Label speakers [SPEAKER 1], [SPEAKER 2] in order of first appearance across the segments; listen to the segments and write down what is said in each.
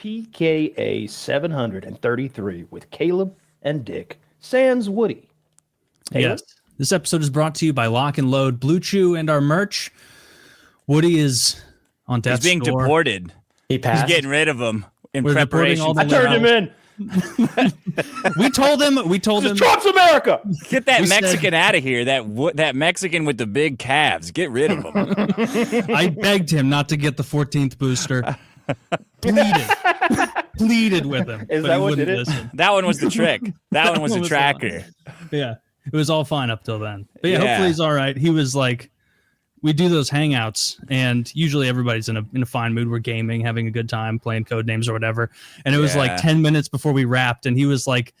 [SPEAKER 1] PKA 733 with Caleb and Dick sans Woody. Taylor?
[SPEAKER 2] Yes. This episode is brought to you by Lock and Load, Blue Chew, and our merch. Woody is on death's
[SPEAKER 3] He's being
[SPEAKER 2] door.
[SPEAKER 3] deported.
[SPEAKER 4] He passed.
[SPEAKER 3] He's getting rid of him in
[SPEAKER 2] We're deporting
[SPEAKER 3] preparation.
[SPEAKER 2] all the
[SPEAKER 1] I turned him in.
[SPEAKER 2] We told him.
[SPEAKER 1] Trump's America.
[SPEAKER 3] Get that
[SPEAKER 2] We
[SPEAKER 3] Mexican
[SPEAKER 2] said-
[SPEAKER 3] out of here. That Mexican with the big calves. Get rid of him.
[SPEAKER 2] I begged him not to get the 14th booster. Pleaded with him.
[SPEAKER 1] Is
[SPEAKER 2] but
[SPEAKER 1] that
[SPEAKER 2] he
[SPEAKER 1] what
[SPEAKER 2] wouldn't
[SPEAKER 1] did it?
[SPEAKER 2] listen.
[SPEAKER 3] That one was the trick. That one was
[SPEAKER 2] one
[SPEAKER 3] the
[SPEAKER 2] was the
[SPEAKER 3] tracker.
[SPEAKER 2] Yeah, it was all fine up till then. But yeah,
[SPEAKER 3] Yeah.
[SPEAKER 2] hopefully he's all right. He was like, we do those hangouts, and usually everybody's in a fine mood. We're gaming, having a good time, playing code names or whatever. And it was like 10 minutes before we wrapped, and he was like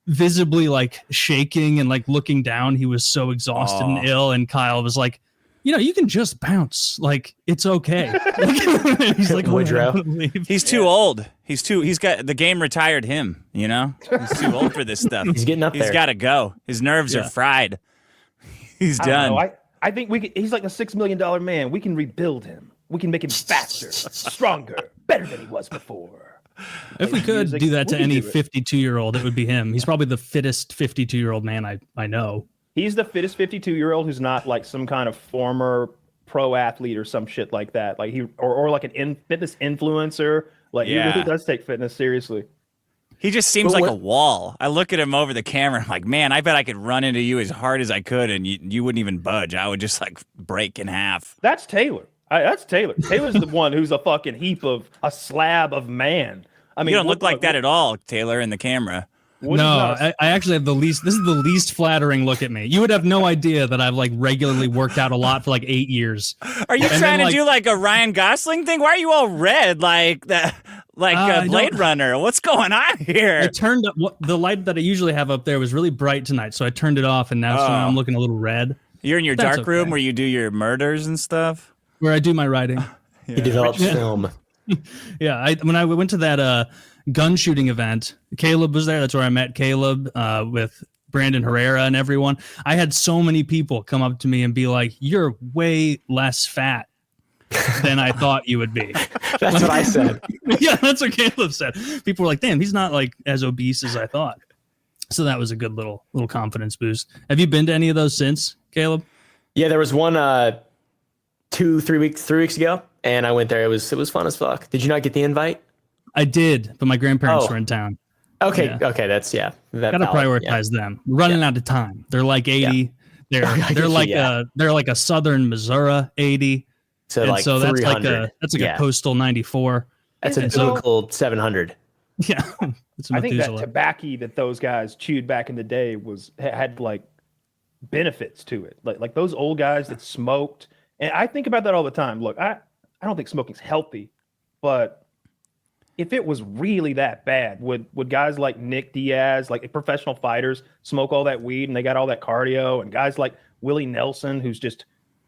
[SPEAKER 2] visibly like shaking and like looking down. He was so exhausted and ill. And Kyle was like, you can just bounce. Like, it's okay. He's like,
[SPEAKER 4] Woodrow.
[SPEAKER 3] He's too old. He's got the game retired him, He's too old for this stuff.
[SPEAKER 4] He's getting up there.
[SPEAKER 3] He's got to go. His nerves are fried. He's
[SPEAKER 1] I don't
[SPEAKER 3] done.
[SPEAKER 1] know. I think he's like a $6 million man. We can rebuild him. We can make him faster, stronger, better than he was before.
[SPEAKER 2] If we could do that to
[SPEAKER 1] we can
[SPEAKER 2] any
[SPEAKER 1] do it.
[SPEAKER 2] 52-year-old, it would be him. He's probably the fittest 52-year-old man I know.
[SPEAKER 1] He's the fittest 52-year-old who's not like some kind of former pro athlete or some shit like that. Like or like an fitness influencer. Like he really does take fitness seriously.
[SPEAKER 3] He just seems like a wall. I look at him over the camera. I'm like, man, I bet I could run into you as hard as I could, and you wouldn't even budge. I would just like break in half.
[SPEAKER 1] That's Taylor. That's Taylor. Taylor's the one who's a fucking a slab of man. I mean,
[SPEAKER 3] You don't look like that at all, Taylor, in the camera.
[SPEAKER 2] No, I actually have the least. This is the least flattering look at me. You would have no idea that I've like regularly worked out a lot for like 8 years.
[SPEAKER 3] Are you trying to do like a Ryan Gosling thing? Why are you all red like that? Like Blade Runner. What's going on here?
[SPEAKER 2] I turned up the light that I usually have up there was really bright tonight, so I turned it off, and now so I'm looking a little red.
[SPEAKER 3] You're in your
[SPEAKER 2] That's
[SPEAKER 3] dark room
[SPEAKER 2] okay.
[SPEAKER 3] where you do your murders and stuff?
[SPEAKER 2] Where I do my writing.
[SPEAKER 4] He develops film.
[SPEAKER 2] Yeah, when I went to that gun shooting event, Caleb was there. That's where I met Caleb with Brandon Herrera and everyone. I had so many people come up to me and be like, "You're way less fat than I thought you would be."
[SPEAKER 4] That's what I said.
[SPEAKER 2] Yeah, that's what Caleb said. People were like, "Damn, he's not like as obese as I thought." So that was a good little confidence boost. Have you been to any of those since, Caleb?
[SPEAKER 4] Yeah, there was one 3 weeks ago, and I went there. It was fun as fuck. Did you not get the invite?
[SPEAKER 2] I did, but my grandparents were in town.
[SPEAKER 4] Okay,
[SPEAKER 2] Yeah.
[SPEAKER 4] okay, that's That
[SPEAKER 2] Gotta
[SPEAKER 4] valid,
[SPEAKER 2] prioritize them. We're running out of time. They're like 80. They're like a Southern Missouri 80.
[SPEAKER 4] So
[SPEAKER 2] and
[SPEAKER 4] like
[SPEAKER 2] so that's
[SPEAKER 4] 300.
[SPEAKER 2] like a postal 94.
[SPEAKER 4] That's a biblical 700.
[SPEAKER 2] Yeah. It's
[SPEAKER 1] I think that
[SPEAKER 2] Methuselah.
[SPEAKER 1] tobacco that those guys chewed back in the day had like benefits to it. Like those old guys that smoked. And I think about that all the time. Look, I don't think smoking's healthy, but if it was really that bad, would guys like Nick Diaz, like professional fighters, smoke all that weed and they got all that cardio, and guys like Willie Nelson, who's just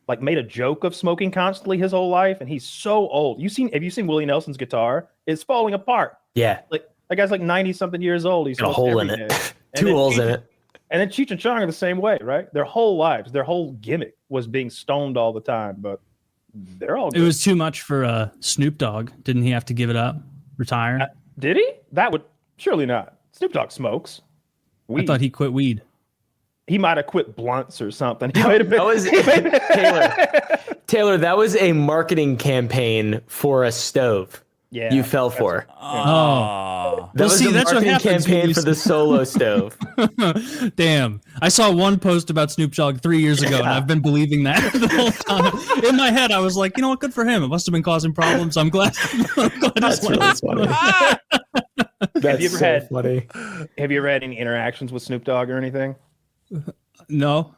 [SPEAKER 1] like made a joke of smoking constantly his whole life, and he's so old. Have you seen Willie Nelson's guitar? It's falling apart.
[SPEAKER 4] Yeah.
[SPEAKER 1] Like that guy's like 90-something years old. He's
[SPEAKER 4] Got a hole in it. Two holes in it.
[SPEAKER 1] And then Cheech and Chong are the same way, right? Their whole lives, their whole gimmick was being stoned all the time, but they're all good.
[SPEAKER 2] It was too much for Snoop Dogg. Didn't he have to give it up? Retire?
[SPEAKER 1] Did he? That would surely not. Snoop Dogg smokes weed.
[SPEAKER 2] I thought he quit weed.
[SPEAKER 1] He might have quit blunts or something. He might have been.
[SPEAKER 4] Taylor, that was a marketing campaign for a stove.
[SPEAKER 1] Yeah,
[SPEAKER 4] you fell for.
[SPEAKER 3] Oh.
[SPEAKER 4] That was a
[SPEAKER 2] that's what
[SPEAKER 4] marketing
[SPEAKER 2] happens when
[SPEAKER 4] campaign
[SPEAKER 2] you
[SPEAKER 4] for the solo stove.
[SPEAKER 2] Damn. I saw one post about Snoop Dogg 3 years ago, and I've been believing that the whole time. In my head, I was like, you know what? Good for him. It must have been causing problems. I'm glad.
[SPEAKER 4] That's really funny.
[SPEAKER 1] Have you ever had
[SPEAKER 4] funny.
[SPEAKER 1] Have you ever had any interactions with Snoop Dogg or anything?
[SPEAKER 2] No.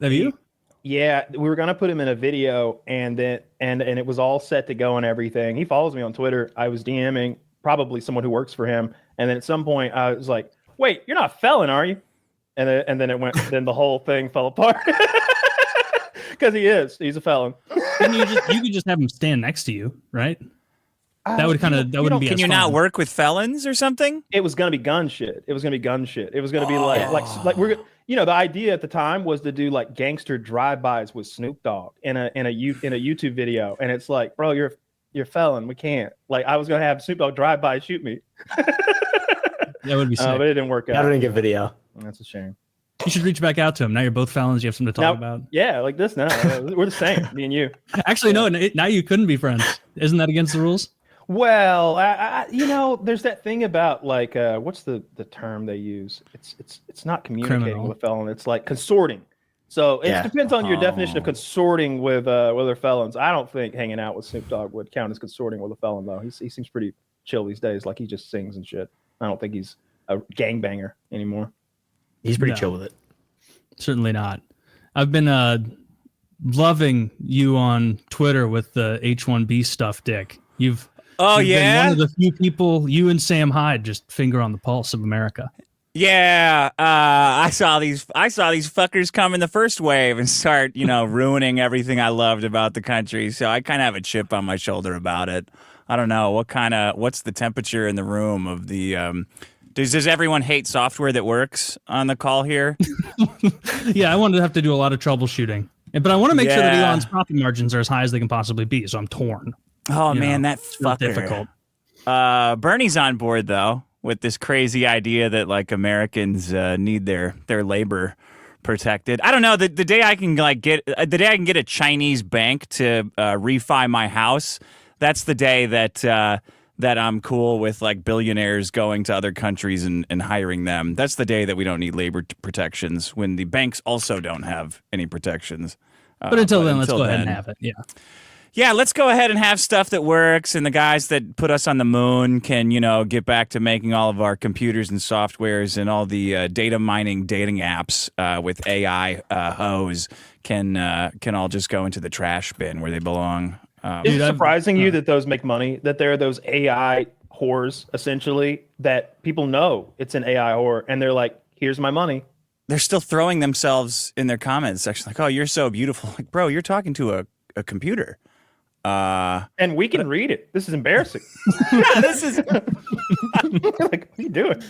[SPEAKER 2] Have you?
[SPEAKER 1] Yeah, we were gonna put him in a video, and it was all set to go and everything. He follows me on Twitter. I was DMing probably someone who works for him, and then at some point I was like, "Wait, you're not a felon, are you?" And then it went. Then the whole thing fell apart because he's a felon.
[SPEAKER 2] And you could just have him stand next to you, right? That would wouldn't be.
[SPEAKER 3] Can
[SPEAKER 2] as
[SPEAKER 3] you
[SPEAKER 2] fun.
[SPEAKER 3] not work with felons or something?
[SPEAKER 1] It was gonna be gun shit. It was gonna be like we're. The idea at the time was to do like gangster drive-bys with Snoop Dogg in a YouTube video, and it's like, bro, you're you're a felon. We can't. Like, I was gonna have Snoop Dogg drive by and shoot me.
[SPEAKER 2] That would be sick.
[SPEAKER 1] But it didn't work out.
[SPEAKER 4] I didn't get video.
[SPEAKER 1] That's a shame.
[SPEAKER 2] You should reach back out to him. Now you're both felons. You have something to talk about.
[SPEAKER 1] Yeah, like this now. We're the same, me and you.
[SPEAKER 2] Actually, no. Now you couldn't be friends. Isn't that against the rules?
[SPEAKER 1] Well, there's that thing about like, what's the term they use? It's not communicating
[SPEAKER 2] Criminal.
[SPEAKER 1] with a felon. It's like consorting. So it depends on your definition of consorting with other felons. I don't think hanging out with Snoop Dogg would count as consorting with a felon, though. He seems pretty chill these days. Like, he just sings and shit. I don't think he's a gangbanger anymore.
[SPEAKER 4] He's pretty chill with it.
[SPEAKER 2] Certainly not. I've been loving you on Twitter with the H1B stuff, Dick. You've been one of the few people, you and Sam Hyde, just finger on the pulse of America.
[SPEAKER 3] Yeah, I saw these fuckers come in the first wave and start, ruining everything I loved about the country. So I kind of have a chip on my shoulder about it. I don't know what's the temperature in the room of the. Does everyone hate software that works on the call here?
[SPEAKER 2] Yeah, I wanted to have to do a lot of troubleshooting, but I want to make sure that Elon's profit margins are as high as they can possibly be. So I'm torn.
[SPEAKER 3] Oh man, that fucker.
[SPEAKER 2] Difficult.
[SPEAKER 3] Bernie's on board though with this crazy idea that like Americans need their labor protected. I don't know. The day I can get a Chinese bank to refi my house, that's the day that I'm cool with like billionaires going to other countries and hiring them. That's the day that we don't need labor protections, when the banks also don't have any protections.
[SPEAKER 2] But until then, let's go ahead and have it. Yeah.
[SPEAKER 3] Yeah, let's go ahead and have stuff that works, and the guys that put us on the moon can, get back to making all of our computers and softwares and all the data mining dating apps with AI hoes can all just go into the trash bin where they belong.
[SPEAKER 1] Is it surprising you that those make money? That there are those AI whores, essentially, that people know it's an AI whore, and they're like, "Here's my money."
[SPEAKER 3] They're still throwing themselves in their comments section, like, "Oh, you're so beautiful." Like, bro, you're talking to a computer.
[SPEAKER 1] And we can read it. This is embarrassing.
[SPEAKER 3] Yeah, this is
[SPEAKER 1] like, what are you doing?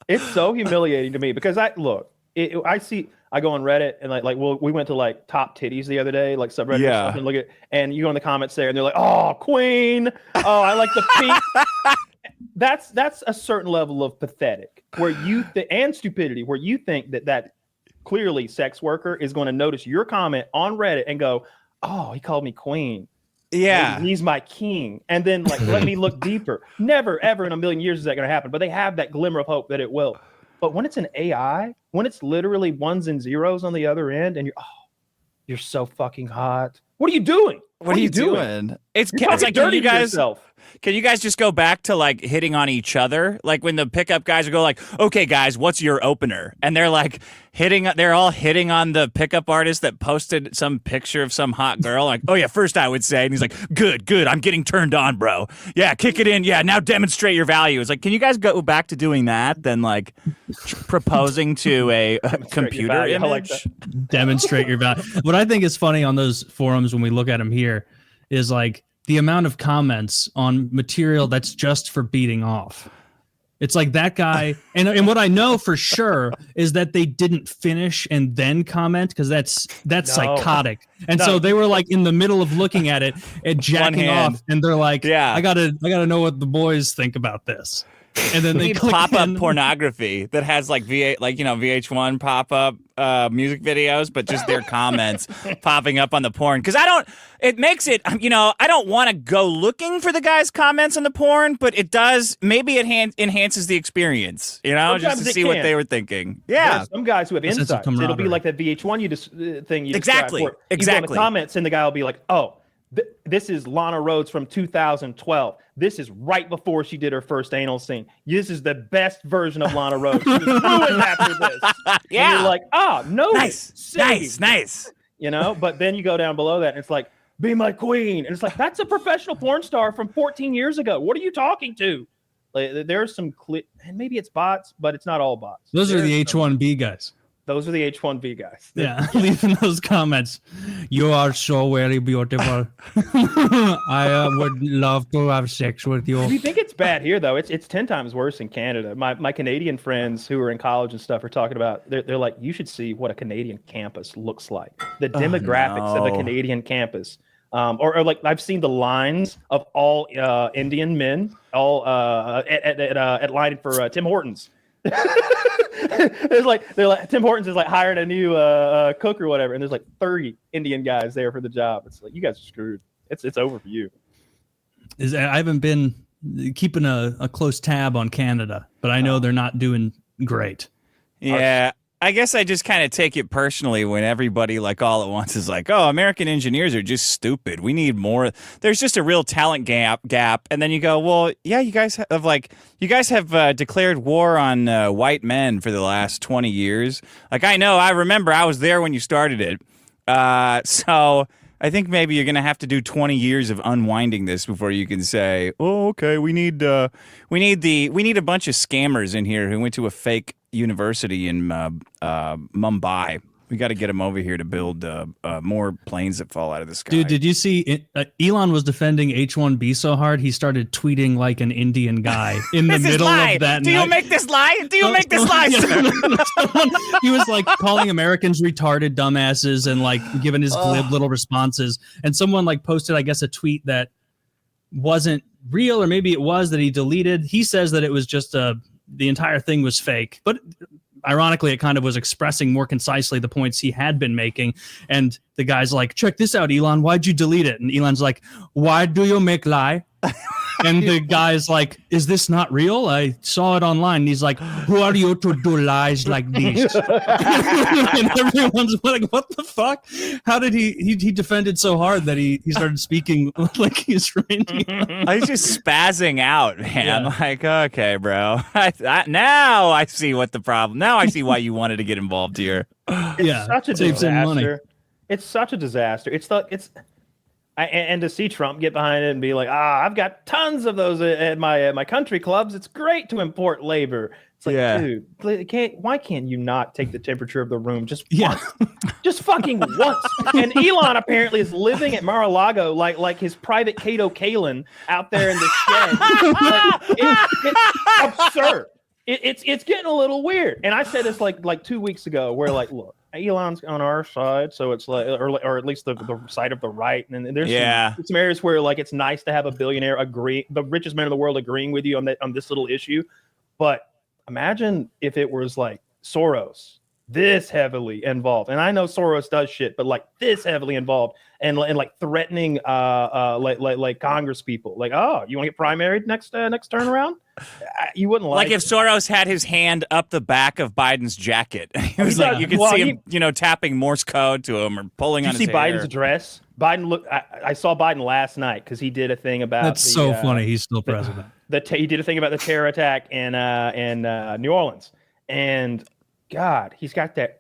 [SPEAKER 1] It's so humiliating to me because I go on Reddit and we went to like top titties the other day, like subreddit or stuff, and look at, and you go in the comments there and they're like, "Oh, queen. Oh, I like the pink." That's a certain level of pathetic where and stupidity where you think that clearly sex worker is going to notice your comment on Reddit and go, "Oh, he called me queen.
[SPEAKER 3] Yeah,
[SPEAKER 1] he's my king." And then let me look deeper. Never, ever in a million years is that going to happen. But they have that glimmer of hope that it will. But when it's an AI, when it's literally ones and zeros on the other end, and you're so fucking hot. What are you doing?
[SPEAKER 3] What are you doing? It's like,
[SPEAKER 1] dirty yourself.
[SPEAKER 3] Can you guys just go back to like hitting on each other? Like when the pickup guys would go like, "Okay, guys, what's your opener?" And they're like they're all hitting on the pickup artist that posted some picture of some hot girl. Like, "Oh yeah, first I would say," and he's like, Good, I'm getting turned on, bro. Yeah, kick it in. Yeah, now demonstrate your value." It's like, can you guys go back to doing that than like proposing to a computer image?
[SPEAKER 2] Like demonstrate your value. What I think is funny on those forums when we look at them here is like the amount of comments on material that's just for beating off. It's like that guy, and what I know for sure is that they didn't finish and then comment, because that's psychotic. And so they were like in the middle of looking at it and jacking off, and they're like, "Yeah, I gotta know what the boys think about this." And then they
[SPEAKER 3] pop up pornography that has like VH1 pop up music videos, but just their comments popping up on the porn. Because it makes it, I don't want to go looking for the guy's comments on the porn, but it does, maybe it enhances the experience,
[SPEAKER 1] Sometimes
[SPEAKER 3] just to see what they were thinking. Yeah.
[SPEAKER 1] There's some guys who have insights. It'll be like that VH1 thing you described.
[SPEAKER 3] Exactly.
[SPEAKER 1] You go in the comments and the guy will be like, "Oh, this is Lana Rhoades from 2012. This is right before she did her first anal scene. This is the best version of Lana Rhoades. She was ruined after this." Yeah. And you're like, "Oh, no, nice. But then you go down below that and it's like, "Be my queen." And it's like, that's a professional porn star from 14 years ago. What are you talking to? Like, there's some and maybe it's bots, but it's not all bots.
[SPEAKER 2] Those are the H1B guys.
[SPEAKER 1] Those are the H1B guys.
[SPEAKER 2] Yeah, leaving those comments. "You are so very beautiful. I would love to have sex with you."
[SPEAKER 1] If you think it's bad here, though, it's 10 times worse in Canada. My Canadian friends who are in college and stuff are talking about, they're like, "You should see what a Canadian campus looks like. The demographics of a Canadian campus or like I've seen the lines of all Indian men all at line for Tim Hortons. They're like Tim Hortons is like hired a new cook or whatever, and there's like 30 Indian guys there for the job. It's like, you guys are screwed. It's over for you.
[SPEAKER 2] I haven't been keeping a close tab on Canada, but I know they're not doing great.
[SPEAKER 3] Yeah. I guess I just kind of take it personally when everybody like all at once is like, oh, American engineers are just stupid. We need more. There's just a real talent gap. And then you go, well, yeah, you guys have declared war on white men for the last 20 years. Like, I remember I was there when you started it. So I think maybe you're going to have to do 20 years of unwinding this before you can say, oh, okay, we need a bunch of scammers in here who went to a fake university in Mumbai. We got to get them over here to build more planes that fall out of the sky.
[SPEAKER 2] Dude, did you see Elon was defending H-1B so hard he started tweeting like an Indian guy in the middle of that
[SPEAKER 3] Do
[SPEAKER 2] night.
[SPEAKER 3] you make this lie? Do you make this lie, sir?
[SPEAKER 2] He was like calling Americans retarded dumbasses and like giving his glib little responses. And someone like posted, I guess, a tweet that wasn't real, or maybe it was, that he deleted. He says that it was just the entire thing was fake, but ironically, it kind of was expressing more concisely the points he had been making. And the guy's like, check this out, Elon, why'd you delete it? And Elon's like, why do you make lie? And the guy's like, is this not real? I saw it online. And he's like, who are you to do lies like these? And everyone's like, what the fuck? How did he defended so hard that he started speaking like he's Reindeer?
[SPEAKER 3] He's just spazzing out, man.
[SPEAKER 2] Yeah.
[SPEAKER 3] Like, okay, bro. Now I see what the problem. Now I see why you wanted to get involved here.
[SPEAKER 1] It's such a disaster. It's such a disaster. And to see Trump get behind it and be like, I've got tons of those at my country clubs. It's great to import labor. It's like, dude, why can't you not take the temperature of the room just once? Just fucking once. And Elon apparently is living at Mar-a-Lago like his private Kato Kalin out there in the shed. It's absurd. It's getting a little weird. And I said this like 2 weeks ago, where like, look, Elon's on our side, so it's like, or at least the side of the right, and there's some areas where like it's nice to have a billionaire the richest man in the world, agreeing with you on this little issue. But imagine if it was like Soros, this heavily involved, and I know Soros does shit, but like this heavily involved, and like threatening like Congress people, like, oh, you want to get primaried next turn around? You wouldn't like
[SPEAKER 3] if Soros had his hand up the back of Biden's jacket. He was like, you could see him, tapping Morse code to him or pulling on his hair.
[SPEAKER 1] Did you see Biden's address? I saw Biden last night because he did a thing about.
[SPEAKER 2] That's so funny. He's still president.
[SPEAKER 1] He did a thing about the terror attack in New Orleans, and God, he's got that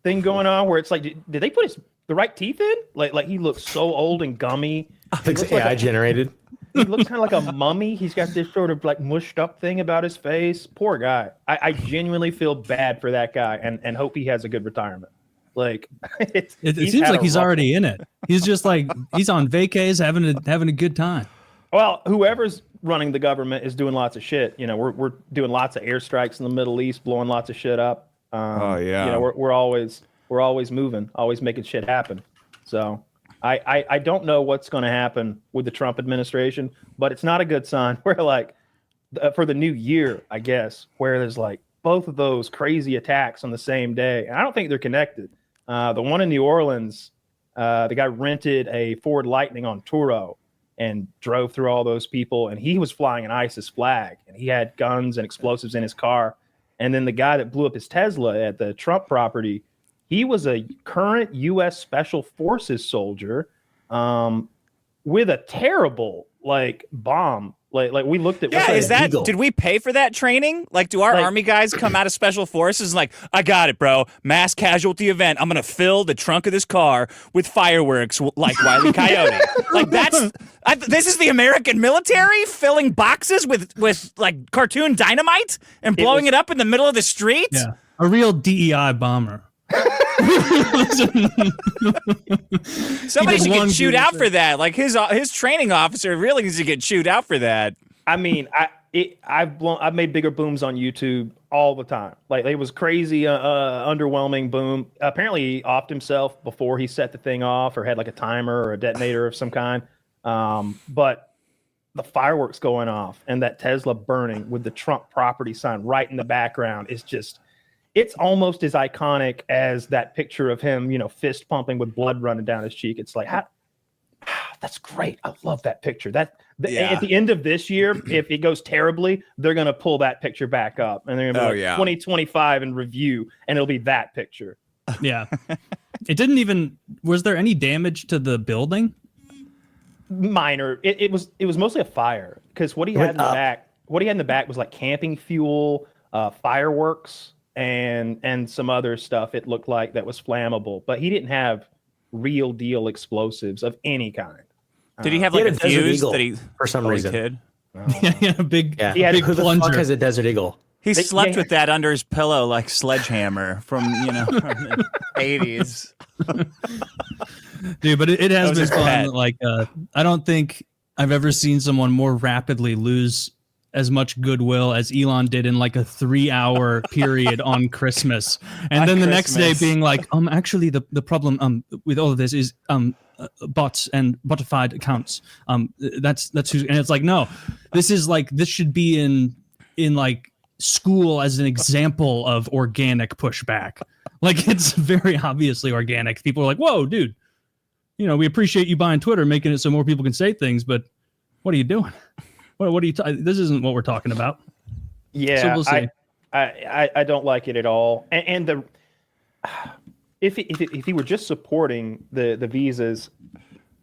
[SPEAKER 1] thing going on where it's like, did they put the right teeth in? Like he looks so old and gummy.
[SPEAKER 4] I think it's AI generated.
[SPEAKER 1] He looks kind of like a mummy. He's got this sort of like mushed up thing about his face. Poor guy. I genuinely feel bad for that guy and hope he has a good retirement. Like
[SPEAKER 2] it seems like he's already in it. He's just like, he's on vacays having a good time.
[SPEAKER 1] Well, whoever's running the government is doing lots of shit. We're doing lots of airstrikes in the Middle East, blowing lots of shit up. We're always moving, always making shit happen. So I don't know what's going to happen with the Trump administration, but it's not a good sign. Where like for the new year, I guess, where there's like both of those crazy attacks on the same day. And I don't think they're connected. The one in New Orleans, the guy rented a Ford Lightning on Turo and drove through all those people, and he was flying an ISIS flag, and he had guns and explosives in his car. And then the guy that blew up his Tesla at the Trump property, he was a current U.S. Special Forces soldier with a terrible bomb. Like we looked at.
[SPEAKER 3] Yeah, did we pay for that training? Like, do our Army guys come out of Special Forces and like, I got it, bro. Mass casualty event. I'm gonna fill the trunk of this car with fireworks like Wile E. Coyote. Like this is the American military filling boxes with like cartoon dynamite and blowing it up in the middle of the street.
[SPEAKER 2] Yeah, a real DEI bomber.
[SPEAKER 3] Somebody should get chewed out for that. Like his training officer really needs to get chewed out for that.
[SPEAKER 1] I mean, I've made bigger booms on YouTube all the time. Like it was crazy, underwhelming boom. Apparently, he offed himself before he set the thing off, or had like a timer or a detonator of some kind. But the fireworks going off and that Tesla burning with the Trump property sign right in the background is just. It's almost as iconic as that picture of him, fist pumping with blood running down his cheek. It's like, that's great. I love that picture. At the end of this year, if it goes terribly, they're going to pull that picture back up, and they're going to be 2025 and review, and it'll be that picture.
[SPEAKER 2] Yeah. It didn't even. Was there any damage to the building?
[SPEAKER 1] Minor. It was mostly a fire, because what he had in the back was like camping fuel, fireworks, and some other stuff. It looked like that was flammable, but he didn't have real deal explosives of any kind.
[SPEAKER 3] Did he have like a fuse that he
[SPEAKER 4] for some reason?
[SPEAKER 3] Hid?
[SPEAKER 2] Yeah, a big.
[SPEAKER 1] Yeah.
[SPEAKER 2] He had
[SPEAKER 4] Who the fuck has a Desert Eagle?
[SPEAKER 3] He slept with that under his pillow like Sledgehammer from from the 80s.
[SPEAKER 2] Dude, but it has been fun.
[SPEAKER 3] pet.
[SPEAKER 2] Like, I don't think I've ever seen someone more rapidly lose as much goodwill as Elon did in like a 3-hour period on Christmas, and then the next day being like, actually the problem with all of this is bots and botified accounts. That's who's, and it's like, no, this should be in like school as an example of organic pushback. Like, it's very obviously organic. People are like, whoa, dude, we appreciate you buying Twitter, making it so more people can say things, but what are you doing? What are you? This isn't what we're talking about.
[SPEAKER 1] Yeah,
[SPEAKER 2] so we'll see.
[SPEAKER 1] I don't like it at all. And the if he were just supporting the visas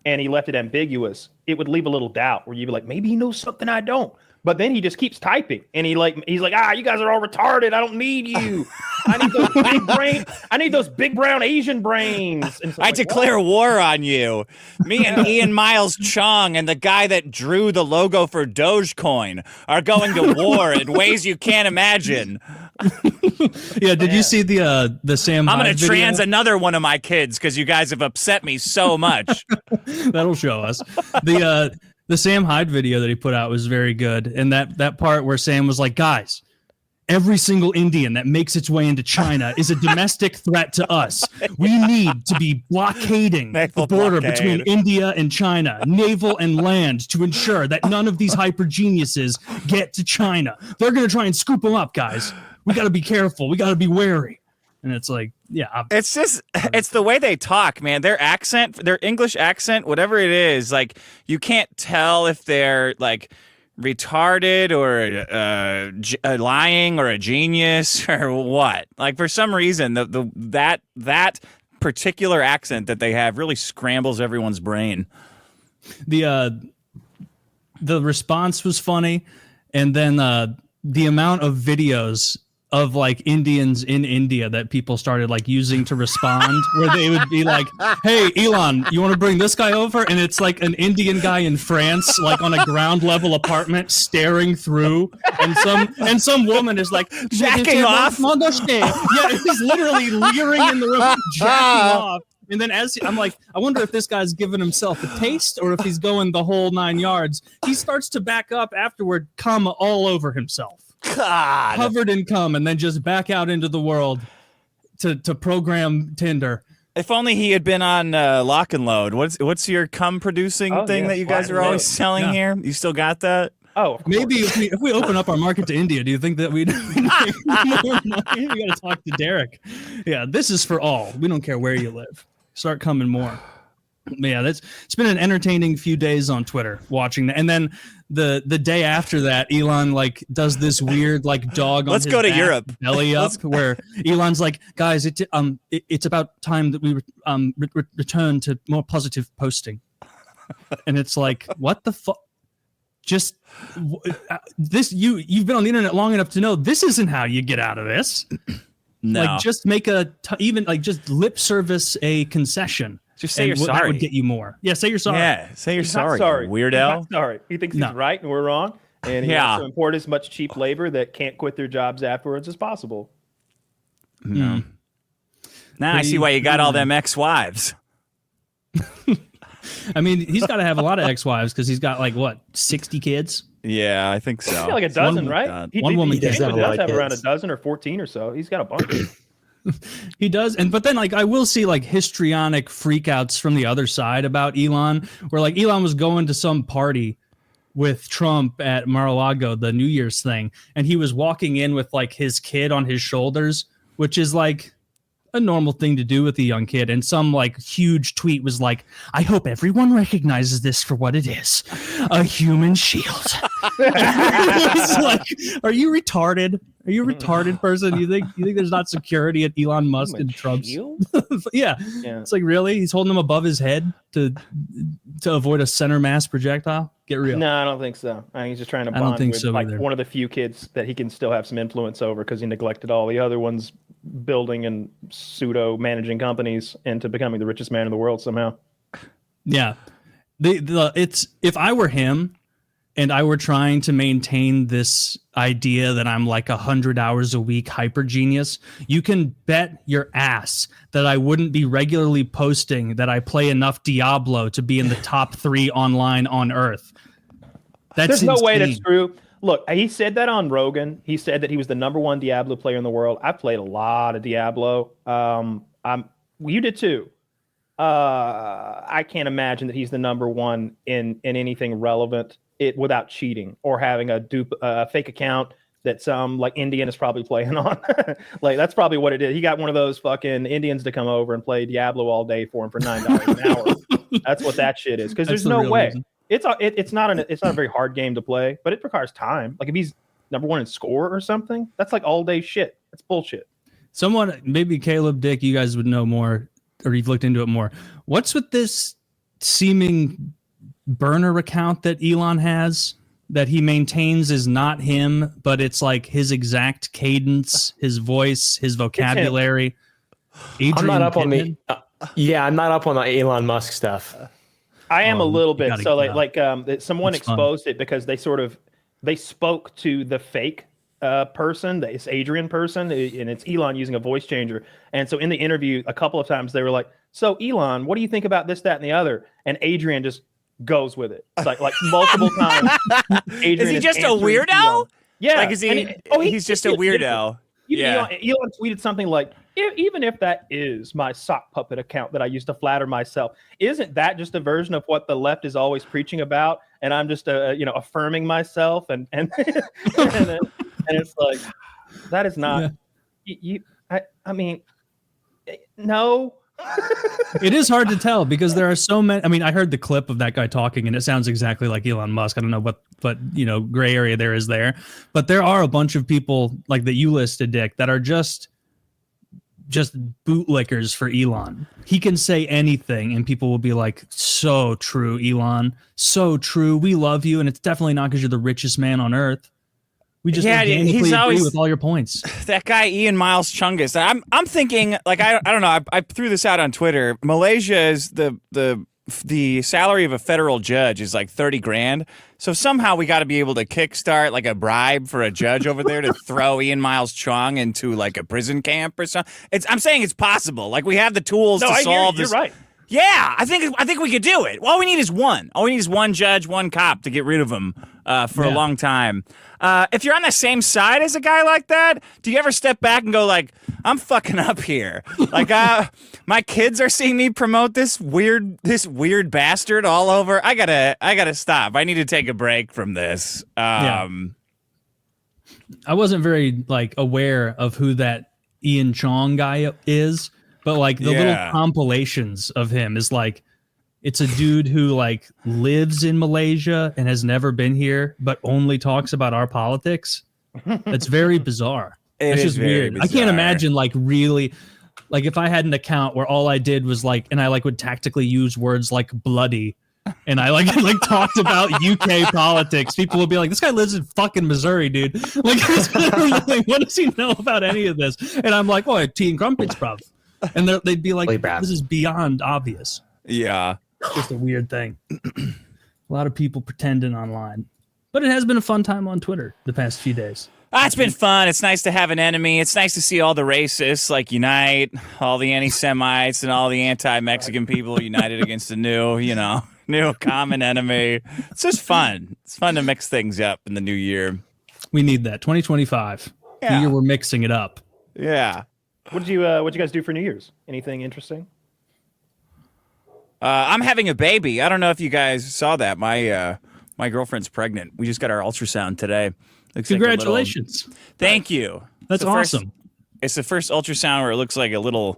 [SPEAKER 1] and he left it ambiguous, it would leave a little doubt where you'd be like, maybe he knows something I don't. But then he just keeps typing, and he's like, you guys are all retarded. I don't need you. I need those big brain. I need those big brown Asian brains. And so
[SPEAKER 3] I declare war on you. Me and Ian Miles Chong and the guy that drew the logo for Dogecoin are going to war in ways you can't imagine.
[SPEAKER 2] Yeah, did you see the Sam Hyde
[SPEAKER 3] I'm going to
[SPEAKER 2] video?
[SPEAKER 3] trans another one of my kids because you guys have upset me so much.
[SPEAKER 2] That'll show us. The Sam Hyde video that he put out was very good. And that part where Sam was like, guys, every single Indian that makes its way into China is a domestic threat to us. We need to be blockading the border between India and China, naval and land, to ensure that none of these hyper geniuses get to China. They're going to try and scoop them up, guys. We got to be careful. We got to be wary. And it's like, yeah.
[SPEAKER 3] It's the way they talk, man. Their accent, their English accent, whatever it is, like, you can't tell if they're like retarded or lying or a genius or what. Like, for some reason, that particular accent that they have really scrambles everyone's brain.
[SPEAKER 2] The response was funny, and then the amount of videos of like Indians in India that people started like using to respond, where they would be like, hey, Elon, you want to bring this guy over? And it's like an Indian guy in France, like on a ground level apartment staring through, and some woman is like
[SPEAKER 3] jacking off.
[SPEAKER 2] Yeah, he's literally leering in the room, jacking off. And then I'm like, I wonder if this guy's giving himself a taste or if he's going the whole 9 yards. He starts to back up afterward, cum all over himself.
[SPEAKER 3] God.
[SPEAKER 2] Covered in cum, and then just back out into the world to program Tinder.
[SPEAKER 3] If only he had been on Lock and Load. What's your cum producing thing that you guys are always selling here? You still got that?
[SPEAKER 1] Oh, of
[SPEAKER 2] maybe if we open up our market to India, do you think that we'd make more money? We got to talk to Derek. Yeah, this is for all. We don't care where you live. Start coming more. But yeah, it's been an entertaining few days on Twitter watching that. And then the day after that, Elon like does this weird like dog on
[SPEAKER 3] Let's
[SPEAKER 2] his
[SPEAKER 3] go to
[SPEAKER 2] back,
[SPEAKER 3] Europe.
[SPEAKER 2] belly up, where Elon's like, guys, it's about time that we return to more positive posting. And it's like, what the fuck? Just this, you've been on the internet long enough to know this isn't how you get out of this.
[SPEAKER 3] No.
[SPEAKER 2] Like, just make even like just lip service a concession.
[SPEAKER 3] Just say you're sorry.
[SPEAKER 2] That would get you more. Yeah, say you're sorry.
[SPEAKER 3] Yeah, say you're sorry,
[SPEAKER 1] sorry,
[SPEAKER 3] weirdo.
[SPEAKER 1] He's not sorry. He thinks he's right and we're wrong. And he wants to import as much cheap labor that can't quit their jobs afterwards as possible.
[SPEAKER 3] No. Now I see why you got all them ex-wives.
[SPEAKER 2] I mean, he's got to have a lot of ex-wives because he's got like, what, 60 kids?
[SPEAKER 3] Yeah, I think so.
[SPEAKER 1] Yeah, like a dozen, right?
[SPEAKER 2] One woman
[SPEAKER 1] he
[SPEAKER 4] does
[SPEAKER 1] does
[SPEAKER 4] have a lot of
[SPEAKER 1] have around a
[SPEAKER 4] kids.
[SPEAKER 1] dozen or 14 or so. He's got a bunch.
[SPEAKER 2] He does, but then like I will see like histrionic freakouts from the other side about Elon, where like Elon was going to some party with Trump at Mar-a-Lago, the New Year's thing, and he was walking in with like his kid on his shoulders, which is like a normal thing to do with a young kid. And some like huge tweet was like, I hope everyone recognizes this for what it is, a human shield. It's like, are you retarded? Are you a retarded person? You think there's not security at Elon Musk and Trump's? Yeah. It's like, really? He's holding them above his head to avoid a center mass projectile? Get real.
[SPEAKER 1] No, I don't think so. I think he's just trying to
[SPEAKER 2] I don't
[SPEAKER 1] bond
[SPEAKER 2] think
[SPEAKER 1] with
[SPEAKER 2] so
[SPEAKER 1] like
[SPEAKER 2] either.
[SPEAKER 1] one of the few kids that he can still have some influence over because he neglected all the other ones building and pseudo managing companies into becoming the richest man in the world somehow.
[SPEAKER 2] Yeah. It's if I were him and I were trying to maintain this idea that I'm like 100 hours a week hyper genius, you can bet your ass that I wouldn't be regularly posting that I play enough Diablo to be in the top 3 online on Earth.
[SPEAKER 1] There's no way that's true. Look, he said that on Rogan. He said that he was the #1 Diablo player in the world. I played a lot of Diablo. You did too. I can't imagine that he's the #1 in anything relevant without cheating or having a fake account that some like Indian is probably playing on. Like that's probably what it is. He got one of those fucking Indians to come over and play Diablo all day for him for $9 an hour. That's what that shit is. Because there's no way. Reason. It's not a very hard game to play, but it requires time. Like if he's #1 in score or something, that's like all day shit. That's bullshit.
[SPEAKER 2] Someone, maybe Caleb, Dick, you guys would know more, or you've looked into it more. What's with this seeming burner account that Elon has that he maintains is not him, but it's like his exact cadence, his voice, his vocabulary. Adrian
[SPEAKER 4] I'm not up on
[SPEAKER 2] Pittman?
[SPEAKER 4] I'm not up on the Elon Musk stuff.
[SPEAKER 1] I am a little bit. So someone
[SPEAKER 2] It's
[SPEAKER 1] exposed it because they spoke to the fake person, this Adrian person, and it's Elon using a voice changer. And so in the interview, a couple of times they were like, "So Elon, what do you think about this, that, and the other?" And Adrian just goes with it. It's like multiple times. Adrian
[SPEAKER 3] is he just a
[SPEAKER 1] answering
[SPEAKER 3] weirdo?
[SPEAKER 1] Elon. Yeah.
[SPEAKER 3] Like is he? He's just a weirdo.
[SPEAKER 1] Yeah. Elon tweeted something like, even if that is my sock puppet account that I used to flatter myself, isn't that just a version of what the left is always preaching about? And I'm just, affirming myself. And it's like, that is not, I mean, no.
[SPEAKER 2] It is hard to tell because there are so many. I mean, I heard the clip of that guy talking and it sounds exactly like Elon Musk. I don't know what gray area there is there, but there are a bunch of people like that you listed, Dick, that are just bootlickers for Elon. He can say anything and people will be like, so true, Elon, so true. We love you. And it's definitely not because you're the richest man on earth. We just he's always agree with all your points.
[SPEAKER 3] That guy Ian Miles Chungus. I'm thinking like I don't know. I threw this out on Twitter. Malaysia is the salary of a federal judge is like 30 grand. So somehow we got to be able to kickstart like a bribe for a judge over there to throw Ian Miles Chung into like a prison camp or something. I'm saying it's possible. Like we have the tools to solve this.
[SPEAKER 1] You're right.
[SPEAKER 3] Yeah, I think we could do it. All we need is one. All we need is one judge, one cop to get rid of him for a long time. If you're on the same side as a guy like that, do you ever step back and go like, I'm fucking up here? Like, my kids are seeing me promote this weird bastard all over. I gotta stop. I need to take a break from this.
[SPEAKER 2] I wasn't very like aware of who that Ian Chong guy is. But like the little compilations of him is like, it's a dude who like lives in Malaysia and has never been here, but only talks about our politics. That's very bizarre. It's just weird. Bizarre. I can't imagine like really, like if I had an account where all I did was like, and I like would tactically use words like bloody. And I like talked about UK politics. People would be like, "This guy lives in fucking Missouri, dude. Like, what does he know about any of this?" And I'm like, "Oh, tea and crumpets, bruv." And they'd be like, "This is beyond obvious."
[SPEAKER 3] Yeah,
[SPEAKER 2] it's just a weird thing. A lot of people pretending online, but it has been a fun time on Twitter the past few days.
[SPEAKER 3] It's been fun. It's nice to have an enemy. It's nice to see all the racists like unite, all the anti-Semites and all the anti-Mexican people united against the new, new common enemy. It's just fun. It's fun to mix things up in the new year.
[SPEAKER 2] We need that. 2025.
[SPEAKER 3] Yeah.
[SPEAKER 2] The year we're mixing it up.
[SPEAKER 3] Yeah.
[SPEAKER 1] What'd you guys do for New Year's? Anything interesting?
[SPEAKER 3] I'm having a baby. I don't know if you guys saw that. My girlfriend's pregnant. We just got our ultrasound today. Looks
[SPEAKER 2] Congratulations.
[SPEAKER 3] Thank you.
[SPEAKER 2] That's awesome.
[SPEAKER 3] It's the first ultrasound where it looks like a little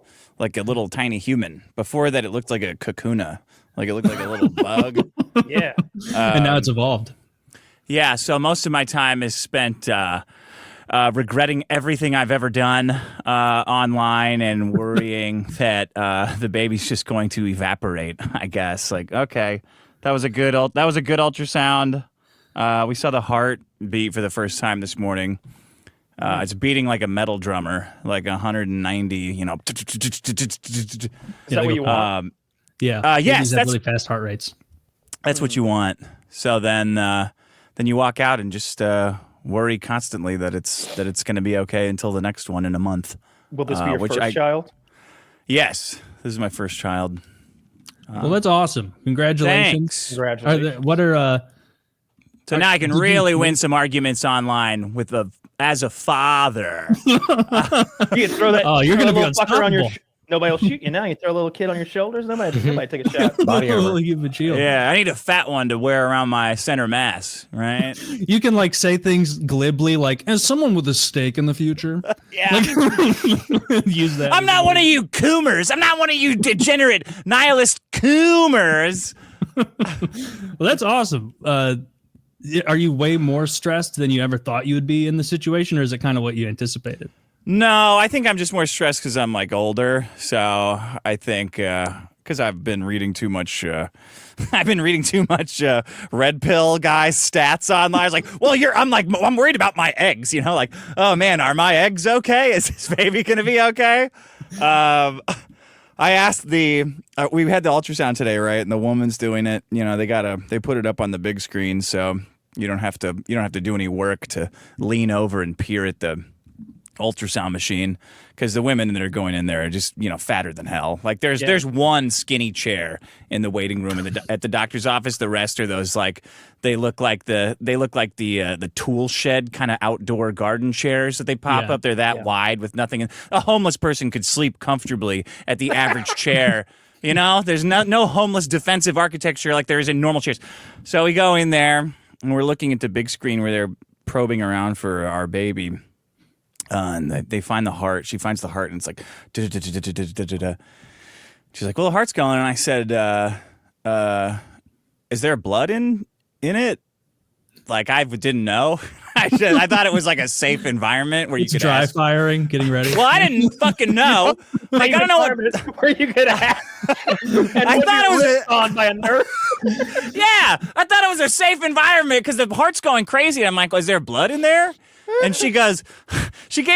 [SPEAKER 3] tiny human. Before that, it looked like a kakuna. Like it looked like a little bug.
[SPEAKER 1] Yeah.
[SPEAKER 2] And now it's evolved.
[SPEAKER 3] Yeah. So most of my time is spent regretting everything I've ever done online and worrying that the baby's just going to evaporate. I guess. Like, okay, that was a good ultrasound. We saw the heart beat for the first time this morning. It's beating like a metal drummer, like 190. You know.
[SPEAKER 1] Is that what you want?
[SPEAKER 2] Yeah.
[SPEAKER 3] Yes.
[SPEAKER 2] That's really fast heart rates.
[SPEAKER 3] That's what you want. So then you walk out and just worry constantly that it's going to be okay until the next one in a month.
[SPEAKER 1] Will this be your first child?
[SPEAKER 3] Yes, this is my first child.
[SPEAKER 2] Well, that's awesome. Congratulations.
[SPEAKER 3] Thanks.
[SPEAKER 1] Congratulations.
[SPEAKER 3] So now I can really win some arguments online as a father.
[SPEAKER 1] You can throw that.
[SPEAKER 2] Oh, you're
[SPEAKER 1] throw
[SPEAKER 2] gonna
[SPEAKER 1] a
[SPEAKER 2] be
[SPEAKER 1] little fucker on your.
[SPEAKER 2] unstoppable.
[SPEAKER 1] Nobody will shoot you now. You throw a little kid on your shoulders. Nobody take a shot.
[SPEAKER 4] Body armor.
[SPEAKER 2] Give him a shield.
[SPEAKER 3] Yeah, I need a fat one to wear around my center mass, right?
[SPEAKER 2] You can like say things glibly, like as someone with a stake in the future.
[SPEAKER 3] Yeah.
[SPEAKER 2] Use that.
[SPEAKER 3] I'm not one of you coomers. I'm not one of you degenerate nihilist coomers.
[SPEAKER 2] Well, that's awesome. Are you way more stressed than you ever thought you would be in the situation, or is it kind of what you anticipated?
[SPEAKER 3] No, I think I'm just more stressed because I'm like older. So I think because I've been reading too much. I've been reading too much red pill guys stats online. I was like, well, I'm worried about my eggs. You know, like, oh man, are my eggs okay? Is this baby gonna be okay? I asked we had the ultrasound today, right? And the woman's doing it. You know, they put it up on the big screen, so you don't have to do any work to lean over and peer at the ultrasound machine, because the women that are going in there are just fatter than hell. Like there's one skinny chair in the waiting room at the doctor's office. The rest are those like they look like the tool shed kind of outdoor garden chairs that they pop up. They're that wide with nothing. A homeless person could sleep comfortably at the average chair. You know, there's no homeless defensive architecture like there is in normal chairs. So we go in there and we're looking at the big screen where they're probing around for our baby. And they find the heart. She finds the heart, and it's like, da-da-da-da-da-da-da-da. She's like, well, the heart's going. And I said, is there blood in it? Like, I didn't know. I thought it was like a safe environment where you could
[SPEAKER 2] dry
[SPEAKER 3] ask.
[SPEAKER 2] Firing, getting ready.
[SPEAKER 3] Well, I didn't fucking know. Like, I don't know
[SPEAKER 1] where you could ask.
[SPEAKER 3] I thought it was
[SPEAKER 1] on by a nurse.
[SPEAKER 3] Yeah, I thought it was a safe environment because the heart's going crazy. I'm like, is there blood in there? And she gave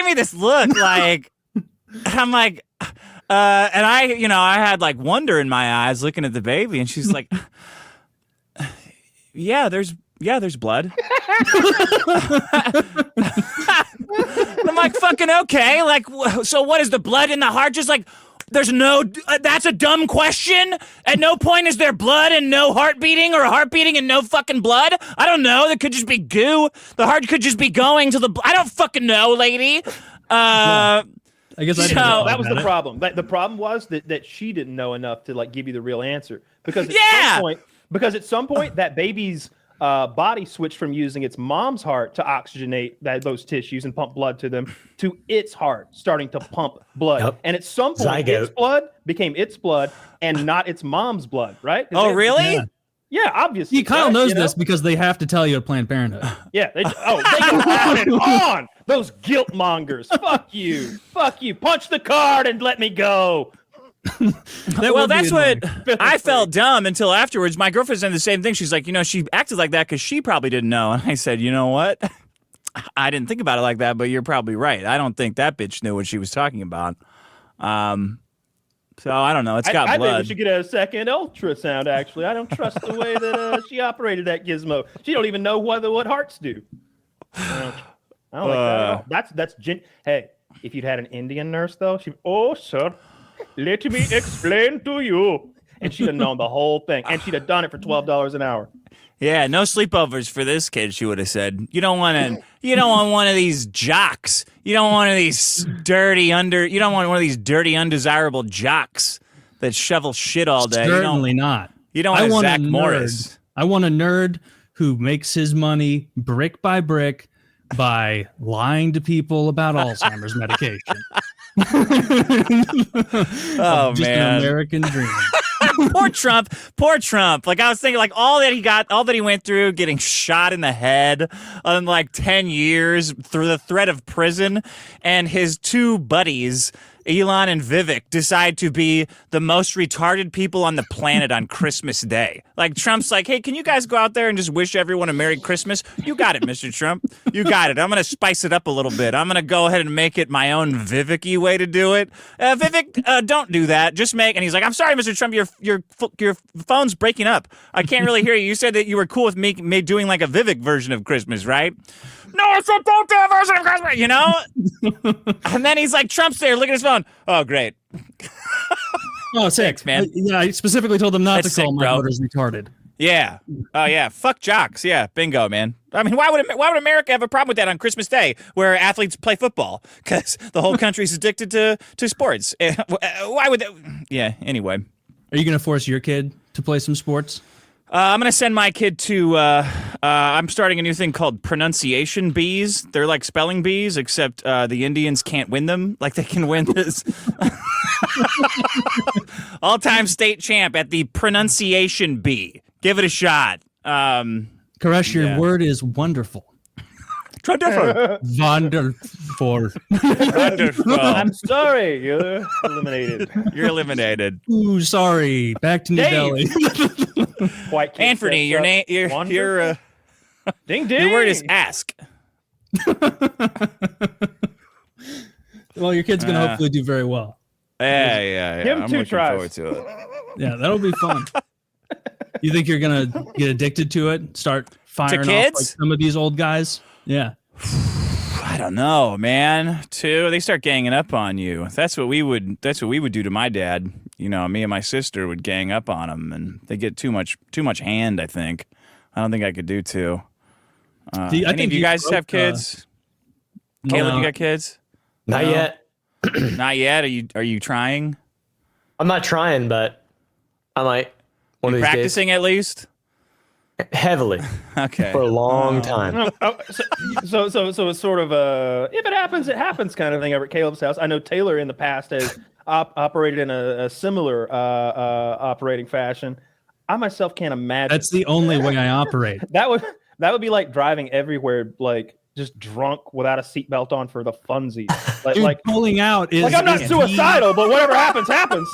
[SPEAKER 3] me this look like, I'm like, and I had like wonder in my eyes looking at the baby, and she's like, yeah, there's blood. I'm like, fucking okay. Like, so what is the blood in the heart? Just like, there's no, that's a dumb question. At no point is there blood and no heart beating, or a heart beating and no fucking blood. I don't know. That could just be goo. The heart could just be going to I don't fucking know, lady.
[SPEAKER 2] I guess I didn't know
[SPEAKER 1] that was the problem. The problem was that she didn't know enough to like give you the real answer, because at some point that baby's body switched from using its mom's heart to oxygenate those tissues and pump blood to them to its heart starting to pump blood. Yep. And at some point, its blood became its blood and not its mom's blood, right?
[SPEAKER 3] Oh, really?
[SPEAKER 1] Yeah, obviously.
[SPEAKER 2] Kyle knows this because they have to tell you at Planned Parenthood.
[SPEAKER 1] Yeah, they go on and on. Those guilt mongers. Fuck you. Fuck you. Punch the card and let me go.
[SPEAKER 3] Well, that's what I felt dumb until afterwards. My girlfriend said the same thing. She's like, she acted like that because she probably didn't know. And I said, you know what? I didn't think about it like that, but you're probably right. I don't think that bitch knew what she was talking about. So I don't know. It's got blood.
[SPEAKER 1] I think we should get a second ultrasound, actually. I don't trust the way that she operated that gizmo. She don't even know what hearts do. I don't like that at all. Hey, if you'd had an Indian nurse, though, sir, let me explain to you. and she'd have known the whole thing, and she'd have done it for $12 an hour.
[SPEAKER 3] Yeah, no sleepovers for this kid, she would have said. You don't want one of these jocks. You don't want one of these dirty, undesirable jocks that shovel shit all day.
[SPEAKER 2] Certainly not.
[SPEAKER 3] You don't want Zach Morris.
[SPEAKER 2] I want a nerd who makes his money brick by brick by lying to people about Alzheimer's medication.
[SPEAKER 3] Oh,
[SPEAKER 2] just
[SPEAKER 3] man.
[SPEAKER 2] an American dream.
[SPEAKER 3] Poor Trump. Like, I was thinking, like, all that he went through, getting shot in the head on like 10 years through the threat of prison, and his two buddies, Elon and Vick, decide to be the most retarded people on the planet on Christmas Day. Like, Trump's like, hey, can you guys go out there and just wish everyone a Merry Christmas? You got it, Mr. Trump. You got it. I'm going to spice it up a little bit. I'm going to go ahead and make it my own Vivicky way to do it. Vick, don't do that. Just make, and he's like, I'm sorry, Mr. Trump, your phone's breaking up. I can't really hear you. You said that you were cool with me doing like a Vick version of Christmas, right? No, I said don't do a version of Christmas, you know? And then he's like, Trump's there, look at his phone. Oh, great.
[SPEAKER 2] Oh, sick,
[SPEAKER 3] Thanks, man.
[SPEAKER 2] Yeah, I specifically told them not
[SPEAKER 3] That's
[SPEAKER 2] to call
[SPEAKER 3] sick,
[SPEAKER 2] my
[SPEAKER 3] bro.
[SPEAKER 2] voters retarded.
[SPEAKER 3] Yeah. Oh, yeah. Fuck jocks. Yeah. Bingo, man. I mean, why would America have a problem with that on Christmas Day where athletes play football? Because the whole country's addicted to sports. Why would that? Yeah. Anyway.
[SPEAKER 2] Are you going to force your kid to play some sports?
[SPEAKER 3] I'm going to send my kid to, I'm starting a new thing called pronunciation bees. They're like spelling bees, except the Indians can't win them. Like, they can win this all-time state champ at the pronunciation bee. Give it a shot.
[SPEAKER 2] Koresh, your word is wonderful.
[SPEAKER 3] Wonderful.
[SPEAKER 2] Wonderful.
[SPEAKER 3] Wonderful.
[SPEAKER 1] I'm sorry, you're eliminated.
[SPEAKER 3] You're eliminated.
[SPEAKER 2] Ooh, sorry. Back to New
[SPEAKER 1] Dave.
[SPEAKER 2] Delhi.
[SPEAKER 1] White kid
[SPEAKER 3] Anthony, your
[SPEAKER 1] steps
[SPEAKER 3] name,
[SPEAKER 1] up.
[SPEAKER 3] your
[SPEAKER 1] Ding ding.
[SPEAKER 3] your word is ask.
[SPEAKER 2] Well, your kid's going to hopefully do very well.
[SPEAKER 3] Yeah.
[SPEAKER 1] Give him
[SPEAKER 3] I'm
[SPEAKER 1] 2
[SPEAKER 3] looking
[SPEAKER 1] tries.
[SPEAKER 3] forward to it.
[SPEAKER 2] Yeah, that'll be fun. You think you're going to get addicted to it? Start firing off
[SPEAKER 3] kids?
[SPEAKER 2] like some of these old guys? Yeah.
[SPEAKER 3] I don't know, man. They start ganging up on you. That's what we would do to my dad. You know, me and my sister would gang up on him, and they get too much hand. I think. I don't think I could do 2. Any of you guys have kids? Caleb,
[SPEAKER 2] no.
[SPEAKER 3] you got kids?
[SPEAKER 4] Not yet.
[SPEAKER 3] Not yet. Are you trying?
[SPEAKER 4] I'm not trying, but I might. One of these
[SPEAKER 3] Practicing at least?
[SPEAKER 4] days. Heavily
[SPEAKER 3] Okay.
[SPEAKER 4] for a long time.
[SPEAKER 1] No, so it's sort of a if it happens, it happens kind of thing over at Caleb's house. I know Taylor in the past has operated in a similar operating fashion. I myself can't imagine.
[SPEAKER 2] That's the only way I operate.
[SPEAKER 1] That would be like driving everywhere, like just drunk without a seatbelt on for the funsies.
[SPEAKER 2] Dude, pulling out is
[SPEAKER 1] I'm not
[SPEAKER 2] is
[SPEAKER 1] suicidal, but whatever happens, happens.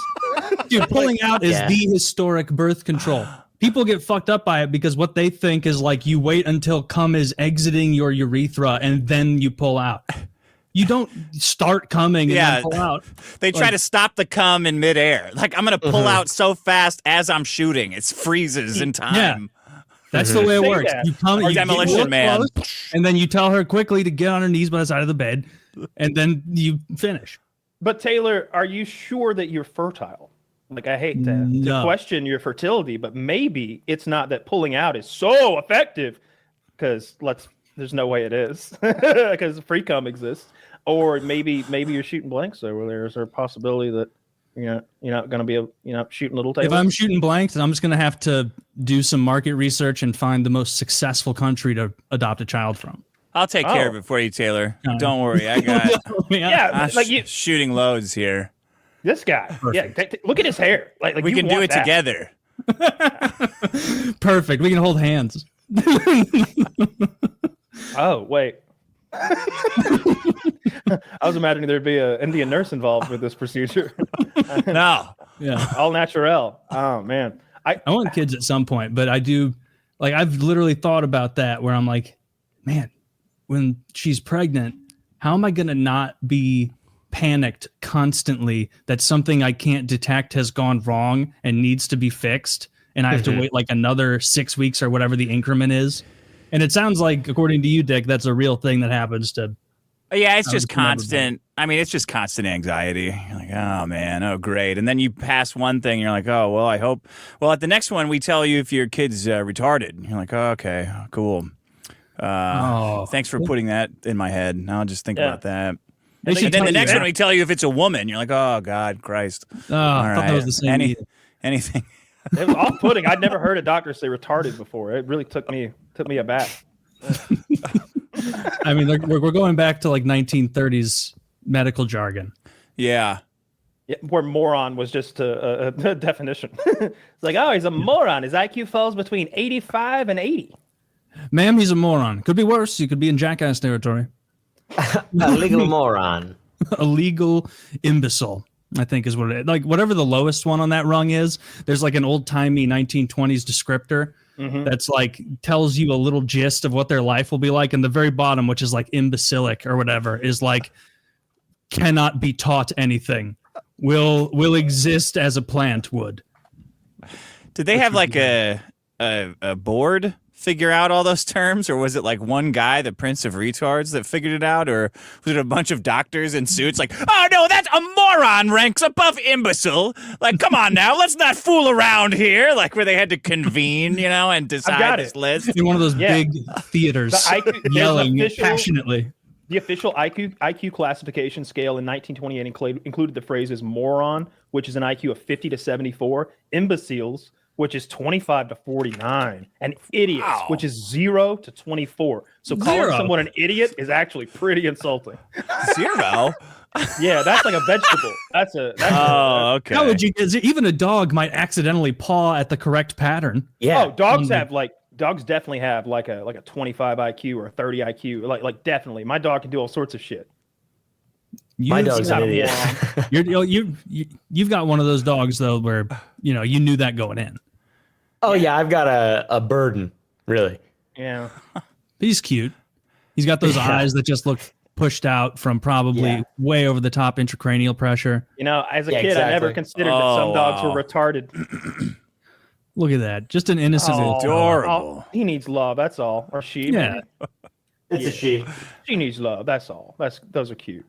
[SPEAKER 2] Dude, pulling out is
[SPEAKER 4] Yeah.
[SPEAKER 2] the historic birth control. People get fucked up by it because what they think is like you wait until cum is exiting your urethra and then you pull out. You don't start coming and then pull out.
[SPEAKER 3] They try to stop the cum in midair. Like, I'm going to pull out so fast as I'm shooting. It freezes in time.
[SPEAKER 2] Yeah. That's the way it
[SPEAKER 1] Say
[SPEAKER 2] works.
[SPEAKER 1] that.
[SPEAKER 2] You come,
[SPEAKER 3] Or
[SPEAKER 2] you get
[SPEAKER 3] Demolition
[SPEAKER 2] real
[SPEAKER 3] Man.
[SPEAKER 2] close, and then you tell her quickly to get on her knees by the side of the bed, and then you finish.
[SPEAKER 1] But Taylor, are you sure that you're fertile? Like, I hate to
[SPEAKER 2] No.
[SPEAKER 1] question your fertility, but maybe it's not that pulling out is so effective, because there's no way it is, because free cum exists. Or maybe you're shooting blanks over there. Is there a possibility that you're not going to be shooting little Taylor?
[SPEAKER 2] If I'm shooting blanks, I'm just going to have to do some market research and find the most successful country to adopt a child from.
[SPEAKER 3] I'll take care of it for you, Taylor. Don't worry. I got
[SPEAKER 1] yeah,
[SPEAKER 3] I'm
[SPEAKER 1] like you,
[SPEAKER 3] shooting loads here.
[SPEAKER 1] this guy. Yeah, look at his hair. Like
[SPEAKER 3] We
[SPEAKER 1] you
[SPEAKER 3] can do
[SPEAKER 1] want
[SPEAKER 3] it
[SPEAKER 1] that.
[SPEAKER 3] together.
[SPEAKER 2] Perfect. We can hold hands.
[SPEAKER 1] Oh wait. I was imagining there'd be an Indian nurse involved with this procedure.
[SPEAKER 3] No.
[SPEAKER 2] Yeah.
[SPEAKER 1] All natural. Oh man.
[SPEAKER 2] I want kids at some point, but I do, like, I've literally thought about that where I'm like, man, when she's pregnant, how am I going to not be panicked constantly that something I can't detect has gone wrong and needs to be fixed? And I have to wait like another 6 weeks or whatever the increment is. And it sounds like, according to you, Dick, that's a real thing that happens to.
[SPEAKER 3] Yeah, it's
[SPEAKER 2] I
[SPEAKER 3] just
[SPEAKER 2] would remember
[SPEAKER 3] constant. I mean, it's just constant anxiety. You're like, oh man, oh great. And then you pass one thing, and you're like, oh well, I hope. Well, at the next one, we tell you if your kid's retarded. And you're like, oh, okay, cool. Thanks for putting that in my head. I'll just think about that. And then the next one, we tell you if it's a woman. You're like, oh God, Christ.
[SPEAKER 2] Oh, I thought that was the same.
[SPEAKER 3] Anything.
[SPEAKER 1] It was off-putting. I'd never heard a doctor say retarded before. It really took me aback.
[SPEAKER 2] I mean, like, we're going back to like 1930s medical jargon.
[SPEAKER 3] Yeah.
[SPEAKER 1] Where moron was just a definition. It's like, oh, he's a moron. His IQ falls between 85 and 80.
[SPEAKER 2] Ma'am, he's a moron. Could be worse. You could be in jackass territory.
[SPEAKER 4] A legal moron.
[SPEAKER 2] A legal imbecile, I think is what it is. Like, whatever the lowest one on that rung is, there's like an old-timey 1920s descriptor that's like tells you a little gist of what their life will be like. And the very bottom, which is like imbecilic or whatever, is like cannot be taught anything. Will exist as a plant would.
[SPEAKER 3] Did they have like a board figure out all those terms, or was it like one guy, the Prince of Retards, that figured it out, or was it a bunch of doctors in suits like, oh no, that's a moron ranks above imbecile. Like, come on now, let's not fool around here. Like where they had to convene, and decide this list
[SPEAKER 2] in one of those big theaters, yelling passionately.
[SPEAKER 1] The official IQ classification scale in 1928 included the phrases moron, which is an IQ of 50 to 74, imbeciles, which is 25 to 49, and idiots, which is 0 to 24. So calling someone an idiot is actually pretty insulting.
[SPEAKER 3] 0?
[SPEAKER 1] Yeah, that's like a vegetable.
[SPEAKER 3] Okay.
[SPEAKER 2] How would you? Even a dog might accidentally paw at the correct pattern.
[SPEAKER 1] Yeah. Oh, dogs definitely have like a 25 IQ or a 30 IQ. Like definitely. My dog can do all sorts of shit.
[SPEAKER 4] My dog's an idiot.
[SPEAKER 2] You've got one of those dogs though where you knew that going in.
[SPEAKER 4] Oh yeah, I've got a burden, really.
[SPEAKER 1] Yeah.
[SPEAKER 2] He's cute. He's got those eyes that just look pushed out from probably way over the top intracranial pressure.
[SPEAKER 1] As a kid, I never considered that some dogs were retarded.
[SPEAKER 2] Look at that. Just an innocent
[SPEAKER 3] adorable.
[SPEAKER 1] He needs love, that's all. Or she.
[SPEAKER 2] Yeah.
[SPEAKER 4] It's a she.
[SPEAKER 1] She needs love, that's all. Those are cute.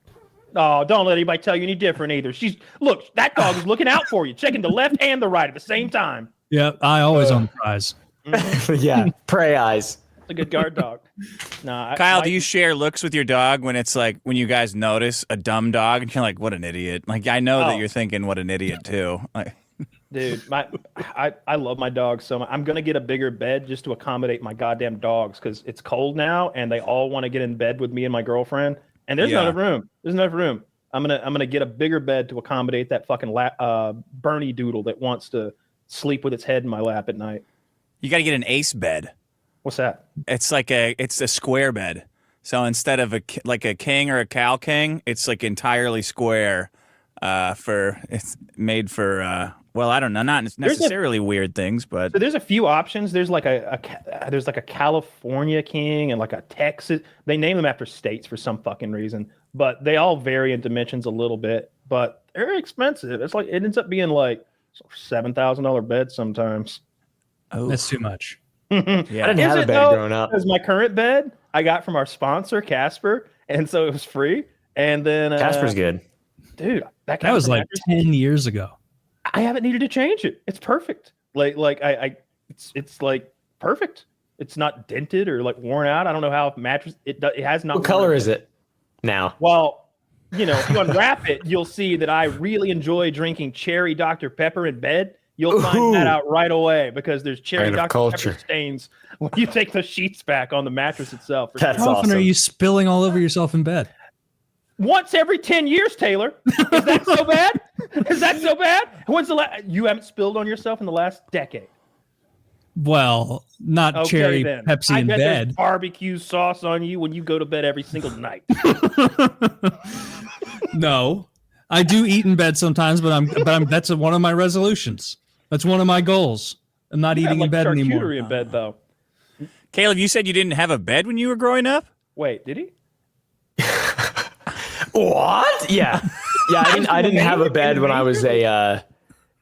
[SPEAKER 1] Oh, don't let anybody tell you any different either. Look, that dog is looking out for you, checking the left and the right at the same time.
[SPEAKER 2] Yeah, I always on the prize.
[SPEAKER 4] Yeah, prey eyes.
[SPEAKER 1] It's a good guard dog.
[SPEAKER 3] Kyle, do you share looks with your dog when it's like when you guys notice a dumb dog and you're like, what an idiot? Like I know that you're thinking what an idiot too. Like,
[SPEAKER 1] dude, I love my dogs so much. I'm gonna get a bigger bed just to accommodate my goddamn dogs because it's cold now and they all want to get in bed with me and my girlfriend. And there's not enough room. There's enough room. I'm gonna get a bigger bed to accommodate that fucking Bernie doodle that wants to sleep with its head in my lap at night.
[SPEAKER 3] You got to get an ace bed.
[SPEAKER 1] What's that?
[SPEAKER 3] It's a square bed. So instead of a king or a cow king, it's like entirely square. It's made for well, I don't know, not necessarily weird things, but
[SPEAKER 1] so there's a few options. There's like a California king and like a Texas. They name them after states for some fucking reason, but they all vary in dimensions a little bit. But they're expensive. It's like it ends up being like $7,000 bed sometimes.
[SPEAKER 2] Oh, that's too much.
[SPEAKER 4] Yeah. I didn't have a bed growing up.
[SPEAKER 1] Because my current bed I got from our sponsor Casper, and so it was free. And then
[SPEAKER 4] Casper's good,
[SPEAKER 1] dude. That
[SPEAKER 2] was like 10 years ago.
[SPEAKER 1] I haven't needed to change it. It's perfect. It's like perfect. It's not dented or like worn out. I don't know how mattress it has not.
[SPEAKER 4] What color is it now?
[SPEAKER 1] Well, if you unwrap it, you'll see that I really enjoy drinking cherry Dr. Pepper in bed. You'll find that out right away because there's cherry Dr. Pepper stains when you take the sheets back on the mattress itself.
[SPEAKER 2] How often are you spilling all over yourself in bed?
[SPEAKER 1] Once every 10 years, Taylor. Is that so bad? Is that so bad? When's the last? You haven't spilled on yourself in the last decade.
[SPEAKER 2] Well, not cherry Pepsi in bed.
[SPEAKER 1] There's barbecue sauce on you when you go to bed every single night.
[SPEAKER 2] No, I do eat in bed sometimes, but that's one of my resolutions. That's one of my goals. I'm not eating in bed anymore.
[SPEAKER 1] Charcuterie in bed, though.
[SPEAKER 3] Caleb, you said you didn't have a bed when you were growing up?
[SPEAKER 1] Wait, did he?
[SPEAKER 4] What? Yeah. I didn't have a bed when I was I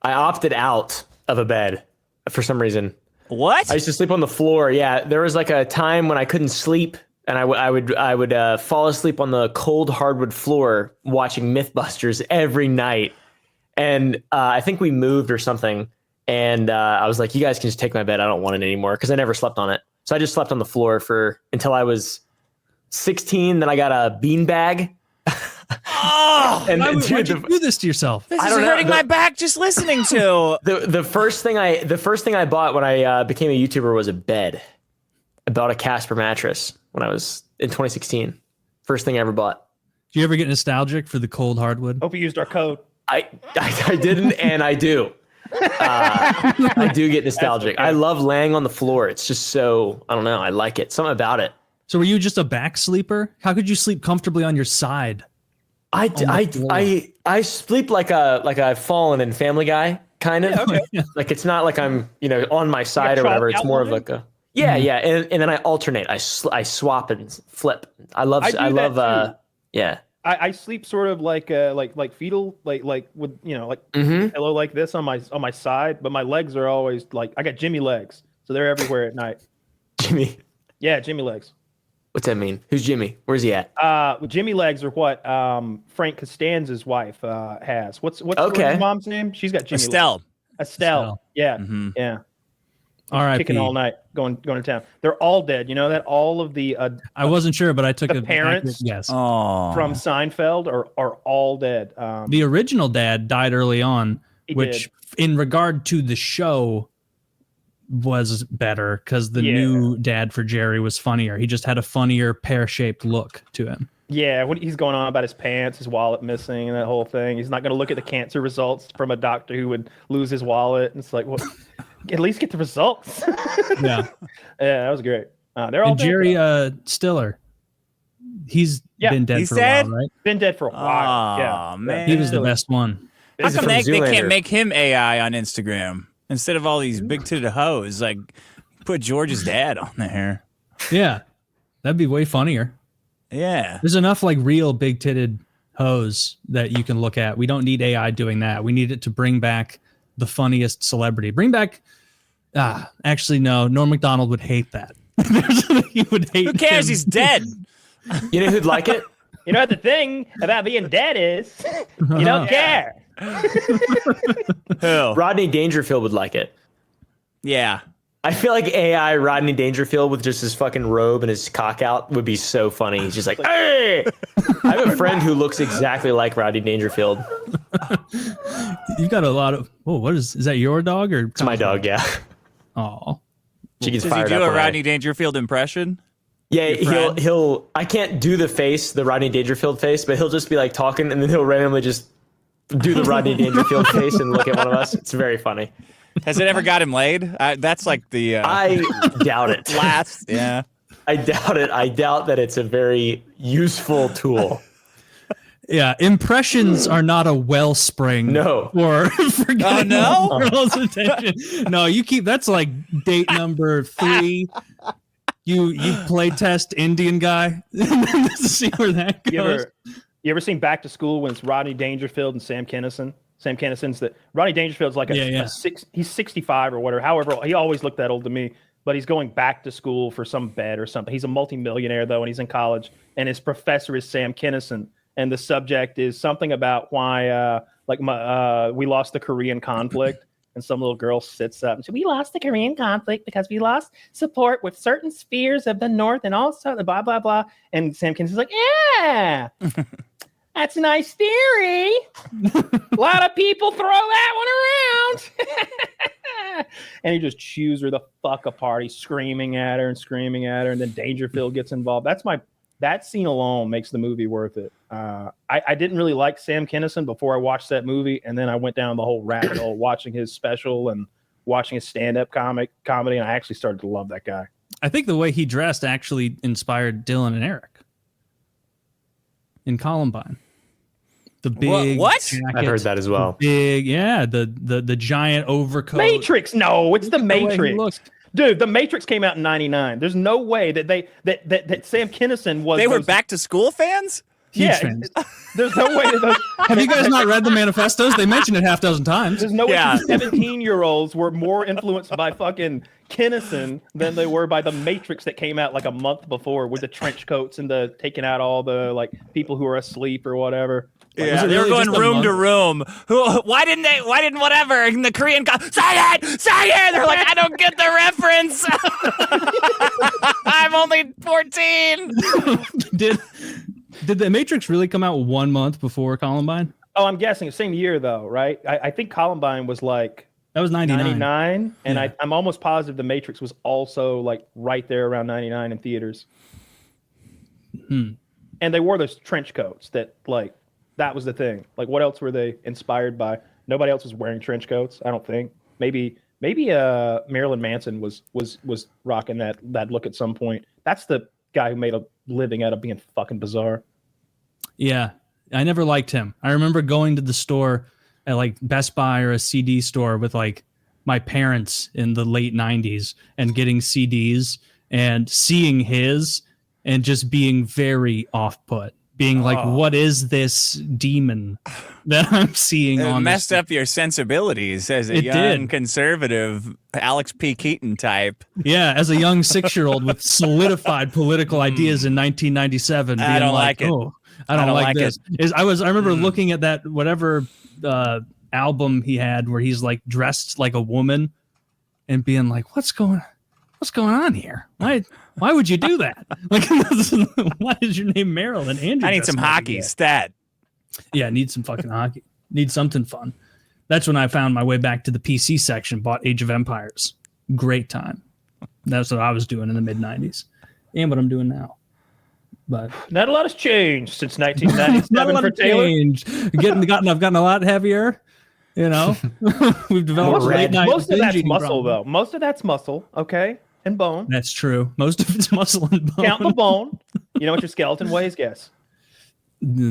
[SPEAKER 4] opted out of a bed for some reason.
[SPEAKER 3] What?
[SPEAKER 4] I used to sleep on the floor. Yeah, there was like a time when I couldn't sleep and I would fall asleep on the cold hardwood floor watching MythBusters every night. And I think we moved or something, and I was like, "You guys can just take my bed. I don't want it anymore," because I never slept on it. So I just slept on the floor until I was 16. Then I got a beanbag.
[SPEAKER 2] Oh, why'd you do this to yourself?
[SPEAKER 3] This is hurting my back just listening to.
[SPEAKER 4] The first thing I bought when I became a YouTuber was a bed. I bought a Casper mattress when I was in 2016. First thing I ever bought.
[SPEAKER 2] Do you ever get nostalgic for the cold hardwood?
[SPEAKER 1] Hope you used our code.
[SPEAKER 4] I didn't, and I do. I do get nostalgic. I love laying on the floor. It's just so, I don't know. I like it. Something about it.
[SPEAKER 2] So were you just a back sleeper? How could you sleep comfortably on your side?
[SPEAKER 4] I sleep like I've fallen in Family Guy, kind of.
[SPEAKER 1] Yeah, okay.
[SPEAKER 4] Like it's not like I'm on my side or whatever. It's more of like a yeah, and then I alternate. I swap and flip. I love yeah.
[SPEAKER 1] I sleep sort of like fetal, like with pillow like this on my side, but my legs are always like, I got Jimmy legs, so they're everywhere at night.
[SPEAKER 4] Jimmy.
[SPEAKER 1] Yeah, Jimmy legs.
[SPEAKER 4] What's that mean? Who's Jimmy? Where's he at?
[SPEAKER 1] Jimmy legs are what Frank Costanza's wife has. What's her mom's name? She's got Jimmy
[SPEAKER 3] Estelle.
[SPEAKER 1] legs. Estelle. Yeah.
[SPEAKER 3] Mm-hmm.
[SPEAKER 1] Yeah.
[SPEAKER 2] R.I.P.
[SPEAKER 1] Kicking all night, going to town. They're all dead. You know that all of the
[SPEAKER 2] I wasn't sure, but I took
[SPEAKER 1] the parents
[SPEAKER 2] guess.
[SPEAKER 1] From Seinfeld are all dead.
[SPEAKER 2] The original dad died early on, which in regard to the show was better because the new dad for Jerry was funnier. He just had a funnier pear-shaped look to him. Yeah,
[SPEAKER 1] what he's going on about his pants, his wallet missing, and that whole thing. He's not going to look at the cancer results from a doctor who would lose his wallet. And it's like, well, at least get the results.
[SPEAKER 2] Yeah,
[SPEAKER 1] that was great. They're all
[SPEAKER 2] and Jerry Stiller. He's been dead for a while, right?
[SPEAKER 1] Been dead for a while. Yeah,
[SPEAKER 3] man,
[SPEAKER 2] he was the best one.
[SPEAKER 3] How come they can't make him AI on Instagram instead of all these big-titted hoes? Like, put George's dad on there.
[SPEAKER 2] Yeah, that'd be way funnier.
[SPEAKER 3] Yeah.
[SPEAKER 2] There's enough like real big-titted hoes that you can look at. We don't need AI doing that. We need it to bring back the funniest celebrity. Bring back actually no, Norm Macdonald would hate that. He would hate
[SPEAKER 3] Who cares?
[SPEAKER 2] him.
[SPEAKER 3] He's dead.
[SPEAKER 4] You know who'd like it?
[SPEAKER 1] You know what the thing about being dead is you don't care.
[SPEAKER 3] Who?
[SPEAKER 4] Rodney Dangerfield would like it.
[SPEAKER 3] Yeah.
[SPEAKER 4] I feel like AI Rodney Dangerfield with just his fucking robe and his cock out would be so funny. He's just like, hey! I have a friend who looks exactly like Rodney Dangerfield.
[SPEAKER 2] You've got a lot of. Oh, what is that? Your dog or?
[SPEAKER 4] It's my dog. Yeah.
[SPEAKER 2] Oh.
[SPEAKER 4] She gets
[SPEAKER 3] Does he
[SPEAKER 4] fired
[SPEAKER 3] do
[SPEAKER 4] up
[SPEAKER 3] a
[SPEAKER 4] when
[SPEAKER 3] Rodney Dangerfield impression?
[SPEAKER 4] Yeah, he'll. I can't do the face, the Rodney Dangerfield face, but he'll just be like talking, and then he'll randomly just do the Rodney Dangerfield face and look at one of us. It's very funny.
[SPEAKER 3] Has it ever got him laid? That's like the.
[SPEAKER 4] I doubt it.
[SPEAKER 3] Last. Yeah.
[SPEAKER 4] I doubt it. I doubt that it's a very useful tool.
[SPEAKER 2] Yeah, impressions are not a wellspring.
[SPEAKER 4] No.
[SPEAKER 2] For getting
[SPEAKER 3] no?
[SPEAKER 2] girls' attention. No, you keep. That's like date number 3. You play test Indian guy to see where that goes.
[SPEAKER 1] You ever seen Back to School when it's Rodney Dangerfield and Sam Kinison? Sam Kinison's Rodney Dangerfield's like he's 65 or whatever. However, he always looked that old to me, but he's going back to school for some bet or something. He's a multimillionaire though, and he's in college, and his professor is Sam Kinison, and the subject is something about why we lost the Korean conflict. And some little girl sits up and says, we lost the Korean conflict because we lost support with certain spheres of the North and also the blah, blah, blah. And Sam Kinison's like, yeah, that's a nice theory. A lot of people throw that one around. And he just chews her the fuck apart. He's screaming at her. And then Dangerfield gets involved. That scene alone makes the movie worth it. I didn't really like Sam Kinison before I watched that movie, and then I went down the whole rabbit hole watching his special and watching his stand-up comedy, and I actually started to love that guy.
[SPEAKER 2] I think the way he dressed actually inspired Dylan and Eric in Columbine. The big
[SPEAKER 3] what?
[SPEAKER 2] Jacket,
[SPEAKER 4] I've heard that as well.
[SPEAKER 2] The giant overcoat.
[SPEAKER 1] Matrix. No, it's the Matrix. Dude, the Matrix came out in '99. There's no way that that Sam Kinison was.
[SPEAKER 3] They were Back to School fans?
[SPEAKER 2] Huge fans.
[SPEAKER 1] There's no way that those.
[SPEAKER 2] Have you guys not read the manifestos? They mention it half dozen times.
[SPEAKER 1] There's no way 17-year-olds were more influenced by fucking Kinnison than they were by the Matrix that came out like a month before with the trench coats and the taking out all the like people who are asleep or whatever.
[SPEAKER 3] Yeah, they were going room to room. Why didn't whatever? And the Korean guy, say it. They're like, I don't get the reference. I'm only 14.
[SPEAKER 2] Did the Matrix really come out 1 month before Columbine?
[SPEAKER 1] Oh, I'm guessing same year though, right? I think Columbine was like
[SPEAKER 2] that was
[SPEAKER 1] 99, and yeah. I'm almost positive the Matrix was also like right there around 99 in theaters. And they wore those trench coats that like. That was the thing. Like, what else were they inspired by? Nobody else was wearing trench coats, I don't think. Maybe Marilyn Manson was rocking that look at some point. That's the guy who made a living out of being fucking bizarre.
[SPEAKER 2] Yeah, I never liked him. I remember going to the store at like Best Buy or a CD store with like my parents in the late 90s and getting CDs and seeing his and just being very off-put. Being like, what is this demon that I'm seeing on this?
[SPEAKER 3] Messed up your sensibilities as a young conservative Alex P. Keaton type.
[SPEAKER 2] Yeah, as a young 6-year-old with solidified political ideas in 1997.
[SPEAKER 3] I don't like it.
[SPEAKER 2] Oh, I don't like this. I remember looking at that whatever album he had where he's like dressed like a woman and being like, what's going on here? Why would you do that? Like, why is your name Marilyn? Andrew,
[SPEAKER 3] I need some hockey stat.
[SPEAKER 2] Yeah, I need some fucking hockey. Need something fun. That's when I found my way back to the PC section, bought Age of Empires. Great time. That's what I was doing in the mid-90s. And what I'm doing now. But
[SPEAKER 1] not a lot has changed since 1997 for Taylor.
[SPEAKER 2] I've gotten a lot heavier. You know, we've developed
[SPEAKER 1] most of that's muscle, though. Most of that's muscle, okay, and bone.
[SPEAKER 2] That's true. Most of it's muscle and bone.
[SPEAKER 1] Count the bone. You know what your skeleton weighs? Guess.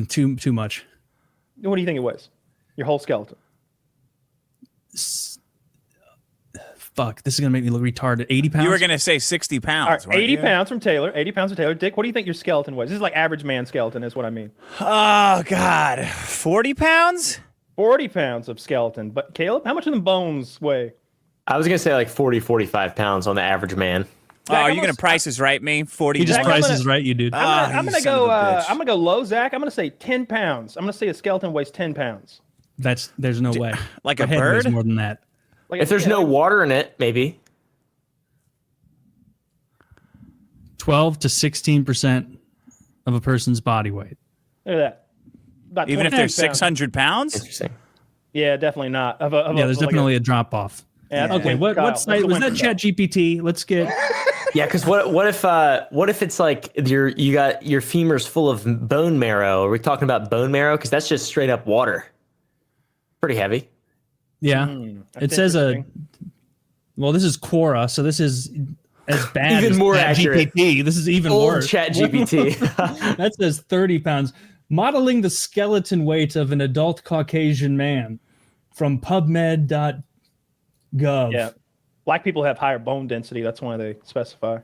[SPEAKER 2] Too much.
[SPEAKER 1] What do you think it weighs? Your whole skeleton.
[SPEAKER 2] Fuck, this is gonna make me look retarded. 80 pounds.
[SPEAKER 3] You were gonna say 60 pounds.
[SPEAKER 1] All right, 80 pounds from Taylor. 80 pounds from Taylor. Dick, what do you think your skeleton weighs? This is like average man skeleton, is what I mean.
[SPEAKER 3] Oh God, 40 pounds.
[SPEAKER 1] 40 pounds of skeleton. But Caleb, how much of the bones weigh?
[SPEAKER 4] I was going to say like 40, 45 pounds on the average man.
[SPEAKER 3] Oh, are you going to Price is Right me? 40
[SPEAKER 2] He just
[SPEAKER 3] pounds?
[SPEAKER 2] Price is Right you, dude.
[SPEAKER 1] I'm going to go low, Zach. I'm going to say 10 pounds. I'm going to say a skeleton weighs 10 pounds.
[SPEAKER 2] There's no way.
[SPEAKER 3] Like
[SPEAKER 2] My
[SPEAKER 3] a
[SPEAKER 2] head
[SPEAKER 3] bird?
[SPEAKER 2] weighs more than that.
[SPEAKER 1] Like
[SPEAKER 4] if there's no water in it, maybe.
[SPEAKER 2] 12 to 16% of a person's body weight.
[SPEAKER 1] Look at that. About
[SPEAKER 3] Even if
[SPEAKER 1] 20
[SPEAKER 3] they're
[SPEAKER 1] pounds.
[SPEAKER 3] 600 pounds?
[SPEAKER 4] Interesting.
[SPEAKER 1] Yeah, definitely not.
[SPEAKER 2] There's definitely a drop off.
[SPEAKER 1] Yeah,
[SPEAKER 2] okay, what site was that? ChatGPT. Let's get.
[SPEAKER 4] Yeah, because what if it's like you got your femurs full of bone marrow? Are we talking about bone marrow? Because that's just straight up water. Pretty heavy.
[SPEAKER 2] Yeah, it says well, this is Quora, so this is as bad
[SPEAKER 4] even
[SPEAKER 2] as
[SPEAKER 4] more accurate.
[SPEAKER 2] GPT. This is even
[SPEAKER 4] Old
[SPEAKER 2] worse.
[SPEAKER 4] ChatGPT.
[SPEAKER 2] That says 30 pounds. Modeling the skeleton weight of an adult Caucasian man from PubMed.gov.
[SPEAKER 1] Yeah. Black people have higher bone density. That's why they specify.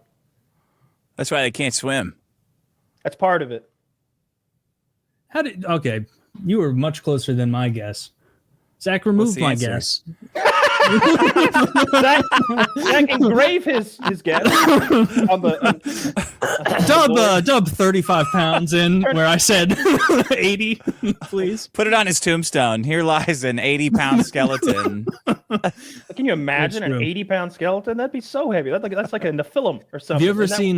[SPEAKER 3] That's why they can't swim.
[SPEAKER 1] That's part of it.
[SPEAKER 2] Okay, you were much closer than my guess. Zach removed my guess.
[SPEAKER 1] Zach engrave his guess on the
[SPEAKER 2] dub 35 pounds in where I said 80, please.
[SPEAKER 3] Put it on his tombstone. Here lies an 80-pound skeleton.
[SPEAKER 1] Can you imagine an 80-pound skeleton? That'd be so heavy. That's like a Nephilim or something.
[SPEAKER 2] Have you ever seen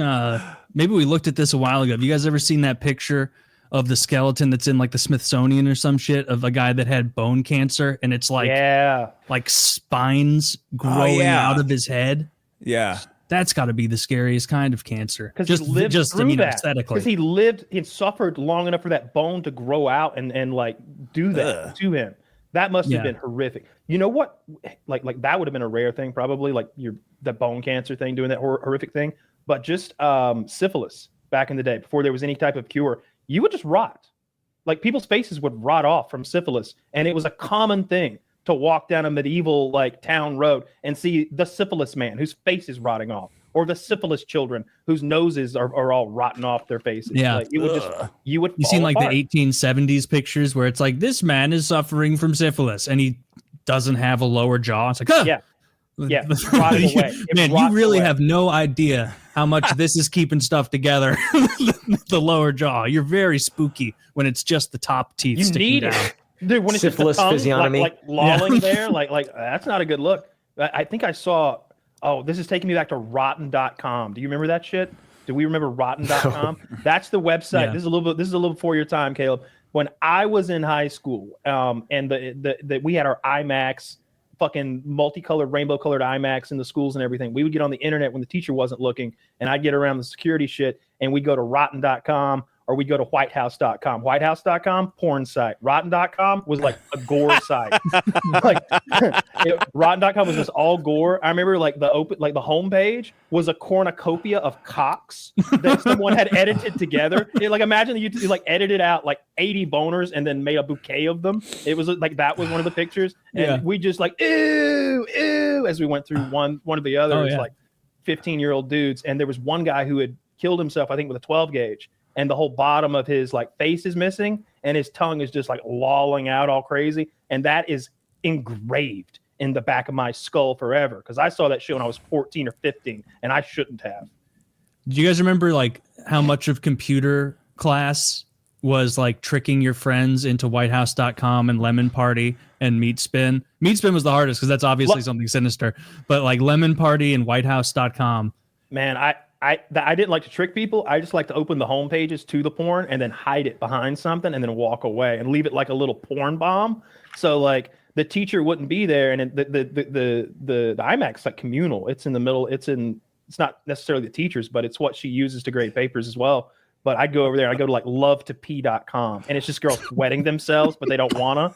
[SPEAKER 2] maybe we looked at this a while ago. Have you guys ever seen that picture of the skeleton that's in like the Smithsonian or some shit of a guy that had bone cancer and it's like like spines growing out of his head?
[SPEAKER 3] Yeah.
[SPEAKER 2] That's got to be the scariest kind of cancer.
[SPEAKER 1] Because he lived through that.
[SPEAKER 2] Aesthetically.
[SPEAKER 1] Because he suffered long enough for that bone to grow out and like do that to him. That must have been horrific. You know what? Like that would have been a rare thing, probably, like the bone cancer thing, doing that horrific thing. But just syphilis back in the day, before there was any type of cure, you would just rot. Like people's faces would rot off from syphilis. And it was a common thing to walk down a medieval like town road and see the syphilis man whose face is rotting off, or the syphilis children whose noses are all rotten off their faces.
[SPEAKER 2] Yeah.
[SPEAKER 1] Like, it would just, you would.
[SPEAKER 2] You seen like
[SPEAKER 1] apart.
[SPEAKER 2] the 1870s pictures where it's like, this man is suffering from syphilis and he doesn't have a lower jaw. It's like, huh.
[SPEAKER 1] Yeah. Yeah, rotting away.
[SPEAKER 2] Man, you really have no idea how much this is keeping stuff together. The lower jaw. You're very spooky when it's just the top teeth.
[SPEAKER 1] You
[SPEAKER 2] sticking
[SPEAKER 1] need
[SPEAKER 2] down.
[SPEAKER 1] it, dude. When it's
[SPEAKER 4] Syphilis
[SPEAKER 1] just the tongue,
[SPEAKER 4] physiognomy.
[SPEAKER 1] like lolling there, like that's not a good look. I think I saw. Oh, this is taking me back to Rotten.com. Do you remember that shit? Do we remember Rotten.com? That's the website.
[SPEAKER 2] Yeah.
[SPEAKER 1] This is a little before your time, Caleb. When I was in high school, and we had our IMAX. Fucking multicolored, rainbow colored IMAX in the schools and everything. We would get on the internet when the teacher wasn't looking, and I'd get around the security shit, and we'd go to rotten.com or we'd go to whitehouse.com. Whitehouse.com, porn site. Rotten.com was like a gore site. Like Rotten.com was just all gore. I remember like the homepage was a cornucopia of cocks that someone had edited together. Like imagine you like edited out like 80 boners and then made a bouquet of them. It was like that was one of the pictures. And we just like ew, ew as we went through one of the others, like 15-year-old dudes. And there was one guy who had killed himself, I think, with a 12 gauge. And the whole bottom of his like face is missing, and his tongue is just like lolling out all crazy. And that is engraved in the back of my skull forever. Because I saw that shit when I was 14 or 15, and I shouldn't have.
[SPEAKER 2] Do you guys remember like how much of computer class was like tricking your friends into whitehouse.com and Lemon Party and Meat Spin? Meat Spin was the hardest because that's obviously something sinister. But like Lemon Party and whitehouse.com.
[SPEAKER 1] Man, I didn't like to trick people. I just like to open the home pages to the porn and then hide it behind something and then walk away and leave it like a little porn bomb. So like the teacher wouldn't be there, and the IMAX is like communal. It's in the middle. It's not necessarily the teachers, but it's what she uses to grade papers as well. But I'd go over there and I go to like lovetopee.com, and it's just girls wetting themselves, but they don't wanna.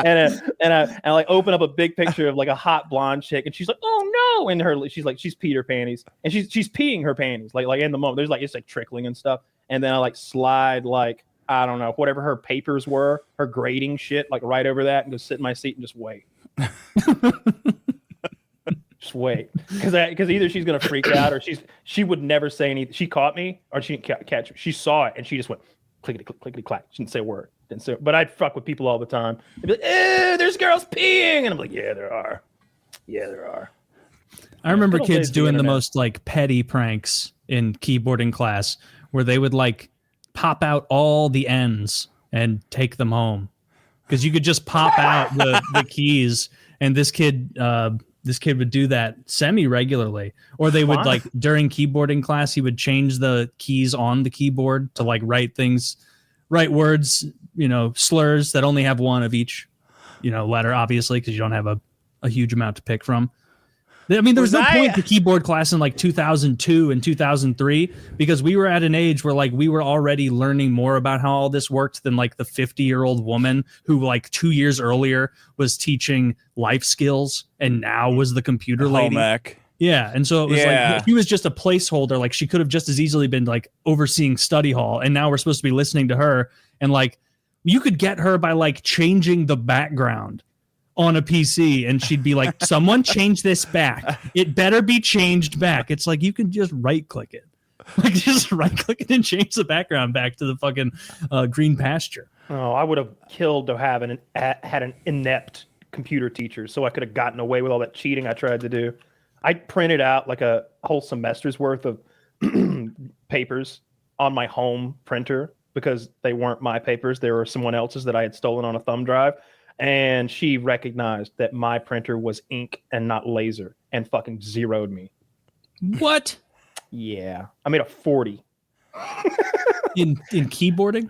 [SPEAKER 1] and I like open up a big picture of like a hot blonde chick, and she's like, "Oh no!" And she's peed her panties, and she's peeing her panties like in the moment. There's like it's like trickling and stuff, and then I like slide like I don't know whatever her papers were, her grading shit like right over that, and go sit in my seat and just wait. Just wait, because either she's gonna freak out or she would never say anything. She caught me, or she didn't catch me. She saw it and she just went clickety click, clickety clack. She didn't say a word. But I'd fuck with people all the time. They'd be like, there's girls peeing, and I'm like, yeah, there are. Yeah, there are.
[SPEAKER 2] I remember kids doing the most like petty pranks in keyboarding class where they would like pop out all the ends and take them home because you could just pop out the keys, and this kid would do that semi-regularly. Or they would like during keyboarding class, he would change the keys on the keyboard to like write words, slurs that only have one of each, letter, obviously, because you don't have a huge amount to pick from. I mean, there was no point to keyboard class in like 2002 and 2003 because we were at an age where like we were already learning more about how all this worked than like the 50-year-old woman who like 2 years earlier was teaching life skills and now was the computer lady.
[SPEAKER 3] Ec.
[SPEAKER 2] Yeah, and so it was like she was just a placeholder. Like she could have just as easily been like overseeing study hall, and now we're supposed to be listening to her. And like you could get her by like changing the background on a PC, and she'd be like, someone change this back. It better be changed back. It's like you can just right click it. Like just right click it and change the background back to the fucking green pasture.
[SPEAKER 1] Oh, I would have killed to have had an inept computer teacher so I could have gotten away with all that cheating I tried to do. I printed out like a whole semester's worth of papers on my home printer because they weren't my papers. They were someone else's that I had stolen on a thumb drive. And she recognized that my printer was ink and not laser and fucking zeroed me.
[SPEAKER 2] What?
[SPEAKER 1] Yeah. I made a 40.
[SPEAKER 2] in keyboarding?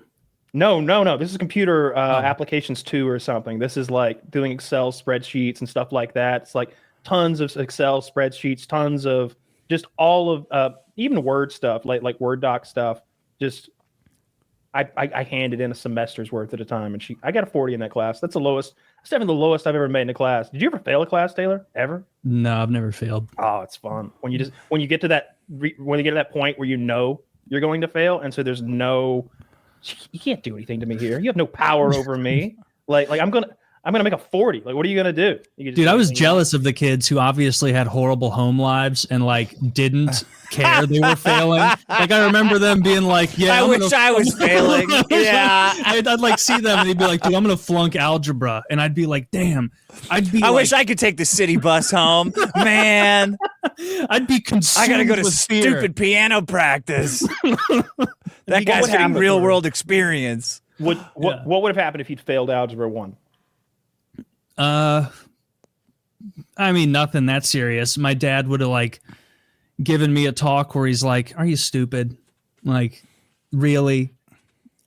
[SPEAKER 1] No. This is computer applications 2 or something. This is like doing Excel spreadsheets and stuff like that. It's like tons of Excel spreadsheets, tons of just all of even Word stuff, like Word doc stuff. Just I handed in a semester's worth at a time, and I got a 40 in that class. That's the lowest. That's definitely the lowest I've ever made in a class. Did you ever fail a class, Taylor? Ever?
[SPEAKER 2] No, I've never failed.
[SPEAKER 1] Oh, it's fun when you get to that point where you know you're going to fail, and so you can't do anything to me here. You have no power over me. Like I'm I'm gonna make a 40. Like, what are you gonna do? You
[SPEAKER 2] Dude, I was jealous of the kids who obviously had horrible home lives and like didn't care they were failing. Like I remember them being like, "Yeah,
[SPEAKER 3] I wish I was failing." Yeah,
[SPEAKER 2] I'd like see them and they'd be like, "Dude, I'm gonna flunk algebra," and I'd be like, "Damn."
[SPEAKER 3] I wish I could take the city bus home, man.
[SPEAKER 2] I'd be consumed.
[SPEAKER 3] I gotta go to
[SPEAKER 2] with
[SPEAKER 3] stupid
[SPEAKER 2] fear.
[SPEAKER 3] piano practice. That guy's getting real world experience.
[SPEAKER 1] What would have happened if he'd failed Algebra 1?
[SPEAKER 2] I mean, nothing that serious. My dad would have like given me a talk where he's like, "Are you stupid? Like, really?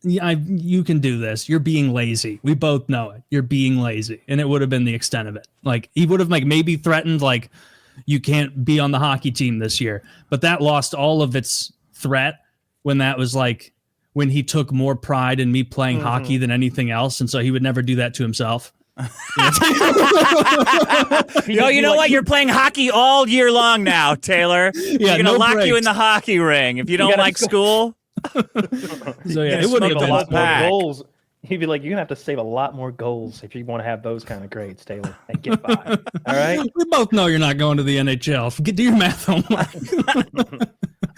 [SPEAKER 2] You can do this. You're being lazy. We both know it. You're being lazy." And it would have been the extent of it. Like he would have like maybe threatened like, "You can't be on the hockey team this year." But that lost all of its threat when that was like when he took more pride in me playing hockey than anything else, and so he would never do that to himself.
[SPEAKER 3] You know what? You're playing hockey all year long now, Taylor.
[SPEAKER 2] Yeah,
[SPEAKER 3] You're gonna lock you in the hockey ring if you don't like school.
[SPEAKER 2] So yeah, it would have
[SPEAKER 1] a
[SPEAKER 2] been
[SPEAKER 1] lot more
[SPEAKER 3] back.
[SPEAKER 1] goals. He'd be like, "You're gonna have to save a lot more goals if you want to have those kind of grades, Taylor, and get by." All right.
[SPEAKER 2] We both know you're not going to the NHL. Do your math homework.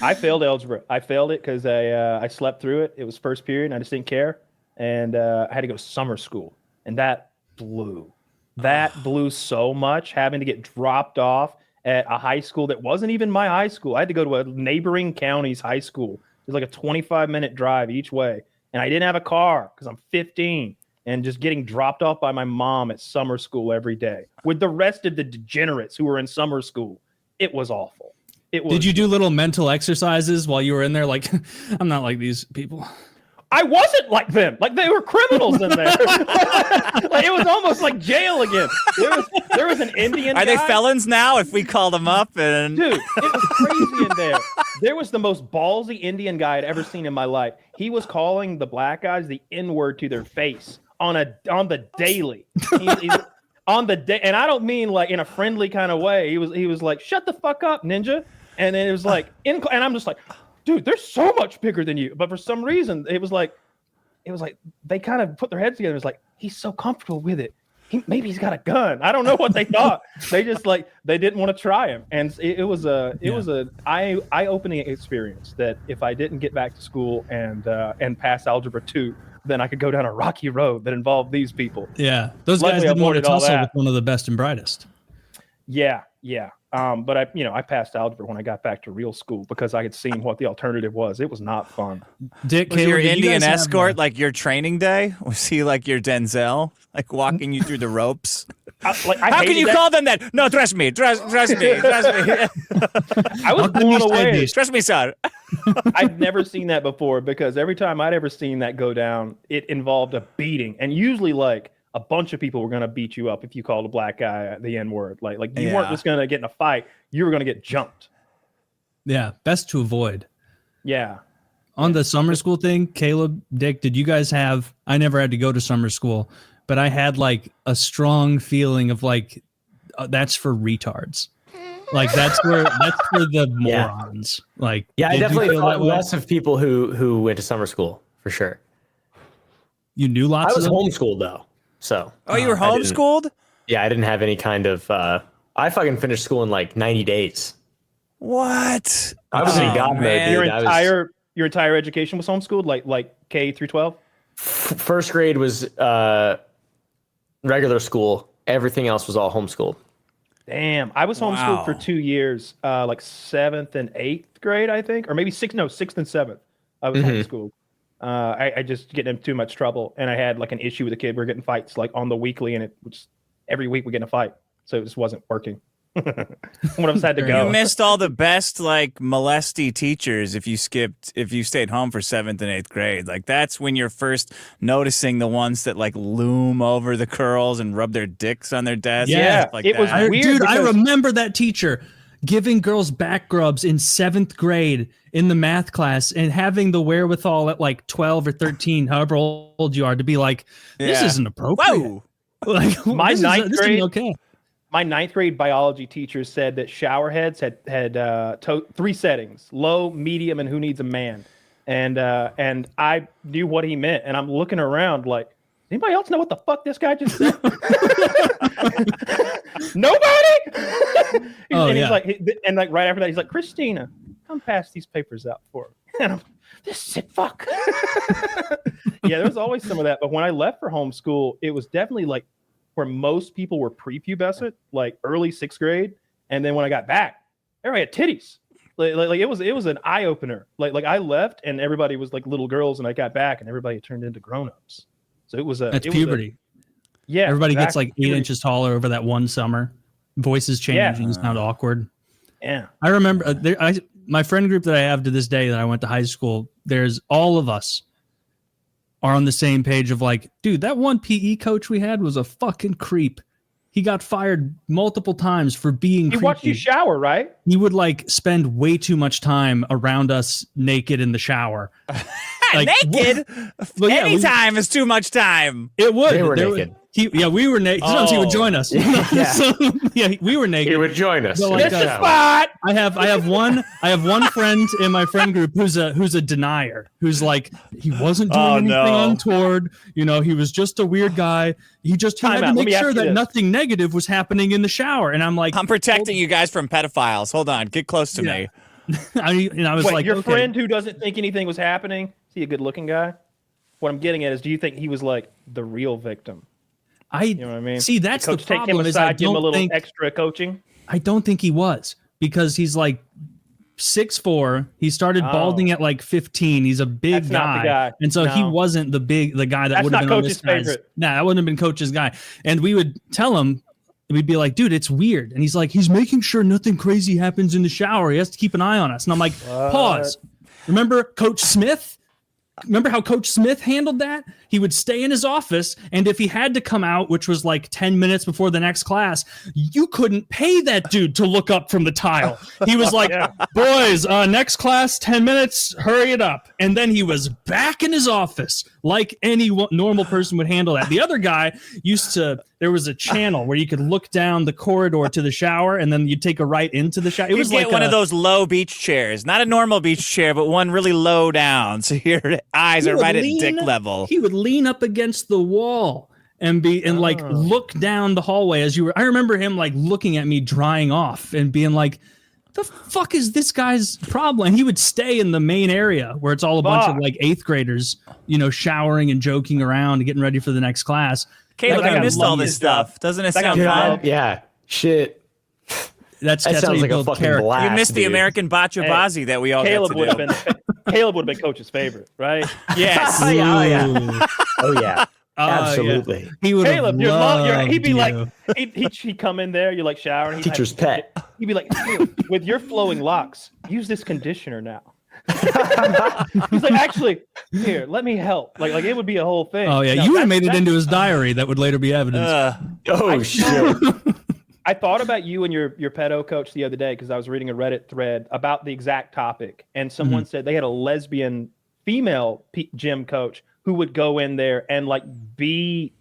[SPEAKER 1] I failed algebra. I failed it because I slept through it. It was first period, and I just didn't care. And I had to go to summer school, and that blew. That blew so much, having to get dropped off at a high school that wasn't even my high school. I had to go to a neighboring county's high school. It was like a 25-minute drive each way. And I didn't have a car because I'm 15 and just getting dropped off by my mom at summer school every day with the rest of the degenerates who were in summer school. It was awful.
[SPEAKER 2] Did you do little mental exercises while you were in there? Like, I'm not like these people.
[SPEAKER 1] I wasn't like them. Like they were criminals in there. Like it was almost like jail again. There was an Indian.
[SPEAKER 3] Are they
[SPEAKER 1] guy.
[SPEAKER 3] felons now? If we call them up and
[SPEAKER 1] Dude, it was crazy in there. There was the most ballsy Indian guy I'd ever seen in my life. He was calling the black guys the N-word to their face on the daily. He's on the day, and I don't mean like in a friendly kind of way. He was like, "Shut the fuck up, ninja," and then it was like, and I'm just like, dude, they're so much bigger than you. But for some reason, it was like they kind of put their heads together. It was like, he's so comfortable with it. Maybe he's got a gun. I don't know what they thought. They just like, they didn't want to try him. And it was a eye-opening experience that if I didn't get back to school and pass Algebra 2, then I could go down a rocky road that involved these people.
[SPEAKER 2] Yeah. Those
[SPEAKER 1] Luckily,
[SPEAKER 2] guys didn't want to
[SPEAKER 1] avoided all
[SPEAKER 2] tussle
[SPEAKER 1] that.
[SPEAKER 2] with one of the best and brightest.
[SPEAKER 1] Yeah. But I passed Algebra when I got back to real school because I had seen what the alternative was. It was not fun.
[SPEAKER 2] Dick,
[SPEAKER 3] was
[SPEAKER 2] Caleb,
[SPEAKER 3] your
[SPEAKER 2] did you
[SPEAKER 3] Indian
[SPEAKER 2] guys have,
[SPEAKER 3] escort like your training day? Was he like your Denzel, like walking you through the ropes? How can you call them that? No, trust me. Trust me.
[SPEAKER 1] I was blown away.
[SPEAKER 3] Trust me, sir.
[SPEAKER 1] I'd never seen that before because every time I'd ever seen that go down, it involved a beating, and usually like a bunch of people were going to beat you up if you called a black guy the N-word. Like you weren't just going to get in a fight; you were going to get jumped.
[SPEAKER 2] Yeah, best to avoid.
[SPEAKER 1] Yeah.
[SPEAKER 2] On the summer school thing, Caleb, Dick, did you guys have? I never had to go to summer school, but I had like a strong feeling of like that's for retards. Like that's for the morons. Like
[SPEAKER 4] I definitely
[SPEAKER 2] feel
[SPEAKER 4] thought
[SPEAKER 2] that way?
[SPEAKER 4] less of people who went to summer school for sure.
[SPEAKER 2] You knew
[SPEAKER 4] I
[SPEAKER 2] lots
[SPEAKER 4] was
[SPEAKER 2] of them?
[SPEAKER 4] homeschooled though, so
[SPEAKER 3] You were
[SPEAKER 4] I didn't-
[SPEAKER 3] homeschooled?
[SPEAKER 4] Yeah, I didn't have any kind of. I fucking finished school in like 90 days.
[SPEAKER 3] What?
[SPEAKER 4] I was in God mode,
[SPEAKER 3] man.
[SPEAKER 4] dude.
[SPEAKER 1] Your entire education was homeschooled, like K through 12.
[SPEAKER 4] First grade was regular school. Everything else was all homeschooled.
[SPEAKER 1] Damn, I was homeschooled for 2 years, like 7th and 8th grade, I think, or maybe 6th and 7th. I was homeschooled. I just get in too much trouble, and I had like an issue with a kid. We were getting fights like on the weekly, and it was every week we get in a fight, so it just wasn't working. One of us had to go.
[SPEAKER 3] You missed all the best like molesty teachers if you stayed home for 7th and 8th grade. Like that's when you're first noticing the ones that like loom over the curls and rub their dicks on their desks.
[SPEAKER 1] Yeah,
[SPEAKER 3] stuff like
[SPEAKER 1] it was
[SPEAKER 3] that.
[SPEAKER 1] weird.
[SPEAKER 2] Dude, I
[SPEAKER 1] because-
[SPEAKER 2] remember that teacher giving girls back grubs in 7th grade in the math class and having the wherewithal at like 12 or 13, however old you are, to be like, this
[SPEAKER 3] Yeah.
[SPEAKER 2] isn't appropriate.
[SPEAKER 3] Whoa.
[SPEAKER 2] Like,
[SPEAKER 1] My
[SPEAKER 2] this
[SPEAKER 1] ninth
[SPEAKER 2] isn't
[SPEAKER 1] grade-
[SPEAKER 2] okay.
[SPEAKER 1] My 9th grade biology teacher said that shower heads had 3 settings: low, medium, and who needs a man. And I knew what he meant. And I'm looking around like, Anybody else know what the fuck this guy just said? Nobody. He's like, and like right after that, he's like, Christina, come pass these papers out for me. And I'm, this sick fuck. Yeah, there was always some of that. But when I left for homeschool, it was definitely like where most people were prepubescent, like early 6th grade. And then when I got back, everybody had titties. Like it was an eye opener. Like I left and everybody was like little girls, and I got back and everybody turned into grown-ups. So
[SPEAKER 2] that's puberty.
[SPEAKER 1] Yeah,
[SPEAKER 2] everybody gets like 8 inches taller over that one summer. Voices change and you sound awkward.
[SPEAKER 1] Yeah,
[SPEAKER 2] I remember my friend group that I have to this day that I went to high school. There's all of us are on the same page of like, dude, that one PE coach we had was a fucking creep. He got fired multiple times for being creepy.
[SPEAKER 1] He watched you shower, right?
[SPEAKER 2] He would like spend way too much time around us naked in the shower. Like,
[SPEAKER 3] naked?
[SPEAKER 2] Well, yeah,
[SPEAKER 3] Anytime is too much time.
[SPEAKER 2] It would.
[SPEAKER 4] They were naked.
[SPEAKER 2] We were naked. Sometimes he would join us. So, we were naked.
[SPEAKER 4] He would join us.
[SPEAKER 2] So, like,
[SPEAKER 1] spot.
[SPEAKER 2] I have one friend in my friend group who's a denier, who's like, he wasn't doing anything untoward. You know, he was just a weird guy. He had to make sure that nothing negative was happening in the shower. And I'm like,
[SPEAKER 3] I'm protecting you guys from pedophiles. Hold on, get close to me.
[SPEAKER 2] I was
[SPEAKER 1] Wait,
[SPEAKER 2] like,
[SPEAKER 1] your friend who doesn't think anything was happening, is he a good looking guy? What I'm getting at is, do you think he was like the real victim? You know what I mean?
[SPEAKER 2] See, that's the
[SPEAKER 1] take him
[SPEAKER 2] problem.
[SPEAKER 1] aside, give him a little extra coaching.
[SPEAKER 2] I don't think he was, because he's like 6'4". He started balding at like 15. He's a big guy. And so he wasn't the guy that would have been on this guy's favorite. Nah, that wouldn't have been coach's guy. And we would tell him, we'd be like, dude, it's weird. And he's like, he's making sure nothing crazy happens in the shower. He has to keep an eye on us. And I'm like, pause. Remember Coach Smith? Remember how Coach Smith handled that? He would stay in his office, and if he had to come out, which was like 10 minutes before the next class, you couldn't pay that dude to look up from the tile. He was like, boys, next class, 10 minutes, hurry it up. And then he was back in his office like any normal person would handle that. The other guy there was a channel where you could look down the corridor to the shower, and then you'd take a right into the shower. It was like
[SPEAKER 3] one of those low beach chairs, not a normal beach chair, but one really low down. So your eyes are right at dick level.
[SPEAKER 2] He would lean up against the wall and like look down the hallway as you were. I remember him like looking at me drying off and being like, the fuck is this guy's problem? And he would stay in the main area where it's all a bunch of like 8th graders, you know, showering and joking around and getting ready for the next class.
[SPEAKER 3] Caleb, I missed all this stuff. Doesn't it sound fun?
[SPEAKER 4] Yeah. Shit.
[SPEAKER 2] That
[SPEAKER 4] sounds like a fucking blast.
[SPEAKER 3] You missed the American Bachabazi that we all
[SPEAKER 1] Caleb
[SPEAKER 3] got
[SPEAKER 1] would
[SPEAKER 3] to
[SPEAKER 1] have
[SPEAKER 3] do.
[SPEAKER 1] Caleb would have been Coach's favorite, right?
[SPEAKER 3] Yes.
[SPEAKER 4] Oh yeah. Absolutely.
[SPEAKER 2] Yeah. He would
[SPEAKER 1] Caleb, your mom, he'd be
[SPEAKER 2] you.
[SPEAKER 1] like, he'd come in there, you're like showering.
[SPEAKER 4] Teacher's pet.
[SPEAKER 1] He'd be like, with your flowing locks, use this conditioner now. He's like, actually, here, let me help. Like it would be a whole thing.
[SPEAKER 2] Oh yeah, you would have made it into his diary that would later be evidence.
[SPEAKER 4] Shit.
[SPEAKER 1] I thought about you and your pedo coach the other day because I was reading a Reddit thread about the exact topic, and someone said they had a lesbian female gym coach who would go in there and like be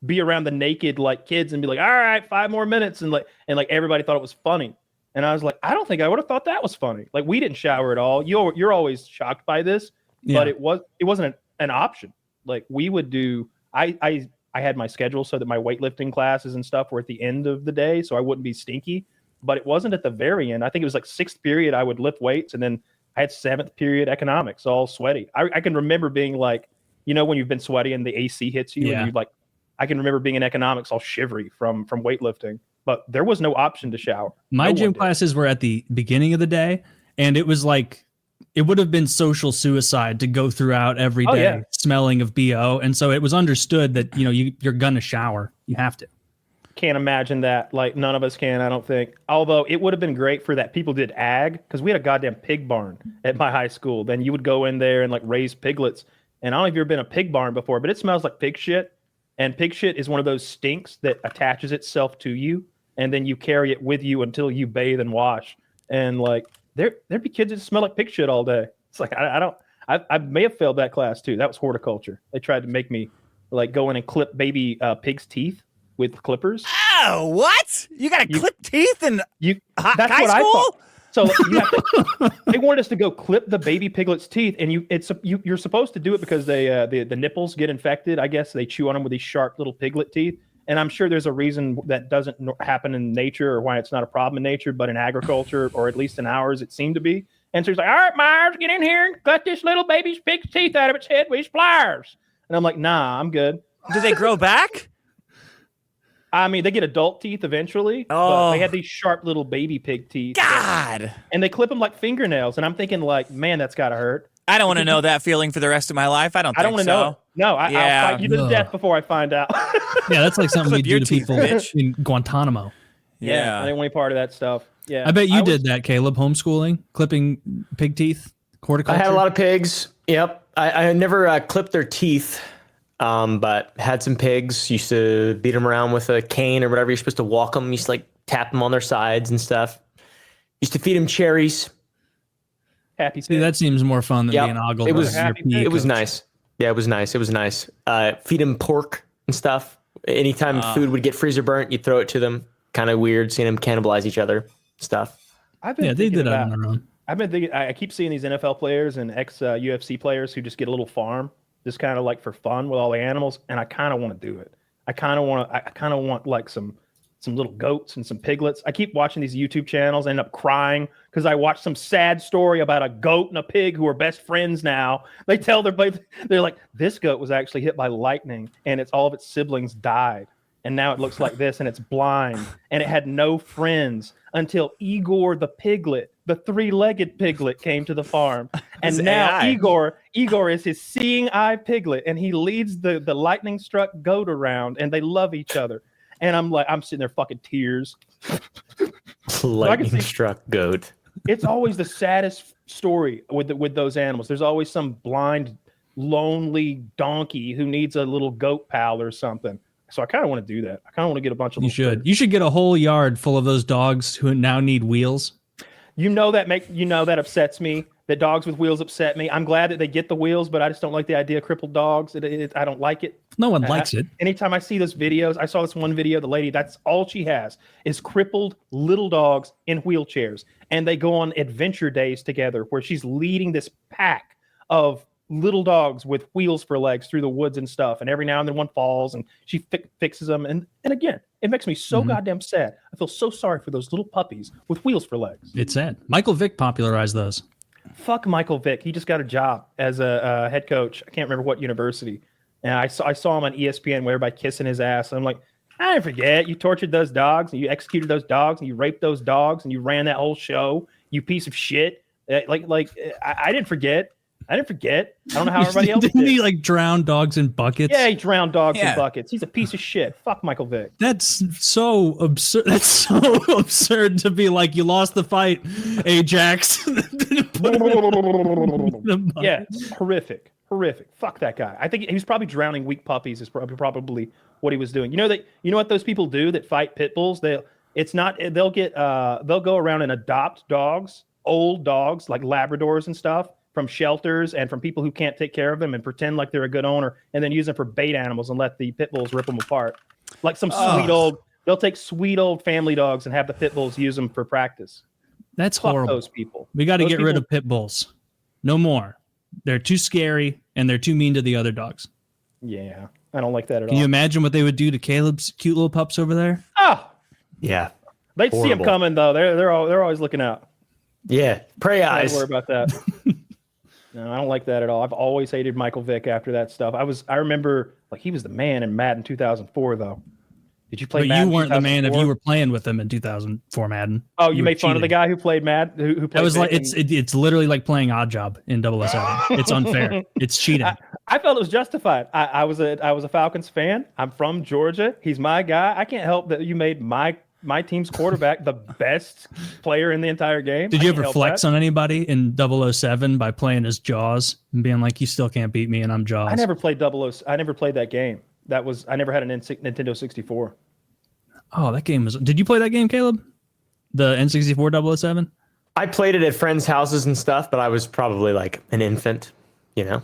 [SPEAKER 1] around the naked like kids and be like, all right, 5 more minutes, and like everybody thought it was funny. And I was like, I don't think I would have thought that was funny. Like, we didn't shower at all. You're always shocked by this, but it wasn't an option. Like, we would do. I had my schedule so that my weightlifting classes and stuff were at the end of the day, so I wouldn't be stinky. But it wasn't at the very end. I think it was like 6th period I would lift weights, and then I had 7th period economics, all sweaty. I can remember being like, you know, when you've been sweaty and the AC hits you, and you like, I can remember being in economics all shivery from weightlifting. But there was no option to shower.
[SPEAKER 2] My gym classes were at the beginning of the day, and it was like, it would have been social suicide to go throughout every day smelling of BO. And so it was understood that, you know, you're going to shower. You have to.
[SPEAKER 1] Can't imagine that. Like, none of us can, I don't think. Although it would have been great for that. People did ag, because we had a goddamn pig barn at my high school. Then you would go in there and like raise piglets. And I don't know if you've ever been a pig barn before, but it smells like pig shit. And pig shit is one of those stinks that attaches itself to you. And then you carry it with you until you bathe and wash. And like, there'd be kids that smell like pig shit all day. It's like, I may have failed that class too. That was horticulture. They tried to make me like go in and clip baby pig's teeth with clippers.
[SPEAKER 3] Oh, what? You got to clip teeth in high
[SPEAKER 1] what
[SPEAKER 3] school?
[SPEAKER 1] I thought. So they wanted us to go clip the baby piglet's teeth, and you're supposed to do it because the nipples get infected. I guess they chew on them with these sharp little piglet teeth. And I'm sure there's a reason that doesn't happen in nature, or why it's not a problem in nature, but in agriculture, or at least in ours, it seemed to be. And so he's like, all right, Myers, get in here and cut this little baby's pig's teeth out of its head with these pliers. And I'm like, nah, I'm good.
[SPEAKER 3] Do they grow back?
[SPEAKER 1] I mean, they get adult teeth eventually. But they had these sharp little baby pig teeth.
[SPEAKER 3] God.
[SPEAKER 1] And they clip them like fingernails. And I'm thinking, like, man, that's got to hurt.
[SPEAKER 3] I don't want to know that feeling for the rest of my life. I don't want to
[SPEAKER 1] know it. No, I'll fight you to death before I find out.
[SPEAKER 2] Yeah, that's like something we do to
[SPEAKER 3] teeth,
[SPEAKER 2] people in Guantanamo.
[SPEAKER 1] Yeah, I didn't want any part of that stuff. Yeah,
[SPEAKER 2] I bet you did that, Caleb. Homeschooling, clipping pig teeth, horticulture.
[SPEAKER 4] I had a lot of pigs. Yep, I never clipped their teeth, but had some pigs. Used to beat them around with a cane or whatever. You're supposed to walk them. Used to like tap them on their sides and stuff. Used to feed them cherries.
[SPEAKER 1] Happy.
[SPEAKER 2] See, that seems more fun than being ogled.
[SPEAKER 4] It was nice. Yeah, it was nice. It was nice. Feed them pork and stuff. Anytime food would get freezer burnt, you'd throw it to them. Kind of weird seeing them cannibalize each other. Stuff.
[SPEAKER 2] They did that on their own.
[SPEAKER 1] I've been thinking. I keep seeing these NFL players and ex UFC players who just get a little farm, just kind of like for fun with all the animals, and I kind of want to do it. I kind of want like some little goats and some piglets. I keep watching these YouTube channels, end up crying because I watched some sad story about a goat and a pig who are best friends now. They tell they're like, this goat was actually hit by lightning and all of its siblings died. And now it looks like this, and it's blind, and it had no friends until Igor the piglet, the three-legged piglet, came to the farm. And now Igor is his seeing eye piglet, and he leads the lightning-struck goat around, and they love each other. And I'm sitting there fucking tears.
[SPEAKER 4] Lightning-struck goat.
[SPEAKER 1] It's always the saddest story with those animals. There's always some blind, lonely donkey who needs a little goat pal or something. So I kind of want to do that. I kind of want to get a bunch of.
[SPEAKER 2] You should get a whole yard full of those dogs who now need wheels.
[SPEAKER 1] That upsets me. That dogs with wheels upset me. I'm glad that they get the wheels, but I just don't like the idea of crippled dogs. I don't like it.
[SPEAKER 2] No one likes it.
[SPEAKER 1] Anytime I see those videos, I saw this one video. The lady, that's all she has is crippled little dogs in wheelchairs, and they go on adventure days together where she's leading this pack of little dogs with wheels for legs through the woods and stuff, and every now and then one falls and she fixes them, and again, it makes me so goddamn sad. I feel so sorry for those little puppies with wheels for legs.
[SPEAKER 2] It's sad. Michael Vick popularized those.
[SPEAKER 1] Fuck Michael Vick. He just got a job as a head coach. I can't remember what university, and I saw him on ESPN where everybody kissing his ass, and I'm like, I didn't forget you tortured those dogs and you executed those dogs and you raped those dogs and you ran that whole show, you piece of shit. I didn't forget. I don't know how everybody else
[SPEAKER 2] Didn't
[SPEAKER 1] did.
[SPEAKER 2] he like drown dogs in buckets?
[SPEAKER 1] Yeah, he drowned dogs in buckets. He's a piece of shit. Fuck Michael Vick.
[SPEAKER 2] That's so absurd. That's so absurd to be like, you lost the fight, Ajax.
[SPEAKER 1] Yeah, horrific. Fuck that guy. I think he was probably drowning weak puppies. Is probably what he was doing. You know what those people do that fight pit bulls? They'll go around and adopt dogs, old dogs like Labradors and stuff, from shelters and from people who can't take care of them, and pretend like they're a good owner, and then use them for bait animals and let the pit bulls rip them apart. Like some they'll take sweet old family dogs and have the pit bulls use them for practice.
[SPEAKER 2] That's
[SPEAKER 1] Fuck
[SPEAKER 2] horrible.
[SPEAKER 1] those people.
[SPEAKER 2] We got to get rid of pit bulls. No more. They're too scary and they're too mean to the other dogs.
[SPEAKER 1] Yeah, I don't like that at all.
[SPEAKER 2] Can you imagine what they would do to Caleb's cute little pups over there?
[SPEAKER 1] Oh,
[SPEAKER 4] yeah.
[SPEAKER 1] They'd see him coming though. They're always looking out.
[SPEAKER 4] Yeah, pray eyes.
[SPEAKER 1] Don't worry about that. No, I don't like that at all. I've always hated Michael Vick after that stuff. I remember like he was the man in Madden 2004 though. Did you play
[SPEAKER 2] but
[SPEAKER 1] Madden?
[SPEAKER 2] You weren't
[SPEAKER 1] 2004?
[SPEAKER 2] the man if you were playing with him in 2004 Madden.
[SPEAKER 1] Oh, you made fun of the guy who played Madden? Who played
[SPEAKER 2] that was
[SPEAKER 1] Vick
[SPEAKER 2] like it's literally like playing Odd Job in 007. It's unfair. It's cheating.
[SPEAKER 1] I felt it was justified. I was a Falcons fan. I'm from Georgia. He's my guy. I can't help that you made my team's quarterback the best player in the entire game.
[SPEAKER 2] Did you ever flex on anybody in 007 by playing as Jaws and being like, you still can't beat me and I'm Jaws?
[SPEAKER 1] I never played I never played that game. I never had a Nintendo 64.
[SPEAKER 2] Oh, that game was. Did you play that game, Caleb? The N64 007?
[SPEAKER 4] I played it at friends' houses and stuff, but I was probably like an infant, a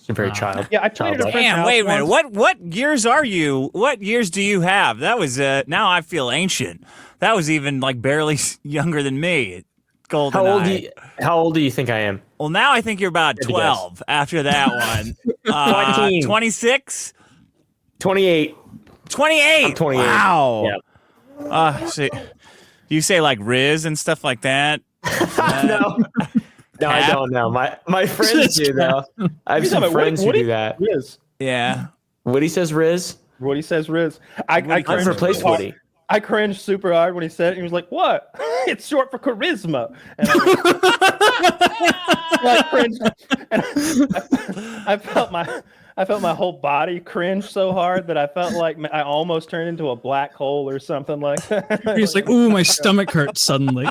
[SPEAKER 4] very child.
[SPEAKER 1] Yeah, I played it at a friend's house.
[SPEAKER 3] Wait a minute. What years are you? What years do you have? That was now I feel ancient. That was even like barely younger than me. golden
[SPEAKER 4] How old do you think I am?
[SPEAKER 3] Well, now I think you're about 12 after that one. 26?
[SPEAKER 4] 28.
[SPEAKER 3] 28.
[SPEAKER 4] I'm 28.
[SPEAKER 3] Wow.
[SPEAKER 4] Yeah.
[SPEAKER 3] So you say like rizz and stuff like that?
[SPEAKER 4] No, I don't know. My friends do though. I have some friends who do that.
[SPEAKER 1] Riz.
[SPEAKER 3] Yeah.
[SPEAKER 4] Woody says Riz.
[SPEAKER 1] Woody says Riz. I
[SPEAKER 4] I've replaced Woody.
[SPEAKER 1] I cringed super hard when he said it. He was like, "What? It's short for charisma." And I cringed. And I felt my whole body cringe so hard that I felt like I almost turned into a black hole or something like that.
[SPEAKER 2] He's like, "Ooh, my stomach hurts suddenly."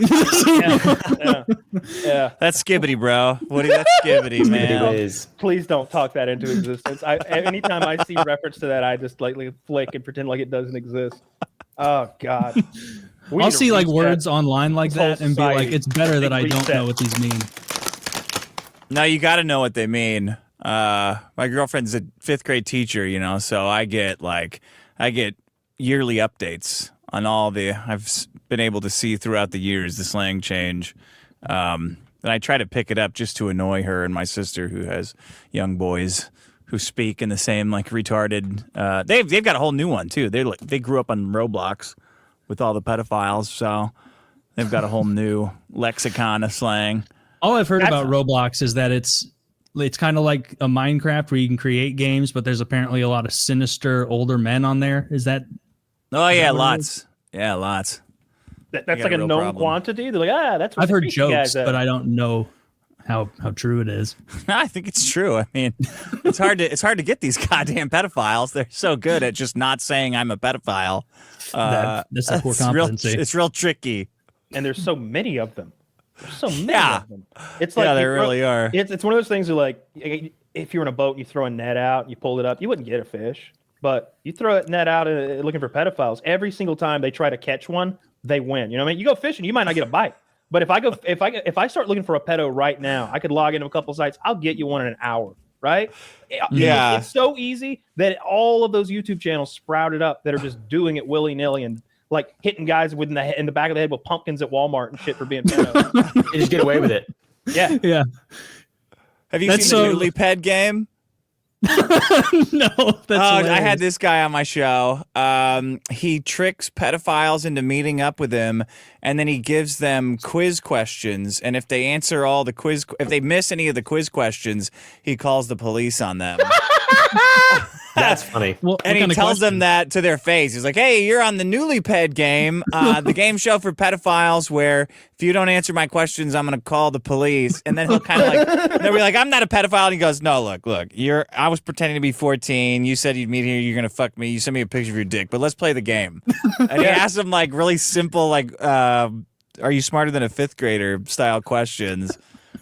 [SPEAKER 1] Yeah.
[SPEAKER 3] That's skibbity, bro. Woody, that's skibbity, man.
[SPEAKER 1] Please don't talk that into existence. Anytime I see reference to that, I just lightly flick and pretend like it doesn't exist. Oh God.
[SPEAKER 2] I'll see like words online like that and be like, it's better that I don't know what these mean.
[SPEAKER 3] No, you got to know what they mean. My girlfriend's a 5th grade teacher, so I get yearly updates on I've been able to see throughout the years the slang change. And I try to pick it up just to annoy her and my sister who has young boys who speak in the same like retarded. They've got a whole new one too. They grew up on Roblox with all the pedophiles, so they've got a whole new lexicon of slang.
[SPEAKER 2] All I've heard about Roblox is that it's kind of like a Minecraft where you can create games, but there's apparently a lot of sinister older men on there. Is that?
[SPEAKER 3] Oh yeah, lots. Yeah, lots.
[SPEAKER 1] That's like a known quantity. They're like, that's what
[SPEAKER 2] I've heard jokes, but I don't know how true it is.
[SPEAKER 3] I think it's true. I mean, it's hard to get these goddamn pedophiles. They're so good at just not saying I'm a pedophile.
[SPEAKER 2] That's a core competency.
[SPEAKER 3] It's real tricky.
[SPEAKER 1] And there's so many of them. There's so many of them. It's like
[SPEAKER 3] there really are.
[SPEAKER 1] It's one of those things where like if you're in a boat and you throw a net out and you pull it up, you wouldn't get a fish. But you throw a net out looking for pedophiles, every single time they try to catch one, they win. You know what I mean? You go fishing, you might not get a bite. But if I start looking for a pedo right now, I could log into a couple sites. I'll get you one in an hour, right?
[SPEAKER 3] Yeah.
[SPEAKER 1] It's so easy that all of those YouTube channels sprouted up that are just doing it willy-nilly and like hitting guys in the back of the head with pumpkins at Walmart and shit for being pedo.
[SPEAKER 4] You just get away with it.
[SPEAKER 1] Yeah.
[SPEAKER 2] Yeah.
[SPEAKER 3] Have you seen the NewlyPred game?
[SPEAKER 2] No,
[SPEAKER 3] I had this guy on my show. He tricks pedophiles into meeting up with him, and then he gives them quiz questions. And if they answer if they miss any of the quiz questions, he calls the police on them.
[SPEAKER 4] That's funny.
[SPEAKER 3] Well, and he tells them that to their face. He's like, "Hey, you're on the NewlyPred game, the game show for pedophiles where if you don't answer my questions, I'm going to call the police." And then he'll kind of they'll be like, "I'm not a pedophile." And he goes, "No, look, I was pretending to be 14. You said you'd meet here. You're going to fuck me. You sent me a picture of your dick, but let's play the game." And he asks them like really simple, like, "Are you smarter than a 5th grader?" style questions.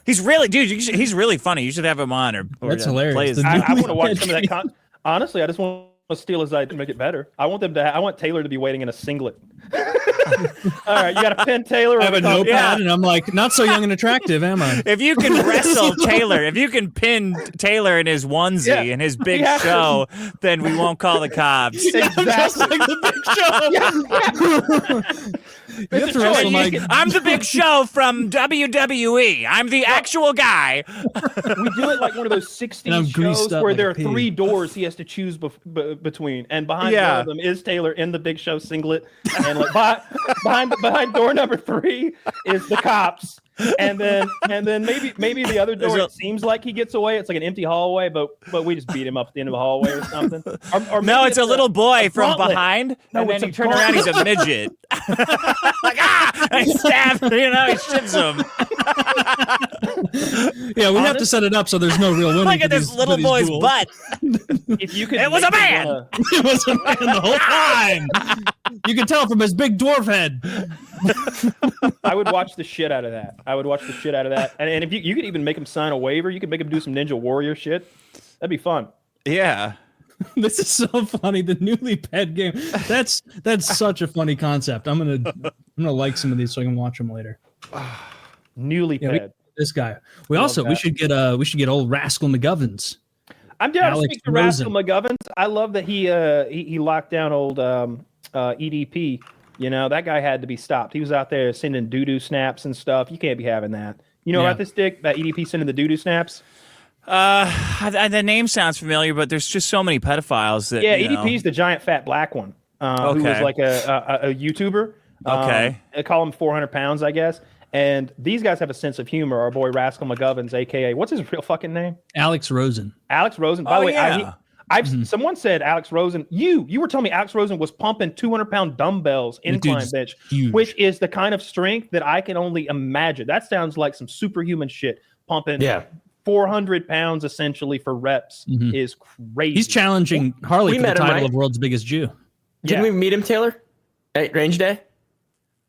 [SPEAKER 3] He's he's really funny. You should have him on or
[SPEAKER 2] that's hilarious.
[SPEAKER 1] I want to watch some of that honestly, I just want to steal his idea to make it better. I want Taylor to be waiting in a singlet. All right, you got to pin Taylor.
[SPEAKER 2] I have a notepad, and I'm like, not so young and attractive, am I?
[SPEAKER 3] If you can wrestle Taylor, if you can pin Taylor in his onesie and his big show, then we won't call the cops.
[SPEAKER 1] Exactly.
[SPEAKER 2] Just like the Big Show. You have to wrestle
[SPEAKER 3] I'm the Big Show from WWE. I'm the actual guy.
[SPEAKER 1] We do it like one of those 60s shows where there are 3 doors he has to choose between, and behind one of them is Taylor in the Big Show singlet, and like behind door number 3 is the cops, and then maybe the other door. It seems like he gets away. It's like an empty hallway, but we just beat him up at the end of the hallway or something. Or
[SPEAKER 3] no, it's a little boy from behind, and then you turn around, he's a midget. Like and he stabs, he shits him.
[SPEAKER 2] Yeah, we have to set it up so there's no real winning.
[SPEAKER 3] Look at this little boy's
[SPEAKER 2] duels.
[SPEAKER 3] butt.
[SPEAKER 1] If you could,
[SPEAKER 3] it was a man.
[SPEAKER 2] It was a man the whole time. You can tell from his big dwarf head.
[SPEAKER 1] I would watch the shit out of that. And if you could even make him sign a waiver, you could make him do some Ninja Warrior shit. That'd be fun.
[SPEAKER 3] Yeah.
[SPEAKER 2] This is so funny. The NewlyPed game. That's such a funny concept. I'm gonna like some of these so I can watch them later.
[SPEAKER 1] NewlyPed.
[SPEAKER 2] Yeah, this guy. We should get old Rascal McGovens.
[SPEAKER 1] I'm down to speak to Rascal McGovens. I love that he locked down old EDP You know, that guy had to be stopped. He was out there sending doo-doo snaps and stuff. You can't be having that. You know about this dick, that EDP sending the doo-doo snaps?
[SPEAKER 3] The name sounds familiar, but there's just so many pedophiles that.
[SPEAKER 1] Yeah, EDP's the giant fat black one, who was like a YouTuber.
[SPEAKER 3] Okay.
[SPEAKER 1] They call him 400 pounds, I guess. And these guys have a sense of humor. Our boy Rascal McGovern's, aka what's his real fucking name?
[SPEAKER 2] Alex Rosen.
[SPEAKER 1] Alex Rosen. By the way, someone said Alex Rosen. You were telling me Alex Rosen was pumping 200-pound dumbbells incline bench, which is the kind of strength that I can only imagine. That sounds like some superhuman shit. Pumping 400 pounds essentially for reps is crazy.
[SPEAKER 2] He's challenging Harley for the title of world's biggest Jew.
[SPEAKER 4] Didn't we meet him, Taylor, at Range Day?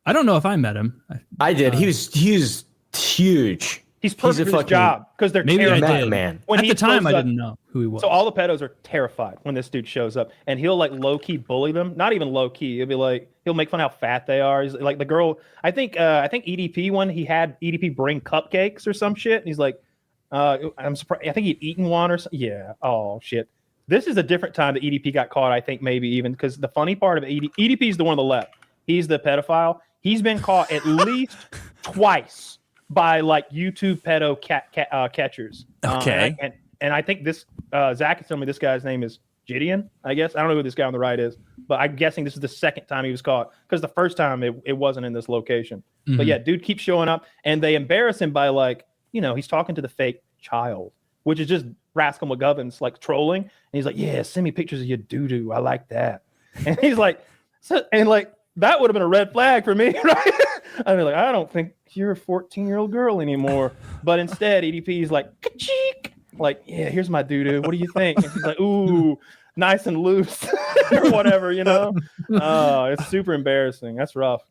[SPEAKER 2] I don't know if I met him.
[SPEAKER 4] I did. He was huge.
[SPEAKER 1] He's perfect for his job because they're terrified.
[SPEAKER 4] Man.
[SPEAKER 2] At the time, I didn't know who he was.
[SPEAKER 1] So all the pedos are terrified when this dude shows up, and he'll like low key bully them. Not even low key. He'll be like, he'll make fun of how fat they are. He's like the girl. I think EDP one. He had EDP bring cupcakes or some shit, and he's like, I'm surprised. I think he'd eaten one or something. Yeah. Oh shit. This is a different time that EDP got caught. I think maybe even because the funny part of EDP is the one on the left. He's the pedophile. He's been caught at least twice by like YouTube pedo catchers.
[SPEAKER 2] Okay.
[SPEAKER 1] And I think this Zach is telling me this guy's name is Gideon, I guess. I don't know who this guy on the right is, but I'm guessing this is the second time he was caught because the first time it wasn't in this location. But yeah, dude keeps showing up and they embarrass him by like, you know, he's talking to the fake child, which is just Rascal McGovern's like trolling. And he's like, yeah, send me pictures of your doo-doo. I like that. And he's like, that would have been a red flag for me, right? I'd be like, I don't think you're a 14-year-old girl anymore. But instead, EDP's like, ka-cheek. Like, yeah, here's my doo-doo. What do you think? And he's like, ooh, nice and loose or whatever, you know? Oh, it's super embarrassing. That's rough.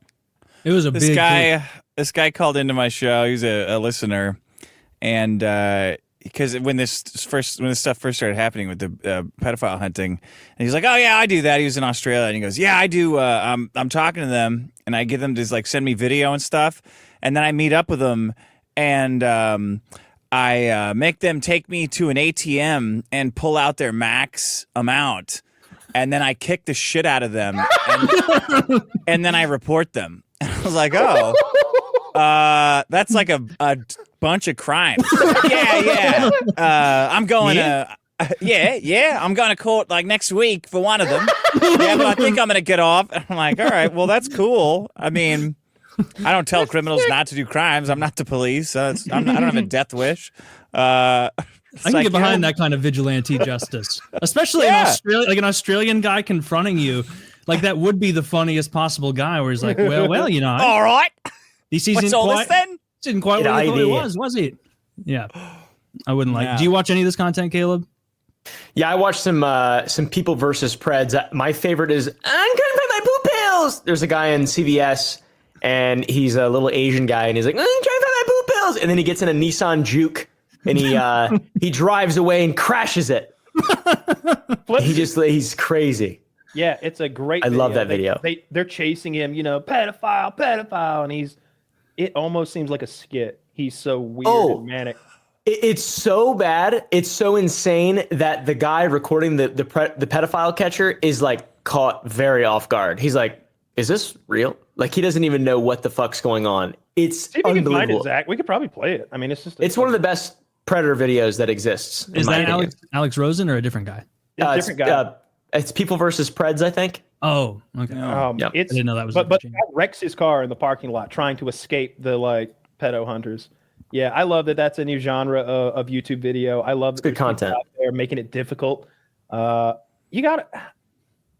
[SPEAKER 2] It was
[SPEAKER 3] this guy called into my show. He's a listener. And because when this stuff first started happening with the pedophile hunting, and he's like, "Oh yeah, I do that." He was in Australia, and he goes, "Yeah, I do. I'm talking to them, and I get them to like send me video and stuff, and then I meet up with them, and I make them take me to an ATM and pull out their max amount, and then I kick the shit out of them, and then I report them." And I was like, "Oh." That's like a bunch of crimes. Yeah. I'm going to, I'm going to court like next week for one of them. Yeah, but I think I'm going to get off. And I'm like, all right, well, that's cool. I mean, I don't tell criminals not to do crimes. I'm not the police. I don't have a death wish.
[SPEAKER 2] I can get behind that kind of vigilante justice, especially in Australia, like an Australian guy confronting you. Like that would be the funniest possible guy where he's like, well, you know.
[SPEAKER 3] All right.
[SPEAKER 2] This isn't quite what I thought it was it? Yeah. I wouldn't like. Do you watch any of this content, Caleb?
[SPEAKER 4] Yeah, I watched some people versus Preds. My favorite is I'm gonna pay my poop pills. There's a guy in CVS and he's a little Asian guy and he's like, I'm trying to pay my poop pills. And then he gets in a Nissan Juke and he drives away and crashes it. He's crazy.
[SPEAKER 1] Yeah, it's a great
[SPEAKER 4] video. I love that video.
[SPEAKER 1] They're chasing him, you know, pedophile, and it almost seems like a skit. He's so weird and manic.
[SPEAKER 4] It's so bad. It's so insane that the guy recording the pedophile catcher is like caught very off guard. He's like, is this real? Like he doesn't even know what the fuck's going on. It's unbelievable. Find it,
[SPEAKER 1] Zach. We could probably play it. I mean,
[SPEAKER 4] it's one of the best Predator videos that exists.
[SPEAKER 2] Is that Alex Rosen or a different guy?
[SPEAKER 1] Different guy.
[SPEAKER 4] It's people versus Preds, I think.
[SPEAKER 2] Oh, okay.
[SPEAKER 4] Yep.
[SPEAKER 2] I didn't know that was.
[SPEAKER 1] But wrecks his car in the parking lot trying to escape the like pedo hunters. Yeah, I love that. That's a new genre of YouTube video. I love that
[SPEAKER 4] good content.
[SPEAKER 1] Out there making it difficult. I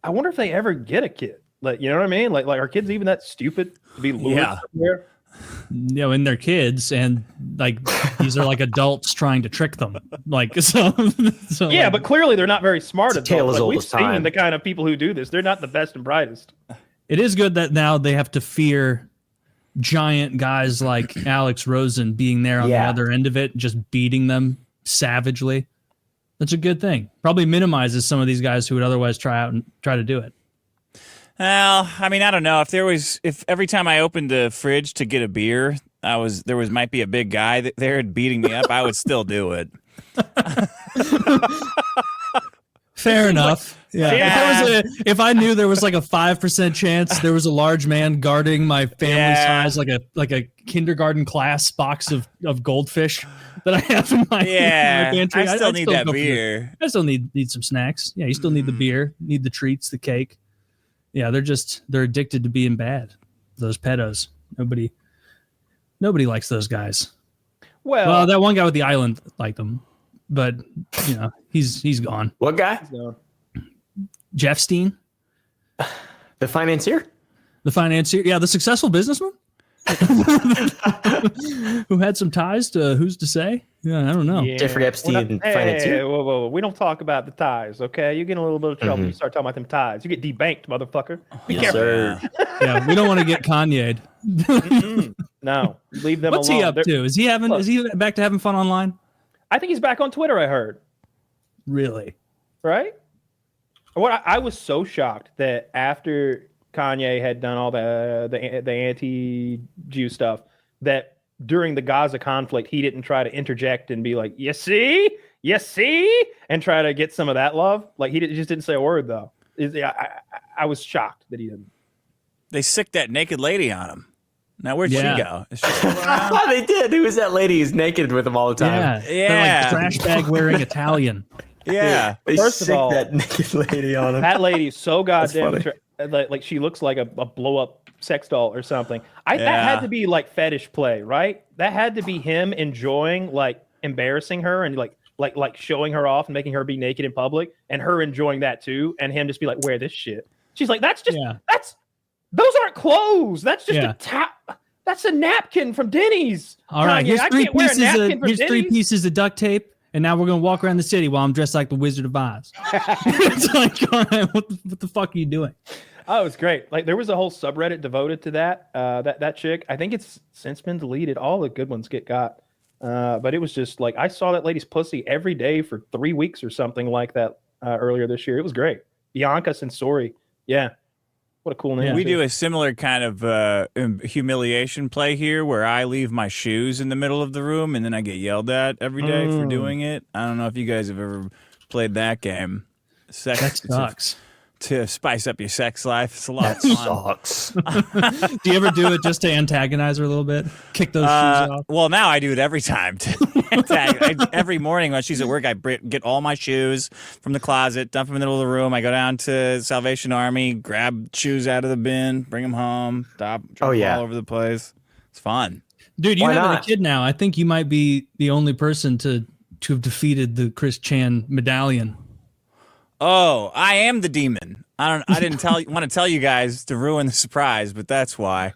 [SPEAKER 1] wonder if they ever get a kid. Like, you know what I mean? Like are kids even that stupid to be lured somewhere?
[SPEAKER 2] You know, and they're kids, and like these are like adults trying to trick them. Like so
[SPEAKER 1] yeah, but clearly they're not very smart adults.
[SPEAKER 4] Tale as old
[SPEAKER 1] we've
[SPEAKER 4] as time.
[SPEAKER 1] seen the kind of people who do this. They're not the best and brightest.
[SPEAKER 2] It is good that now they have to fear giant guys like Alex Rosen being there on the other end of it, just beating them savagely. That's a good thing. Probably minimizes some of these guys who would otherwise try to do it.
[SPEAKER 3] Well, I mean, I don't know. If every time I opened the fridge to get a beer, might be a big guy there beating me up, I would still do it.
[SPEAKER 2] Fair enough. Yeah. If I knew there was like a 5% chance there was a large man guarding my family size, like a kindergarten class box of goldfish that I have in my pantry.
[SPEAKER 3] I still need that beer.
[SPEAKER 2] I still need some snacks. Yeah, you still need the beer, need the treats, the cake. Yeah, they're addicted to being bad. Those pedos. Nobody likes those guys. Well, that one guy with the island liked them, but he's gone.
[SPEAKER 4] What guy?
[SPEAKER 2] Jeff Steen,
[SPEAKER 4] the financier.
[SPEAKER 2] Yeah, the successful businessman who had some ties to who's to say. Yeah, I don't know.
[SPEAKER 1] Yeah.
[SPEAKER 4] Jeffrey Epstein, financier.
[SPEAKER 1] Whoa. We don't talk about the ties, okay? You get in a little bit of trouble when you start talking about them ties. You get debanked, motherfucker. Be careful.
[SPEAKER 4] Sir.
[SPEAKER 2] Yeah, we don't want to get Kanye'd.
[SPEAKER 1] No, leave them
[SPEAKER 2] What's
[SPEAKER 1] alone.
[SPEAKER 2] he up to? Is he back to having fun online?
[SPEAKER 1] I think he's back on Twitter, I heard.
[SPEAKER 2] Really?
[SPEAKER 1] Right? I was so shocked that after Kanye had done all the anti-Jew stuff, that during the Gaza conflict, he didn't try to interject and be like, you see, and try to get some of that love. Like he just didn't say a word though. I was shocked that he didn't.
[SPEAKER 3] They sicked that naked lady on him. Now where'd she go? Is she still around?
[SPEAKER 4] They did. Who was that lady who's naked with him all the time?
[SPEAKER 2] Yeah. Like trash bag wearing Italian.
[SPEAKER 3] Yeah.
[SPEAKER 4] They
[SPEAKER 1] First of
[SPEAKER 4] sicked
[SPEAKER 1] all,
[SPEAKER 4] that naked lady on him.
[SPEAKER 1] That lady's so goddamn
[SPEAKER 4] funny.
[SPEAKER 1] like she looks like a blow up sex doll or something. That had to be like fetish play, right? That had to be him enjoying like embarrassing her and like showing her off and making her be naked in public, and her enjoying that too, and him just be like, wear this shit. She's like, those aren't clothes. That's just that's a napkin from Denny's.
[SPEAKER 2] All right,
[SPEAKER 1] Kanye,
[SPEAKER 2] here's three pieces of duct tape, and now we're gonna walk around the city while I'm dressed like the Wizard of Oz. It's like, all right, what the fuck are you doing?
[SPEAKER 1] Oh, it's great. Like there was a whole subreddit devoted to that chick. I think it's since been deleted. All the good ones get got. But it was just like I saw that lady's pussy every day for 3 weeks or something like that earlier this year. It was great. Bianca Sensori. Yeah. What a cool name.
[SPEAKER 3] We do a similar kind of humiliation play here where I leave my shoes in the middle of the room and then I get yelled at every day for doing it. I don't know if you guys have ever played that game.
[SPEAKER 2] That sucks.
[SPEAKER 3] To spice up your sex life. It's a lot of fun.
[SPEAKER 4] Sucks.
[SPEAKER 2] Do you ever do it just to antagonize her a little bit? Kick those shoes off?
[SPEAKER 3] Well, now I do it every time. Every morning when she's at work, I get all my shoes from the closet, dump them in the middle of the room. I go down to Salvation Army, grab shoes out of the bin, bring them home, drop them all over the place. It's fun.
[SPEAKER 2] Dude, you having a kid now. I think you might be the only person to have defeated the Chris Chan medallion.
[SPEAKER 3] Oh, I am the demon. I didn't want to tell you guys to ruin the surprise, but that's why.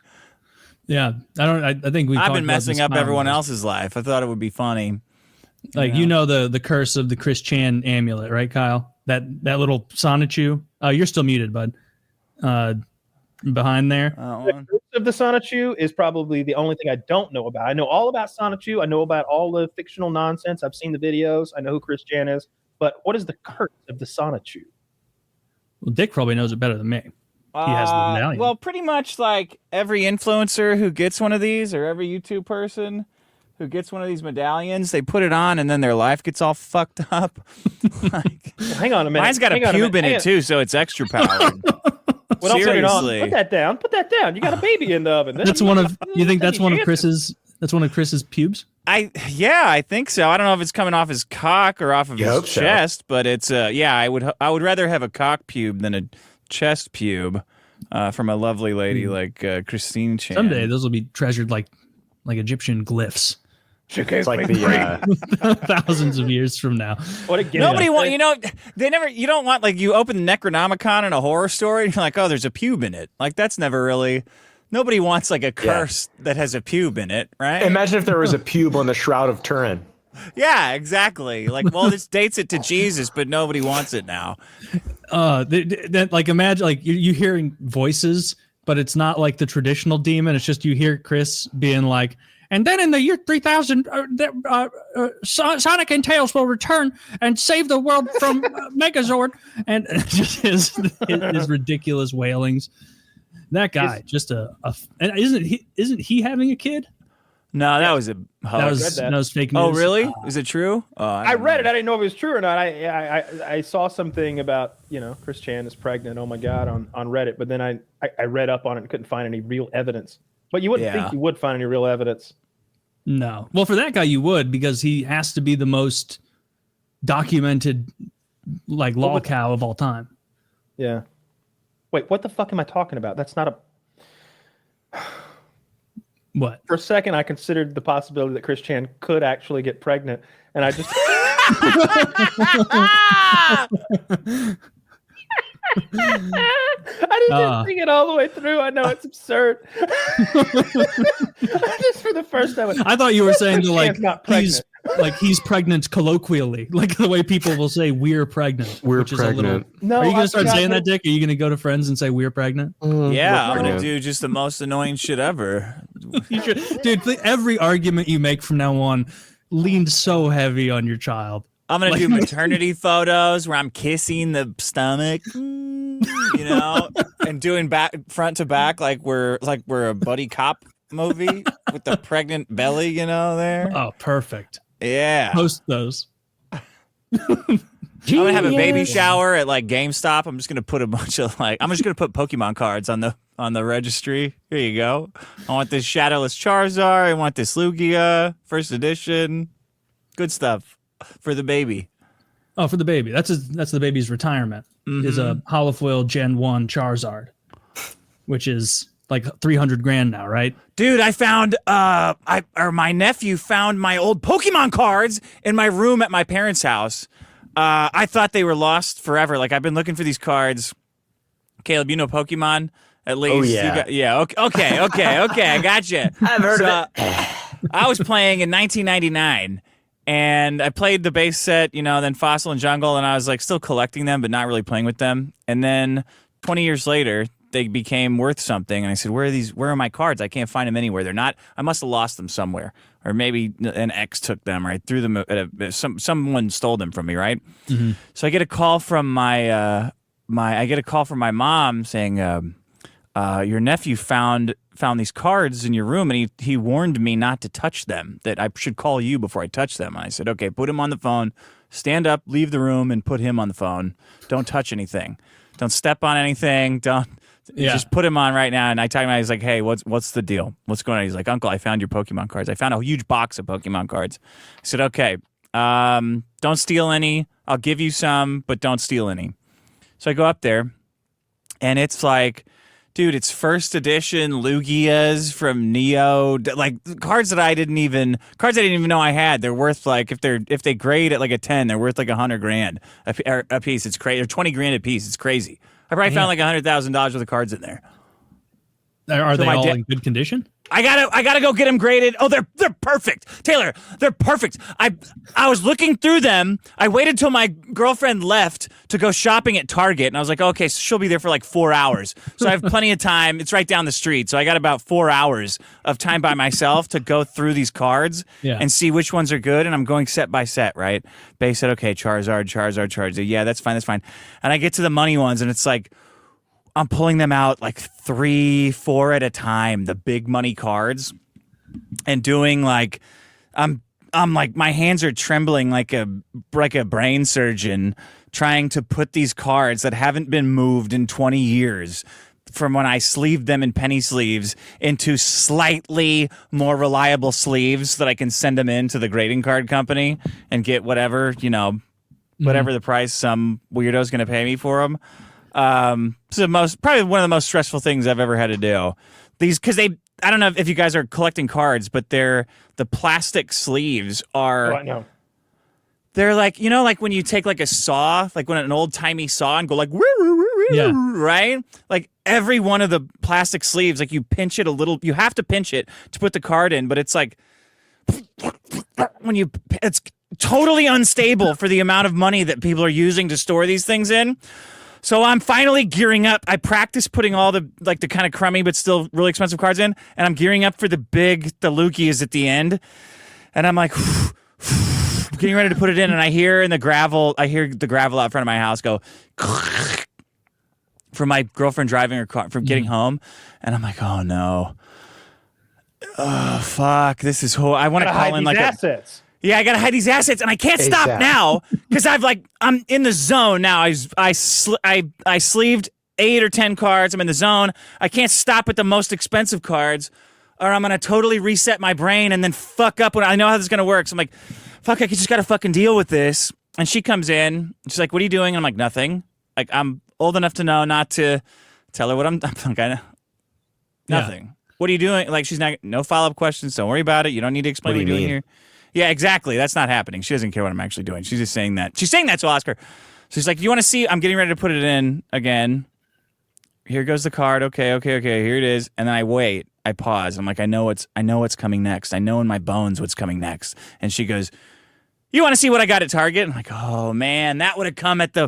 [SPEAKER 2] Yeah, I think I've
[SPEAKER 3] been messing up everyone else's life. I thought it would be funny.
[SPEAKER 2] Like the curse of the Chris Chan amulet, right, Kyle? That little Sonichu. Oh, you're still muted, bud. Behind there.
[SPEAKER 1] The curse of the Sonichu is probably the only thing I don't know about. I know all about Sonichu. I know about all the fictional nonsense. I've seen the videos. I know who Chris Chan is. But what is the curse of the Sonichu?
[SPEAKER 2] Well, Dick probably knows it better than me. He has the medallion.
[SPEAKER 3] Well, pretty much like every influencer who gets one of these, or every YouTube person who gets one of these medallions, they put it on and then their life gets all fucked up.
[SPEAKER 1] Hang on a minute.
[SPEAKER 3] Mine's got a pube in it too, so it's extra powered.
[SPEAKER 1] Well, seriously, put that down. Put that down. You got a baby in the oven.
[SPEAKER 2] That's one of. You think that's one of Chris's? That's one of Chris's pubes.
[SPEAKER 3] I think so. I don't know if it's coming off his cock or off of his chest, but it's I would rather have a cock pube than a chest pube from a lovely lady like Christine Chan.
[SPEAKER 2] Someday those will be treasured like Egyptian glyphs.
[SPEAKER 4] It's like the
[SPEAKER 2] thousands of years from now.
[SPEAKER 1] What a gift.
[SPEAKER 3] Nobody want, you don't want, like, you open the Necronomicon in a horror story and you're like, oh, there's a pube in it. Like, that's never really. Nobody wants like a curse that has a pube in it, right?
[SPEAKER 4] Imagine if there was a pube on the Shroud of Turin.
[SPEAKER 3] Yeah, exactly. Like, well, this dates it to Jesus, but nobody wants it now.
[SPEAKER 2] Like, imagine like you hearing voices, but it's not like the traditional demon. It's just you hear Chris being like, and then in the year 3000, Sonic and Tails will return and save the world from Megazord, and just his ridiculous wailings. That guy, and isn't he having a kid?
[SPEAKER 3] No, that was a hoax.
[SPEAKER 2] That was fake news.
[SPEAKER 3] Oh, really? Is it true?
[SPEAKER 1] I read it. I didn't know if it was true or not. I saw something about, Chris Chan is pregnant. Oh my God, on Reddit. But then I read up on it and couldn't find any real evidence. But you wouldn't think you would find any real evidence.
[SPEAKER 2] No. Well, for that guy, you would, because he has to be the most documented, cow of all time.
[SPEAKER 1] Yeah. Wait, what the fuck am I talking about? That's not a.
[SPEAKER 2] What?
[SPEAKER 1] For a second, I considered the possibility that Chris Chan could actually get pregnant, and I just. I didn't think it all the way through. I know it's absurd. Just for the first time.
[SPEAKER 2] I thought you were saying he's pregnant colloquially, like the way people will say we're pregnent.
[SPEAKER 4] We're pregnant.
[SPEAKER 1] No,
[SPEAKER 2] are you gonna start saying that, Dick? Are you gonna go to friends and say we're pregnant?
[SPEAKER 3] Yeah, I'm gonna do just the most annoying shit ever.
[SPEAKER 2] You should, dude. Every argument you make from now on leaned so heavy on your child.
[SPEAKER 3] I'm gonna do maternity photos where I'm kissing the stomach, and doing front to back like we're a buddy cop movie with the pregnant belly, there.
[SPEAKER 2] Oh, perfect.
[SPEAKER 3] Yeah.
[SPEAKER 2] Post those.
[SPEAKER 3] I'm gonna have a baby shower at GameStop. I'm just gonna put a bunch of I'm just gonna put Pokemon cards on the registry. Here you go. I want this Shadowless Charizard. I want this Lugia first edition. Good stuff for the baby.
[SPEAKER 2] Oh, for the baby. That's the baby's retirement. Mm-hmm. Is a holofoil Gen 1 Charizard, which is like $300,000 now, right?
[SPEAKER 3] Dude, I found my nephew found my old Pokemon cards in my room at my parents' house. I thought they were lost forever. I've been looking for these cards. Caleb, you know Pokemon at least?
[SPEAKER 4] Oh yeah.
[SPEAKER 3] Okay. I got you.
[SPEAKER 4] I've heard of it.
[SPEAKER 3] I was playing in 1999. And I played the base set, then Fossil and Jungle, and I was still collecting them, but not really playing with them. And then 20 years later, they became worth something. And I said, where are my cards? I can't find them anywhere. They're not, I must have lost them somewhere. Or maybe an ex took them, or I threw them someone stole them from me, right? Mm-hmm. So I get a call from my mom saying, your nephew found these cards in your room, and he warned me not to touch them, that I should call you before I touch them. And I said, okay, put him on the phone, stand up, leave the room, and put him on the phone. Don't touch anything. Don't step on anything. Just put him on right now. And I tell him, he's like, hey, what's the deal? What's going on? He's like, Uncle, I found your Pokemon cards. I found a huge box of Pokemon cards. I said, okay, don't steal any. I'll give you some, but don't steal any. So I go up there, and it's dude, it's first edition Lugias from Neo, cards that I didn't even know I had. They're worth if they grade at a 10, they're worth $100,000 a piece. It's crazy. Or $20,000 a piece. It's crazy. I probably found $100,000 worth of cards in there.
[SPEAKER 2] Are they all in good condition?
[SPEAKER 3] I gotta go get them graded. Oh, they're perfect, Taylor. They're perfect. I was looking through them. I waited till my girlfriend left to go shopping at Target, and I was like, okay, so she'll be there for 4 hours. So I have plenty of time. It's right down the street, so I got about 4 hours of time by myself to go through these cards and see which ones are good. And I'm going set by set, right? Base set, okay, Charizard. Yeah, that's fine. And I get to the money ones, and it's I'm pulling them out 3, 4 at a time, the big money cards, and doing I'm my hands are trembling like a brain surgeon trying to put these cards that haven't been moved in 20 years from when I sleeved them in penny sleeves into slightly more reliable sleeves that I can send them in to the grading card company and get whatever the price some weirdo's going to pay me for them. It's probably one of the most stressful things I've ever had to do. These, because I don't know if you guys are collecting cards, but the plastic sleeves are.
[SPEAKER 1] Oh, I know.
[SPEAKER 3] They're when you take a saw, when an old timey saw and go right? Every one of the plastic sleeves, you pinch it a little, you have to pinch it to put the card in, but it's it's totally unstable for the amount of money that people are using to store these things in. So I'm finally gearing up. I practiced putting all the kind of crummy but still really expensive cards in, and I'm gearing up for the Lugias at the end. And I'm getting ready to put it in, and I hear the gravel out front of my house go from my girlfriend driving her car from getting home, and I'm like, oh no. Oh fuck! This is I want to
[SPEAKER 1] Gotta hide
[SPEAKER 3] call in
[SPEAKER 1] these
[SPEAKER 3] like
[SPEAKER 1] assets.
[SPEAKER 3] Yeah, I gotta hide these assets, and I can't stop
[SPEAKER 5] ASAP.
[SPEAKER 3] now because I'm in the zone now. I sleeved 8 or 10 cards. I'm in the zone. I can't stop with the most expensive cards, or I'm gonna totally reset my brain and then fuck up when I know how this is gonna work. So I'm like, fuck, I just gotta fucking deal with this. And she comes in. She's like, "What are you doing?" And I'm like, "Nothing." Like I'm old enough to know not to tell her what I'm kind of nothing.
[SPEAKER 2] Yeah.
[SPEAKER 3] What are you doing? Like she's not no follow-up questions. Don't worry about it. You don't need to explain what you're doing here. Yeah, exactly. That's not happening. She doesn't care what I'm actually doing. She's just saying that. She's saying that, so I'll ask her. She's like, "You want to see? I'm getting ready to put it in again. Here goes the card. Okay. Here it is." And then I wait. I pause. I'm like, I know what's coming next. I know in my bones what's coming next. And she goes, "You want to see what I got at Target?" I'm like, "Oh man, that would have come at the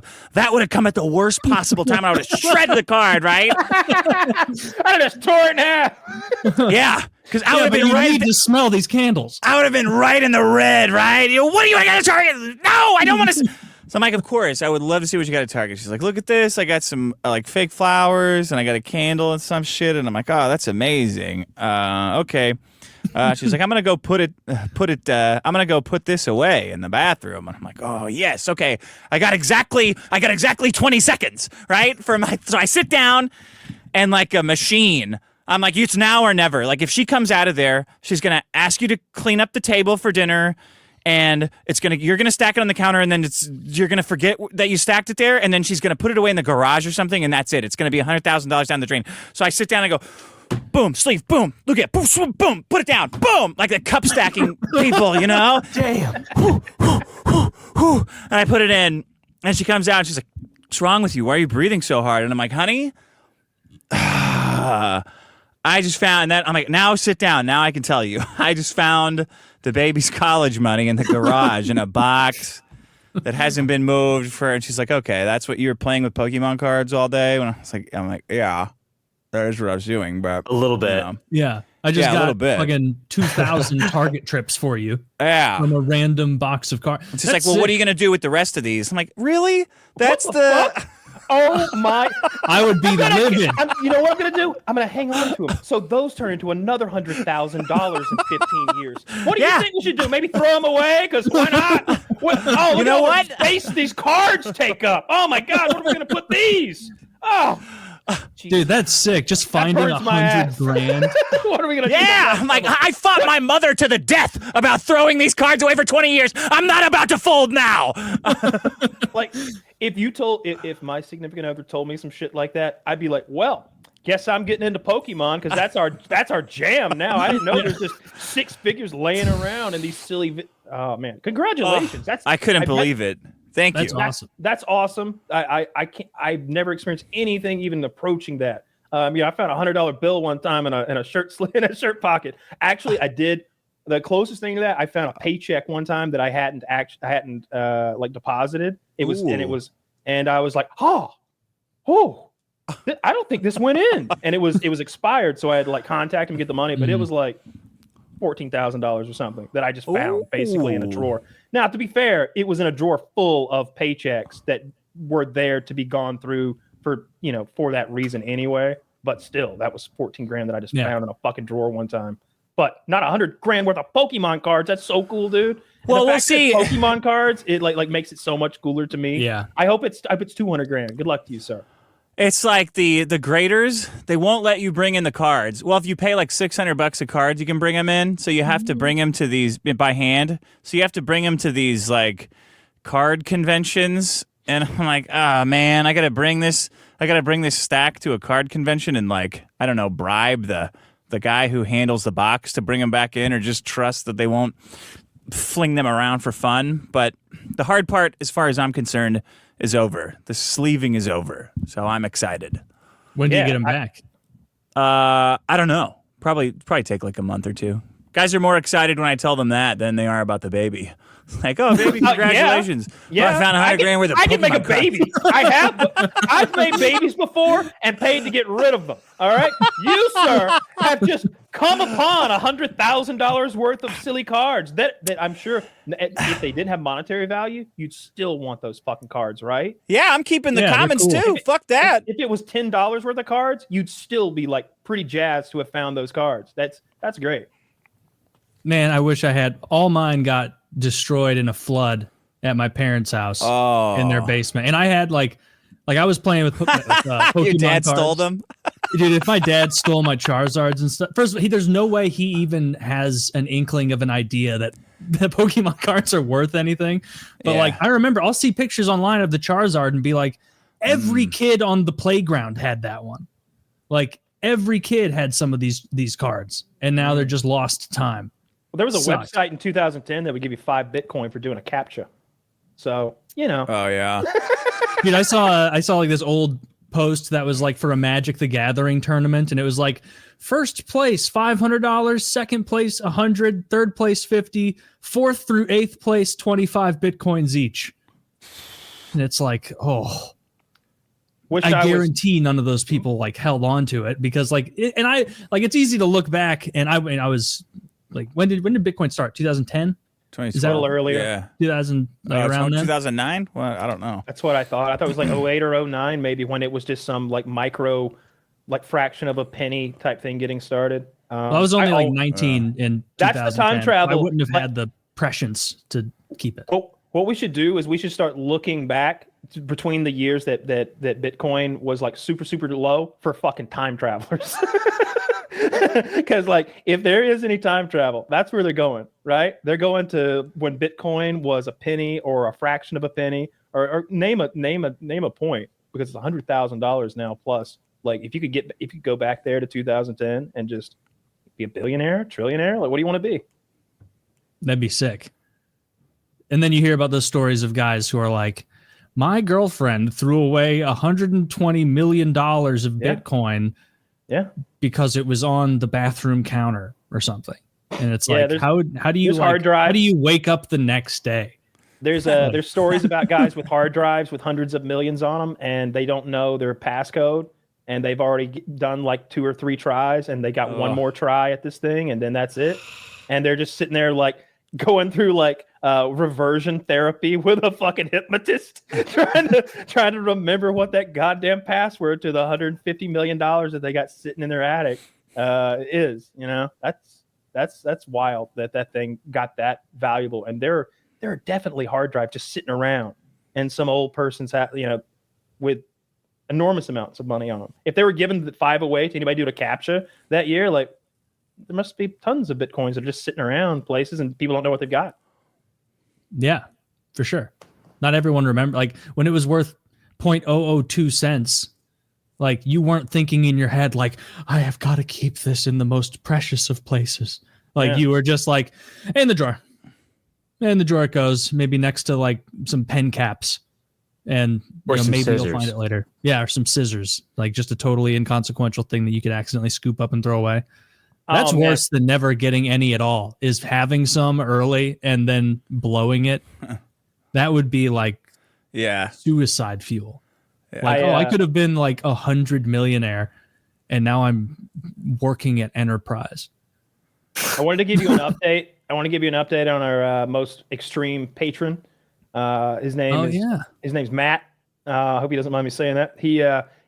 [SPEAKER 3] worst possible time. I would have shredded the card, right?"
[SPEAKER 1] I just tore it in half.
[SPEAKER 3] Yeah. Because I would
[SPEAKER 2] Yeah,
[SPEAKER 3] have
[SPEAKER 2] but
[SPEAKER 3] been
[SPEAKER 2] you
[SPEAKER 3] right.
[SPEAKER 2] need to smell these candles.
[SPEAKER 3] I would have been right in the red, right? What do you got at Target? No, I don't want to. So I'm like, of course, I would love to see what you got at Target. She's like, "Look at this. I got some like fake flowers, and I got a candle and some shit." And I'm like, "Oh, that's amazing." Okay. She's like, "I'm gonna go put this away in the bathroom." And I'm like, "Oh yes, okay. I got exactly 20 seconds, right? So I sit down, and like a machine. I'm like, it's now or never. Like if she comes out of there, she's gonna ask you to clean up the table for dinner, and you're gonna stack it on the counter, and then you're gonna forget that you stacked it there, and then she's gonna put it away in the garage or something, and that's it. It's gonna be $100,000 down the drain." So I sit down and I go, boom, sleeve, boom, look at, boom, swoop, boom, put it down, boom, like the cup stacking people, you know?
[SPEAKER 5] Damn.
[SPEAKER 3] And I put it in, and she comes out, and she's like, "What's wrong with you? Why are you breathing so hard?" And I'm like, "Honey, I just found that." I'm like, "Now sit down. Now I can tell you. I just found the baby's college money in the garage in a box that hasn't been moved for." And she's like, "Okay, that's what you were playing with Pokemon cards all day?" When I'm like, "Yeah, that is what I was doing, but
[SPEAKER 4] A little bit.
[SPEAKER 3] you know,
[SPEAKER 2] Yeah. I just
[SPEAKER 3] Yeah, a little
[SPEAKER 2] got
[SPEAKER 3] bit.
[SPEAKER 2] fucking 2,000 Target trips for you
[SPEAKER 3] yeah."
[SPEAKER 2] from a random box of cards.
[SPEAKER 3] She's like, "Well, what are you gonna do with the rest of these?" I'm like, "Really? That's the."
[SPEAKER 1] Oh my!
[SPEAKER 2] I would be livid.
[SPEAKER 1] You know what I'm gonna do? I'm gonna hang on to them. So those turn into another $100,000 in 15 years. What do you
[SPEAKER 3] Yeah.
[SPEAKER 1] think we should do? Maybe throw them away? Because why not? Oh, look
[SPEAKER 3] know
[SPEAKER 1] at all
[SPEAKER 3] what?
[SPEAKER 1] the space these cards take up. Oh my God! What are we gonna put these? Oh,
[SPEAKER 2] Dude, that's sick. Just finding
[SPEAKER 1] burns my ass.
[SPEAKER 2] $100,000.
[SPEAKER 1] what are we gonna do?
[SPEAKER 3] Yeah, I'm like, I fought my mother to the death about throwing these cards away for 20 years. I'm not about to fold now.
[SPEAKER 1] Like, if my significant other told me some shit like that, I'd be like, well, guess I'm getting into Pokemon because that's our jam now. I didn't know there's just 6 figures laying around and these silly. Oh man, congratulations!
[SPEAKER 3] I couldn't believe it. Thank
[SPEAKER 2] That's
[SPEAKER 3] you.
[SPEAKER 2] awesome.
[SPEAKER 1] That's awesome. I can't. I've never experienced anything even approaching that. I found a $100 bill one time in a shirt in a shirt pocket. Actually, I did. The closest thing to that, I found a paycheck one time that I hadn't like deposited. It was and I was like, oh, I don't think this went in, and it was expired. So I had to like contact him, get the money, but it was like $14,000 or something that I just found basically in a drawer. Now, to be fair, it was in a drawer full of paychecks that were there to be gone through for that reason anyway. But still, that was 14 grand that I just found in a fucking drawer one time. But not 100 grand worth of Pokemon cards. That's so cool, dude. And
[SPEAKER 3] Well,
[SPEAKER 1] the
[SPEAKER 3] we'll
[SPEAKER 1] fact that
[SPEAKER 3] see.
[SPEAKER 1] Pokemon cards, it like makes it so much cooler to me.
[SPEAKER 2] Yeah.
[SPEAKER 1] I hope it's 200 grand. Good luck to you, sir.
[SPEAKER 3] It's like the graders, they won't let you bring in the cards. Well, if you pay like $600 a card, you can bring them in. So you have to bring them to these by hand. So you have to bring them to these like card conventions. And I'm like, man, I gotta bring this stack to a card convention and like, I don't know, bribe the guy who handles the box to bring them back in, or just trust that they won't fling them around for fun. But the hard part, as far as I'm concerned, is over. The sleeving is over. So I'm excited.
[SPEAKER 2] When do you
[SPEAKER 1] Yeah,
[SPEAKER 2] get them back?
[SPEAKER 3] I don't know. Probably take like a month or two. Guys are more excited when I tell them that than they are about the baby. Like, oh, baby, congratulations.
[SPEAKER 1] Yeah,
[SPEAKER 3] Well, I found 100 grand worth of
[SPEAKER 1] I can make a
[SPEAKER 3] Pokemon cards.
[SPEAKER 1] baby. I've made babies before and paid to get rid of them. All right, you sir have just come upon $100,000 worth of silly cards that I'm sure if they didn't have monetary value, you'd still want those fucking cards, right?
[SPEAKER 3] Yeah, I'm keeping the
[SPEAKER 2] Yeah,
[SPEAKER 3] comments
[SPEAKER 2] they're cool.
[SPEAKER 3] too. Fuck that.
[SPEAKER 1] If it was $10 worth of cards, you'd still be like pretty jazzed to have found those cards. That's great.
[SPEAKER 2] Man, I wish I had all mine got destroyed in a flood at my parents' house in their basement. And I had like I was playing with Pokemon
[SPEAKER 3] Your dad
[SPEAKER 2] cards.
[SPEAKER 3] stole them?
[SPEAKER 2] Dude, if my dad stole my Charizards and stuff, first of all, there's no way he even has an inkling of an idea that Pokemon cards are worth anything. But like, I remember I'll see pictures online of the Charizard and be like, every kid on the playground had that one. Like every kid had some of these cards, and now they're just lost to time.
[SPEAKER 1] Well, there was a website in 2010 that would give you 5 Bitcoin for doing a CAPTCHA. So, you know.
[SPEAKER 3] Oh yeah.
[SPEAKER 2] Dude, I saw like this old post that was like for a Magic the Gathering tournament, and it was like first place $500, second place $100, third place $50, fourth through eighth place 25 Bitcoins each. And it's like, oh, I guarantee none of those people like held on to it because it's easy to look back, and I was like, when did Bitcoin start? 2010?
[SPEAKER 1] Is that a little earlier?
[SPEAKER 3] Yeah.
[SPEAKER 2] 2000, around then?
[SPEAKER 3] 2009? Well, I don't know.
[SPEAKER 1] That's what I thought. I thought it was like 08 or 09, maybe, when it was just some like micro, like fraction of a penny type thing getting started.
[SPEAKER 2] I was only 19 in 2010.
[SPEAKER 1] That's the time travel.
[SPEAKER 2] I wouldn't have had the prescience to keep it.
[SPEAKER 1] Well, what we should do is we should start looking back between the years that Bitcoin was like super, super low for fucking time travelers. Because like if there is any time travel, that's where they're going, right? They're going to when Bitcoin was a penny or a fraction of a penny, or name a point, because it's $100,000 now plus. Like if you could go back there to 2010 and just be a billionaire, trillionaire, like what do you want to be?
[SPEAKER 2] That'd be sick. And then you hear about those stories of guys who are like, my girlfriend threw away $120 million of Bitcoin.
[SPEAKER 1] Yeah,
[SPEAKER 2] because it was on the bathroom counter or something, and it's like, how do you
[SPEAKER 1] hard drives.
[SPEAKER 2] How do you wake up the next day?
[SPEAKER 1] There's stories about guys with hard drives with hundreds of millions on them, and they don't know their passcode, and they've already done like 2 or 3 tries, and they got one more try at this thing, and then that's it, and they're just sitting there like going through like reversion therapy with a fucking hypnotist, trying to remember what that goddamn password to the $150 million that they got sitting in their attic is. You know, that's wild that thing got that valuable, and there are definitely hard drives just sitting around, and some old person's with enormous amounts of money on them. If they were giving the 5 away to anybody doing a CAPTCHA that year, like there must be tons of Bitcoins that are just sitting around places and people don't know what they've got.
[SPEAKER 2] Yeah, for sure. Not everyone remember, like when it was worth 0.002 cents, like you weren't thinking in your head, like, I have got to keep this in the most precious of places. Like you were just like, in the drawer. In the drawer it goes, maybe next to like some pen caps. And maybe
[SPEAKER 4] scissors.
[SPEAKER 2] you'll find it later. Yeah, or some scissors. Like just a totally inconsequential thing that you could accidentally scoop up and throw away. That's worse than never getting any at all, is having some early and then blowing it. That would be like suicide fuel. Yeah. Like, I could have been like 100 millionaire and now I'm working at Enterprise.
[SPEAKER 1] I wanted to give you an update. On our most extreme patron. His name's Matt. I hope he doesn't mind me saying that.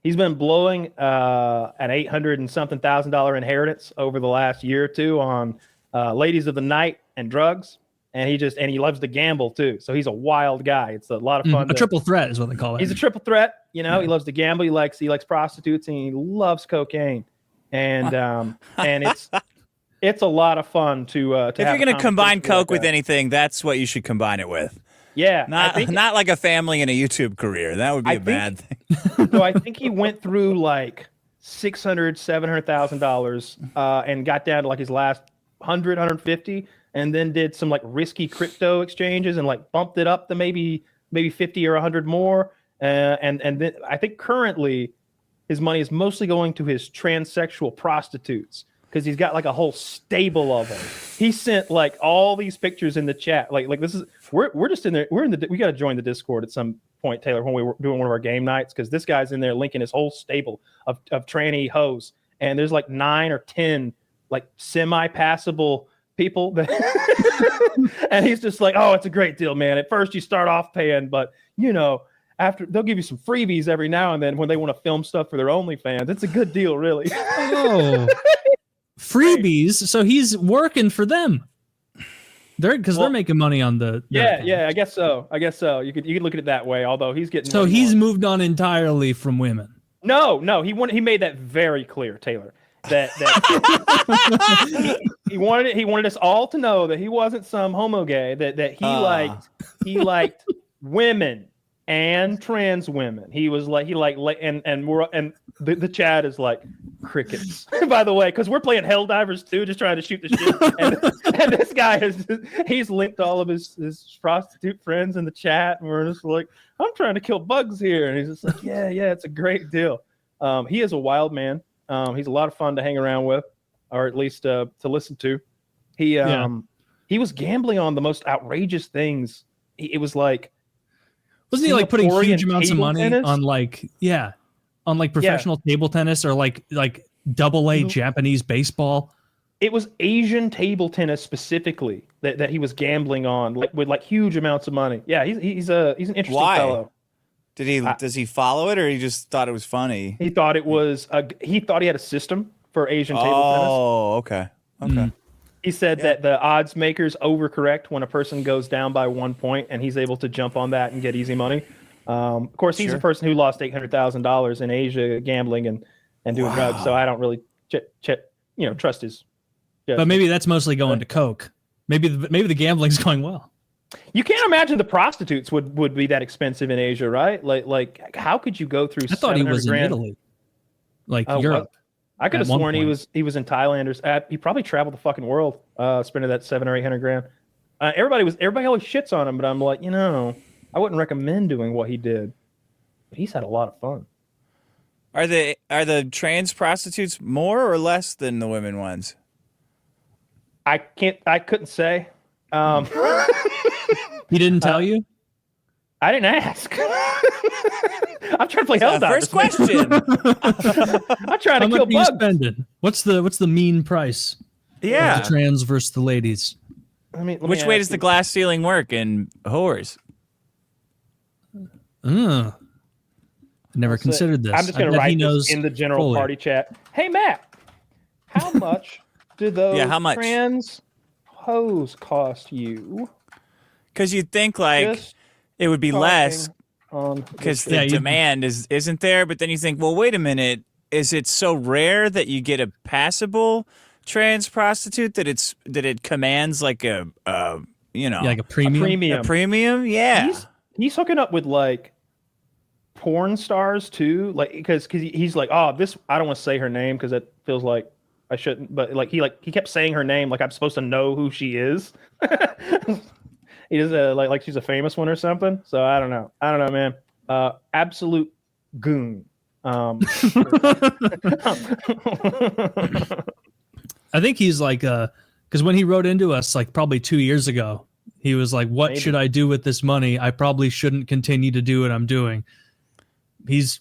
[SPEAKER 1] He's been blowing an $800 and something thousand inheritance over the last year or two on ladies of the night and drugs, and he loves to gamble too. So he's a wild guy. It's a lot of fun.
[SPEAKER 2] A triple threat is what they call it.
[SPEAKER 1] He's a triple threat. He loves to gamble. He likes prostitutes, and he loves cocaine. And it's a lot of fun to if
[SPEAKER 3] you're going to combine coke with anything, that's what you should combine it with.
[SPEAKER 1] Yeah,
[SPEAKER 3] not like a family and a YouTube career. That would be a bad thing.
[SPEAKER 1] So I think he went through like $700,000 and got down to like his last 150, and then did some like risky crypto exchanges and like bumped it up to maybe 50 or 100 more. And then I think currently his money is mostly going to his transsexual prostitutes, because he's got like a whole stable of them. He sent like all these pictures in the chat. Like this is we're just in there. We got to join the Discord at some point, Taylor, when we were doing one of our game nights, because this guy's in there linking his whole stable of tranny hoes, and there's like 9 or 10 like semi-passable people that and he's just like, oh, it's a great deal, man. At first you start off paying, but you know, after they'll give you some freebies every now and then when they want to film stuff for their OnlyFans. It's a good deal, really.
[SPEAKER 2] Oh, freebies. So he's working for them. They're making money on the
[SPEAKER 1] yeah. I guess so. You could look at it that way. Although he's getting
[SPEAKER 2] he's moved on entirely from women.
[SPEAKER 1] No, he made that very clear, Taylor. That he wanted us all to know that he wasn't some homo gay. That he liked women and trans women. He was like and the chat is like crickets. By the way, because we're playing Helldivers 2, just trying to shoot the shit. And this guy he's linked all of his prostitute friends in the chat, and we're just like, I'm trying to kill bugs here, and he's just like, yeah, it's a great deal. He is a wild man. He's a lot of fun to hang around with, or at least to listen to. He was gambling on the most outrageous things. It was like,
[SPEAKER 2] wasn't he like putting huge amounts of money
[SPEAKER 1] tennis?
[SPEAKER 2] on professional table tennis or like AA Japanese baseball?
[SPEAKER 1] It was Asian table tennis specifically that he was gambling on, with like huge amounts of money. Yeah, he's an interesting fellow.
[SPEAKER 5] Does he follow it, or he just thought it was funny?
[SPEAKER 1] He thought he thought he had a system for Asian table tennis.
[SPEAKER 5] Oh, okay. Mm.
[SPEAKER 1] He said that the odds makers overcorrect when a person goes down by 1 point, and he's able to jump on that and get easy money. Of course, he's a person who lost $800,000 in Asia gambling and doing drugs. So I don't really trust his judgment.
[SPEAKER 2] But maybe that's mostly going to coke. Maybe the gambling's going well.
[SPEAKER 1] You can't imagine the prostitutes would be that expensive in Asia, right? Like how could you go through?
[SPEAKER 2] I thought he was in Italy, Europe.
[SPEAKER 1] I could have sworn he was in Thailand, or he probably traveled the fucking world, spending that $700 or $800 grand. Everybody always shits on him, but I'm like, I wouldn't recommend doing what he did. But he's had a lot of fun.
[SPEAKER 5] Are the trans prostitutes more or less than the women ones?
[SPEAKER 1] I couldn't say.
[SPEAKER 2] He didn't tell you?
[SPEAKER 1] I didn't ask. I'm trying to play Helldivers.
[SPEAKER 5] First question.
[SPEAKER 1] I'm trying to kill bugs.
[SPEAKER 2] Spending? What's the mean price?
[SPEAKER 5] Yeah.
[SPEAKER 2] The trans versus the ladies.
[SPEAKER 5] Which way does the glass ceiling work in whores?
[SPEAKER 2] I never considered this.
[SPEAKER 1] I'm just going to write this in the general party chat. Hey, Matt, how much do those trans hoes cost you?
[SPEAKER 5] Because you'd think it would be less because the demand isn't there. But then you think, well, wait a minute. Is it so rare that you get a passable trans prostitute that it commands like a
[SPEAKER 2] like a premium?
[SPEAKER 5] A premium? Yeah.
[SPEAKER 1] He's hooking up with like porn stars too, like because he's like, oh, this, I don't want to say her name because it feels like I shouldn't, but he kept saying her name like I'm supposed to know who she is. He is like she's a famous one or something. So I don't know, man. Absolute goon. I
[SPEAKER 2] think he's like because when he wrote into us like probably 2 years ago, he was like, what should I do with this money? I probably shouldn't continue to do what I'm doing. He's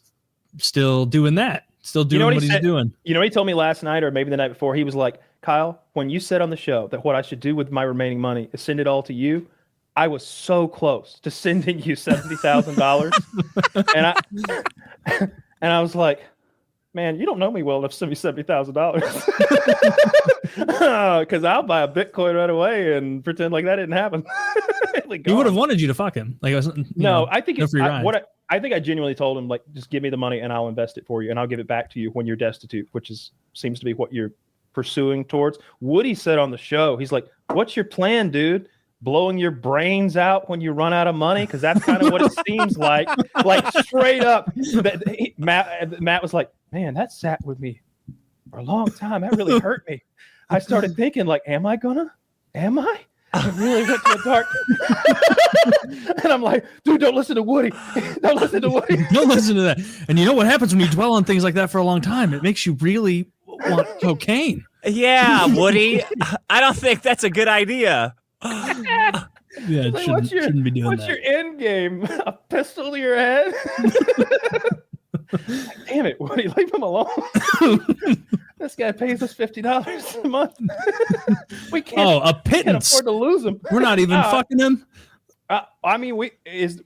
[SPEAKER 2] still doing that. Still doing what he's doing.
[SPEAKER 1] You know what he told me last night or maybe the night before? He was like, Kyle, when you said on the show that what I should do with my remaining money is send it all to you, I was so close to sending you $70,000. And I was like, man, you don't know me well enough to send me $70,000. Because I'll buy a Bitcoin right away and pretend like that didn't happen.
[SPEAKER 2] He would have wanted you to fuck him. Like,
[SPEAKER 1] I think I think I genuinely told him, like, just give me the money and I'll invest it for you and I'll give it back to you when you're destitute, which seems to be what you're pursuing towards. Woody said on the show, he's like, what's your plan, dude? Blowing your brains out when you run out of money? Because that's kind of what it seems like. Like, straight up. Matt was like, man, that sat with me for a long time. That really hurt me. I started thinking, like, am I? It really went to a dark. And I'm like, dude, don't listen to Woody. Don't listen to
[SPEAKER 2] that. And you know what happens when you dwell on things like that for a long time? It makes you really want cocaine.
[SPEAKER 3] Yeah, Woody. I don't think that's a good idea.
[SPEAKER 2] Yeah,
[SPEAKER 1] like,
[SPEAKER 2] shouldn't be doing that.
[SPEAKER 1] What's your end game? A pistol to your head? Damn it, Woody, leave him alone. This guy pays us $50 a month. We can't.
[SPEAKER 2] Oh, a
[SPEAKER 1] Can't
[SPEAKER 2] pittance.
[SPEAKER 1] afford to lose him.
[SPEAKER 2] We're not even fucking him.
[SPEAKER 1] I mean, we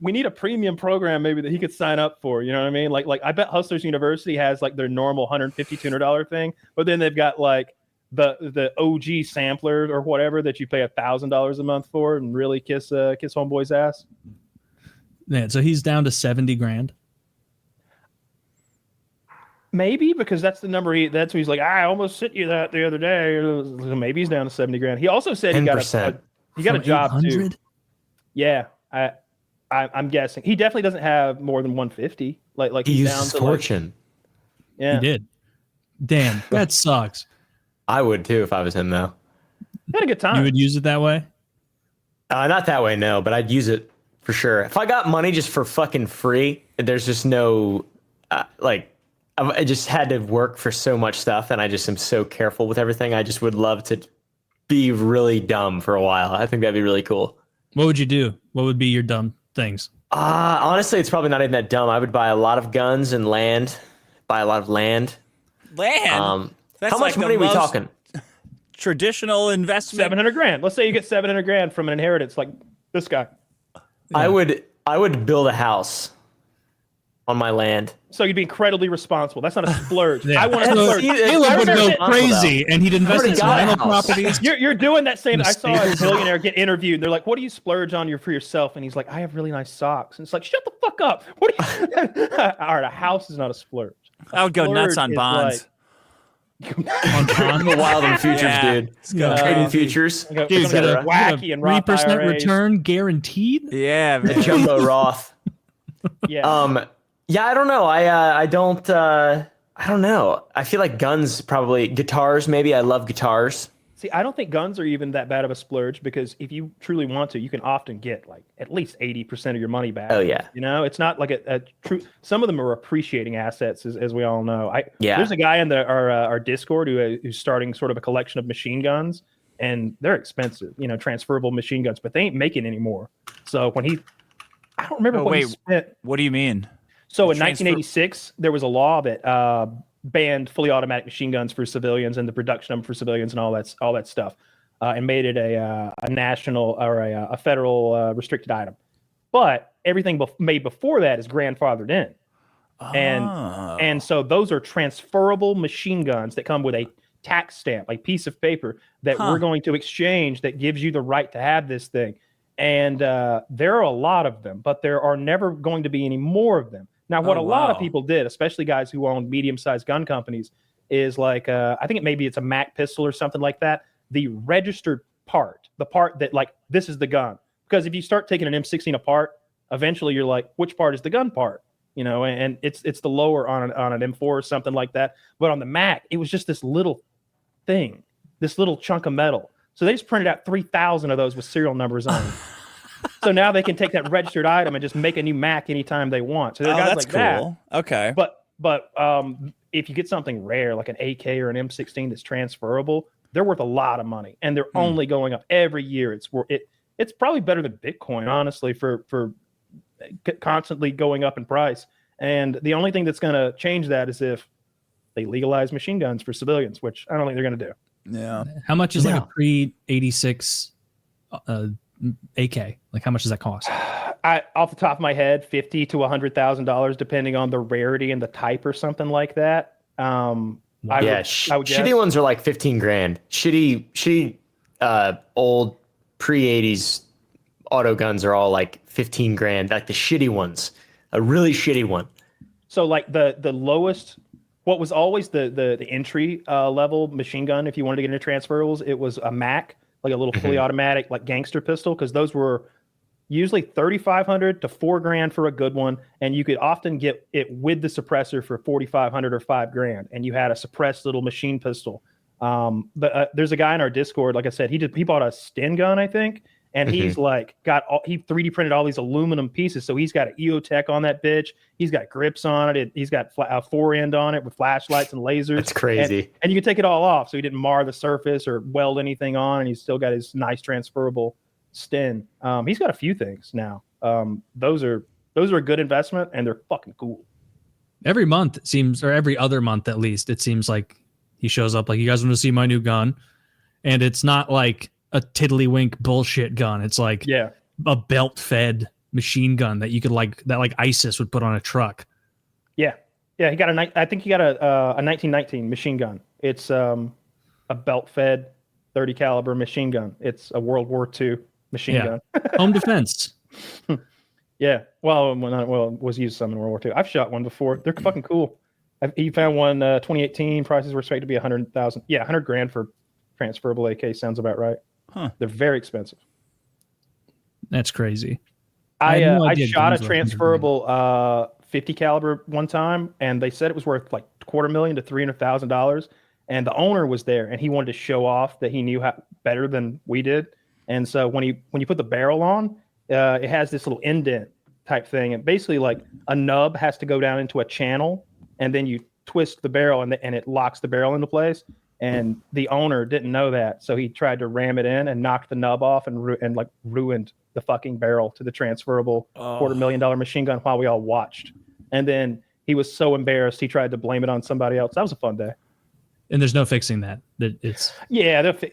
[SPEAKER 1] need a premium program maybe that he could sign up for. You know what I mean? Like I bet Hustlers University has like their normal $150, $200 thing, but then they've got like the OG sampler or whatever that you pay $1,000 a month for and really kiss homeboy's ass.
[SPEAKER 2] Yeah, so he's down to 70 grand.
[SPEAKER 1] Maybe because that's the number that's what he's like. I almost sent you that the other day. Maybe he's down to 70 grand. He also said he got a job 800? Too. Yeah, I'm guessing he definitely doesn't have more than 150. Like
[SPEAKER 4] he used his fortune.
[SPEAKER 1] Yeah,
[SPEAKER 2] he did. Damn, that sucks.
[SPEAKER 4] I would too if I was him though.
[SPEAKER 1] He had a good time.
[SPEAKER 2] You would use it that way?
[SPEAKER 4] Not that way, no, but I'd use it for sure. If I got money just for fucking free, there's just no I just had to work for so much stuff, and I just am so careful with everything. I just would love to be really dumb for a while. I think that'd be really cool.
[SPEAKER 2] What would you do? What would be your dumb things?
[SPEAKER 4] Honestly, it's probably not even that dumb. I would buy a lot of guns and land. Buy a lot of land.
[SPEAKER 5] Land?
[SPEAKER 4] How much money are we talking?
[SPEAKER 5] Traditional investment.
[SPEAKER 1] 700 grand. Let's say you get 700 grand from an inheritance like this guy.
[SPEAKER 4] Yeah. I would build a house on my land.
[SPEAKER 1] So you'd be incredibly responsible. That's not a splurge.
[SPEAKER 2] Yeah.
[SPEAKER 1] I want to splurge.
[SPEAKER 2] Caleb would go crazy, and he'd invest in some rental properties.
[SPEAKER 1] You're doing that same. I saw a billionaire get interviewed. And they're like, "What do you splurge on for yourself?" And he's like, "I have really nice socks." And it's like, "Shut the fuck up." What do you? All right, a house is not a splurge.
[SPEAKER 5] I would go nuts on bonds.
[SPEAKER 4] On wild and futures, dude. Trading futures.
[SPEAKER 1] Dude, get a wacky and
[SPEAKER 2] 3% return guaranteed.
[SPEAKER 5] Yeah, man.
[SPEAKER 4] A jumbo Roth.
[SPEAKER 1] Yeah.
[SPEAKER 4] Yeah, I don't know. I don't know. I feel like guns, probably guitars. Maybe I love guitars.
[SPEAKER 1] See, I don't think guns are even that bad of a splurge because if you truly want to, you can often get like at least 80% of your money back.
[SPEAKER 4] Oh yeah.
[SPEAKER 1] You know, it's not like a true. Some of them are appreciating assets, as we all know.
[SPEAKER 4] Yeah.
[SPEAKER 1] There's a guy in our Discord who's starting sort of a collection of machine guns, and they're expensive. You know, transferable machine guns, but they ain't making anymore. So when I don't remember what he spent.
[SPEAKER 3] What do you mean?
[SPEAKER 1] So in 1986, there was a law that banned fully automatic machine guns for civilians and the production of them for civilians and all that stuff, and made it a national or a federal restricted item. But everything made before that is grandfathered in, and so those are transferable machine guns that come with a tax stamp, a piece of paper that we're going to exchange that gives you the right to have this thing. And there are a lot of them, but there are never going to be any more of them. Now, what a lot of people did, especially guys who own medium-sized gun companies, is like, I think it's a Mac pistol or something like that. The registered part, the part that like, this is the gun. Because if you start taking an M16 apart, eventually you're like, which part is the gun part? You know, and it's the lower on an M4 or something like that. But on the Mac, it was just this little thing, this little chunk of metal. So they just printed out 3,000 of those with serial numbers on them. So now they can take that registered item and just make a new Mac anytime they want. So there are guys like
[SPEAKER 5] cool. That. Okay.
[SPEAKER 1] But if you get something rare like an AK or an M16 that's transferable, they're worth a lot of money, and they're only going up every year. It's probably better than Bitcoin, honestly, for constantly going up in price. And the only thing that's going to change that is if they legalize machine guns for civilians, which I don't think they're going to do.
[SPEAKER 5] Yeah.
[SPEAKER 2] How much is like a pre-86 AK? Like, how much does that cost?
[SPEAKER 1] Off the top of my head, $50,000 to $100,000, depending on the rarity and the type or something like that. I would
[SPEAKER 4] shitty ones are like 15 grand. Shitty old pre-80s auto guns are all like 15 grand. Like the shitty ones, a really shitty one.
[SPEAKER 1] So like the lowest, what was always the entry level machine gun, if you wanted to get into transferables, it was a Mac, like a little fully automatic, like gangster pistol, because those were usually $3,500 to $4,000 for a good one, and you could often get it with the suppressor for $4,500 or $5,000, and you had a suppressed little machine pistol. But there's a guy in our Discord, like I said, he bought a Sten gun, I think, and he's like he 3D printed all these aluminum pieces, so he's got an EOTech on that bitch. He's got grips on it. He's got a fore end on it with flashlights and lasers.
[SPEAKER 4] That's crazy.
[SPEAKER 1] And you can take it all off, so he didn't mar the surface or weld anything on, and he's still got his nice transferable Sten. He's got a few things now. Those are a good investment, and they're fucking cool.
[SPEAKER 2] Every month it seems, or every other month at least, it seems like He shows up like, you guys want to see my new gun? And it's not like a tiddlywink bullshit gun. It's like a belt-fed machine gun that you could that ISIS would put on a truck.
[SPEAKER 1] Yeah. He got I think he got a 1919 machine gun. It's a belt-fed 30 caliber machine gun. It's a World War II machine gun.
[SPEAKER 2] Home defense.
[SPEAKER 1] Yeah. Well, it was used some in World War II. I've shot one before. They're fucking cool. He found one 2018. Prices were expected to be 100,000. Yeah, 100 grand for transferable AK sounds about right.
[SPEAKER 3] Huh.
[SPEAKER 1] They're very expensive.
[SPEAKER 2] That's crazy.
[SPEAKER 1] I shot a transferable 50 caliber one time, and they said it was worth like $250,000 to $300,000. And the owner was there, and he wanted to show off that he knew how better than we did. And so when you put the barrel on, it has this little indent type thing, and basically like a nub has to go down into a channel, and then you twist the barrel, and it locks the barrel into place. And the owner didn't know that, so he tried to ram it in and knocked the nub off and ruined the fucking barrel to the transferable $250,000 machine gun while we all watched. And then he was so embarrassed he tried to blame it on somebody else. That was a fun day.
[SPEAKER 2] And there's no fixing that.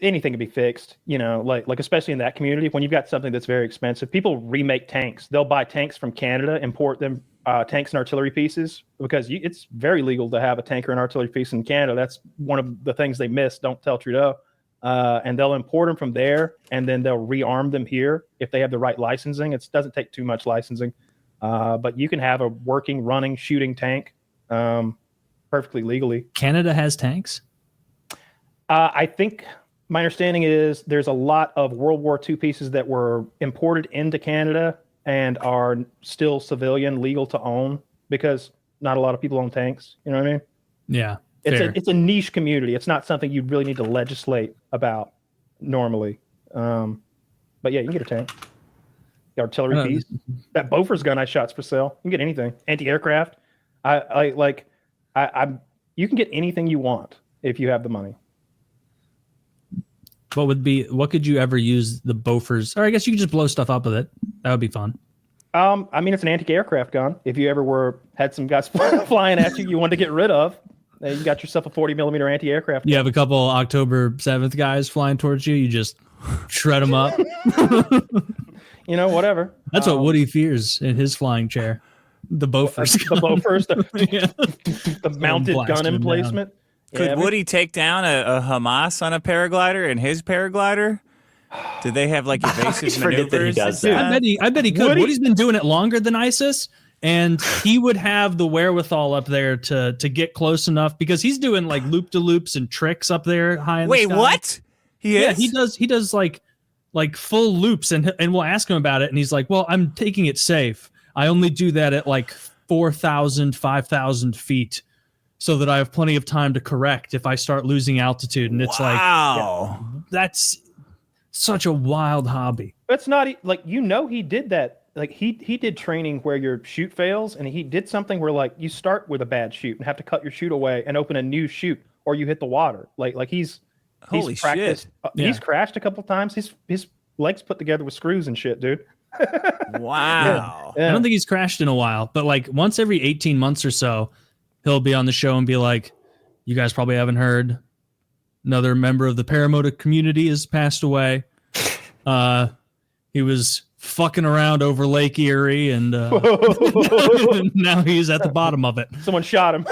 [SPEAKER 1] Anything can be fixed. Like especially in that community when you've got something that's very expensive. People remake tanks. They'll buy tanks from Canada, import them. Tanks and artillery pieces, because it's very legal to have a tank or an artillery piece in Canada. That's one of the things they miss. Don't tell Trudeau. And they'll import them from there, and then they'll rearm them here if they have the right licensing. It doesn't take too much licensing, but you can have a working, running, shooting tank perfectly legally.
[SPEAKER 2] Canada has tanks?
[SPEAKER 1] I think my understanding is there's a lot of World War II pieces that were imported into Canada and are still civilian, legal to own, because not a lot of people own tanks. You know what I mean?
[SPEAKER 2] Yeah.
[SPEAKER 1] It's a niche community. It's not something you really need to legislate about normally. But yeah, you can get a tank. The artillery piece. That Bofors gun I shot's for sale. You can get anything. Anti-aircraft. You can get anything you want if you have the money.
[SPEAKER 2] What could you ever use the Bofors? Or I guess you could just blow stuff up with it. That would be fun.
[SPEAKER 1] It's an anti-aircraft gun. If you ever had some guys flying at you wanted to get rid of, you got yourself a 40 millimeter anti-aircraft gun.
[SPEAKER 2] You have a couple October 7th guys flying towards you. You just shred them up.
[SPEAKER 1] Whatever.
[SPEAKER 2] That's what Woody fears in his flying chair. The Bofors.
[SPEAKER 1] The Bofors. The mounted gun emplacement.
[SPEAKER 3] Could Woody take down a Hamas on a paraglider in his paraglider? Did they have like evasive maneuvers?
[SPEAKER 2] I bet he could. Woody's been doing it longer than ISIS, and he would have the wherewithal up there to get close enough, because he's doing like loop-de-loops and tricks up there high in the sky.
[SPEAKER 3] Wait, what?
[SPEAKER 2] Yeah, he does like full loops, and we'll ask him about it, and he's like, well, I'm taking it safe. I only do that at like 4,000, 5,000 feet, so that I have plenty of time to correct if I start losing altitude. And it's that's such a wild hobby.
[SPEAKER 1] It's not like, he did that. Like he did training where your chute fails, and he did something where like you start with a bad chute and have to cut your chute away and open a new chute, or you hit the water. Like he's practiced. He's crashed a couple of times. His legs put together with screws and shit, dude.
[SPEAKER 3] Wow.
[SPEAKER 2] Yeah. I don't think he's crashed in a while, but like once every 18 months or so, he'll be on the show and be like, you guys probably haven't heard, another member of the paramotor community has passed away. He was fucking around over Lake Erie, and now he's at the bottom of it.
[SPEAKER 1] Someone shot him.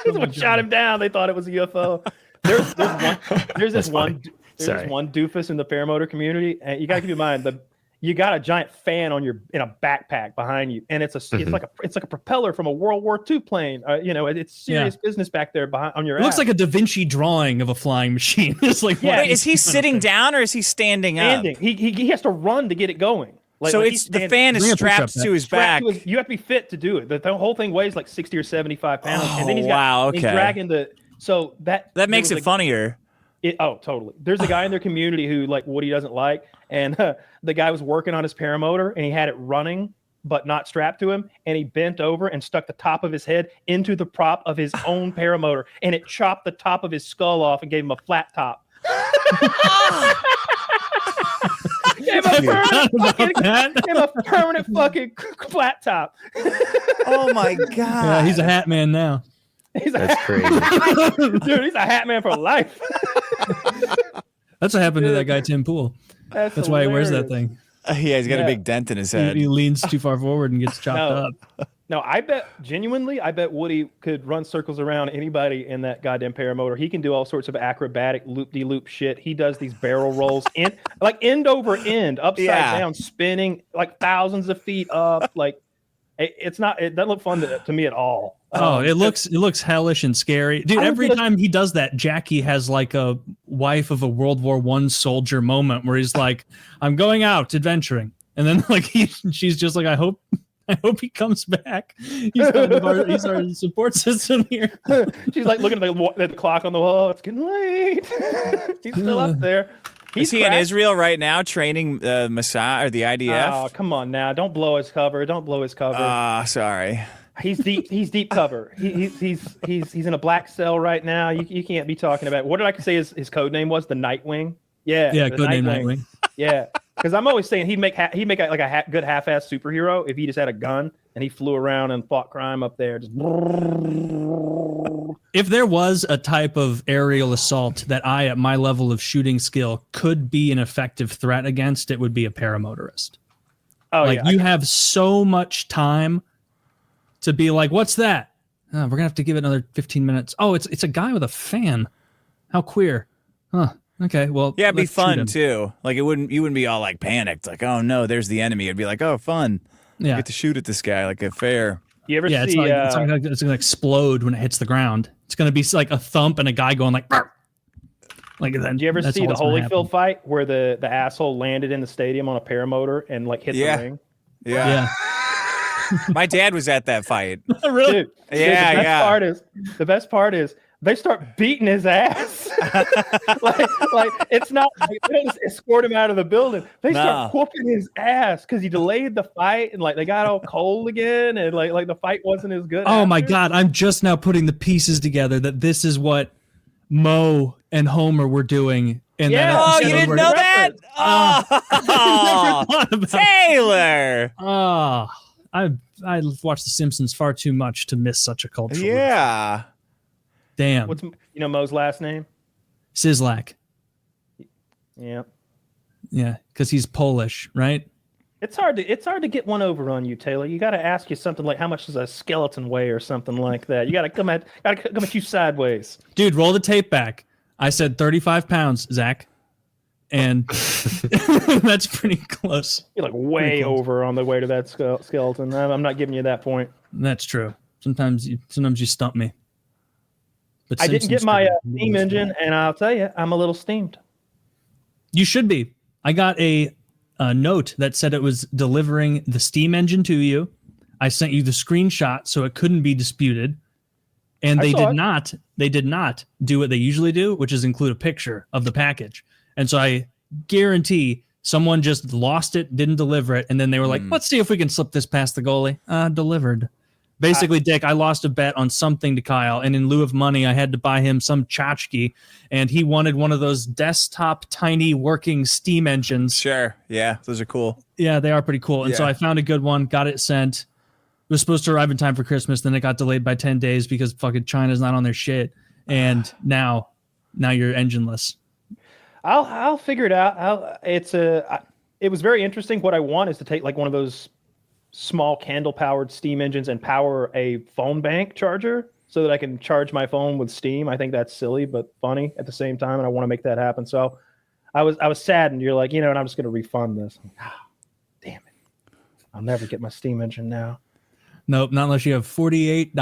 [SPEAKER 1] Someone shot him down. They thought it was a UFO. There's this one doofus in the paramotor community, and you gotta keep in mind you got a giant fan in a backpack behind you, and it's like a propeller from a World War II plane. It's serious business back there on your.
[SPEAKER 2] It looks like a Da Vinci drawing of a flying machine. It's like,
[SPEAKER 3] wait, is he sitting down or is he standing up?
[SPEAKER 1] He has to run to get it going.
[SPEAKER 3] The fan is strapped to his back.
[SPEAKER 1] You have to be fit to do it. The whole thing weighs like 60 or 75 pounds, and then he's dragging that
[SPEAKER 3] makes it funnier.
[SPEAKER 1] Totally. There's a guy in their community who like Woody doesn't like, and the guy was working on his paramotor, and he had it running but not strapped to him, and he bent over and stuck the top of his head into the prop of his own paramotor, and it chopped the top of his skull off and gave him a flat top. Gave him a permanent fucking flat top.
[SPEAKER 3] Oh my god!
[SPEAKER 2] Yeah, he's a hat man now.
[SPEAKER 4] That's crazy.
[SPEAKER 1] Dude, he's a hat man for life.
[SPEAKER 2] That's what happened to that guy Tim Pool. That's why he wears that thing.
[SPEAKER 3] Yeah, he's got a big dent in his head.
[SPEAKER 2] He leans too far forward and gets chopped up.
[SPEAKER 1] No, I bet Woody could run circles around anybody in that goddamn paramotor. He can do all sorts of acrobatic loop-de-loop shit. He does these barrel rolls like end over end, upside down, spinning like thousands of feet up. Like it doesn't look fun to me at all.
[SPEAKER 2] It looks hellish and scary, dude. Every time he does that, Jackie has like a wife of a World War I soldier moment where he's like, "I'm going out adventuring," and then like she's just like, I hope he comes back. He's our support system here.
[SPEAKER 1] She's like looking at the clock on the wall. It's getting late. He's still up there.
[SPEAKER 3] Is he in Israel right now training Mossad or the IDF?
[SPEAKER 1] Oh, come on now. Don't blow his cover.
[SPEAKER 3] Sorry.
[SPEAKER 1] He's deep cover. He's in a black cell right now. You can't be talking about. What did I say his code name was? The Nightwing. Yeah.
[SPEAKER 2] Code name Nightwing.
[SPEAKER 1] Yeah. Because I'm always saying he'd make like a good half-ass superhero if he just had a gun and he flew around and fought crime up there. Just...
[SPEAKER 2] If there was a type of aerial assault that I, at my level of shooting skill, could be an effective threat against, it would be a paramotorist.
[SPEAKER 1] Oh,
[SPEAKER 2] like you have so much time to be like, what's that? Oh, we're gonna have to give it another 15 minutes. Oh, it's a guy with a fan. How queer. Huh. Okay, well,
[SPEAKER 3] yeah, it'd be fun too. Like you wouldn't be all like panicked, like, oh no, there's the enemy. It'd be like, oh, fun. Yeah, get to shoot at this guy like a fair.
[SPEAKER 1] You ever see?
[SPEAKER 2] It's gonna explode when it hits the ground. It's gonna be like a thump and a guy going like. Like then.
[SPEAKER 1] Did you ever see the Holyfield fight where the asshole landed in the stadium on a paramotor and like hit the ring?
[SPEAKER 3] Yeah. My dad was at that fight.
[SPEAKER 2] Really?
[SPEAKER 1] Dude, the best part is they start beating his ass. like it's not like they don't just escort him out of the building. They start whooping his ass because he delayed the fight and like they got all cold again and like the fight wasn't as good.
[SPEAKER 2] Oh my God, I'm just now putting the pieces together that this is what Mo and Homer were doing. And
[SPEAKER 3] you didn't know that? Taylor.
[SPEAKER 2] I watched The Simpsons far too much to miss such a culture.
[SPEAKER 3] Yeah.
[SPEAKER 2] Damn.
[SPEAKER 1] What's Mo's last name?
[SPEAKER 2] Sislak.
[SPEAKER 1] Yeah.
[SPEAKER 2] Yeah, because he's Polish, right?
[SPEAKER 1] It's hard to get one over on you, Taylor. You got to ask you something like, how much does a skeleton weigh, or something like that. You got to come at you sideways.
[SPEAKER 2] Dude, roll the tape back. I said 35 pounds, Zach, and that's pretty close.
[SPEAKER 1] You're like way over on the way to that skeleton. I'm not giving you that point.
[SPEAKER 2] That's true. Sometimes you stump me. But
[SPEAKER 1] I didn't get my steam engine, and I'll tell you, I'm a little steamed.
[SPEAKER 2] You should be. I got a note that said it was delivering the steam engine to you. I sent you the screenshot so it couldn't be disputed. And they did not do what they usually do, which is include a picture of the package. And so I guarantee someone just lost it, didn't deliver it, and then they were like, let's see if we can slip this past the goalie. Delivered. Basically, Dick, I lost a bet on something to Kyle, and in lieu of money, I had to buy him some tchotchke, and he wanted one of those desktop, tiny, working steam engines.
[SPEAKER 3] Sure. Yeah, those are cool.
[SPEAKER 2] Yeah, they are pretty cool. And so I found a good one, got it sent. It was supposed to arrive in time for Christmas, then it got delayed by 10 days because fucking China's not on their shit. And now you're engineless.
[SPEAKER 1] I'll figure it out. It was very interesting. What I want is to take like one of those small candle powered steam engines and power a phone bank charger so that I can charge my phone with steam. I think that's silly but funny at the same time, and I want to make that happen. So I was saddened. You're like, and I'm just going to refund this. Damn it. I'll never get my steam engine now.
[SPEAKER 2] Nope, not unless you have $48.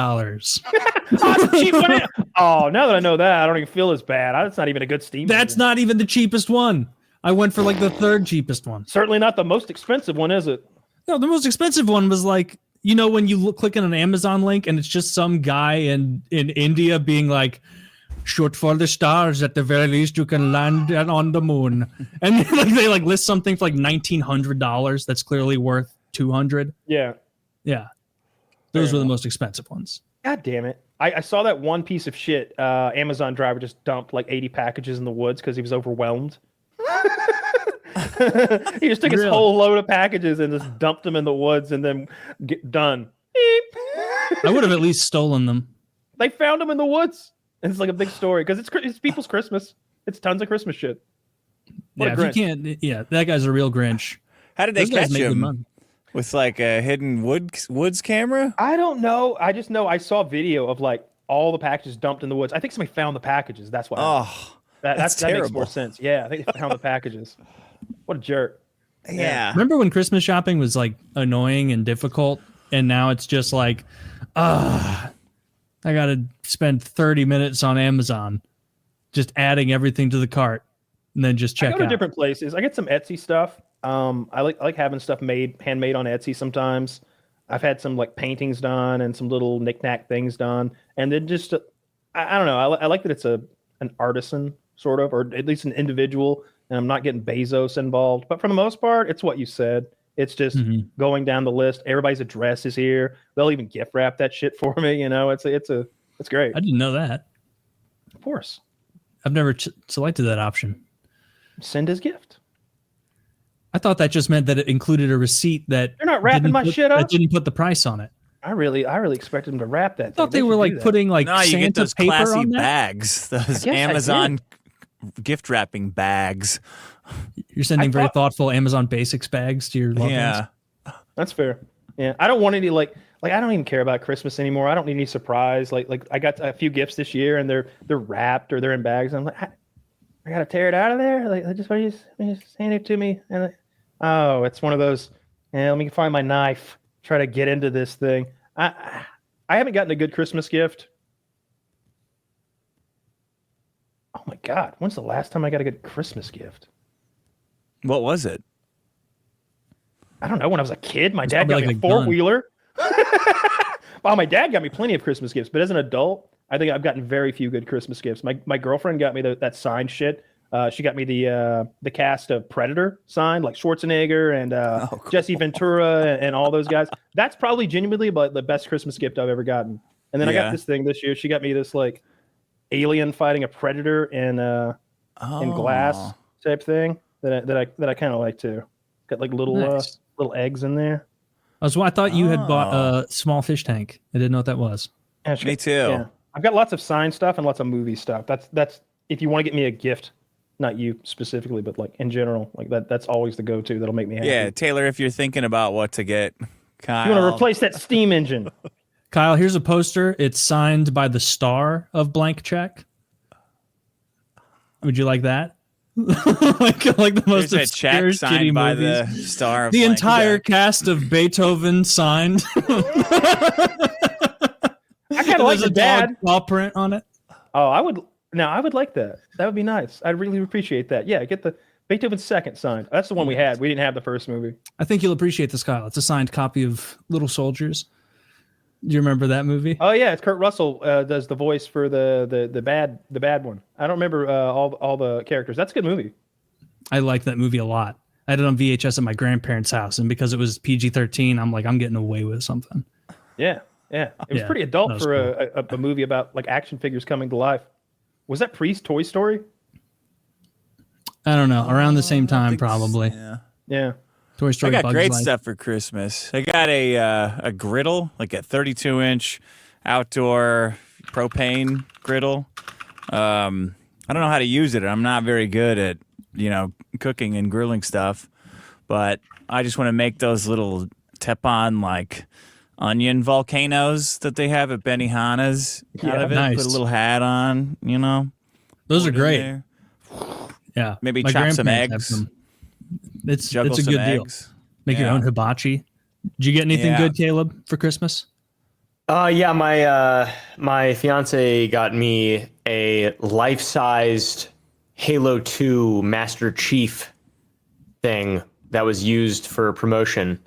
[SPEAKER 1] Cheap one. Oh, now that I know that, I don't even feel as bad. It's not even a good steam engine.
[SPEAKER 2] That's not even the cheapest one. I went for like the third cheapest one.
[SPEAKER 1] Certainly not the most expensive one, is it?
[SPEAKER 2] No, the most expensive one was like, when you click on an Amazon link and it's just some guy in India being like, shoot for the stars, at the very least you can land on the moon. And they like list something for like $1,900 that's clearly worth $200.
[SPEAKER 1] Yeah.
[SPEAKER 2] Yeah. Those were the most expensive ones.
[SPEAKER 1] God damn it. I saw that one piece of shit. Amazon driver just dumped like 80 packages in the woods because he was overwhelmed. He just took his whole load of packages and just dumped them in the woods and then done.
[SPEAKER 2] I would have at least stolen them.
[SPEAKER 1] They found them in the woods. And it's like a big story because it's people's Christmas. It's tons of Christmas shit. What
[SPEAKER 2] if you can't, that guy's a real Grinch.
[SPEAKER 3] How did they catch him? With like a hidden woods camera?
[SPEAKER 1] I don't know. I just know I saw video of like all the packages dumped in the woods. I think somebody found the packages. That's why.
[SPEAKER 3] Oh, that
[SPEAKER 1] makes more sense. Yeah, I think they found the packages. What a jerk.
[SPEAKER 3] Yeah.
[SPEAKER 2] Remember when Christmas shopping was like annoying and difficult, and now it's just like, I gotta spend 30 minutes on Amazon, just adding everything to the cart, and then just check out.
[SPEAKER 1] I go to different places. I get some Etsy stuff. I like having stuff handmade on Etsy sometimes. I've had some like paintings done and some little knick-knack things done. And then just, I don't know. I like that it's an artisan sort of, or at least an individual, and I'm not getting Bezos involved. But for the most part, it's what you said. It's just going down the list. Everybody's address is here. They'll even gift wrap that shit for me. You know, it's great.
[SPEAKER 2] I didn't know that.
[SPEAKER 1] Of course.
[SPEAKER 2] I've never selected that option.
[SPEAKER 1] Send his gift.
[SPEAKER 2] I thought that just meant that it included a receipt that
[SPEAKER 1] you're not wrapping my shit up.
[SPEAKER 2] That didn't put the price on it.
[SPEAKER 1] I really expected them to wrap that.
[SPEAKER 2] I thought they were like putting like
[SPEAKER 3] no, you get those
[SPEAKER 2] paper
[SPEAKER 3] classy
[SPEAKER 2] on that?
[SPEAKER 3] bags, those Amazon gift wrapping bags.
[SPEAKER 2] You're sending very thoughtful Amazon Basics bags to your loved ones.
[SPEAKER 1] That's fair. Yeah, I don't want any like I don't even care about Christmas anymore. I don't need any surprise. Like I got a few gifts this year and they're wrapped or they're in bags. I'm like, I gotta tear it out of there. Like, just hand it to me. And it's one of those. Let me find my knife. Try to get into this thing. I haven't gotten a good Christmas gift. Oh my God! When's the last time I got a good Christmas gift?
[SPEAKER 3] What was it?
[SPEAKER 1] I don't know. When I was a kid, my dad got me a 4-wheeler. Well, my dad got me plenty of Christmas gifts, but as an adult, I think I've gotten very few good Christmas gifts. My girlfriend got me that signed shit. She got me the cast of Predator signed, like Schwarzenegger and cool. Jesse Ventura and all those guys. That's probably genuinely the best Christmas gift I've ever gotten. And then I got this thing this year. She got me this like alien fighting a predator in glass type thing that I kind of like too. Got like little eggs in there.
[SPEAKER 2] I thought you had bought a small fish tank. I didn't know what that was.
[SPEAKER 3] Me too.
[SPEAKER 1] Yeah. I've got lots of signed stuff and lots of movie stuff. That's if you want to get me a gift, not you specifically, but like in general, like that's always the go-to that'll make me happy.
[SPEAKER 3] Yeah, Taylor, if you're thinking about what to get, Kyle.
[SPEAKER 1] You want to replace that steam engine.
[SPEAKER 2] Kyle, here's a poster. It's signed by the star of Blank Check. Would you like that? like the most obscure shitty
[SPEAKER 3] by
[SPEAKER 2] movies.
[SPEAKER 3] The star of
[SPEAKER 2] the
[SPEAKER 3] Blank
[SPEAKER 2] entire
[SPEAKER 3] Check.
[SPEAKER 2] Cast of Beethoven signed.
[SPEAKER 1] I kind of like the dad
[SPEAKER 2] paw print on it.
[SPEAKER 1] Oh, I would like that. That would be nice. I'd really appreciate that. Yeah, get the Beethoven's second signed. That's the one we had. We didn't have the first movie.
[SPEAKER 2] I think you'll appreciate this, Kyle. It's a signed copy of Little Soldiers. Do you remember that movie?
[SPEAKER 1] Oh yeah, it's Kurt Russell does the voice for the bad one. I don't remember all the characters. That's a good movie.
[SPEAKER 2] I like that movie a lot. I had it on VHS at my grandparents' house, and because it was PG-13, I'm getting away with something.
[SPEAKER 1] Yeah. It was pretty adult for cool. a movie about like action figures coming to life. Was that pre-Toy Story?
[SPEAKER 2] I don't know. Around the same time, probably.
[SPEAKER 1] Yeah.
[SPEAKER 2] Toy Story.
[SPEAKER 3] I got great stuff for Christmas. I got a griddle, like a 32-inch outdoor propane griddle. I don't know how to use it. I'm not very good at cooking and grilling stuff, but I just want to make those little Teflon like onion volcanoes that they have at Benihana's out of it.
[SPEAKER 2] Nice.
[SPEAKER 3] Put a little hat on,
[SPEAKER 2] Those are great. Yeah.
[SPEAKER 3] Maybe chop some eggs.
[SPEAKER 2] It's a good deal. Make your own hibachi. Did you get anything good, Caleb, for Christmas?
[SPEAKER 4] Yeah, my fiance got me a life-sized Halo 2 Master Chief thing that was used for promotion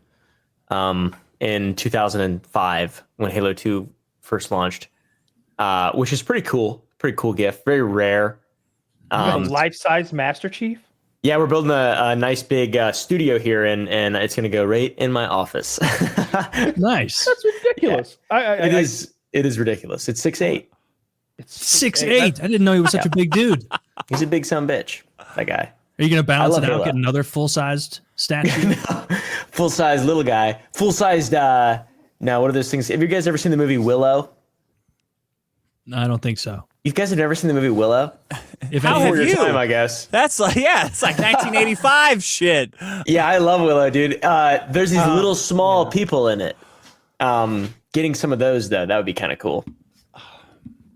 [SPEAKER 4] in 2005 when Halo 2 first launched, which is pretty cool. Pretty cool gift. Very rare.
[SPEAKER 1] Life-size Master Chief?
[SPEAKER 4] Yeah, we're building a nice big studio here, and it's going to go right in my office.
[SPEAKER 2] Nice.
[SPEAKER 1] That's ridiculous.
[SPEAKER 4] Yeah. It is ridiculous. It's 6'8".
[SPEAKER 2] It's 6'8". I didn't know he was such a big dude.
[SPEAKER 4] He's a big son of a bitch, that guy.
[SPEAKER 2] Are you going to balance it out,
[SPEAKER 4] Halo.
[SPEAKER 2] get another full-sized statue?
[SPEAKER 4] Full-sized little guy. Full-sized, now, what are those things? Have you guys ever seen the movie Willow?
[SPEAKER 2] I don't think so.
[SPEAKER 4] You guys have never seen the movie Willow?
[SPEAKER 2] If
[SPEAKER 3] How have you?
[SPEAKER 4] Time, I guess.
[SPEAKER 3] That's like, it's like 1985 shit.
[SPEAKER 4] Yeah, I love Willow, dude. There's these little small people in it. Getting some of those, though, that would be kind of cool.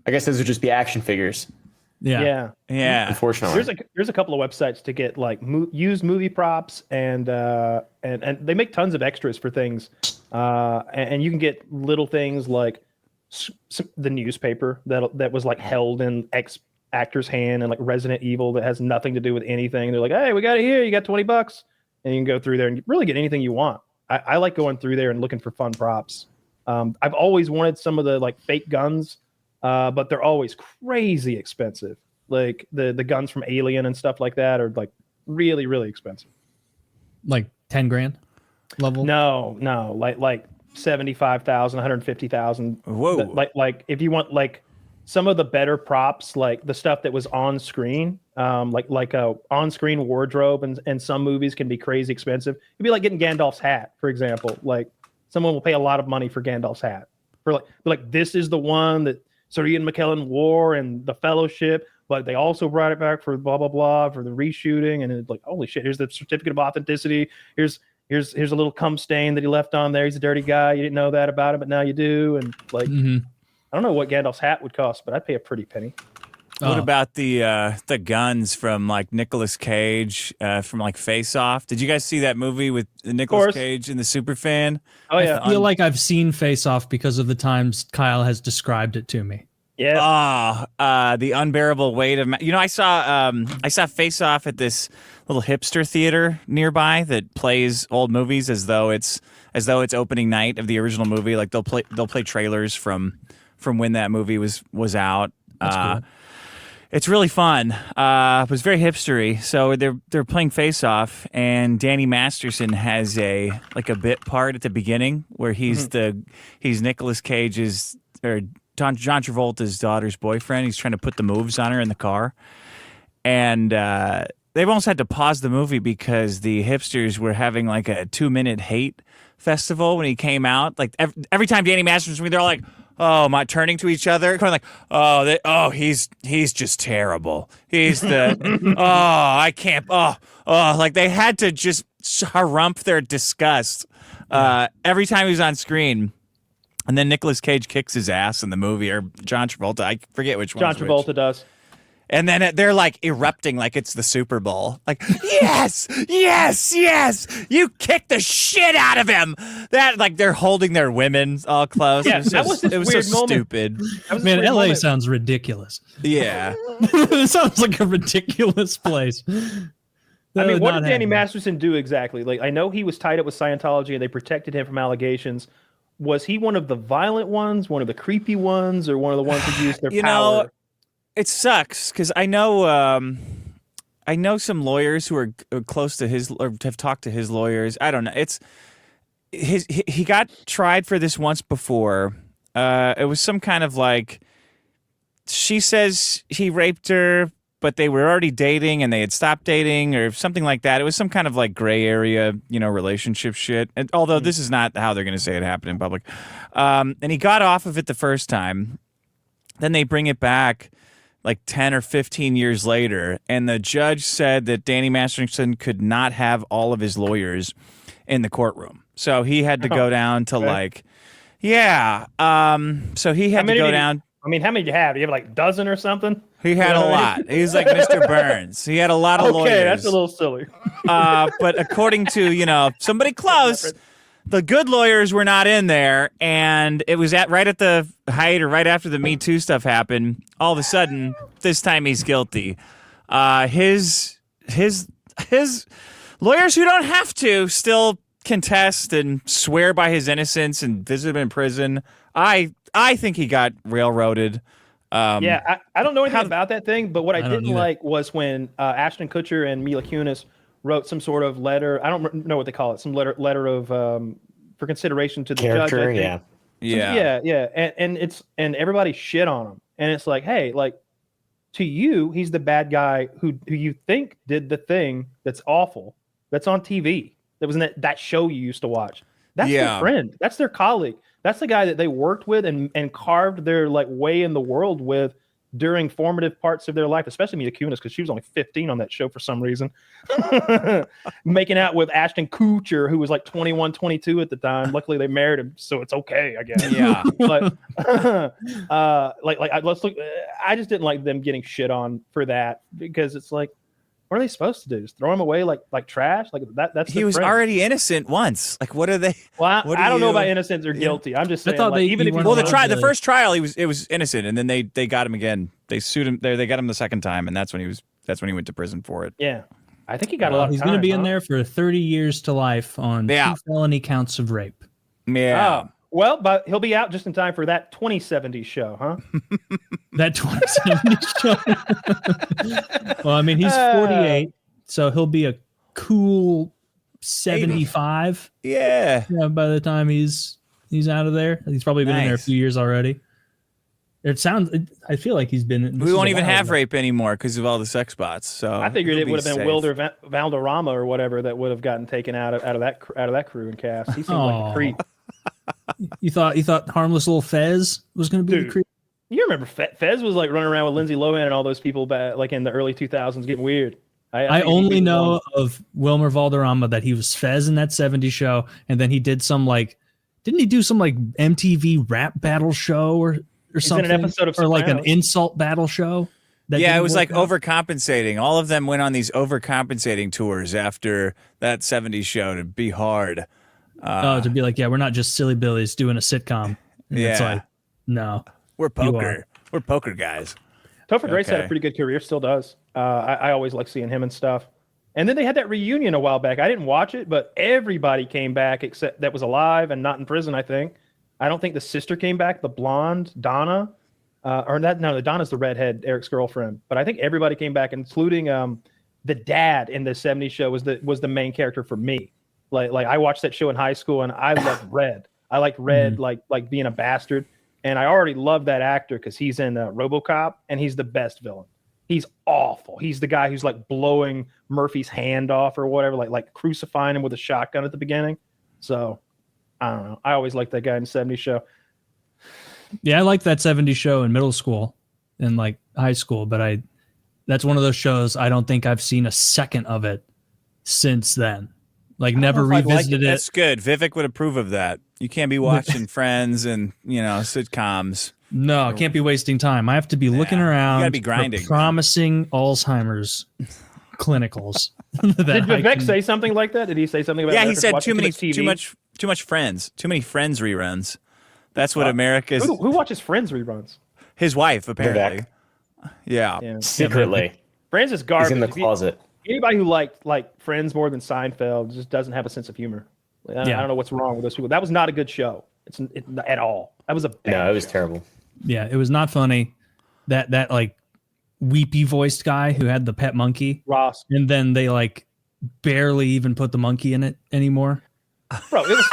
[SPEAKER 4] I guess those would just be action figures.
[SPEAKER 2] Yeah.
[SPEAKER 4] Unfortunately.
[SPEAKER 1] There's a couple of websites to get like used movie props and they make tons of extras for things. And you can get little things like the newspaper that was like held in X actor's hand, and like Resident Evil that has nothing to do with anything. They're like, hey, we got it here. You got $20, and you can go through there and really get anything you want. I like going through there and looking for fun props. I've always wanted some of the like fake guns, but they're always crazy expensive. Like the guns from Alien and stuff like that are like really, really expensive.
[SPEAKER 2] Like 10 grand level?
[SPEAKER 1] No, like 75,000, 150,000.
[SPEAKER 3] Whoa.
[SPEAKER 1] Like if you want like some of the better props, like the stuff that was on screen, like a on-screen wardrobe and some movies can be crazy expensive. It'd be like getting Gandalf's hat, for example. Like someone will pay a lot of money for Gandalf's hat. For like this is the one that Sir Ian McKellen wore in The Fellowship, but they also brought it back for blah blah blah for the reshooting, and it's like, holy shit, here's the certificate of authenticity. Here's a little cum stain that he left on there. He's a dirty guy. You didn't know that about him, but now you do. And like, I don't know what Gandalf's hat would cost, but I'd pay a pretty penny.
[SPEAKER 3] What about the guns from like Nicolas Cage from like Face Off? Did you guys see that movie with Nicolas Cage and the Superfan?
[SPEAKER 1] Oh yeah,
[SPEAKER 2] I feel like I've seen Face Off because of the times Kyle has described it to me.
[SPEAKER 1] Yeah.
[SPEAKER 3] The unbearable weight of I saw Face Off at this little hipster theater nearby that plays old movies as though it's opening night of the original movie. Like they'll play trailers from when that movie was out.
[SPEAKER 2] That's cool.
[SPEAKER 3] It's really fun. It was very hipstery. So they're playing Face Off, and Danny Masterson has a bit part at the beginning where he's Nicolas Cage's or John Travolta's daughter's boyfriend. He's trying to put the moves on her in the car, and they've almost had to pause the movie because the hipsters were having like a 2-minute hate festival when he came out. Like every time Danny Masterson was, they're all like, "Oh, my," turning to each other, kind of like, he's just terrible. He's the I can't like they had to just harump their disgust every time he was on screen. And then Nicolas Cage kicks his ass in the movie, or John Travolta. I forget which one.
[SPEAKER 1] John Travolta does.
[SPEAKER 3] And then they're like erupting like it's the Super Bowl. Like, yes, yes, yes. You kicked the shit out of him. That like they're holding their women all close.
[SPEAKER 1] Yeah,
[SPEAKER 3] it was so stupid.
[SPEAKER 2] Man, LA sounds ridiculous.
[SPEAKER 3] Yeah.
[SPEAKER 2] It sounds like a ridiculous place.
[SPEAKER 1] I mean, what did Danny Masterson do exactly? Like, I know he was tied up with Scientology and they protected him from allegations. Was he one of the violent ones, one of the creepy ones, or one of the ones who used their power?
[SPEAKER 3] It sucks because I know some lawyers who are close to his or have talked to his lawyers. I don't know. He got tried for this once before. It was some kind of like, she says he raped her, but they were already dating and they had stopped dating or something like that. It was some kind of like gray area, relationship shit. And although this is not how they're going to say it happened in public. And he got off of it the first time. Then they bring it back like 10 or 15 years later. And the judge said that Danny Masterson could not have all of his lawyers in the courtroom. So he had to go down to so he had to go down.
[SPEAKER 1] I mean, how many do you have? Do you have like a dozen or something?
[SPEAKER 3] He had a lot. He's like Mr. Burns. He had a lot of lawyers.
[SPEAKER 1] Okay, that's a little silly.
[SPEAKER 3] But according to, somebody close, the good lawyers were not in there. And it was right at the height or right after the Me Too stuff happened. All of a sudden, this time he's guilty. His lawyers who don't have to still contest and swear by his innocence and visit him in prison. I think he got railroaded.
[SPEAKER 1] I don't know anything about that thing, but what I didn't like was when Ashton Kutcher and Mila Kunis wrote some sort of letter. I don't know what they call it. Some letter of for consideration to the
[SPEAKER 4] character,
[SPEAKER 1] judge. I think. Yeah. And everybody shit on him, and it's like, hey, like to you, he's the bad guy who you think did the thing that's awful. That's on TV. That was in that show you used to watch. That's their friend. That's their colleague. That's the guy that they worked with and carved their like way in the world with during formative parts of their life, especially Mila Kunis, because she was only 15 on that show for some reason. Making out with Ashton Kutcher, who was like 21, 22 at the time. Luckily, they married him, so it's okay, I guess.
[SPEAKER 3] Yeah.
[SPEAKER 1] But let's look. I just didn't like them getting shit on for that, because it's like, what are they supposed to do? Just throw him away like trash? Like that's
[SPEAKER 3] he was already innocent once. Like, what are they?
[SPEAKER 1] Well, I don't know about innocent or guilty. I'm just saying.
[SPEAKER 2] thought
[SPEAKER 1] Even if
[SPEAKER 3] the first trial, it was innocent, and then they got him again. They sued him. They got him the second time, and that's when he went to prison for it.
[SPEAKER 1] Yeah, I think he got a lot of time.
[SPEAKER 2] He's going to be in there for 30 years to life on 2 felony counts of rape.
[SPEAKER 3] Yeah.
[SPEAKER 1] Oh, well, but he'll be out just in time for that 2070 show, huh?
[SPEAKER 2] That 2070 show. Well, I mean, he's 48, so he'll be a cool 75.
[SPEAKER 3] Yeah.
[SPEAKER 2] By the time he's out of there, he's probably been in there a few years already. I feel like he's been.
[SPEAKER 3] We won't even have rape anymore because of all the sex bots. So
[SPEAKER 1] I figured it would have been Wilder Valderrama or whatever that would have gotten taken out of that crew and cast. He seemed like a creep.
[SPEAKER 2] You thought harmless little Fez was going to be the creep?
[SPEAKER 1] You remember Fez was like running around with Lindsay Lohan and all those people back like in the early 2000s, getting weird.
[SPEAKER 2] I only know of Wilmer Valderrama that he was Fez in that 70s show, and then he did didn't he do some like MTV rap battle show or something?
[SPEAKER 1] In an episode of
[SPEAKER 2] or like an insult battle show?
[SPEAKER 3] Yeah, it was like overcompensating. All of them went on these overcompensating tours after that 70s show to be hard.
[SPEAKER 2] To be like, yeah, we're not just silly billies doing a sitcom. And it's like, no.
[SPEAKER 3] We're poker. We're poker guys.
[SPEAKER 1] Topher Grace had a pretty good career, still does. I always like seeing him and stuff. And then they had that reunion a while back. I didn't watch it, but everybody came back except that was alive and not in prison, I think. I don't think the sister came back, the blonde, Donna. Donna's the redhead, Eric's girlfriend. But I think everybody came back, including the dad in the 70s show was the main character for me. Like I watched that show in high school and I loved Red. I liked Red like being a bastard. And I already love that actor because he's in RoboCop and he's the best villain. He's awful. He's the guy who's like blowing Murphy's hand off or whatever, like crucifying him with a shotgun at the beginning. So I don't know. I always liked that guy in the 70s show.
[SPEAKER 2] Yeah, I liked that 70s show in middle school and like high school, but that's one of those shows I don't think I've seen a second of it since then. Like never revisited it.
[SPEAKER 3] That's good. Vivek would approve of that. You can't be watching Friends and sitcoms.
[SPEAKER 2] No, I can't be wasting time. I have to be looking around.
[SPEAKER 3] You gotta be grinding.
[SPEAKER 2] For promising Alzheimer's clinicals.
[SPEAKER 1] Did Vivek say something like that? Did he say something about?
[SPEAKER 3] Yeah, he said too much Friends, too many Friends reruns. That's what America's.
[SPEAKER 1] Who watches Friends reruns?
[SPEAKER 3] His wife, apparently. Yeah.
[SPEAKER 4] Secretly.
[SPEAKER 1] Friends is garbage.
[SPEAKER 4] He's in the closet.
[SPEAKER 1] Anybody who liked Friends more than Seinfeld just doesn't have a sense of humor. I don't know what's wrong with those people. That was not a good show. It's at all. That was a bad
[SPEAKER 4] No, it was
[SPEAKER 1] show.
[SPEAKER 4] terrible.
[SPEAKER 2] Yeah, it was not funny. That like weepy voiced guy who had the pet monkey,
[SPEAKER 1] Ross,
[SPEAKER 2] and then they like barely even put the monkey in it anymore.
[SPEAKER 1] Bro, it was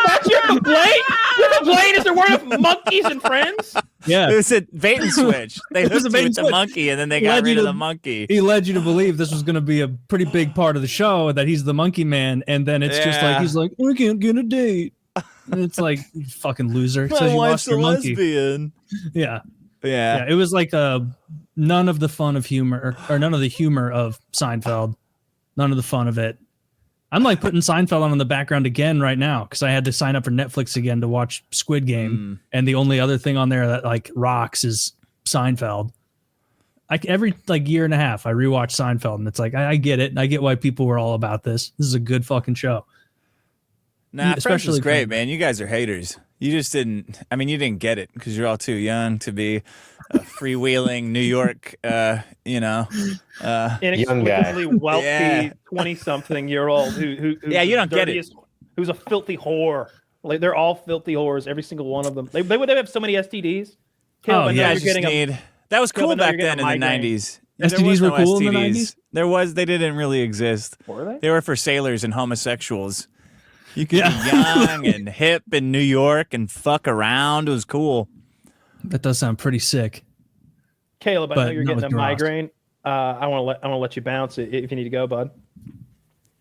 [SPEAKER 1] that's your complaint? Your complaint is there weren't enough monkeys and Friends?
[SPEAKER 2] Yeah.
[SPEAKER 3] It was a bait and switch. They hooked you with the monkey and then they got rid of the monkey.
[SPEAKER 2] He led you to believe this was going to be a pretty big part of the show, that he's the monkey man, and then it's just like he's like, I can't get a date. And it's like, you fucking loser.
[SPEAKER 3] My
[SPEAKER 2] you
[SPEAKER 3] wife's
[SPEAKER 2] lost your
[SPEAKER 3] a
[SPEAKER 2] monkey.
[SPEAKER 3] lesbian.
[SPEAKER 2] Yeah.
[SPEAKER 3] Yeah.
[SPEAKER 2] It was like none of the fun of humor or none of the humor of Seinfeld. None of the fun of it. I'm like putting Seinfeld on in the background again right now because I had to sign up for Netflix again to watch Squid Game, and the only other thing on there that like rocks is Seinfeld. Every like year and a half, I rewatch Seinfeld, and it's like I get it. I get why people were all about this. This is a good fucking show.
[SPEAKER 3] Nah, Friends is great, man. You guys are haters. You just didn't. I mean, you didn't get it because you're all too young to be a freewheeling New York,
[SPEAKER 1] inexplicably wealthy 20-something-year-old who
[SPEAKER 3] you don't get it.
[SPEAKER 1] Who's a filthy whore. Like they're all filthy whores, every single one of them. They would have so many STDs.
[SPEAKER 3] That was cool back then in the 90s.
[SPEAKER 2] STDs were cool in the 90s?
[SPEAKER 3] They didn't really exist.
[SPEAKER 1] Were they?
[SPEAKER 3] They were for sailors and homosexuals. You could be young and hip in New York and fuck around. It was cool.
[SPEAKER 2] That does sound pretty sick.
[SPEAKER 1] Caleb, I know you're getting a migraine. I want to let you bounce it if you need to go, bud.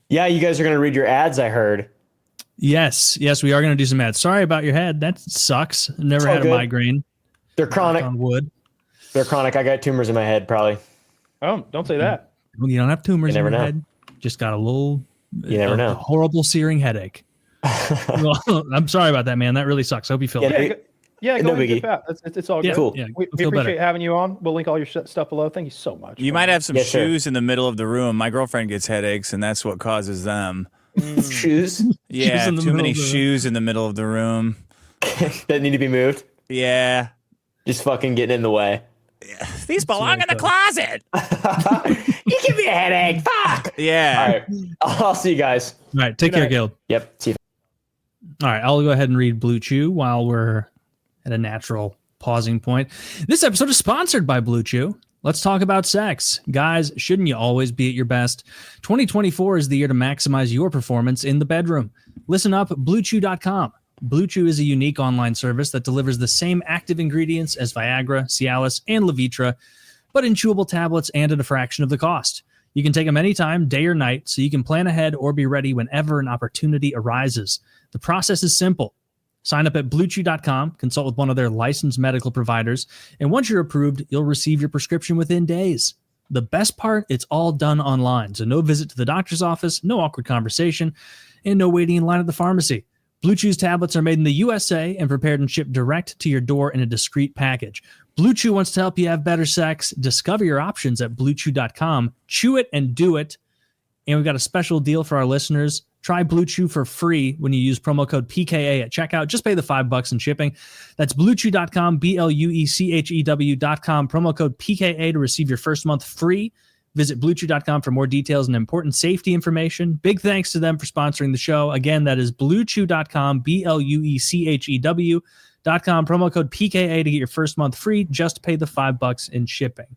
[SPEAKER 4] Yeah, you guys are going to read your ads, I heard.
[SPEAKER 2] Yes, we are going to do some ads. Sorry about your head. That sucks. Never had a migraine.
[SPEAKER 4] They're chronic.
[SPEAKER 2] On wood.
[SPEAKER 4] They're chronic. I got tumors in my head, probably.
[SPEAKER 1] Oh, don't say that.
[SPEAKER 2] You don't have tumors in your
[SPEAKER 4] know.
[SPEAKER 2] head. Just got a little.
[SPEAKER 4] You never know.
[SPEAKER 2] Horrible searing headache. Well, I'm sorry about that, man. That really sucks. I hope you feel better.
[SPEAKER 1] Yeah,
[SPEAKER 4] no
[SPEAKER 1] go ahead and
[SPEAKER 4] biggie.
[SPEAKER 1] get out. It's all good.
[SPEAKER 4] Cool.
[SPEAKER 2] Yeah,
[SPEAKER 1] We appreciate having you on. We'll link all your stuff below. Thank you so much.
[SPEAKER 3] You might have some shoes in the middle of the room. My girlfriend gets headaches, and that's what causes them.
[SPEAKER 4] Shoes?
[SPEAKER 3] Yeah, too many shoes in the middle of the room.
[SPEAKER 4] That need to be moved?
[SPEAKER 3] Yeah.
[SPEAKER 4] Just fucking getting in the way.
[SPEAKER 3] These belong in the closet.
[SPEAKER 4] You give me a headache. Fuck.
[SPEAKER 3] Yeah.
[SPEAKER 4] All right. I'll see you guys.
[SPEAKER 2] All right. Take care, Guild.
[SPEAKER 4] Yep. See you.
[SPEAKER 2] All right. I'll go ahead and read Blue Chew while we're at a natural pausing point. This episode is sponsored by Blue Chew. Let's talk about sex. Guys, shouldn't you always be at your best? 2024 is the year to maximize your performance in the bedroom. Listen up, BlueChew.com. Blue Chew is a unique online service that delivers the same active ingredients as Viagra, Cialis, and Levitra, but in chewable tablets and at a fraction of the cost. You can take them anytime, day or night, so you can plan ahead or be ready whenever an opportunity arises. The process is simple. Sign up at BlueChew.com, consult with one of their licensed medical providers, and once you're approved, you'll receive your prescription within days. The best part, it's all done online, so no visit to the doctor's office, no awkward conversation, and no waiting in line at the pharmacy. Blue Chew's tablets are made in the USA and prepared and shipped direct to your door in a discreet package. Blue Chew wants to help you have better sex. Discover your options at BlueChew.com. Chew it and do it. And we've got a special deal for our listeners. Try Blue Chew for free when you use promo code PKA at checkout. Just pay the $5 in shipping. That's BlueChew.com, BlueChew.com, promo code PKA to receive your first month free. Visit BlueChew.com for more details and important safety information. Big thanks to them for sponsoring the show. Again, that is BlueChew.com, BlueChew.com, promo code PKA to get your first month free. Just pay the $5 in shipping.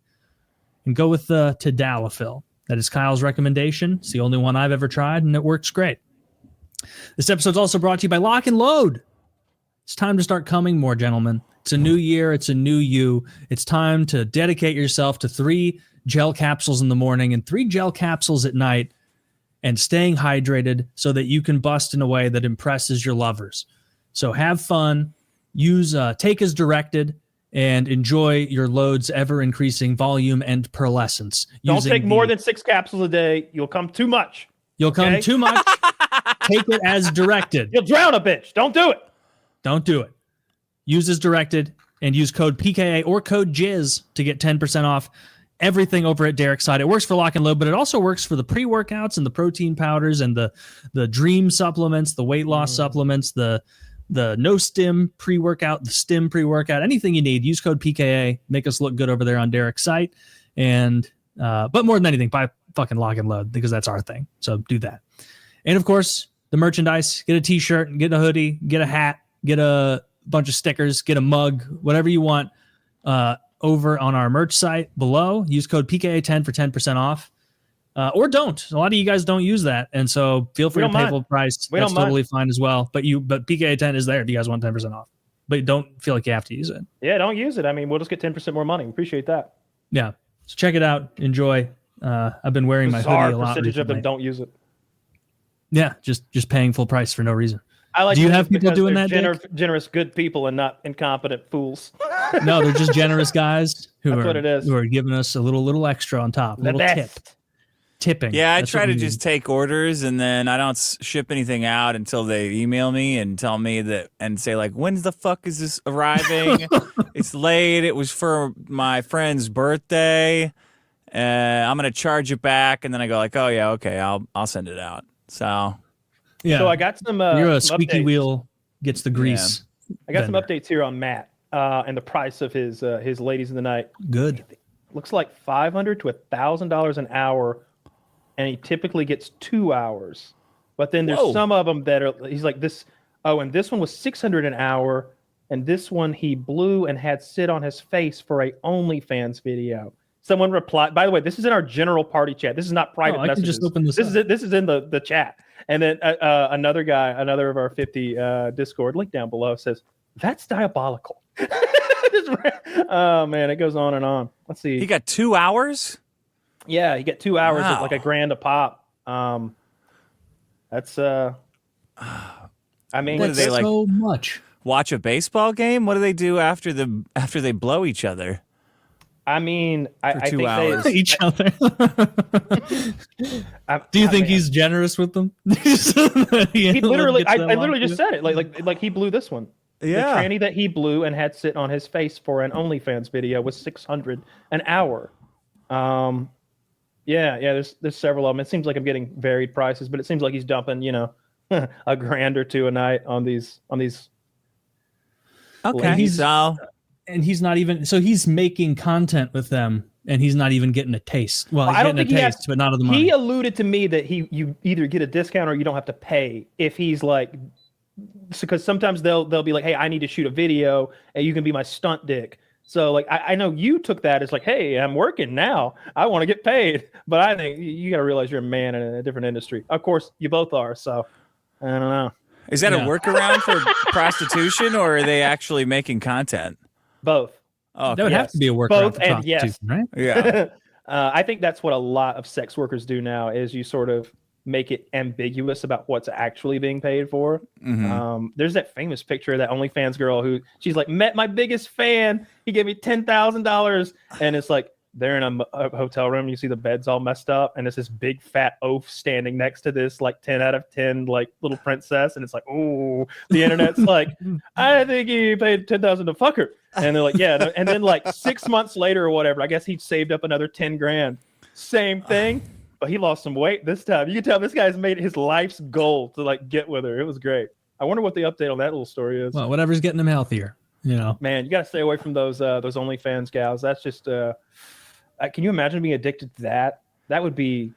[SPEAKER 2] And go with the Tadalafil. That is Kyle's recommendation. It's the only one I've ever tried, and it works great. This episode is also brought to you by Lock and Load. It's time to start coming more, gentlemen. It's a new year. It's a new you. It's time to dedicate yourself to 3 gel capsules in the morning and 3 gel capsules at night and staying hydrated so that you can bust in a way that impresses your lovers. So have fun. Use take as directed. And enjoy your load's ever-increasing volume and pearlescence.
[SPEAKER 1] Don't take more than 6 capsules a day. You'll come too much.
[SPEAKER 2] You'll come too much. Take it as directed.
[SPEAKER 1] You'll drown a bitch. Don't do it.
[SPEAKER 2] Don't do it. Use as directed and use code PKA or code JIZZ to get 10% off everything over at Derek's side. It works for Lock and Load, but it also works for the pre-workouts and the protein powders and the dream supplements, the weight loss supplements, the no stim pre-workout, the stim pre-workout, anything you need. Use code PKA. Make us look good over there on Derek's site. And but more than anything, buy fucking Lock and Load because that's our thing. So do that. And of course, the merchandise. Get a t-shirt, get a hoodie, get a hat, get a bunch of stickers, get a mug, whatever you want over on our merch site below. Use code PKA10 for 10% off. Or don't. A lot of you guys don't use that, and so feel free to pay full price. That's totally fine as well. But PKA10 is there if you guys want 10% off. But don't feel like you have to use it.
[SPEAKER 1] Yeah, don't use it. I mean, we'll just get 10% more money. We appreciate that.
[SPEAKER 2] Yeah. So check it out. Enjoy. I've been wearing my hoodie a lot.
[SPEAKER 1] Percentage of them don't use it.
[SPEAKER 2] Yeah, just paying full price for no reason.
[SPEAKER 1] I like.
[SPEAKER 2] Do you have people doing that?
[SPEAKER 1] Generous, good people, and not incompetent fools.
[SPEAKER 2] No, they're just generous guys who
[SPEAKER 1] what it is.
[SPEAKER 2] Who are giving us a little extra on top, a little tip. Tipping.
[SPEAKER 3] Yeah, I try to just take orders and then I don't ship anything out until they email me and tell me that and say like, when's the fuck is this arriving? It's late. It was for my friend's birthday. I'm gonna charge it back, and then I go like, oh yeah, okay, I'll send it out. So
[SPEAKER 2] yeah.
[SPEAKER 1] So I got some.
[SPEAKER 2] You're a
[SPEAKER 1] some
[SPEAKER 2] squeaky
[SPEAKER 1] updates.
[SPEAKER 2] wheel gets the grease.
[SPEAKER 1] Yeah. I got some updates here on Matt and the price of his ladies in the night.
[SPEAKER 2] Good.
[SPEAKER 1] Looks like $500 to $1,000 an hour. And he typically gets 2 hours, but then there's some of them that are. He's like this. Oh, and this one was $600 an hour, and this one he blew and had sit on his face for a OnlyFans video. Someone replied. By the way, this is in our general party chat. This is not private messages.
[SPEAKER 2] I can just open this.
[SPEAKER 1] This is in the chat. And then another guy, another of our 50 Discord, link down below, says that's diabolical. Oh man, it goes on and on. Let's see.
[SPEAKER 3] He got 2 hours.
[SPEAKER 1] Yeah, you get 2 hours at like $1,000 a pop. That's I mean,
[SPEAKER 3] What do they like?
[SPEAKER 2] So much.
[SPEAKER 3] Watch a baseball game? What do they do after they blow each other?
[SPEAKER 1] I mean, I
[SPEAKER 3] 2
[SPEAKER 1] think
[SPEAKER 3] hours.
[SPEAKER 2] Each other. Do you think he's generous with them?
[SPEAKER 1] He literally, I literally just said it. Like he blew this one.
[SPEAKER 3] Yeah.
[SPEAKER 1] The tranny that he blew and had sit on his face for an OnlyFans video was $600 an hour. Yeah. There's several of them. It seems like I'm getting varied prices, but it seems like he's dumping, a grand or two a night on these.
[SPEAKER 3] Okay.
[SPEAKER 2] He's not even. So he's making content with them, and he's not even getting a taste. Well, he's getting a taste, but not of the money.
[SPEAKER 1] He alluded to me that you either get a discount or you don't have to pay if he's like. Because sometimes they'll be like, hey, I need to shoot a video and you can be my stunt dick. So like I know you took that as like, hey, I'm working now. I want to get paid. But I think you got to realize you're a man in a different industry. Of course, you both are. So I don't know.
[SPEAKER 3] Is that a workaround for prostitution, or are they actually making content?
[SPEAKER 1] Both.
[SPEAKER 2] Oh, that would have to be a workaround.
[SPEAKER 1] Both
[SPEAKER 2] for
[SPEAKER 1] and yes,
[SPEAKER 2] right?
[SPEAKER 3] Yeah.
[SPEAKER 1] I think that's what a lot of sex workers do now is you sort of make it ambiguous about what's actually being paid for.
[SPEAKER 3] Mm-hmm.
[SPEAKER 1] There's that famous picture of that OnlyFans girl who she's like, met my biggest fan. He gave me $10,000. And it's like, they're in a hotel room. You see the bed's all messed up. And it's this big fat oaf standing next to this like 10 out of 10, like little princess. And it's like, oh, the internet's like, I think he paid $10,000 to fuck her. And they're like, yeah. And then like 6 months later or whatever, I guess he saved up another 10 grand. Same thing. But he lost some weight this time. You can tell this guy's made it his life's goal to like get with her. It was great. I wonder what the update on that little story is.
[SPEAKER 2] Well, whatever's getting him healthier, Man,
[SPEAKER 1] you got to stay away from those OnlyFans gals. That's just can you imagine being addicted to that? That would be.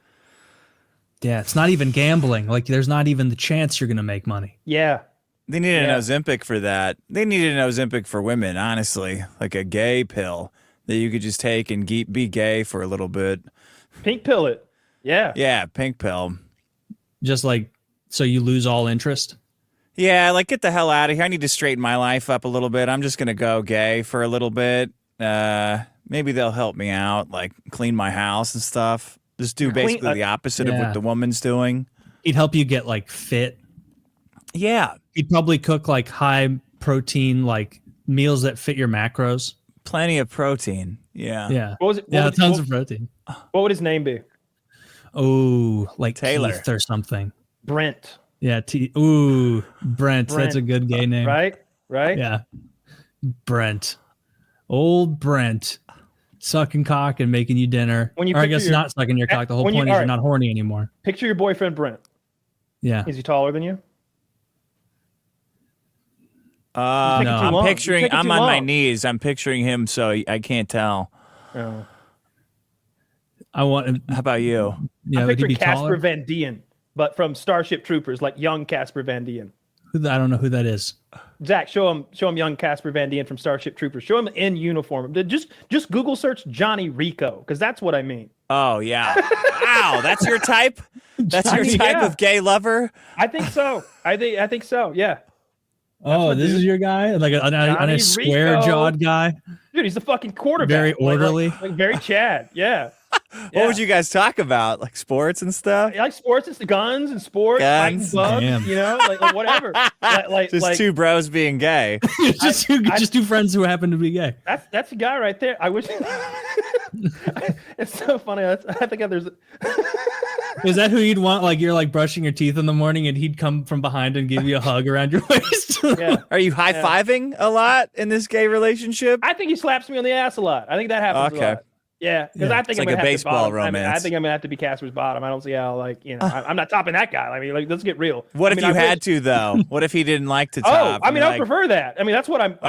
[SPEAKER 2] Yeah, it's not even gambling. Like there's not even the chance you're going to make money.
[SPEAKER 1] Yeah.
[SPEAKER 3] They needed an Ozempic for that. They needed an Ozempic for women, honestly, like a gay pill that you could just take and be gay for a little bit.
[SPEAKER 1] Pink pill it. Yeah.
[SPEAKER 3] Yeah, pink pill.
[SPEAKER 2] Just like, so you lose all interest?
[SPEAKER 3] Yeah, like get the hell out of here. I need to straighten my life up a little bit. I'm just going to go gay for a little bit. Maybe they'll help me out, like clean my house and stuff. Just do basically the opposite of what the woman's doing.
[SPEAKER 2] He'd help you get like fit.
[SPEAKER 3] Yeah.
[SPEAKER 2] He'd probably cook like high protein, like meals that fit your macros.
[SPEAKER 3] Plenty of protein. Yeah.
[SPEAKER 2] Yeah.
[SPEAKER 1] What was it?
[SPEAKER 2] Tons of protein.
[SPEAKER 1] What would his name be?
[SPEAKER 2] Oh, like
[SPEAKER 3] Taylor
[SPEAKER 2] Keith or something.
[SPEAKER 1] Brent.
[SPEAKER 2] Yeah. Brent. That's a good gay name.
[SPEAKER 1] Right?
[SPEAKER 2] Yeah. Brent. Old Brent. Sucking cock and making you dinner. Or I guess not sucking your cock. The whole point is you're not horny anymore.
[SPEAKER 1] Picture your boyfriend, Brent.
[SPEAKER 2] Yeah.
[SPEAKER 1] Is he taller than you?
[SPEAKER 3] No. I'm on my knees. I'm picturing him, so I can't tell.
[SPEAKER 1] Oh.
[SPEAKER 3] How about you?
[SPEAKER 1] Yeah, I'm picturing Casper Van Dien, but from Starship Troopers, like young Casper Van Dien.
[SPEAKER 2] I don't know who that is.
[SPEAKER 1] Zach, show him young Casper Van Dien from Starship Troopers. Show him in uniform. Just Google search Johnny Rico, because that's what I mean.
[SPEAKER 3] Oh yeah! Wow, that's your type. That's your type of gay lover.
[SPEAKER 1] I think so. I think so. Yeah.
[SPEAKER 2] Oh, this is your guy, like a square jawed guy.
[SPEAKER 1] Dude, he's the fucking quarterback.
[SPEAKER 2] Very orderly,
[SPEAKER 1] like very Chad. Yeah.
[SPEAKER 3] What would you guys talk about? Like sports and stuff?
[SPEAKER 1] Like sports, it's the guns and sports,
[SPEAKER 3] guns,
[SPEAKER 1] bugs, like whatever. like
[SPEAKER 3] two bros being gay.
[SPEAKER 2] just two friends who happen to be gay.
[SPEAKER 1] That's the guy right there. I wish. It's so funny. I think there's.
[SPEAKER 2] Is that who you'd want? Like you're like brushing your teeth in the morning, and he'd come from behind and give you a hug around your waist.
[SPEAKER 1] Yeah.
[SPEAKER 3] Are you high fiving a lot in this gay relationship?
[SPEAKER 1] I think he slaps me on the ass a lot. I think that happens a lot. Yeah, because I think
[SPEAKER 3] it's
[SPEAKER 1] I'm
[SPEAKER 3] like
[SPEAKER 1] gonna
[SPEAKER 3] a
[SPEAKER 1] have
[SPEAKER 3] baseball
[SPEAKER 1] to
[SPEAKER 3] romance.
[SPEAKER 1] I think I'm gonna have to be Casper's bottom. I don't see how I'm not topping that guy. I mean, like let's get real.
[SPEAKER 3] What if you had to though? What if he didn't like to top?
[SPEAKER 1] I mean, I prefer that. I mean, that's what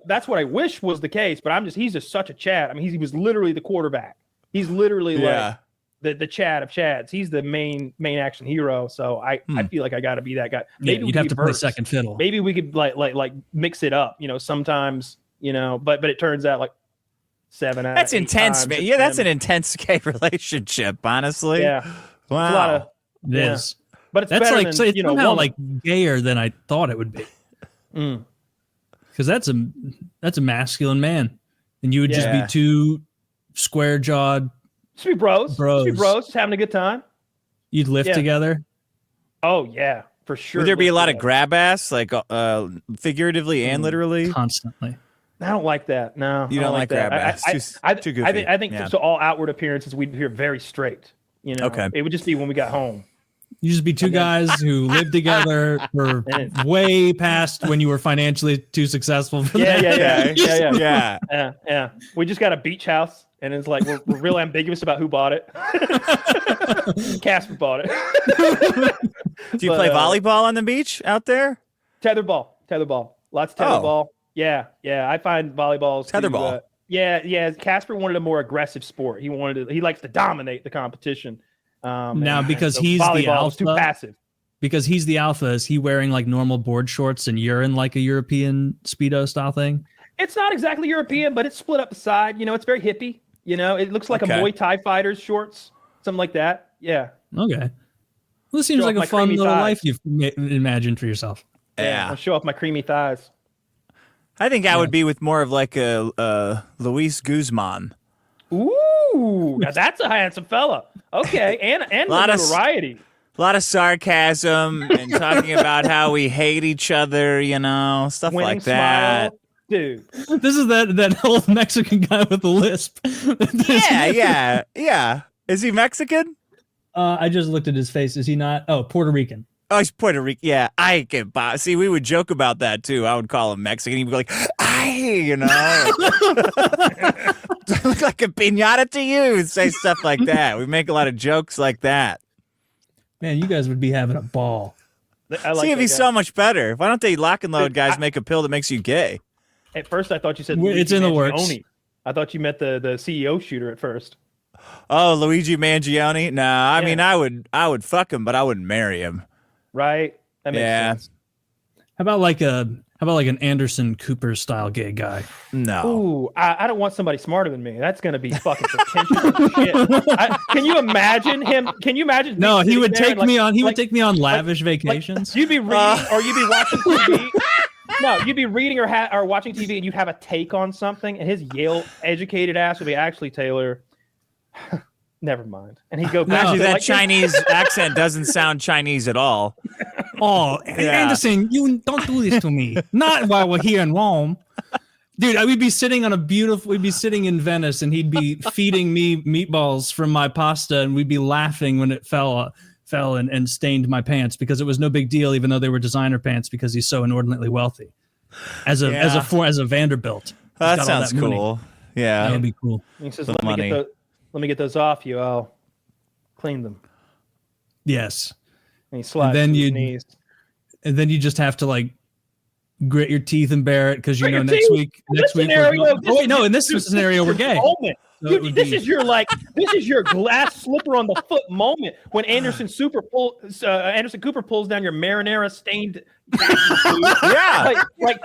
[SPEAKER 1] that's what I wish was the case. But he's just such a Chad. I mean, he was literally the quarterback. He's literally like the Chad of Chads. He's the main action hero. So I feel like I got to be that guy. Maybe
[SPEAKER 2] you'd have to play second fiddle.
[SPEAKER 1] Maybe we could like mix it up. Sometimes but it turns out like 7 out.
[SPEAKER 3] That's intense, man. Yeah, that's an intense gay relationship. Honestly,
[SPEAKER 1] yeah.
[SPEAKER 3] Wow,
[SPEAKER 1] it's a lot of
[SPEAKER 2] it is.
[SPEAKER 1] But it's
[SPEAKER 2] that's
[SPEAKER 1] better
[SPEAKER 2] like
[SPEAKER 1] than,
[SPEAKER 2] so it's somehow like gayer than I thought it would be. Because that's a masculine man, and you would just be two square jawed.
[SPEAKER 1] Just be bros. Just having a good time.
[SPEAKER 2] You'd lift together.
[SPEAKER 1] Oh yeah, for sure.
[SPEAKER 3] Would there be a lot of grab ass, like figuratively and literally?
[SPEAKER 2] Constantly.
[SPEAKER 1] I don't like that. No,
[SPEAKER 3] You don't like
[SPEAKER 1] that.
[SPEAKER 3] grab ass. Too goofy.
[SPEAKER 1] I think so. All outward appearances, we'd be very straight. You know,
[SPEAKER 3] Okay.
[SPEAKER 1] It would just be when we got home.
[SPEAKER 2] You just be two guys who lived together for way past when you were financially too successful for that.
[SPEAKER 1] Yeah. We just got a beach house, and it's like we're real ambiguous about who bought it. Casper bought it.
[SPEAKER 3] Do you play volleyball on the beach out there?
[SPEAKER 1] Tetherball, lots of tetherball. Yeah. I find volleyballs.
[SPEAKER 3] Tetherball.
[SPEAKER 1] Yeah. Casper wanted a more aggressive sport. He likes to dominate the competition.
[SPEAKER 2] Now, because
[SPEAKER 1] so
[SPEAKER 2] he's the alpha,
[SPEAKER 1] too passive.
[SPEAKER 2] Because he's the alpha, is he wearing like normal board shorts and you're in like a European Speedo style thing?
[SPEAKER 1] It's not exactly European, but it's split up the side. You know, it's very hippie. You know, it looks like a Muay Thai fighter's shorts, something like that. Yeah.
[SPEAKER 2] Okay. Well, this seems like a fun little life you've imagined for yourself.
[SPEAKER 3] Yeah.
[SPEAKER 1] I'll show off my creamy thighs.
[SPEAKER 3] I think I would be with more of like a Luis Guzman.
[SPEAKER 1] Ooh, now that's a handsome fella. Okay, and a lot of variety.
[SPEAKER 3] A lot of sarcasm and talking about how we hate each other, you know, stuff
[SPEAKER 1] Winning
[SPEAKER 3] like that.
[SPEAKER 1] Smile. Dude,
[SPEAKER 2] this is that old Mexican guy with the lisp.
[SPEAKER 3] Yeah. Is he Mexican?
[SPEAKER 2] I just looked at his face. Is he not? Oh, Puerto Rican.
[SPEAKER 3] Oh, he's Puerto Rican. Yeah, I can buy. See, we would joke about that too. I would call him Mexican. He'd be like, you know. Do I look like a piñata to you? We'd say stuff like that. We make a lot of jokes like that.
[SPEAKER 2] Man, you guys would be having a ball.
[SPEAKER 3] See, it'd be so much better. Why don't they lock and load guys make a pill that makes you gay?
[SPEAKER 1] At first, I thought you said
[SPEAKER 2] it's in the works.
[SPEAKER 1] I thought you meant the CEO shooter at first.
[SPEAKER 3] Oh, Luigi Mangione? No, I mean I would fuck him, but I wouldn't marry him.
[SPEAKER 1] Right? That makes sense.
[SPEAKER 2] How about like an Anderson Cooper style gay guy?
[SPEAKER 3] No.
[SPEAKER 1] Ooh, I don't want somebody smarter than me. That's gonna be fucking pretentious as shit. Can you imagine him? Can you imagine?
[SPEAKER 2] No, he would take me on. He would take me on lavish vacations.
[SPEAKER 1] You'd be reading or you'd be watching TV. No, you'd be reading or watching TV, and you'd have a take on something, and his Yale-educated ass would be, actually, Taylor, never mind. And he'd go back.
[SPEAKER 3] Actually, that Chinese accent doesn't sound Chinese at all.
[SPEAKER 2] Oh, Anderson, you don't do this to me. Not while we're here in Rome. Dude, we'd be sitting in Venice, and he'd be feeding me meatballs from my pasta, and we'd be laughing when it fell and stained my pants, because it was no big deal, even though they were designer pants, because he's so inordinately wealthy. As a Vanderbilt.
[SPEAKER 3] That sounds cool. Yeah,
[SPEAKER 2] that would be cool.
[SPEAKER 1] He says, "Let me get those off you. I'll clean them."
[SPEAKER 2] Yes.
[SPEAKER 1] And he slides to his knees.
[SPEAKER 2] And then you just have to like grit your teeth and bear it, because you know next week. In this scenario we're gay. So
[SPEAKER 1] this is your glass slipper on the foot moment when Anderson Cooper pulls down your marinara stained.
[SPEAKER 3] Yeah,
[SPEAKER 1] like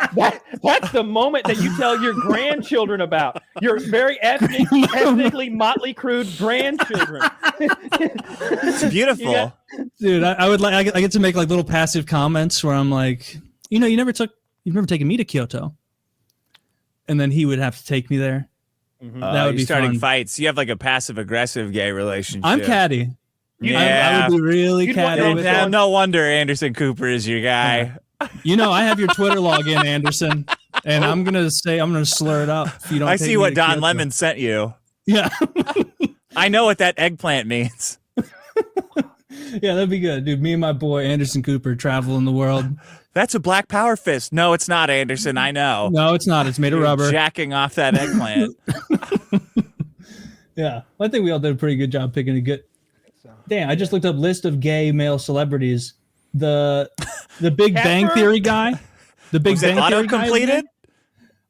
[SPEAKER 1] that's the moment that you tell your grandchildren about. Your very ethnically motley crude grandchildren.
[SPEAKER 3] It's beautiful,
[SPEAKER 2] dude. I get to make like little passive comments where I'm like, you've never taken me to Kyoto, and then he would have to take me there. That would be
[SPEAKER 3] starting
[SPEAKER 2] fun.
[SPEAKER 3] fights. You have like a passive aggressive gay relationship.
[SPEAKER 2] I'm catty.
[SPEAKER 3] Yeah,
[SPEAKER 2] I would be really catty.
[SPEAKER 3] No wonder Anderson Cooper is your guy.
[SPEAKER 2] I have your Twitter login, Anderson, and I'm gonna slur it up if you don't.
[SPEAKER 3] I see what Don Lemon sent you.
[SPEAKER 2] Yeah,
[SPEAKER 3] I know what that eggplant means.
[SPEAKER 2] Yeah, that'd be good, dude. Me and my boy Anderson Cooper traveling the world.
[SPEAKER 3] That's a black power fist. No, it's not, Anderson. I know.
[SPEAKER 2] No, it's not. It's made of rubber.
[SPEAKER 3] Jacking off that eggplant.
[SPEAKER 2] Yeah, I think we all did a pretty good job picking a good. Damn, I just looked up list of gay male celebrities. The Big Bang Theory guy. The Big Bang Theory guy.
[SPEAKER 3] Completed?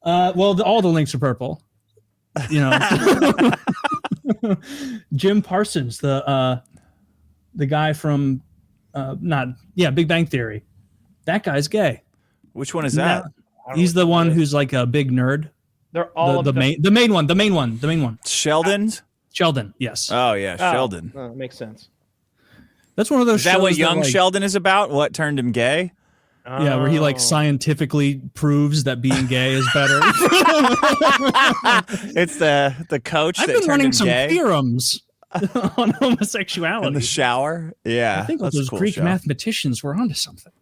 [SPEAKER 2] Well, all the links are purple. You know. Jim Parsons, the guy from Big Bang Theory. That guy's gay.
[SPEAKER 3] Which one is that?
[SPEAKER 2] He's the one who's like a big nerd.
[SPEAKER 1] They're all
[SPEAKER 2] the main one. Sheldon, yes.
[SPEAKER 3] Oh yeah, Sheldon.
[SPEAKER 1] Makes sense.
[SPEAKER 2] That's one of those.
[SPEAKER 3] Is that what young Sheldon is about? What turned him gay?
[SPEAKER 2] Yeah, where he like scientifically proves that being gay is better.
[SPEAKER 3] It's the coach.
[SPEAKER 2] I've
[SPEAKER 3] that
[SPEAKER 2] been
[SPEAKER 3] turned
[SPEAKER 2] learning
[SPEAKER 3] him
[SPEAKER 2] some
[SPEAKER 3] gay.
[SPEAKER 2] theorems. on homosexuality.
[SPEAKER 3] In the shower? Yeah.
[SPEAKER 2] I think
[SPEAKER 3] that's
[SPEAKER 2] those
[SPEAKER 3] a cool
[SPEAKER 2] Greek
[SPEAKER 3] show.
[SPEAKER 2] mathematicians were onto something.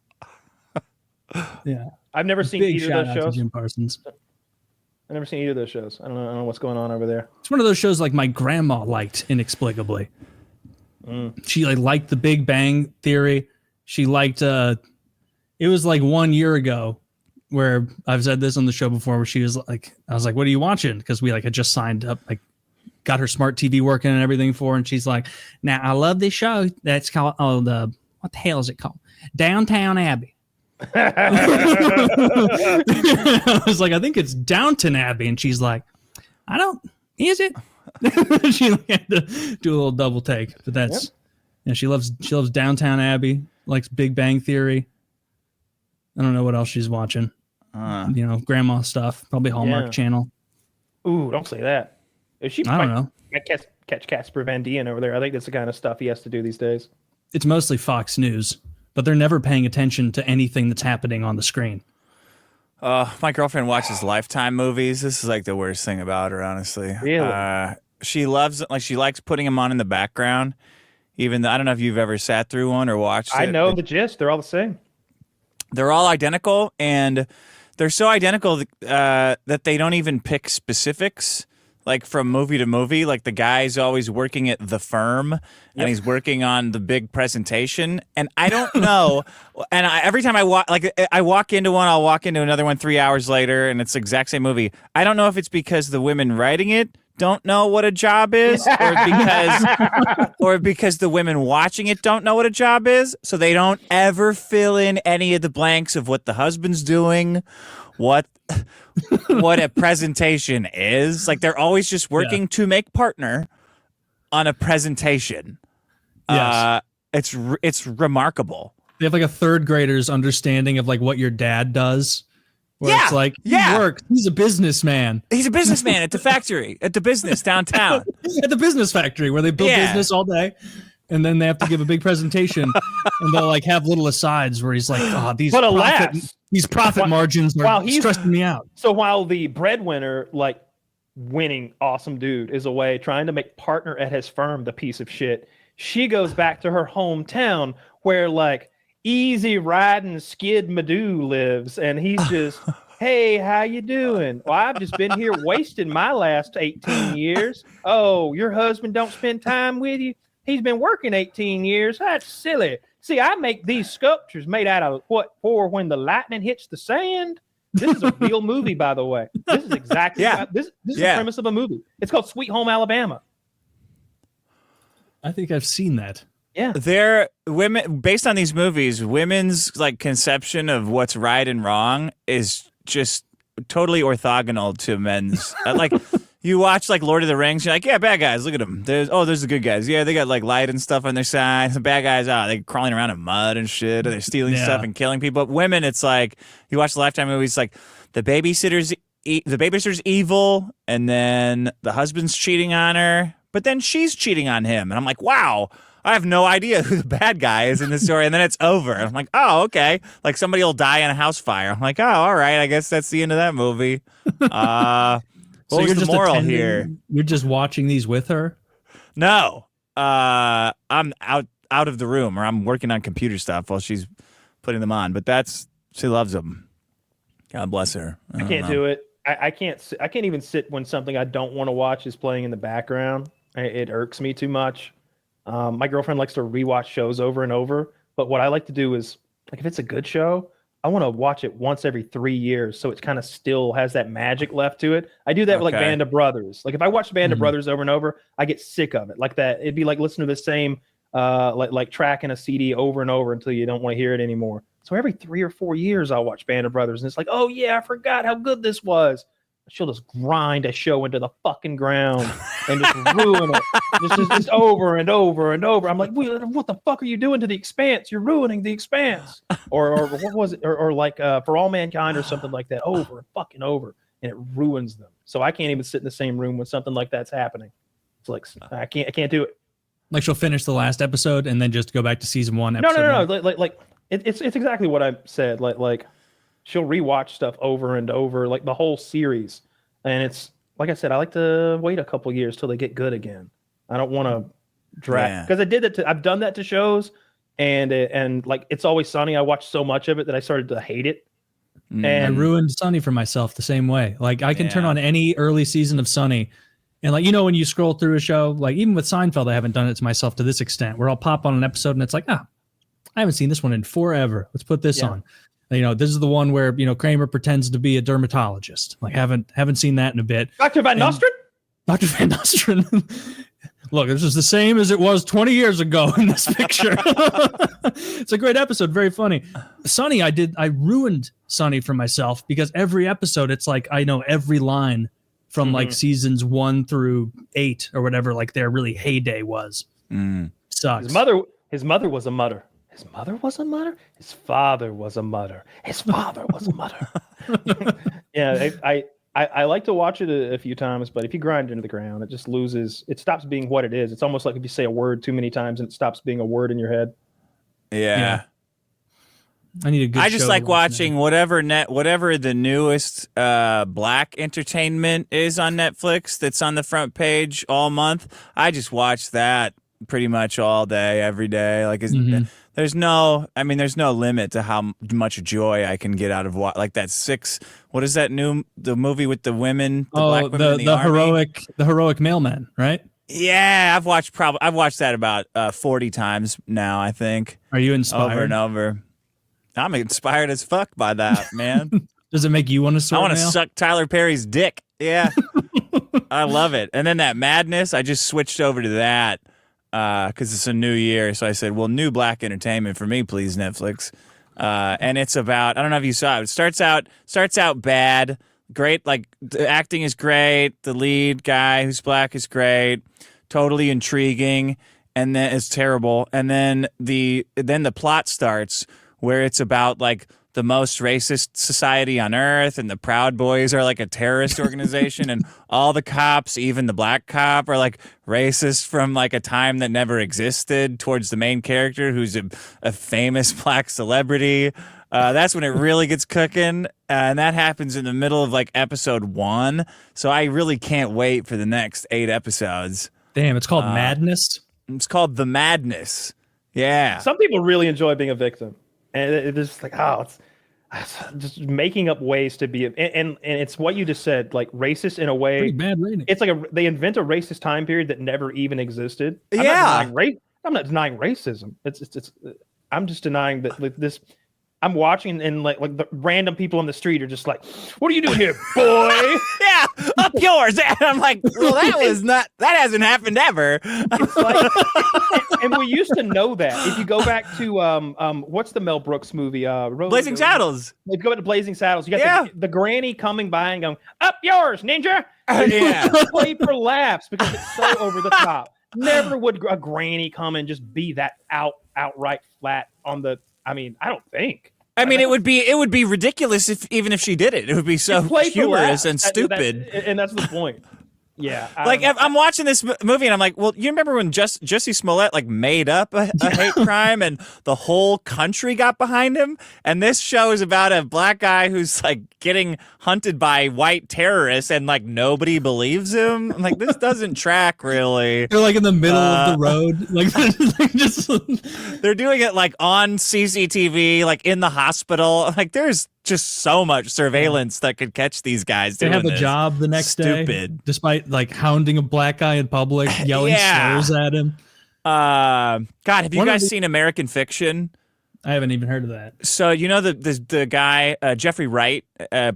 [SPEAKER 2] Yeah.
[SPEAKER 1] I've never seen
[SPEAKER 2] Big
[SPEAKER 1] either
[SPEAKER 2] shout
[SPEAKER 1] of those
[SPEAKER 2] out to
[SPEAKER 1] shows.
[SPEAKER 2] Jim Parsons.
[SPEAKER 1] I've never seen either of those shows. I don't know what's going on over there.
[SPEAKER 2] It's one of those shows like my grandma liked inexplicably. She liked The Big Bang Theory. She liked it was like 1 year ago where I've said this on the show before where she was like, I was like, what are you watching? Because we had just signed up, got her smart TV working and everything for her, and she's like, now I love this show that's called what the hell is it called? Downtown Abbey. I was like, I think it's Downton Abbey, and she's like, is it? She had to do a little double take, but that's she loves Downtown Abbey, likes Big Bang Theory. I don't know what else she's watching. Grandma stuff, probably Hallmark Channel.
[SPEAKER 1] Ooh, don't say that. Is she?
[SPEAKER 2] I don't know.
[SPEAKER 1] Catch Casper Van Dien over there. I think that's the kind of stuff he has to do these days.
[SPEAKER 2] It's mostly Fox News, but they're never paying attention to anything that's happening on the screen.
[SPEAKER 3] My girlfriend watches Lifetime movies. This is like the worst thing about her, honestly.
[SPEAKER 1] Really?
[SPEAKER 3] She loves, she likes putting them on in the background. Even though, I don't know if you've ever sat through one or watched it.
[SPEAKER 1] I know the gist. They're all the same.
[SPEAKER 3] They're all identical, and they're so identical that they don't even pick specifics. Like from movie to movie, like the guy's always working at the firm and he's working on the big presentation. And I don't know. And every time I walk into one, I'll walk into another one 3 hours later, and it's the exact same movie. I don't know if it's because the women writing it don't know what a job is, or because the women watching it don't know what a job is, so they don't ever fill in any of the blanks of what the husband's doing, what a presentation is. Like they're always just working to make partner on a presentation.
[SPEAKER 2] Yes.
[SPEAKER 3] It's remarkable.
[SPEAKER 2] They have a third grader's understanding of what your dad does. Where it's he works. He's a businessman.
[SPEAKER 3] He's a businessman at the factory, at the business downtown.
[SPEAKER 2] At the business factory where they build business all day. And then they have to give a big presentation, and they'll have little asides where he's like, "Oh, these profit margins are stressing me out."
[SPEAKER 1] So while the breadwinner, winning awesome dude, is away trying to make partner at his firm, the piece of shit, she goes back to her hometown where easy riding Skid Madoo lives, and he's just, "Hey, how you doing? Well, I've just been here wasting my last 18 years. Oh, your husband don't spend time with you? He's been working 18 years. That's silly. See, I make these sculptures made out of what for when the lightning hits the sand." This is a real movie, by the way. This is exactly this is the premise of a movie. It's called Sweet Home Alabama.
[SPEAKER 2] I think I've seen that.
[SPEAKER 1] Yeah.
[SPEAKER 3] They're women based on these movies, women's conception of what's right and wrong is just totally orthogonal to men's. You watch Lord of the Rings, you're like, yeah, bad guys, look at them. There's the good guys. Yeah, they got light and stuff on their side. The bad guys, they're crawling around in mud and shit, or they're stealing stuff and killing people. But women, it's you watch the Lifetime movies, the babysitter's evil, and then the husband's cheating on her, but then she's cheating on him. And I'm like, wow, I have no idea who the bad guy is in this story. And then it's over. And I'm like, oh, okay. Somebody will die in a house fire. I'm like, oh, all right. I guess that's the end of that movie.
[SPEAKER 2] So
[SPEAKER 3] what was
[SPEAKER 2] you're
[SPEAKER 3] the moral here?
[SPEAKER 2] You're just watching these with her?
[SPEAKER 3] No. I'm out of the room, or I'm working on computer stuff while she's putting them on. But she loves them. God bless her.
[SPEAKER 1] I can't do it. I can't even sit when something I don't want to watch is playing in the background. It irks me too much. My girlfriend likes to rewatch shows over and over, but what I like to do is if it's a good show, I want to watch it once every 3 years, so it kind of still has that magic left to it. I do that with Band of Brothers. If I watch Band of Brothers over and over, I get sick of it. It'd be like listening to the same track in a CD over and over until you don't want to hear it anymore. So every 3 or 4 years, I'll watch Band of Brothers, and it's oh yeah, I forgot how good this was. She'll just grind a show into the fucking ground and just ruin it. Just over and over and over. I'm like, what the fuck are you doing to The Expanse? You're ruining The Expanse. Or what was it? Or For All Mankind or something like that. Over and fucking over. And it ruins them. So I can't even sit in the same room when something like that's happening. It's I can't do it.
[SPEAKER 2] She'll finish the last episode and then just go back to season one.
[SPEAKER 1] No. It's exactly what I said. She'll rewatch stuff over and over, the whole series. And it's like I said, I like to wait a couple years till they get good again. I don't want to because I did that. I've done that to shows, and like It's Always Sunny. I watched so much of it that I started to hate it.
[SPEAKER 2] And
[SPEAKER 1] And
[SPEAKER 2] I ruined Sunny for myself the same way. Like I can turn on any early season of Sunny, and like when you scroll through a show, like even with Seinfeld, I haven't done it to myself to this extent, where I'll pop on an episode and it's like, I haven't seen this one in forever. Let's put this on. This is the one where Kramer pretends to be a dermatologist. Like haven't seen that in a bit.
[SPEAKER 1] Dr. Van Nostrand.
[SPEAKER 2] Dr. Van Nostrand. Look, this is the same as it was 20 years ago in this picture. It's a great episode, very funny. Sunny, I ruined Sunny for myself because every episode, it's like I know every line from like seasons 1 through 8 or whatever, like their really heyday was. Sucks.
[SPEAKER 1] His mother was a mutter. His mother was a mutter. His father was a mutter. His father was a mutter. Yeah, I like to watch it a few times, but if you grind into the ground, it just loses. It stops being what it is. It's almost like if you say a word too many times and it stops being a word in your head.
[SPEAKER 3] Yeah.
[SPEAKER 2] I need a good.
[SPEAKER 3] I just like watching whatever the newest black entertainment is on Netflix that's on the front page all month. I just watch that pretty much all day, every day. Like there's no limit to how much joy I can get out of like that what is that the movie with the women, black women in the army?
[SPEAKER 2] the heroic mailman, right?
[SPEAKER 3] Yeah, I've watched that about 40 times now, I think.
[SPEAKER 2] Are you inspired?
[SPEAKER 3] Over and over. I'm inspired as fuck by that, man.
[SPEAKER 2] Does it make you want to sort
[SPEAKER 3] I want to suck Tyler Perry's dick. Yeah. I love it. And then that Madness, I just switched over to that because it's a new year. So I said, well, new black entertainment for me, please, Netflix. And it's about, I don't know if you saw it. It starts out bad. Great, like the acting is great. The lead guy who's black is great. Totally intriguing. And then it's terrible. And then the plot starts where it's about like the most racist society on earth, and the Proud Boys are like a terrorist organization, and all the cops, even the black cop, are like racist from like a time that never existed towards the main character, who's a famous black celebrity. That's when it really gets cooking, and that happens in the middle of like episode 1. So I really can't wait for the next 8 episodes.
[SPEAKER 2] Damn, it's called Madness.
[SPEAKER 3] It's called The Madness. Yeah.
[SPEAKER 1] Some people really enjoy being a victim. And it's just like, it's just making up ways to be, and it's what you just said, like racist in a way.
[SPEAKER 2] Pretty bad rating.
[SPEAKER 1] It's like they invent a racist time period that never even existed.
[SPEAKER 3] Yeah,
[SPEAKER 1] I'm not denying racism. I'm just denying that this. I'm watching and like the random people on the street are just like, "What are you doing here, boy?"
[SPEAKER 3] Yeah, up yours. And I'm like, well, that hasn't happened ever.
[SPEAKER 1] It's like, and we used to know that. If you go back to what's the Mel Brooks movie?
[SPEAKER 3] Blazing Saddles.
[SPEAKER 1] If you go to Blazing Saddles, you got the granny coming by and going, "Up yours, ninja."
[SPEAKER 3] Yeah,
[SPEAKER 1] played for laughs because it's so over the top. Never would a granny come and just be that outright flat on the. I mean, I don't think.
[SPEAKER 3] I mean, it would be ridiculous even if she did it. It would be so humorous and stupid.
[SPEAKER 1] And that's the point. Yeah.
[SPEAKER 3] Like I'm watching this movie and I'm like, well, you remember when Jussie Smollett like made up a hate crime and the whole country got behind him? And this show is about a black guy who's like getting hunted by white terrorists and like nobody believes him. I'm like, this doesn't track really.
[SPEAKER 2] They're like in the middle of the road, like just.
[SPEAKER 3] They're doing it like on CCTV, like in the hospital. Like there's just so much surveillance that could catch these guys.
[SPEAKER 2] They have a job the next day, despite like hounding a black guy in public, yelling slurs at him.
[SPEAKER 3] God, have you guys seen American Fiction?
[SPEAKER 2] I haven't even heard of that.
[SPEAKER 3] So you know the guy Jeffrey Wright,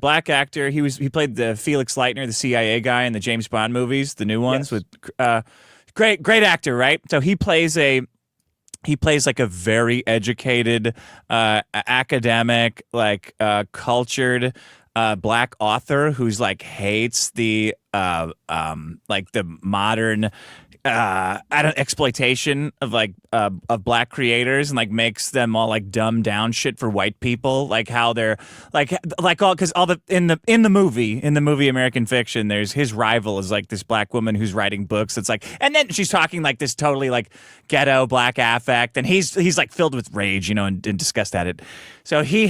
[SPEAKER 3] black actor. He played the Felix Leitner, the CIA guy in the James Bond movies, the new ones with great actor, right? So he plays like a very educated, academic, like cultured black author who's like hates the like the modern exploitation of like of black creators, and like makes them all like dumb down shit for white people, like how they're like all because all the in the movie American Fiction, there's his rival is like this black woman who's writing books. It's like, and then she's talking like this totally like ghetto black affect, and he's like filled with rage, and disgust at it. So he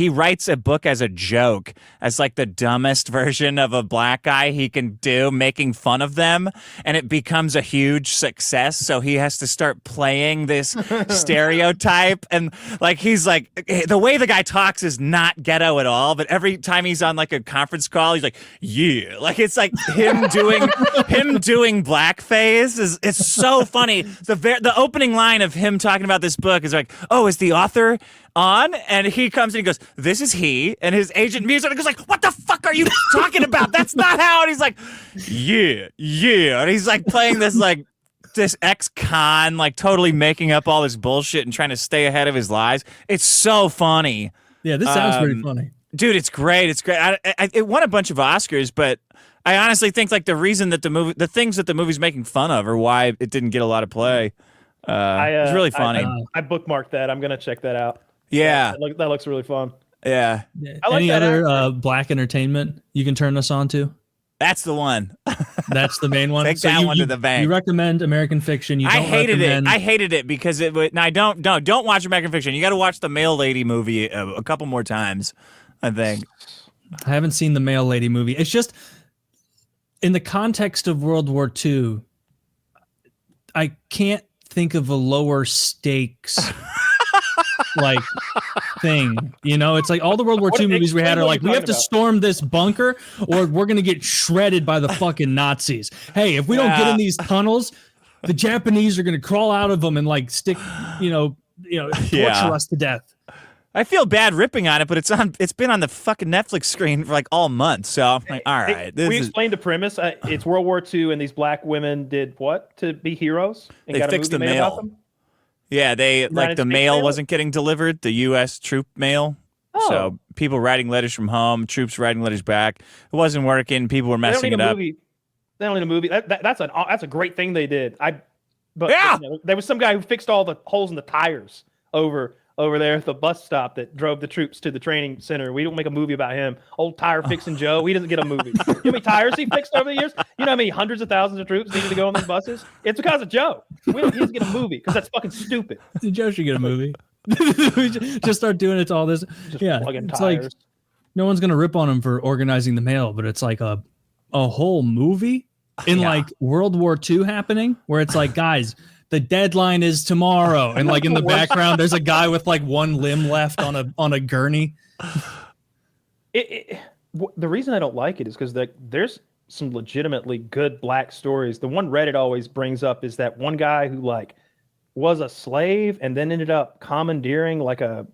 [SPEAKER 3] writes a book as a joke, as like the dumbest version of a black guy he can do, making fun of them, and it becomes a huge success, so he has to start playing this stereotype. And like he's like, the way the guy talks is not ghetto at all, but every time he's on like a conference call, he's like, yeah, like it's like him doing blackface. It's so funny. The opening line of him talking about this book is like, oh, is the author on? And he comes and he goes, this is he, and his agent mutes it and goes like, what the fuck are you talking about? That's not how. And he's like, yeah, and he's like playing this like this ex-con, like totally making up all this bullshit and trying to stay ahead of his lies. It's so funny.
[SPEAKER 2] Yeah, this sounds pretty funny,
[SPEAKER 3] dude. It's great. It won a bunch of Oscars, but I honestly think like the reason that the things that the movie's making fun of, or why it didn't get a lot of play, it's really funny.
[SPEAKER 1] I bookmarked that. I'm gonna check that out.
[SPEAKER 3] Yeah,
[SPEAKER 1] that looks really fun.
[SPEAKER 3] Yeah.
[SPEAKER 1] I like
[SPEAKER 2] Any other black entertainment you can turn us on to?
[SPEAKER 3] That's the one.
[SPEAKER 2] That's the main one.
[SPEAKER 3] Take that one to the bank.
[SPEAKER 2] You recommend American Fiction.
[SPEAKER 3] I hated it because it would. No, don't watch American Fiction. You got to watch the Mail Lady movie a couple more times, I think.
[SPEAKER 2] I haven't seen the Mail Lady movie. It's just in the context of World War II, I can't think of a lower stakes like thing, you know. It's like all the World War II movies we had are like, we have to storm this bunker or we're gonna get shredded by the fucking Nazis. Hey, if we don't get in these tunnels, the Japanese are gonna crawl out of them and like stick, torture us to death.
[SPEAKER 3] I feel bad ripping on it, but it's been on the fucking Netflix screen for like all month. So I'm like, all right.
[SPEAKER 1] We explained the premise. It's World War II, and these black women did what to be heroes? And
[SPEAKER 3] they
[SPEAKER 1] got
[SPEAKER 3] fixed the
[SPEAKER 1] made
[SPEAKER 3] mail.
[SPEAKER 1] about them?
[SPEAKER 3] Yeah, they like the mail
[SPEAKER 1] mail
[SPEAKER 3] wasn't getting delivered, the U.S. troop mail.
[SPEAKER 1] Oh.
[SPEAKER 3] So people writing letters from home, troops writing letters back. It wasn't working. People were messing it up.
[SPEAKER 1] They don't need a movie. That's a great thing they did. But
[SPEAKER 3] yeah,
[SPEAKER 1] there was some guy who fixed all the holes in the tires over there at the bus stop that drove the troops to the training center. We don't make a movie about him. Old tire fixing Joe. He doesn't get a movie. You know how many tires he fixed over the years? You know how many hundreds of thousands of troops needed to go on these buses? It's because of Joe. He doesn't get a movie because that's fucking stupid.
[SPEAKER 2] Joe should get a movie. We just start doing it to all this.
[SPEAKER 1] Just
[SPEAKER 2] yeah,
[SPEAKER 1] plugging
[SPEAKER 2] it's
[SPEAKER 1] tires.
[SPEAKER 2] like no one's gonna rip on him for organizing the mail, but it's like a whole movie in like World War II happening where it's like, guys, the deadline is tomorrow, and like in the background, there's a guy with like one limb left on a gurney.
[SPEAKER 1] The reason I don't like it is because there's some legitimately good black stories. The one Reddit always brings up is that one guy who like was a slave and then ended up commandeering like a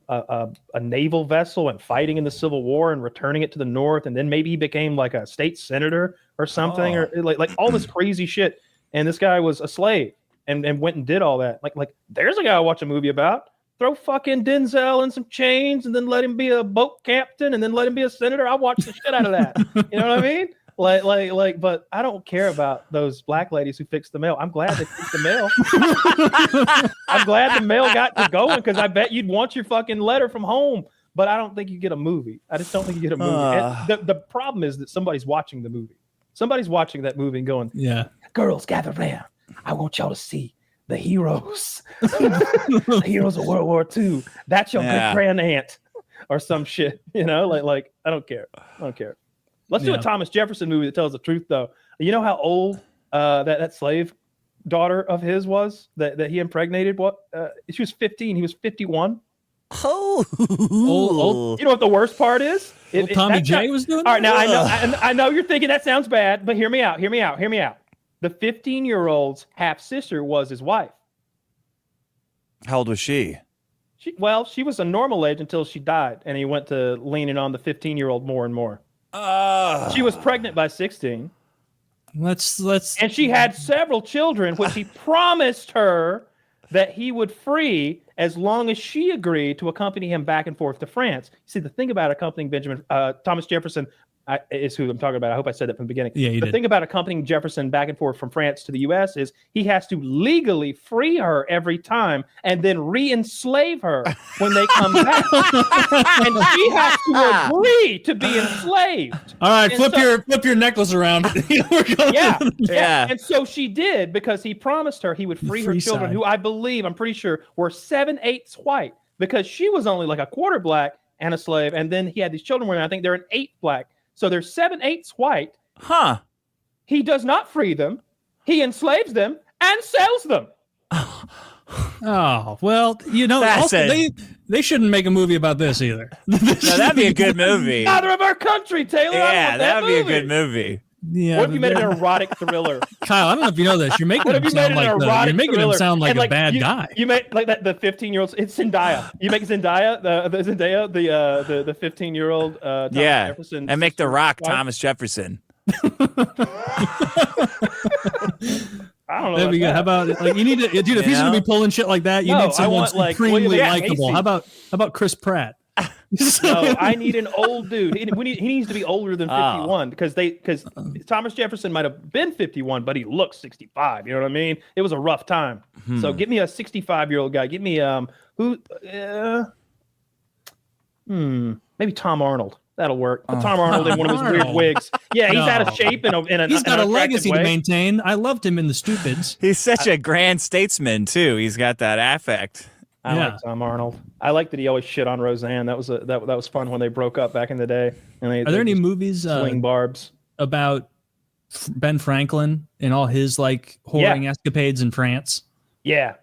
[SPEAKER 1] naval vessel and fighting in the Civil War and returning it to the North, and then maybe he became like a state senator or something, or like all this crazy shit. And this guy was a slave. And went and did all that. Like there's a guy I watch a movie about. Throw fucking Denzel in some chains and then let him be a boat captain and then let him be a senator. I watch the shit out of that. You know what I mean? Like, but I don't care about those black ladies who fix the mail. I'm glad they fixed the mail. I'm glad the mail got to going because I bet you'd want your fucking letter from home. But I don't think you get a movie. I just don't think you get a movie. And the problem is that somebody's watching the movie. Somebody's watching that movie and going,
[SPEAKER 2] yeah,
[SPEAKER 1] girls gather round. I want y'all to see the heroes, the heroes of World War II. That's your great grand aunt, or some shit. You know, like I don't care. Let's do a Thomas Jefferson movie that tells the truth, though. You know how old that slave daughter of his was that he impregnated? What? She was 15. He was 51.
[SPEAKER 3] Oh,
[SPEAKER 1] old. You know what the worst part is?
[SPEAKER 2] Tommy J was doing.
[SPEAKER 1] All right, now I know you're thinking that sounds bad, but hear me out. The 15-year-old's half-sister was his wife.
[SPEAKER 3] How old was she?
[SPEAKER 1] She was a normal age until she died, and he went to leaning on the 15-year-old more and more. She was pregnant by 16.
[SPEAKER 2] Let's.
[SPEAKER 1] And she had several children, which he promised her that he would free as long as she agreed to accompany him back and forth to France. See, the thing about accompanying Thomas Jefferson is who I'm talking about. I hope I said that from the beginning.
[SPEAKER 2] Yeah,
[SPEAKER 1] the thing about accompanying Jefferson back and forth from France to the U.S. is he has to legally free her every time and then re-enslave her when they come back. And she has to agree to be enslaved.
[SPEAKER 2] All right, flip your necklace around.
[SPEAKER 1] Yeah. And so she did, because he promised her he would free her children, who I'm pretty sure were 7/8 white, because she was only like a quarter black and a slave. And then he had these children where I think they're an 1/8 black. So they're 7/8 white.
[SPEAKER 3] Huh.
[SPEAKER 1] He does not free them. he enslaves them and sells them.
[SPEAKER 2] Oh, well, also, they shouldn't make a movie about this either.
[SPEAKER 3] No, that'd be a good movie.
[SPEAKER 1] Father of our country, Taylor.
[SPEAKER 3] Yeah, that would be a good movie.
[SPEAKER 2] Yeah,
[SPEAKER 1] what if you made an erotic thriller?
[SPEAKER 2] Kyle, I don't know if you know this. You're making him sound like a bad guy.
[SPEAKER 1] You make like that the 15-year-old. It's Zendaya. You make Zendaya the 15-year-old. Thomas Jefferson,
[SPEAKER 3] and make The Rock Thomas Jefferson.
[SPEAKER 1] I don't know.
[SPEAKER 2] That'd be good. How about you need to, dude? If he's gonna be pulling shit like that, you need someone supremely likable. How about Chris Pratt?
[SPEAKER 1] No, I need an old dude. He needs to be older than 51 because Thomas Jefferson might have been 51, but he looks 65. You know what I mean? It was a rough time. So give me a 65-year-old guy. Give me maybe Tom Arnold. That'll work. But Tom Arnold in one of his weird wigs. Yeah, he's out of shape
[SPEAKER 2] he's got a legacy
[SPEAKER 1] way
[SPEAKER 2] to maintain. I loved him in The Stupids.
[SPEAKER 3] He's such a grand statesman too. He's got that affect.
[SPEAKER 1] I like Tom Arnold. I like that he always shit on Roseanne. That was fun when they broke up back in the day. And
[SPEAKER 2] Are there any movies
[SPEAKER 1] swing barbs
[SPEAKER 2] about Ben Franklin and all his like whoring escapades in France?
[SPEAKER 1] Yeah.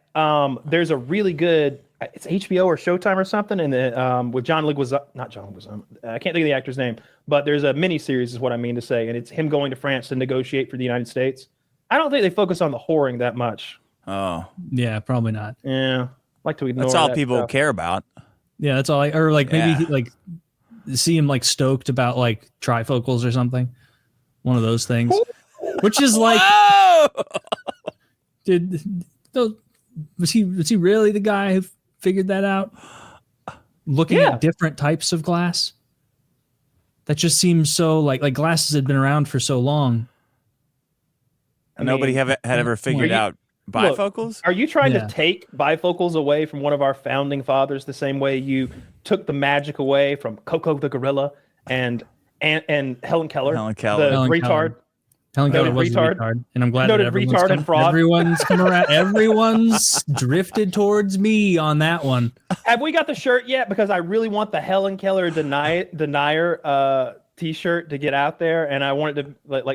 [SPEAKER 1] There's a really good. It's HBO or Showtime or something, and with John Leguizamo, not John Leguizamo. I can't think of the actor's name, but there's a mini series, is what I mean to say, and it's him going to France to negotiate for the United States. I don't think they focus on the whoring that much.
[SPEAKER 3] Oh,
[SPEAKER 2] yeah, probably not.
[SPEAKER 1] Yeah, like to ignore.
[SPEAKER 3] That's all
[SPEAKER 1] that
[SPEAKER 3] people
[SPEAKER 1] stuff.
[SPEAKER 3] care about.
[SPEAKER 2] Yeah, that's all. Maybe see him like stoked about like trifocals or something. One of those things, which is like, was he really the guy who figured that out? Looking at different types of glass. That just seems so like glasses had been around for so long.
[SPEAKER 3] Nobody had ever figured out bifocals.
[SPEAKER 1] Are you trying to take bifocals away from one of our founding fathers the same way you took the magic away from Coco the gorilla and Helen Keller,
[SPEAKER 3] Helen Keller,
[SPEAKER 1] the retard?
[SPEAKER 2] Helen Keller was a retard, and I'm glad that everyone's drifted towards me on that one.
[SPEAKER 1] Have we got the shirt yet? Because I really want the Helen Keller denier T-shirt to get out there, and I wanted to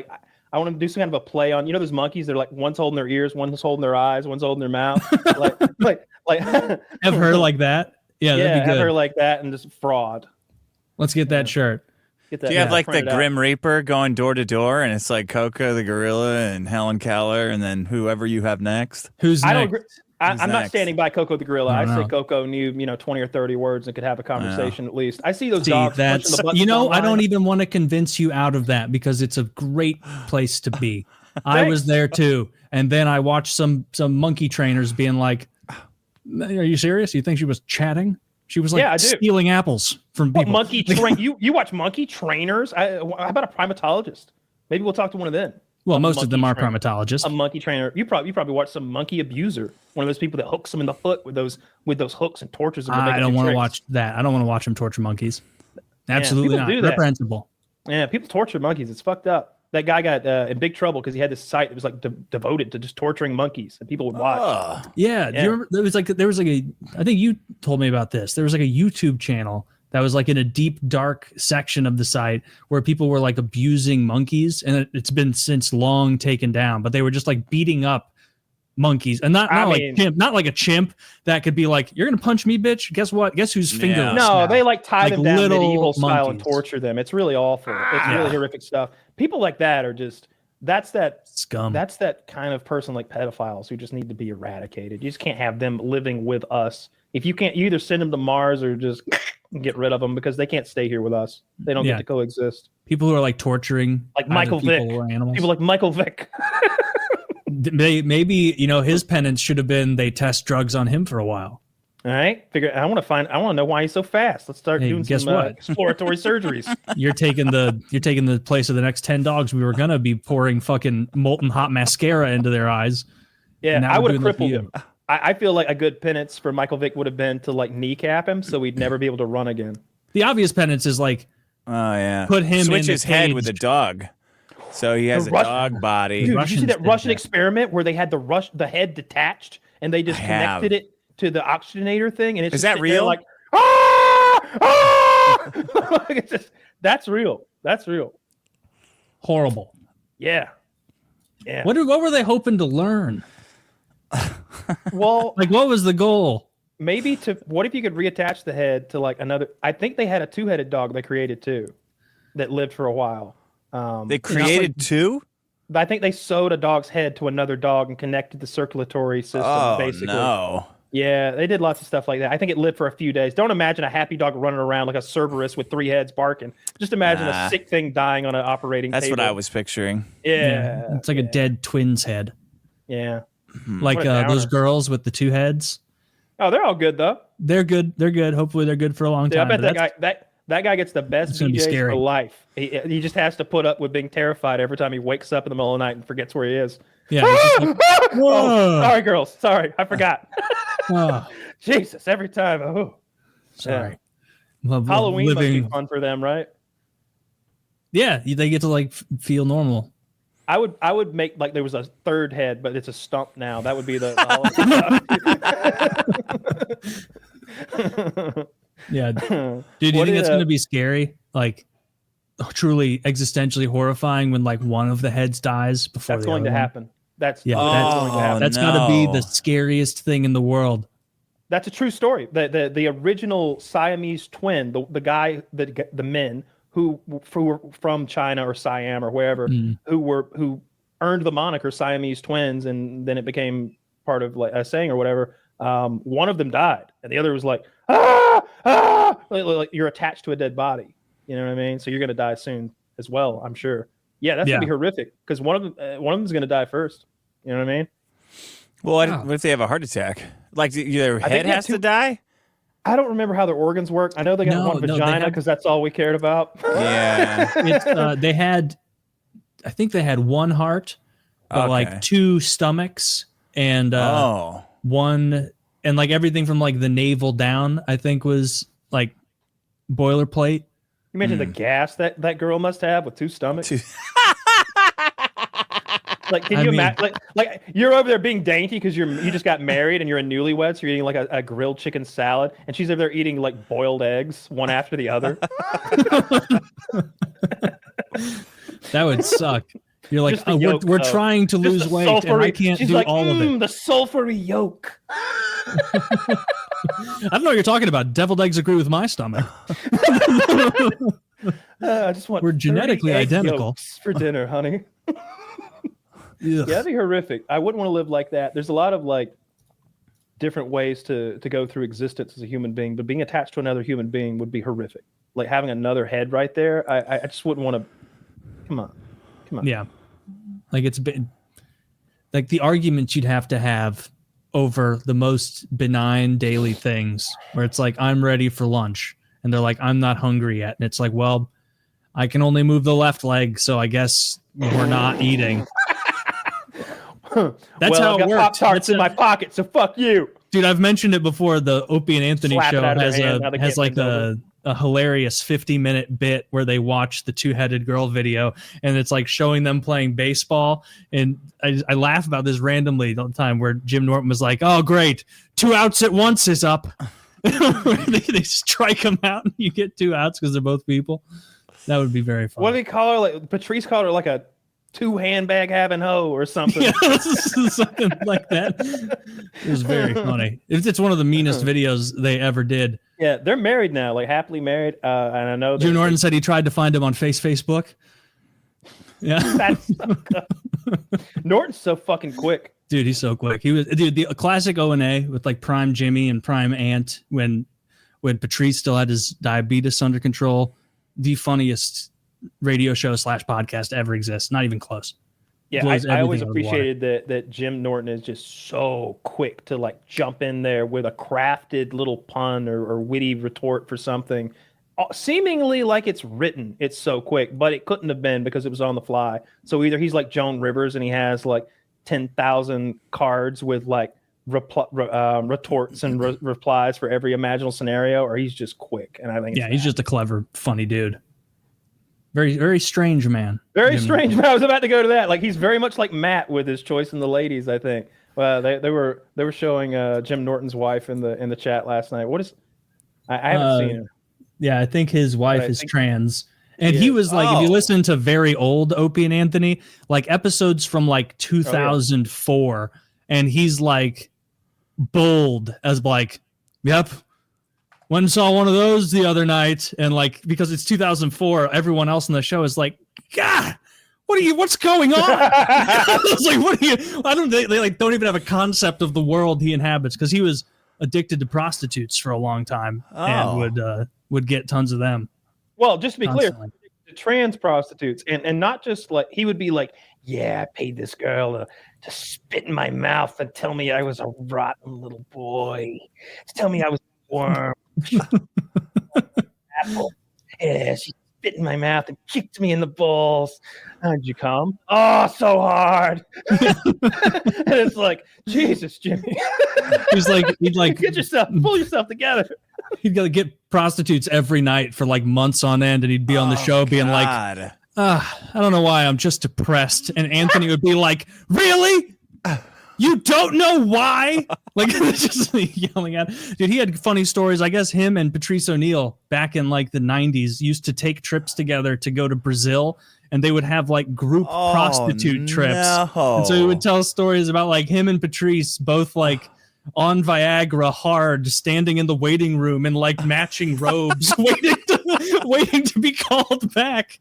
[SPEAKER 1] I want to do some kind of a play on those monkeys. They're like one's holding their ears, one's holding their eyes, one's holding their mouth. like
[SPEAKER 2] have her like that. Yeah, that'd be good.
[SPEAKER 1] Have her like that and just fraud.
[SPEAKER 2] Let's get that shirt.
[SPEAKER 3] Do you have like the Grim Reaper going door to door, and it's like Coco the gorilla and Helen Keller, and then whoever you have next?
[SPEAKER 2] Who's next?
[SPEAKER 1] I'm not standing by Coco the gorilla. I say Coco knew 20 or 30 words and could have a conversation at least. I see those dogs.
[SPEAKER 2] That's I don't even want to convince you out of that because it's a great place to be. I was there too, and then I watched some monkey trainers being like, "Are you serious? You think she was chatting?" She was like stealing apples from people.
[SPEAKER 1] Monkey train? You watch monkey trainers? How about a primatologist? Maybe we'll talk to one of them.
[SPEAKER 2] Well, most of them are primatologists.
[SPEAKER 1] A monkey trainer. You probably watch some monkey abuser. One of those people that hooks them in the foot with those hooks and tortures them.
[SPEAKER 2] I don't want to watch that. I don't want to watch them torture monkeys. Absolutely not. Reprehensible.
[SPEAKER 1] Yeah, people torture monkeys. It's fucked up. That guy got in big trouble because he had this site that was like devoted to just torturing monkeys, and people would watch.
[SPEAKER 2] Yeah. Do you remember? There was like I think you told me about this. There was like a YouTube channel that was like in a deep, dark section of the site where people were like abusing monkeys, and it's been since long taken down. But they were just like beating up monkeys, and not like a chimp that could be like, "You're gonna punch me, bitch." Guess what? Guess who's fingerless?
[SPEAKER 1] No,
[SPEAKER 2] now?
[SPEAKER 1] They like tie them down medieval style
[SPEAKER 2] monkeys.
[SPEAKER 1] And torture them. It's really awful. It's really horrific stuff. People like that are just that's that
[SPEAKER 2] scum.
[SPEAKER 1] That's that kind of person like pedophiles who just need to be eradicated. You just can't have them living with us. If you can't, you either send them to Mars or just get rid of them because they can't stay here with us. They don't get to coexist.
[SPEAKER 2] People who are like torturing,
[SPEAKER 1] like Michael Vick,
[SPEAKER 2] or animals.
[SPEAKER 1] People like Michael Vick.
[SPEAKER 2] Maybe his penance should have been they test drugs on him for a while.
[SPEAKER 1] All right, I want to know why he's so fast. Let's start doing some exploratory surgeries.
[SPEAKER 2] You're taking the place of the next 10 dogs. We were gonna be pouring fucking molten hot mascara into their eyes.
[SPEAKER 1] Yeah, I would have crippled him. I feel like a good penance for Michael Vick would have been to like kneecap him so we'd never be able to run again.
[SPEAKER 2] The obvious penance is like, put him
[SPEAKER 3] switch
[SPEAKER 2] in
[SPEAKER 3] his head with a dog, so he has a dog body.
[SPEAKER 1] Dude, did you see that Russian experiment where they had the head detached and they just connected it to the oxygenator thing, and it's
[SPEAKER 3] is that real?
[SPEAKER 1] Like, that's real. That's real.
[SPEAKER 2] Horrible.
[SPEAKER 1] Yeah. Yeah.
[SPEAKER 2] What were they hoping to learn?
[SPEAKER 1] Well,
[SPEAKER 2] Like, what was the goal?
[SPEAKER 1] maybe what if you could reattach the head to like another? I think they had a two-headed dog they created too, that lived for a while.
[SPEAKER 3] They created two?
[SPEAKER 1] I think they sewed a dog's head to another dog and connected the circulatory system.
[SPEAKER 3] Oh,
[SPEAKER 1] basically.
[SPEAKER 3] no.
[SPEAKER 1] Yeah, they did lots of stuff like that. I think it lived for a few days. Don't imagine a happy dog running around like a Cerberus with 3 heads barking. Just imagine a sick thing dying on an operating
[SPEAKER 3] That's
[SPEAKER 1] table.
[SPEAKER 3] what I was picturing.
[SPEAKER 1] Yeah.
[SPEAKER 2] It's like a dead twin's head.
[SPEAKER 1] Yeah.
[SPEAKER 2] Like those girls with the 2 heads.
[SPEAKER 1] Oh, they're all good though.
[SPEAKER 2] They're good. They're good. Hopefully they're good for a long
[SPEAKER 1] Yeah,
[SPEAKER 2] time.
[SPEAKER 1] I bet that guy gets the best
[SPEAKER 2] It's gonna be
[SPEAKER 1] BJs
[SPEAKER 2] scary.
[SPEAKER 1] for life. He just has to put up with being terrified every time he wakes up in the middle of the night and forgets where he is.
[SPEAKER 2] Yeah. It's just like,
[SPEAKER 1] Oh, sorry, girls. Sorry, I forgot.
[SPEAKER 2] oh,
[SPEAKER 1] Jesus, every time. Oh,
[SPEAKER 2] sorry.
[SPEAKER 1] yeah.
[SPEAKER 2] Well,
[SPEAKER 1] Halloween must
[SPEAKER 2] living.
[SPEAKER 1] be fun for them, right?
[SPEAKER 2] Yeah, they get to like feel normal.
[SPEAKER 1] I would make like there was a 3rd head, but it's a stump now. That would be the.
[SPEAKER 2] Yeah, dude, do you think it's going to be scary? Like, truly existentially horrifying when like one of the heads dies before
[SPEAKER 1] That's
[SPEAKER 2] the
[SPEAKER 1] going
[SPEAKER 2] other
[SPEAKER 1] to
[SPEAKER 2] one?
[SPEAKER 1] happen. That's
[SPEAKER 2] Yeah,
[SPEAKER 1] going to happen.
[SPEAKER 2] that's got to be the scariest thing in the world.
[SPEAKER 1] That's a true story. The original Siamese twin, the guy, the men who were from China or Siam or wherever, who earned the moniker Siamese twins, and then it became part of like a saying or whatever. One of them died, and the other was like, like you're attached to a dead body. You know what I mean? So you're gonna die soon as well, I'm sure. Yeah, that's gonna be horrific because one of them's gonna die first. You know what I mean?
[SPEAKER 3] Well, what if they have a heart attack? Like their head has to die?
[SPEAKER 1] I don't remember how their organs work. I know they got one vagina because that's all we cared about.
[SPEAKER 3] Yeah.
[SPEAKER 2] I think they had 1 heart, but like 2 stomachs and one, and like everything from like the navel down, I think was like boilerplate.
[SPEAKER 1] You mentioned the gas that girl must have with 2 stomachs. Like, can you imagine? Like you're over there being dainty because you just got married and you're a newlywed, so you're eating like a grilled chicken salad, and she's over there eating like boiled eggs one after the other.
[SPEAKER 2] That would suck. You're like, we're trying to lose weight, and I can't do all of it.
[SPEAKER 1] The sulfury yolk.
[SPEAKER 2] I don't know what you're talking about. Deviled eggs agree with my stomach.
[SPEAKER 1] I just want.
[SPEAKER 2] We're genetically identical
[SPEAKER 1] for dinner, honey. Yeah, that'd be horrific. I wouldn't want to live like that. There's a lot of like different ways to go through existence as a human being, but being attached to another human being would be horrific. Like having another head right there, I just wouldn't want to. Come on.
[SPEAKER 2] Yeah, like it's been like the arguments you'd have to have over the most benign daily things, where it's like, I'm ready for lunch, and they're like, I'm not hungry yet, and it's like, well, I can only move the left leg, so I guess we're not eating. That's how it works.
[SPEAKER 1] Pop-Tarts in my pocket, so fuck you.
[SPEAKER 2] Dude, I've mentioned it before. The Opie and Anthony show has like a hilarious 50-minute bit where they watch the 2-headed girl video, and it's like showing them playing baseball. And I laugh about this randomly all the time, where Jim Norton was like, oh, great, 2 outs at once is up. they strike them out and you get 2 outs because they're both people. That would be very fun.
[SPEAKER 1] What do they call her? Like Patrice called her like a 2-handbag having hoe or something.
[SPEAKER 2] Yeah, something like that. It was very funny. It's one of the meanest videos they ever did.
[SPEAKER 1] Yeah, they're married now, like happily married. And I know
[SPEAKER 2] Jim Norton said he tried to find him on Facebook. Yeah,
[SPEAKER 1] that's Norton's so fucking quick.
[SPEAKER 2] Dude, he's so quick. He was the classic O&A with like Prime Jimmy and Prime Ant when Patrice still had his diabetes under control. The funniest radio show / podcast ever exists. Not even close.
[SPEAKER 1] Yeah, I always appreciated that Jim Norton is just so quick to like jump in there with a crafted little pun or witty retort for something, seemingly like it's written. It's so quick, but it couldn't have been because it was on the fly. So either he's like Joan Rivers and he has like 10,000 cards with like retorts and replies for every imaginable scenario, or he's just quick. And I think
[SPEAKER 2] he's just a clever, funny dude. Very, very strange man.
[SPEAKER 1] Very strange man. I was about to go to that. Like he's very much like Matt with his choice in the ladies, I think. Well, they were showing Jim Norton's wife in the chat last night. What is? I haven't seen her.
[SPEAKER 2] Yeah, I think his wife is trans, And he was like, if you listen to very old Opie and Anthony, like episodes from like 2004, and he's like bold as like, yep, went and saw one of those the other night. And like, because it's 2004, everyone else in the show is like, God, what's going on? I was like, what are you? I don't. They like don't even have a concept of the world he inhabits, because he was addicted to prostitutes for a long time and would get tons of them.
[SPEAKER 1] Well, just to be
[SPEAKER 2] constantly.
[SPEAKER 1] clear, the trans prostitutes, and not just like he would be like, yeah, I paid this girl to spit in my mouth and tell me I was a rotten little boy, to tell me I was a worm. Apple. Yeah, she spit in my mouth and kicked me in the balls. How'd you come? Oh, so hard. And it's like, Jesus, Jimmy.
[SPEAKER 2] He'd like
[SPEAKER 1] pull yourself together.
[SPEAKER 2] He'd go get prostitutes every night for like months on end, and he'd be on the show being like, I don't know why, I'm just depressed. And Anthony would be like, really? You don't know why? Like, just yelling at him. Dude, he had funny stories. I guess him and Patrice O'Neill back in like the 90s used to take trips together to go to Brazil, and they would have like group prostitute trips. And so he would tell stories about like him and Patrice both like on Viagra hard, standing in the waiting room in like matching robes, waiting to be called back.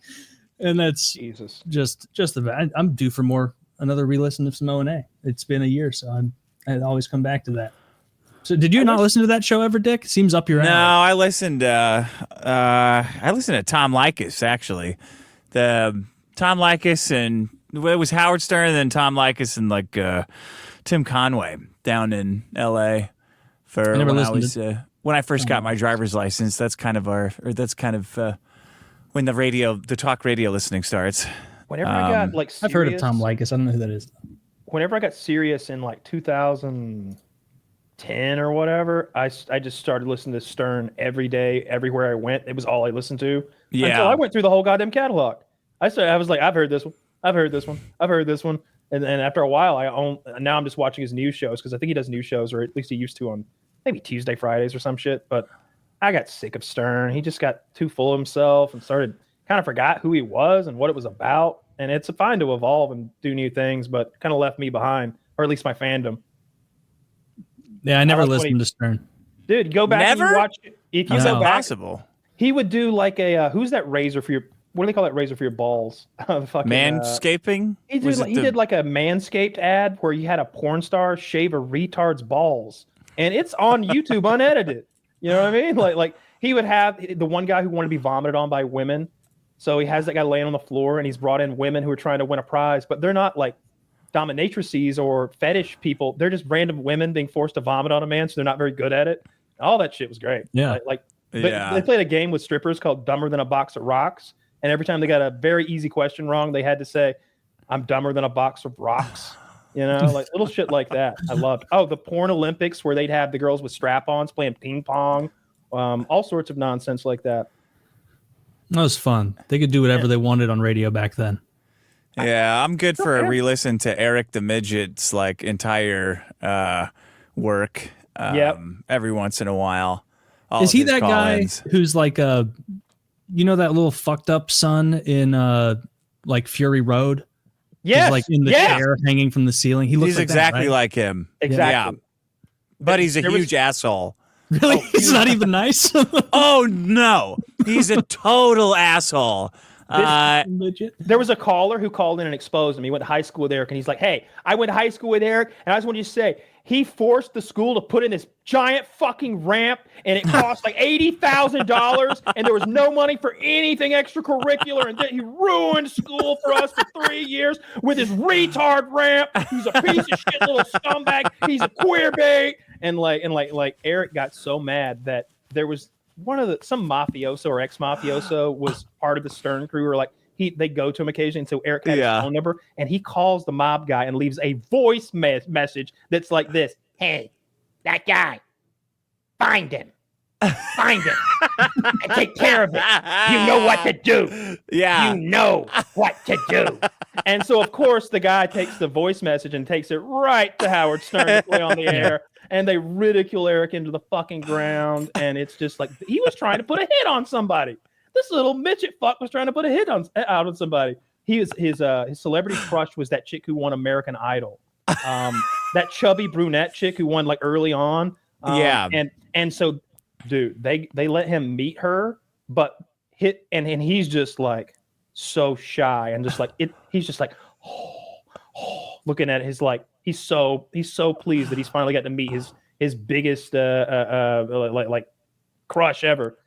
[SPEAKER 2] And that's
[SPEAKER 1] Jesus.
[SPEAKER 2] Just the bad. I'm due for another re-listen of some O&A. It's been a year, so I'd always come back to that. So did you not listen to that show ever, Dick? Seems up your alley.
[SPEAKER 3] No, I listened to Tom Likas, actually. The Tom Likas, and it was Howard Stern, and then Tom Likas and like Tim Conway down in L.A. for when I first got my driver's license. That's kind of when the talk radio listening starts.
[SPEAKER 1] Whenever I got like serious,
[SPEAKER 2] I've heard of Tom Likas. I don't know who that is.
[SPEAKER 1] Whenever I got serious in like 2010 or whatever, I just started listening to Stern every day, everywhere I went. It was all I listened to.
[SPEAKER 3] Yeah.
[SPEAKER 1] Until I went through the whole goddamn catalog. I was like, I've heard this one. I've heard this one. I've heard this one. And after a while, now I'm just watching his news shows, because I think he does news shows, or at least he used to, on maybe Tuesday, Fridays or some shit. But I got sick of Stern. He just got too full of himself and kind of forgot who he was and what it was about. And it's fine to evolve and do new things, but kind of left me behind, or at least my fandom.
[SPEAKER 2] Yeah, I never listened to Stern.
[SPEAKER 1] Dude, go back and watch it. If you go back,
[SPEAKER 3] possible.
[SPEAKER 1] He would do like a who's that razor for your, what do they call that razor for your balls?
[SPEAKER 3] Manscaping?
[SPEAKER 1] He did like a Manscaped ad where he had a porn star shave a retard's balls, and it's on YouTube unedited. You know what I mean? Like he would have the one guy who wanted to be vomited on by women. So he has that guy laying on the floor, and he's brought in women who are trying to win a prize, but they're not like dominatrices or fetish people. They're just random women being forced to vomit on a man, so they're not very good at it. All that shit was great.
[SPEAKER 2] Yeah.
[SPEAKER 1] They played a game with strippers called Dumber Than a Box of Rocks, and every time they got a very easy question wrong, they had to say, I'm dumber than a box of rocks. You know, like little shit like that. I loved. Oh, the porn Olympics where they'd have the girls with strap-ons playing ping pong, all sorts of nonsense like that.
[SPEAKER 2] That was fun. They could do whatever they wanted on radio back then.
[SPEAKER 3] Yeah, I'm good for a re-listen to Eric the Midget's like entire work. Every once in a while.
[SPEAKER 2] Is he that guy who's like that little fucked up son in like Fury Road?
[SPEAKER 1] Yes,
[SPEAKER 2] he's like in the chair hanging from the ceiling. He's like
[SPEAKER 3] exactly
[SPEAKER 2] that, right?
[SPEAKER 3] like him.
[SPEAKER 1] Exactly.
[SPEAKER 3] Yeah. But he's a huge asshole.
[SPEAKER 2] Really? He's not even nice?
[SPEAKER 3] Oh, no. He's a total asshole.
[SPEAKER 1] There was a caller who called in and exposed him. He went to high school with Eric, and he's like, hey, I went to high school with Eric, and I just want you to say, he forced the school to put in this giant fucking ramp, and it cost like $80,000, and there was no money for anything extracurricular, and then he ruined school for us for 3 years with his retard ramp. He's a piece of shit little scumbag. He's a queer bait. And Eric got so mad that there was some mafioso or ex-mafioso was part of the Stern crew, or like they go to him occasionally. And so Eric had his phone number, and he calls the mob guy and leaves a voice message that's like this: hey, that guy, find him and take care of it. You know what to do.
[SPEAKER 3] Yeah.
[SPEAKER 1] You know what to do. And so, of course, the guy takes the voice message and takes it right to Howard Stern to play on the air. And they ridicule Eric into the fucking ground. And it's just like, he was trying to put a hit on somebody. this little midget fuck was trying to put a hit out on somebody. His celebrity crush was that chick who won American Idol. That chubby brunette chick who won like early on. And so, dude, they let him meet her, but he's just like so shy and just like he's just like looking at his like he's so pleased that he's finally got to meet his biggest like crush ever.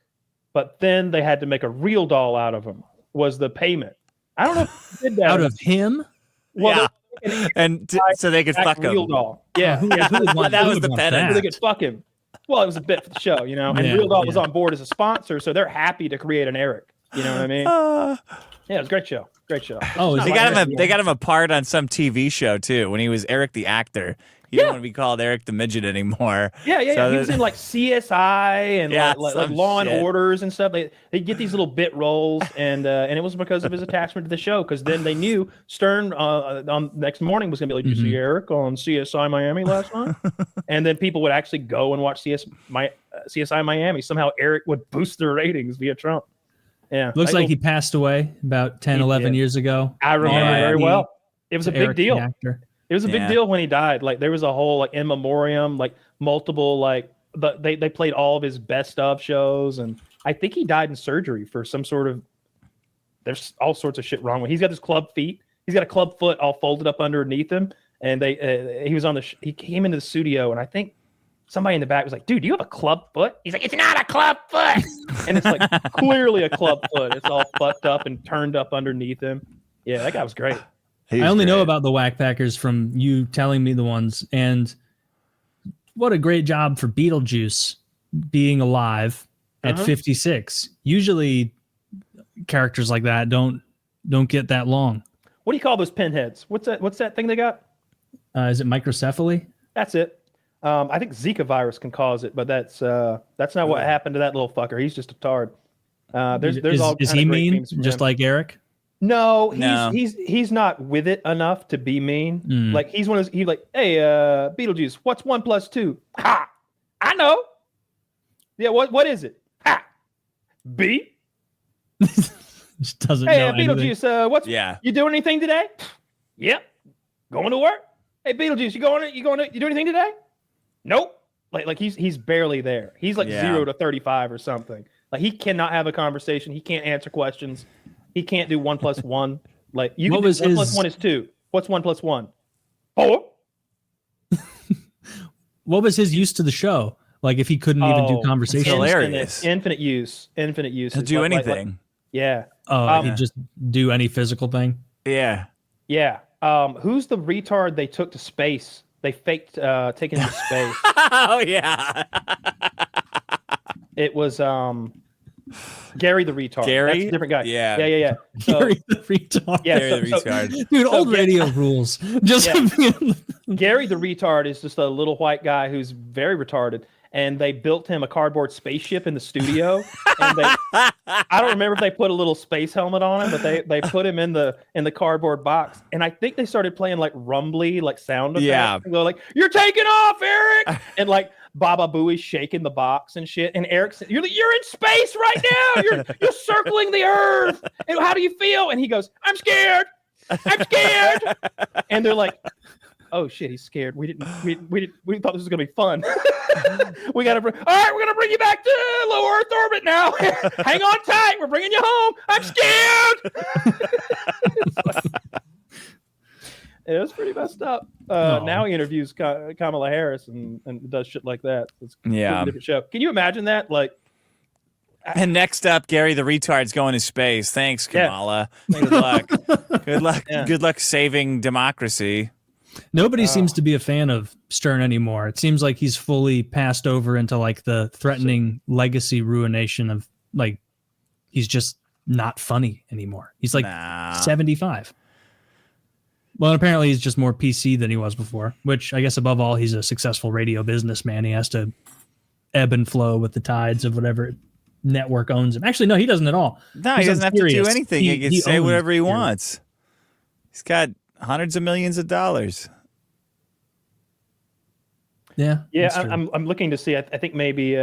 [SPEAKER 1] But then they had to make a real doll out of him. Was the payment? I don't know if they did that
[SPEAKER 2] out of him.
[SPEAKER 1] Well,
[SPEAKER 3] so they could fuck him.
[SPEAKER 1] Real doll. Yeah,
[SPEAKER 2] who would want,
[SPEAKER 3] that was the pendant.
[SPEAKER 1] so they could fuck him. Well, it was a bit for the show, you know. And Real Doll was on board as a sponsor, so they're happy to create an Eric. You know what I mean? Yeah, it was a great show. Great show.
[SPEAKER 2] Oh,
[SPEAKER 3] they got him a part on some TV show too when he was Eric the actor. He didn't want to be called Eric the Midget anymore.
[SPEAKER 1] Yeah. He was in like CSI and like Law and
[SPEAKER 3] shit.
[SPEAKER 1] Orders and stuff. They get these little bit roles, and it was because of his attachment to the show. Because then they knew Stern on next morning was gonna be like, "Did you see Eric on CSI Miami last night?" And then people would actually go and watch CSI Miami. Somehow Eric would boost their ratings via Trump. Yeah,
[SPEAKER 2] looks like he passed away about 10, 11 years ago.
[SPEAKER 1] I remember very well. It was a big deal. It was a big deal when he died. Like there was a whole like in memoriam, like multiple like they played all of his best of shows, and I think he died in surgery for some sort of. There's all sorts of shit wrong with. He's got his club feet. He's got a club foot all folded up underneath him, and he was on the. He came into the studio, and I think somebody in the back was like, "Dude, do you have a club foot?" He's like, "It's not a club foot," and it's like clearly a club foot. It's all fucked up and turned up underneath him. Yeah, that guy was great.
[SPEAKER 2] I only know about the Whack Packers from you telling me the ones, and what a great job for Beetlejuice being alive at 56. Usually characters like that don't get that long.
[SPEAKER 1] What do you call those pinheads? What's that thing they got?
[SPEAKER 2] Is it microcephaly?
[SPEAKER 1] That's it. I think Zika virus can cause it, but that's not what happened to that little fucker. He's just a tard.
[SPEAKER 2] Is he mean just like Eric?
[SPEAKER 1] No, he's not with it enough to be mean. Like he's like, "Hey, Beetlejuice, what's 1 + 2? Ha! I know. Yeah, what is it? Ha! B."
[SPEAKER 2] Just doesn't know anything.
[SPEAKER 1] Beetlejuice, you doing anything today? Yep. Going to work? Hey, Beetlejuice, you do anything today? Nope. Like he's barely there. He's like 0 to 35 or something. Like he cannot have a conversation. He can't answer questions. He can't do 1 + 1. Like you can do 1 + 1 is 2. What's 1 + 1? 4.
[SPEAKER 2] What was his use to the show? Like if he couldn't even do conversation,
[SPEAKER 3] hilarious.
[SPEAKER 1] Infinite use.
[SPEAKER 3] He'll do anything.
[SPEAKER 1] Yeah.
[SPEAKER 2] He'd just do any physical thing.
[SPEAKER 3] Yeah.
[SPEAKER 1] Yeah. Who's the retard they took to space? They faked taking him to space.
[SPEAKER 3] Oh yeah.
[SPEAKER 1] It was Gary the retard.
[SPEAKER 3] Gary?
[SPEAKER 1] That's a different guy.
[SPEAKER 3] Yeah.
[SPEAKER 1] So,
[SPEAKER 2] Gary the retard.
[SPEAKER 1] yeah,
[SPEAKER 3] Gary the retard.
[SPEAKER 2] Dude, old radio rules. Just
[SPEAKER 1] Gary the retard is just a little white guy who's very retarded, and they built him a cardboard spaceship in the studio. And I don't remember if they put a little space helmet on him, but they put him in the cardboard box. And I think they started playing like rumbly like sound effects.
[SPEAKER 3] Yeah.
[SPEAKER 1] And they're like, "You're taking off, Eric!" And like Baba Booey's shaking the box and shit. And Eric said, "You're in space right now. You're circling the Earth. And how do you feel?" And he goes, "I'm scared. I'm scared." And they're like, "Oh shit, he's scared. We thought this was gonna be fun." All right, we're gonna bring you back to low Earth orbit now. Hang on tight. We're bringing you home. I'm scared. It was pretty messed up. Now he interviews Kamala Harris and does shit like that. It's a different show. Can you imagine that? Like,
[SPEAKER 3] and next up, Gary the retard's going to space. Thanks, Kamala. Good luck. Good luck.
[SPEAKER 1] Yeah.
[SPEAKER 3] Good luck saving democracy.
[SPEAKER 2] Nobody seems to be a fan of Stern anymore. It seems like he's fully passed over into like the threatening legacy ruination of like he's just not funny anymore. He's like 75. Well, apparently he's just more PC than he was before, which I guess above all, he's a successful radio businessman. He has to ebb and flow with the tides of whatever network owns him. Actually, no, he doesn't at all.
[SPEAKER 3] No, he doesn't have to do anything. He can say whatever he wants. He's got hundreds of millions of dollars.
[SPEAKER 2] Yeah.
[SPEAKER 1] Yeah, I'm looking to see. I think maybe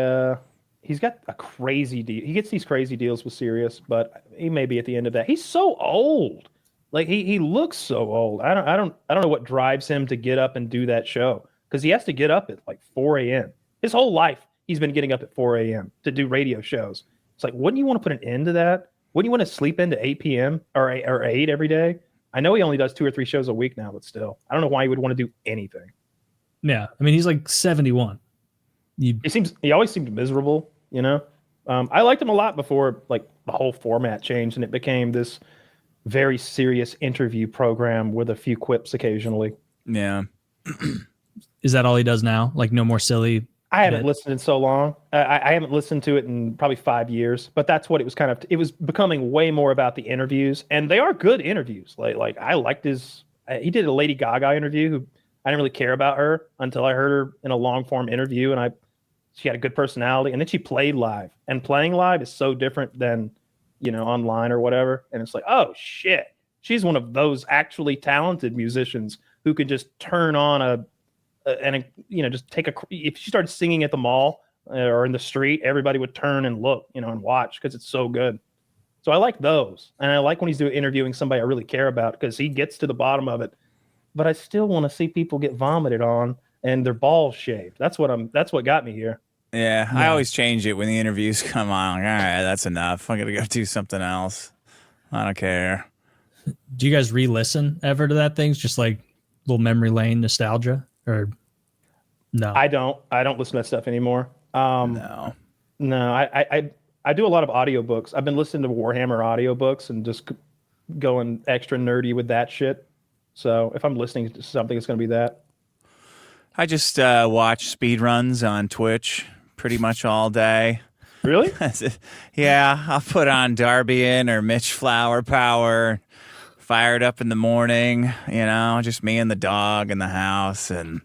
[SPEAKER 1] he's got a crazy deal. He gets these crazy deals with Sirius, but he may be at the end of that. He's so old. Like he looks so old. I don't know what drives him to get up and do that show, because he has to get up at like 4 a.m. His whole life he's been getting up at 4 a.m. to do radio shows. It's like, wouldn't you want to put an end to that? Wouldn't you want to sleep into 8 p.m. or 8 every day? I know he only does 2 or 3 shows a week now, but still, I don't know why he would want to do anything.
[SPEAKER 2] Yeah, I mean, he's like 71.
[SPEAKER 1] He always seemed miserable, you know. I liked him a lot before like the whole format changed and it became this very serious interview program with a few quips occasionally.
[SPEAKER 3] Yeah.
[SPEAKER 2] Is that all he does now? Like no more silly?
[SPEAKER 1] I haven't listened in so long. I haven't listened to it in probably 5 years, but that's what it was kind of. It was becoming way more about the interviews, and they are good interviews. Like I liked his. He did a Lady Gaga interview. Who I didn't really care about her until I heard her in a long form interview, and she had a good personality, and then she played live. And playing live is so different than, you know, online or whatever. And it's like, oh shit, she's one of those actually talented musicians who could just turn on just take if she started singing at the mall or in the street, everybody would turn and look, you know, and watch because it's so good. So I like those. And I like when he's interviewing somebody I really care about because he gets to the bottom of it. But I still want to see people get vomited on and their balls shaved. That's what got me here.
[SPEAKER 3] Yeah, I always change it when the interviews come on. Like, all right, that's enough. I'm going to go do something else. I don't care.
[SPEAKER 2] Do you guys re-listen ever to that things? Just like little memory lane nostalgia? Or no?
[SPEAKER 1] I don't listen to that stuff anymore.
[SPEAKER 3] No.
[SPEAKER 1] I do a lot of audiobooks. I've been listening to Warhammer audiobooks and just going extra nerdy with that shit. So if I'm listening to something, it's going to be that.
[SPEAKER 3] I just watch speed runs on Twitch pretty much all day.
[SPEAKER 1] Really?
[SPEAKER 3] Yeah, I'll put on Darbian or Mitch Flower Power, fired up in the morning, you know, just me and the dog in the house, and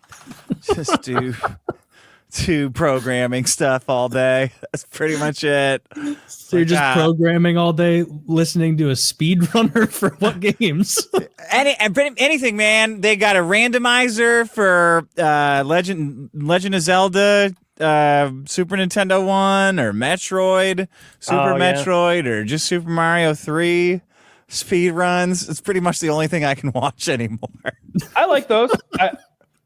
[SPEAKER 3] just do programming stuff all day. That's pretty much it.
[SPEAKER 2] So you're just programming all day, listening to a speedrunner for what games?
[SPEAKER 3] Anything, man. They got a randomizer for Legend of Zelda, Super Nintendo 1, or Metroid, Metroid, or just Super Mario 3 speed runs. It's pretty much the only thing I can watch anymore.
[SPEAKER 1] I like those.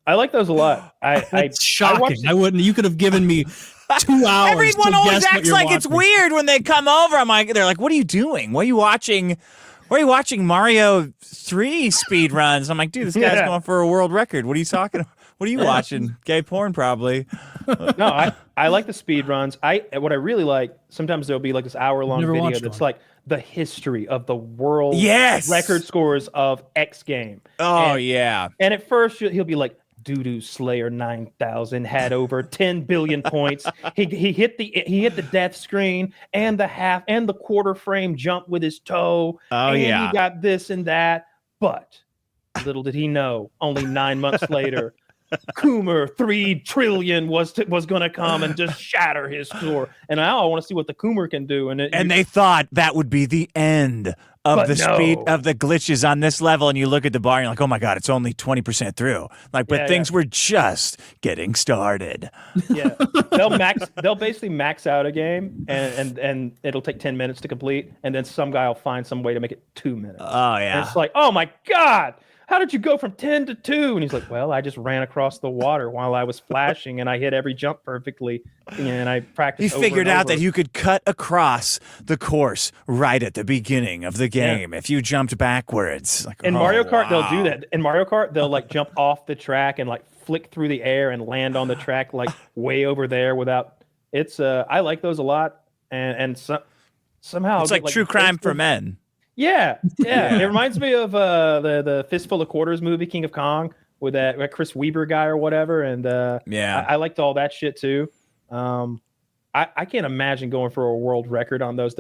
[SPEAKER 1] I like those a lot.
[SPEAKER 2] That's shocking. You could have given me 2 hours.
[SPEAKER 3] Everyone always acts like it's weird when they come over. They're like, "What are you doing? Why are you watching Mario 3 speed runs?" I'm like, "Dude, this guy's going for a world record. What are you talking about? What are you watching? Gay porn, probably."
[SPEAKER 1] No, I like the speed runs. What I really like, sometimes there'll be like this hour-long video that's like the history of the world record scores of X game.
[SPEAKER 3] Yeah.
[SPEAKER 1] And at first he'll be like, Doo-Doo Slayer 9000 had over 10 billion points. He hit the death screen and the half and the quarter frame jump with his toe. He got this and that. But little did he know, only 9 months later, Coomer 3 trillion was going to come and just shatter his score. And now I want to see what the Coomer can do. And
[SPEAKER 3] they thought that would be the end of speed of the glitches on this level. And you look at the bar and you're like, oh my God, it's only 20% through. But things were just getting started.
[SPEAKER 1] Yeah. They'll basically max out a game and it'll take 10 minutes to complete. And then some guy will find some way to make it 2 minutes.
[SPEAKER 3] Oh yeah.
[SPEAKER 1] And it's like, oh my God, how did you go from 10 to 2? And he's like, well, I just ran across the water while I was flashing and I hit every jump perfectly. And I practiced.
[SPEAKER 3] He figured out that you could cut across the course right at the beginning of the game if you jumped backwards.
[SPEAKER 1] In Mario Kart, they'll do that. In Mario Kart, they'll like jump off the track and like flick through the air and land on the track like way over there without. It's I like those a lot. And somehow
[SPEAKER 3] it's like True Crime for Men.
[SPEAKER 1] Yeah. It reminds me of the Fistful of Quarters movie, King of Kong, with that Chris Weber guy or whatever. And I liked all that shit too. I can't imagine going for a world record on those.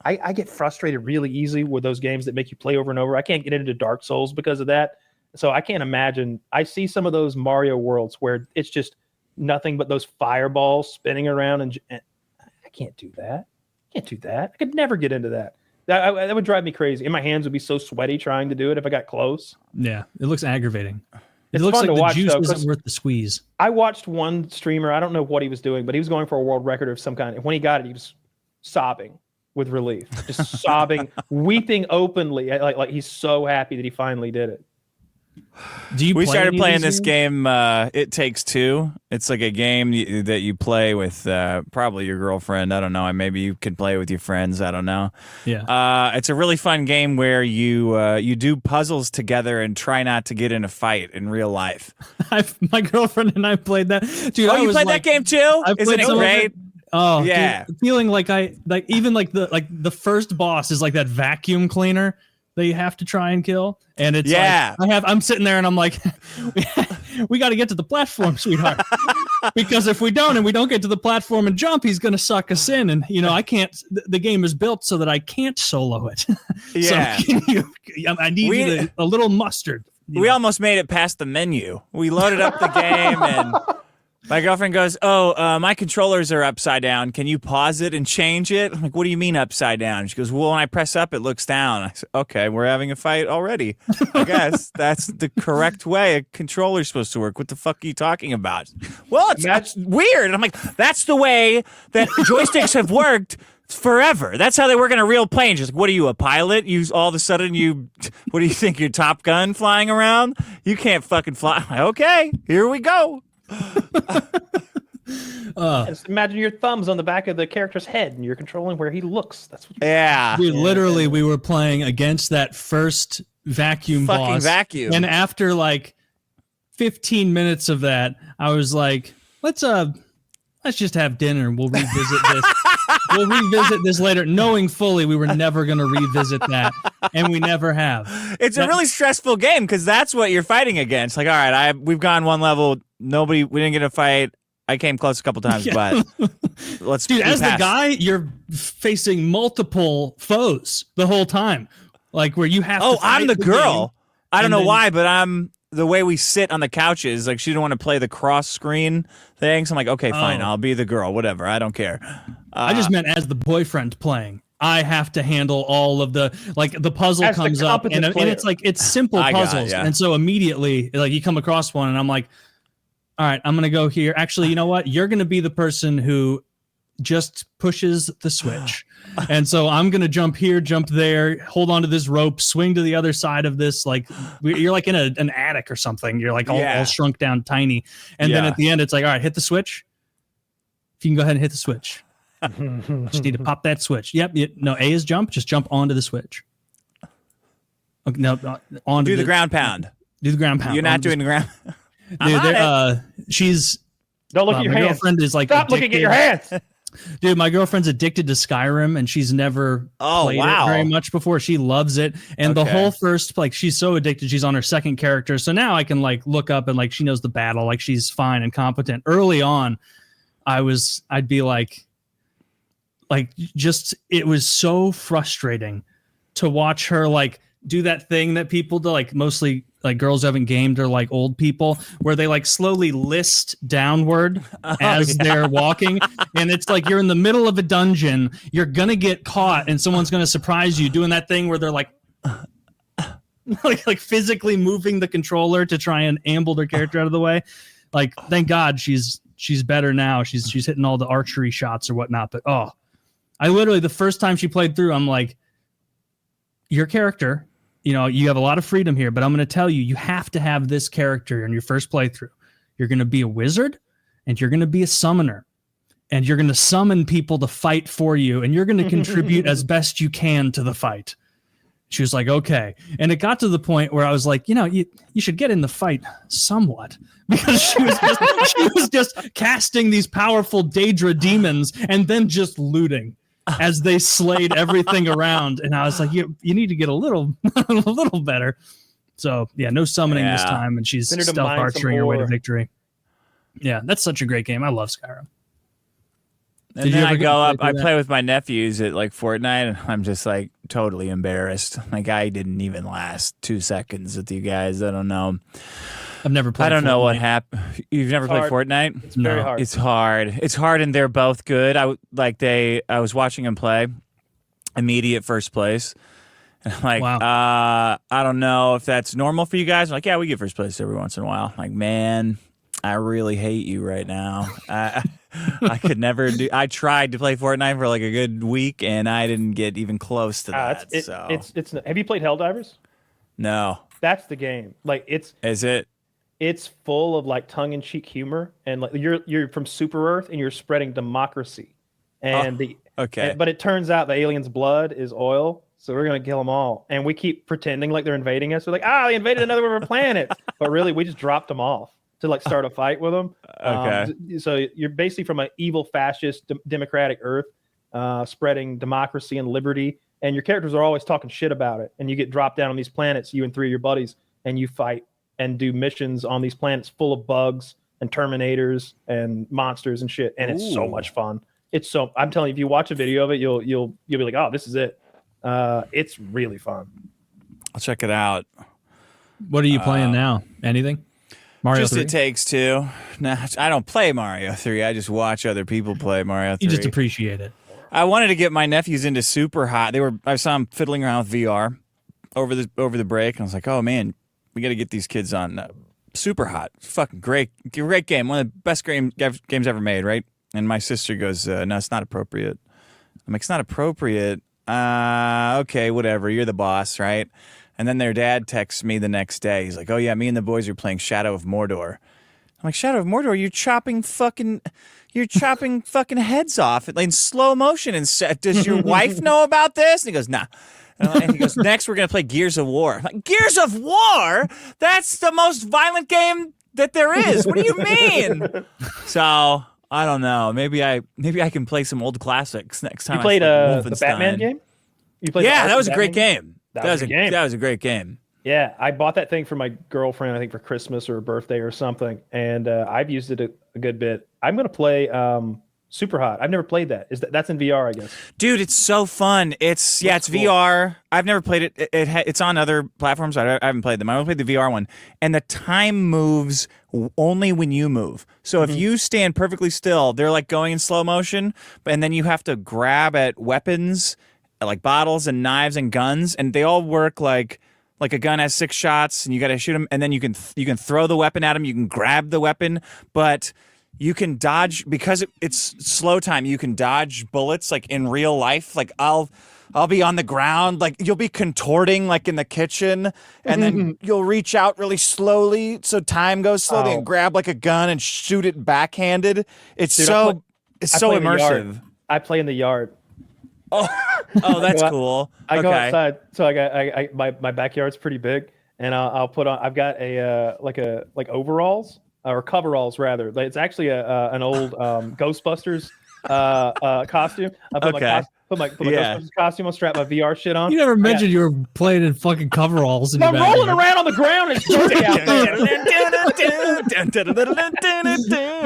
[SPEAKER 1] I get frustrated really easy with those games that make you play over and over. I can't get into Dark Souls because of that. So I can't imagine. I see some of those Mario worlds where it's just nothing but those fireballs spinning around, and I can't do that. I could never get into that. That would drive me crazy. And my hands would be so sweaty trying to do it if I got close.
[SPEAKER 2] Yeah, it looks aggravating. It looks
[SPEAKER 1] fun
[SPEAKER 2] like
[SPEAKER 1] to
[SPEAKER 2] the
[SPEAKER 1] watch,
[SPEAKER 2] juice
[SPEAKER 1] though,
[SPEAKER 2] isn't
[SPEAKER 1] 'cause
[SPEAKER 2] worth the squeeze.
[SPEAKER 1] I watched one streamer. I don't know what he was doing, but he was going for a world record of some kind. And when he got it, he was sobbing with relief, just sobbing, weeping openly. Like he's so happy that he finally did it.
[SPEAKER 3] We started playing this
[SPEAKER 2] game.
[SPEAKER 3] game, It Takes Two. It's like a game that you play with probably your girlfriend. I don't know. Maybe you can play with your friends. I don't know.
[SPEAKER 2] Yeah.
[SPEAKER 3] It's a really fun game where you do puzzles together and try not to get in a fight in real life.
[SPEAKER 2] My girlfriend and I played that. Dude,
[SPEAKER 3] oh, you played that game too? Isn't it great?
[SPEAKER 2] Oh
[SPEAKER 3] yeah.
[SPEAKER 2] Dude, feeling like even the first boss is like that vacuum cleaner that you have to try and kill, and it's I'm sitting there and I'm like, we got to get to the platform, sweetheart, because if we don't get to the platform and jump, he's gonna suck us in, and I can't. The game is built so that I can't solo it.
[SPEAKER 3] Yeah,
[SPEAKER 2] so I need a little mustard.
[SPEAKER 3] We almost made it past the menu. We loaded up the game and. My girlfriend goes, my controllers are upside down. Can you pause it and change it? I'm like, what do you mean upside down? She goes, well, when I press up, it looks down. I said, okay, we're having a fight already. I guess that's the correct way a controller's supposed to work. What the fuck are you talking about? Well, it's weird. And I'm like, that's the way that joysticks have worked forever. That's how they work in a real plane. Just what are you, a pilot? All of a sudden what do you think, you're Top Gun flying around? You can't fucking fly. I'm like, okay, here we go.
[SPEAKER 1] Just imagine your thumbs on the back of the character's head and you're controlling where he looks. That's what
[SPEAKER 2] Dude, literally we were playing against that first vacuum boss.
[SPEAKER 3] Vacuum.
[SPEAKER 2] And after like 15 minutes of that, I was like, let's just have dinner and we'll revisit this. We'll revisit this later, knowing fully we were never going to revisit that, and we never have.
[SPEAKER 3] It's a really stressful game because that's what you're fighting against. Like, all right, we've gone one level. We didn't get a fight. I came close a couple times, but let's.
[SPEAKER 2] Dude, as the guy, you're facing multiple foes the whole time, like where you have.
[SPEAKER 3] Oh,
[SPEAKER 2] to fight
[SPEAKER 3] I'm the girl.
[SPEAKER 2] game,
[SPEAKER 3] I don't know why, but the way we sit on the couches, like she didn't want to play the cross screen thing. So I'm like, okay, fine, I'll be the girl, whatever. I don't care.
[SPEAKER 2] I just meant as the boyfriend playing. I have to handle all of the puzzle comes up and it's like it's simple puzzles. And so immediately like you come across one and I'm like, all right, I'm going to go here. Actually, you know what? You're going to be the person who just pushes the switch. And so I'm going to jump here, jump there, hold on to this rope, swing to the other side of this. Like you're like in an attic or something. You're like all shrunk down tiny. And then at the end, it's like, all right, hit the switch. If you can go ahead and hit the switch. Just need to pop that switch. Yep. No, A is jump. Just jump onto the switch. Okay, no, onto
[SPEAKER 3] do the ground pound.
[SPEAKER 2] Do the ground pound.
[SPEAKER 3] You're not doing the ground.
[SPEAKER 2] Dude, she's.
[SPEAKER 1] Don't look at your hands.
[SPEAKER 2] Girlfriend is like
[SPEAKER 1] stop looking at your hands.
[SPEAKER 2] Dude, my girlfriend's addicted to Skyrim and she's never played it very much before. She loves it. And the whole first, like, she's so addicted. She's on her second character. So now I can like look up and like she knows the battle. Like she's fine and competent. Early on, I'd be like just it was so frustrating to watch her like do that thing that people do, like mostly like girls who haven't gamed or like old people, where they like slowly list downward as they're walking. And it's like you're in the middle of a dungeon, you're gonna get caught and someone's gonna surprise you doing that thing where they're like like physically moving the controller to try and amble their character out of the way. Like, thank God she's better now. She's hitting all the archery shots or whatnot. But I literally, the first time she played through, I'm like, your character, you know, you have a lot of freedom here, but I'm going to tell you, you have to have this character in your first playthrough. You're going to be a wizard and you're going to be a summoner and you're going to summon people to fight for you and you're going to contribute as best you can to the fight. She was like, okay. And it got to the point where I was like, you know, you should get in the fight somewhat, because she was just casting these powerful Daedra demons and then just looting as they slayed everything around. And I was like, you need to get a little better. So yeah, no summoning this time. And she's stealth archering her way to victory. Yeah, that's such a great game. I love Skyrim.
[SPEAKER 3] And then I go up, I play with my nephews at like Fortnite, and I'm just like totally embarrassed. Like, I didn't even last 2 seconds with you guys. I don't know.
[SPEAKER 2] I've never played.
[SPEAKER 3] I don't know what happened. You've never played Fortnite?
[SPEAKER 1] It's very hard.
[SPEAKER 3] It's hard. It's hard, and they're both good. I was watching them play, immediate first place, And I'm like,
[SPEAKER 2] Wow.
[SPEAKER 3] I don't know if that's normal for you guys. I'm like, yeah, we get first place every once in a while. I'm like, man, I really hate you right now. I could never do. I tried to play Fortnite for like a good week, and I didn't get even close to that.
[SPEAKER 1] It's have you played Helldivers?
[SPEAKER 3] No.
[SPEAKER 1] That's the game. Like
[SPEAKER 3] Is it?
[SPEAKER 1] It's full of like tongue-in-cheek humor, and like you're from Super Earth and you're spreading democracy, and but it turns out the aliens' blood is oil, so we're gonna kill them all, and we keep pretending like they're invading us. We're like, they invaded another one of our planets, but really we just dropped them off to like start a fight with them. So you're basically from an evil fascist democratic Earth, spreading democracy and liberty, and your characters are always talking shit about it, and you get dropped down on these planets, you and 3 of your buddies, and you fight and do missions on these planets full of bugs and Terminators and monsters and shit, and it's so much fun. I'm telling you, if you watch a video of it, you'll be like, oh, this is it. It's really fun.
[SPEAKER 3] I'll check it out.
[SPEAKER 2] What are you playing now? Anything? Mario
[SPEAKER 3] just
[SPEAKER 2] 3?
[SPEAKER 3] It Takes Two. No, I don't play Mario 3. I just watch other people play Mario 3.
[SPEAKER 2] You just appreciate it.
[SPEAKER 3] I wanted to get my nephews into Super Hot. I saw them fiddling around with VR over the break, and I was like, oh man, we got to get these kids on Super Hot. Fucking great game. One of the best games ever made, right? And my sister goes, no, it's not appropriate. I'm like, it's not appropriate. Okay, whatever. You're the boss, right? And then their dad texts me the next day. He's like, oh yeah, me and the boys are playing Shadow of Mordor. I'm like, Shadow of Mordor? You're chopping fucking heads off in slow motion. And does your wife know about this? And he goes, nah. And he goes, next we're going to play Gears of War. I'm like, Gears of War? That's the most violent game that there is. What do you mean? So, I don't know. Maybe I can play some old classics next time.
[SPEAKER 1] You played the Batman game?
[SPEAKER 3] That was a great game.
[SPEAKER 1] That was
[SPEAKER 3] a great game.
[SPEAKER 1] Yeah, I bought that thing for my girlfriend, I think for Christmas or her birthday or something, and I've used it a good bit. I'm going to play Super Hot. I've never played that. That's in VR, I guess.
[SPEAKER 3] Dude, it's so fun. It's cool. VR. I've never played it. It's on other platforms. I haven't played them. I only played the VR one. And the time moves only when you move. So if you stand perfectly still, they're like going in slow motion, and then you have to grab at weapons, like bottles and knives and guns, and they all work like a gun has 6 shots, and you got to shoot them, and then you can throw the weapon at them. You can grab the weapon, but you can dodge because it's slow time. You can dodge bullets like in real life. Like I'll be on the ground, like you'll be contorting like in the kitchen, and then you'll reach out really slowly so time goes slowly and grab like a gun and shoot it backhanded. It's so immersive.
[SPEAKER 1] I play in the yard.
[SPEAKER 3] Oh, that's cool.
[SPEAKER 1] I go outside, so I my backyard's pretty big, and I'll put on. I've got a like overalls or coveralls rather. It's actually an old Ghostbusters costume. I put my Ghostbusters costume on, strap my VR shit on.
[SPEAKER 2] You never mentioned you were playing in fucking coveralls.
[SPEAKER 1] I'm rolling around on the ground and it's dirty out there.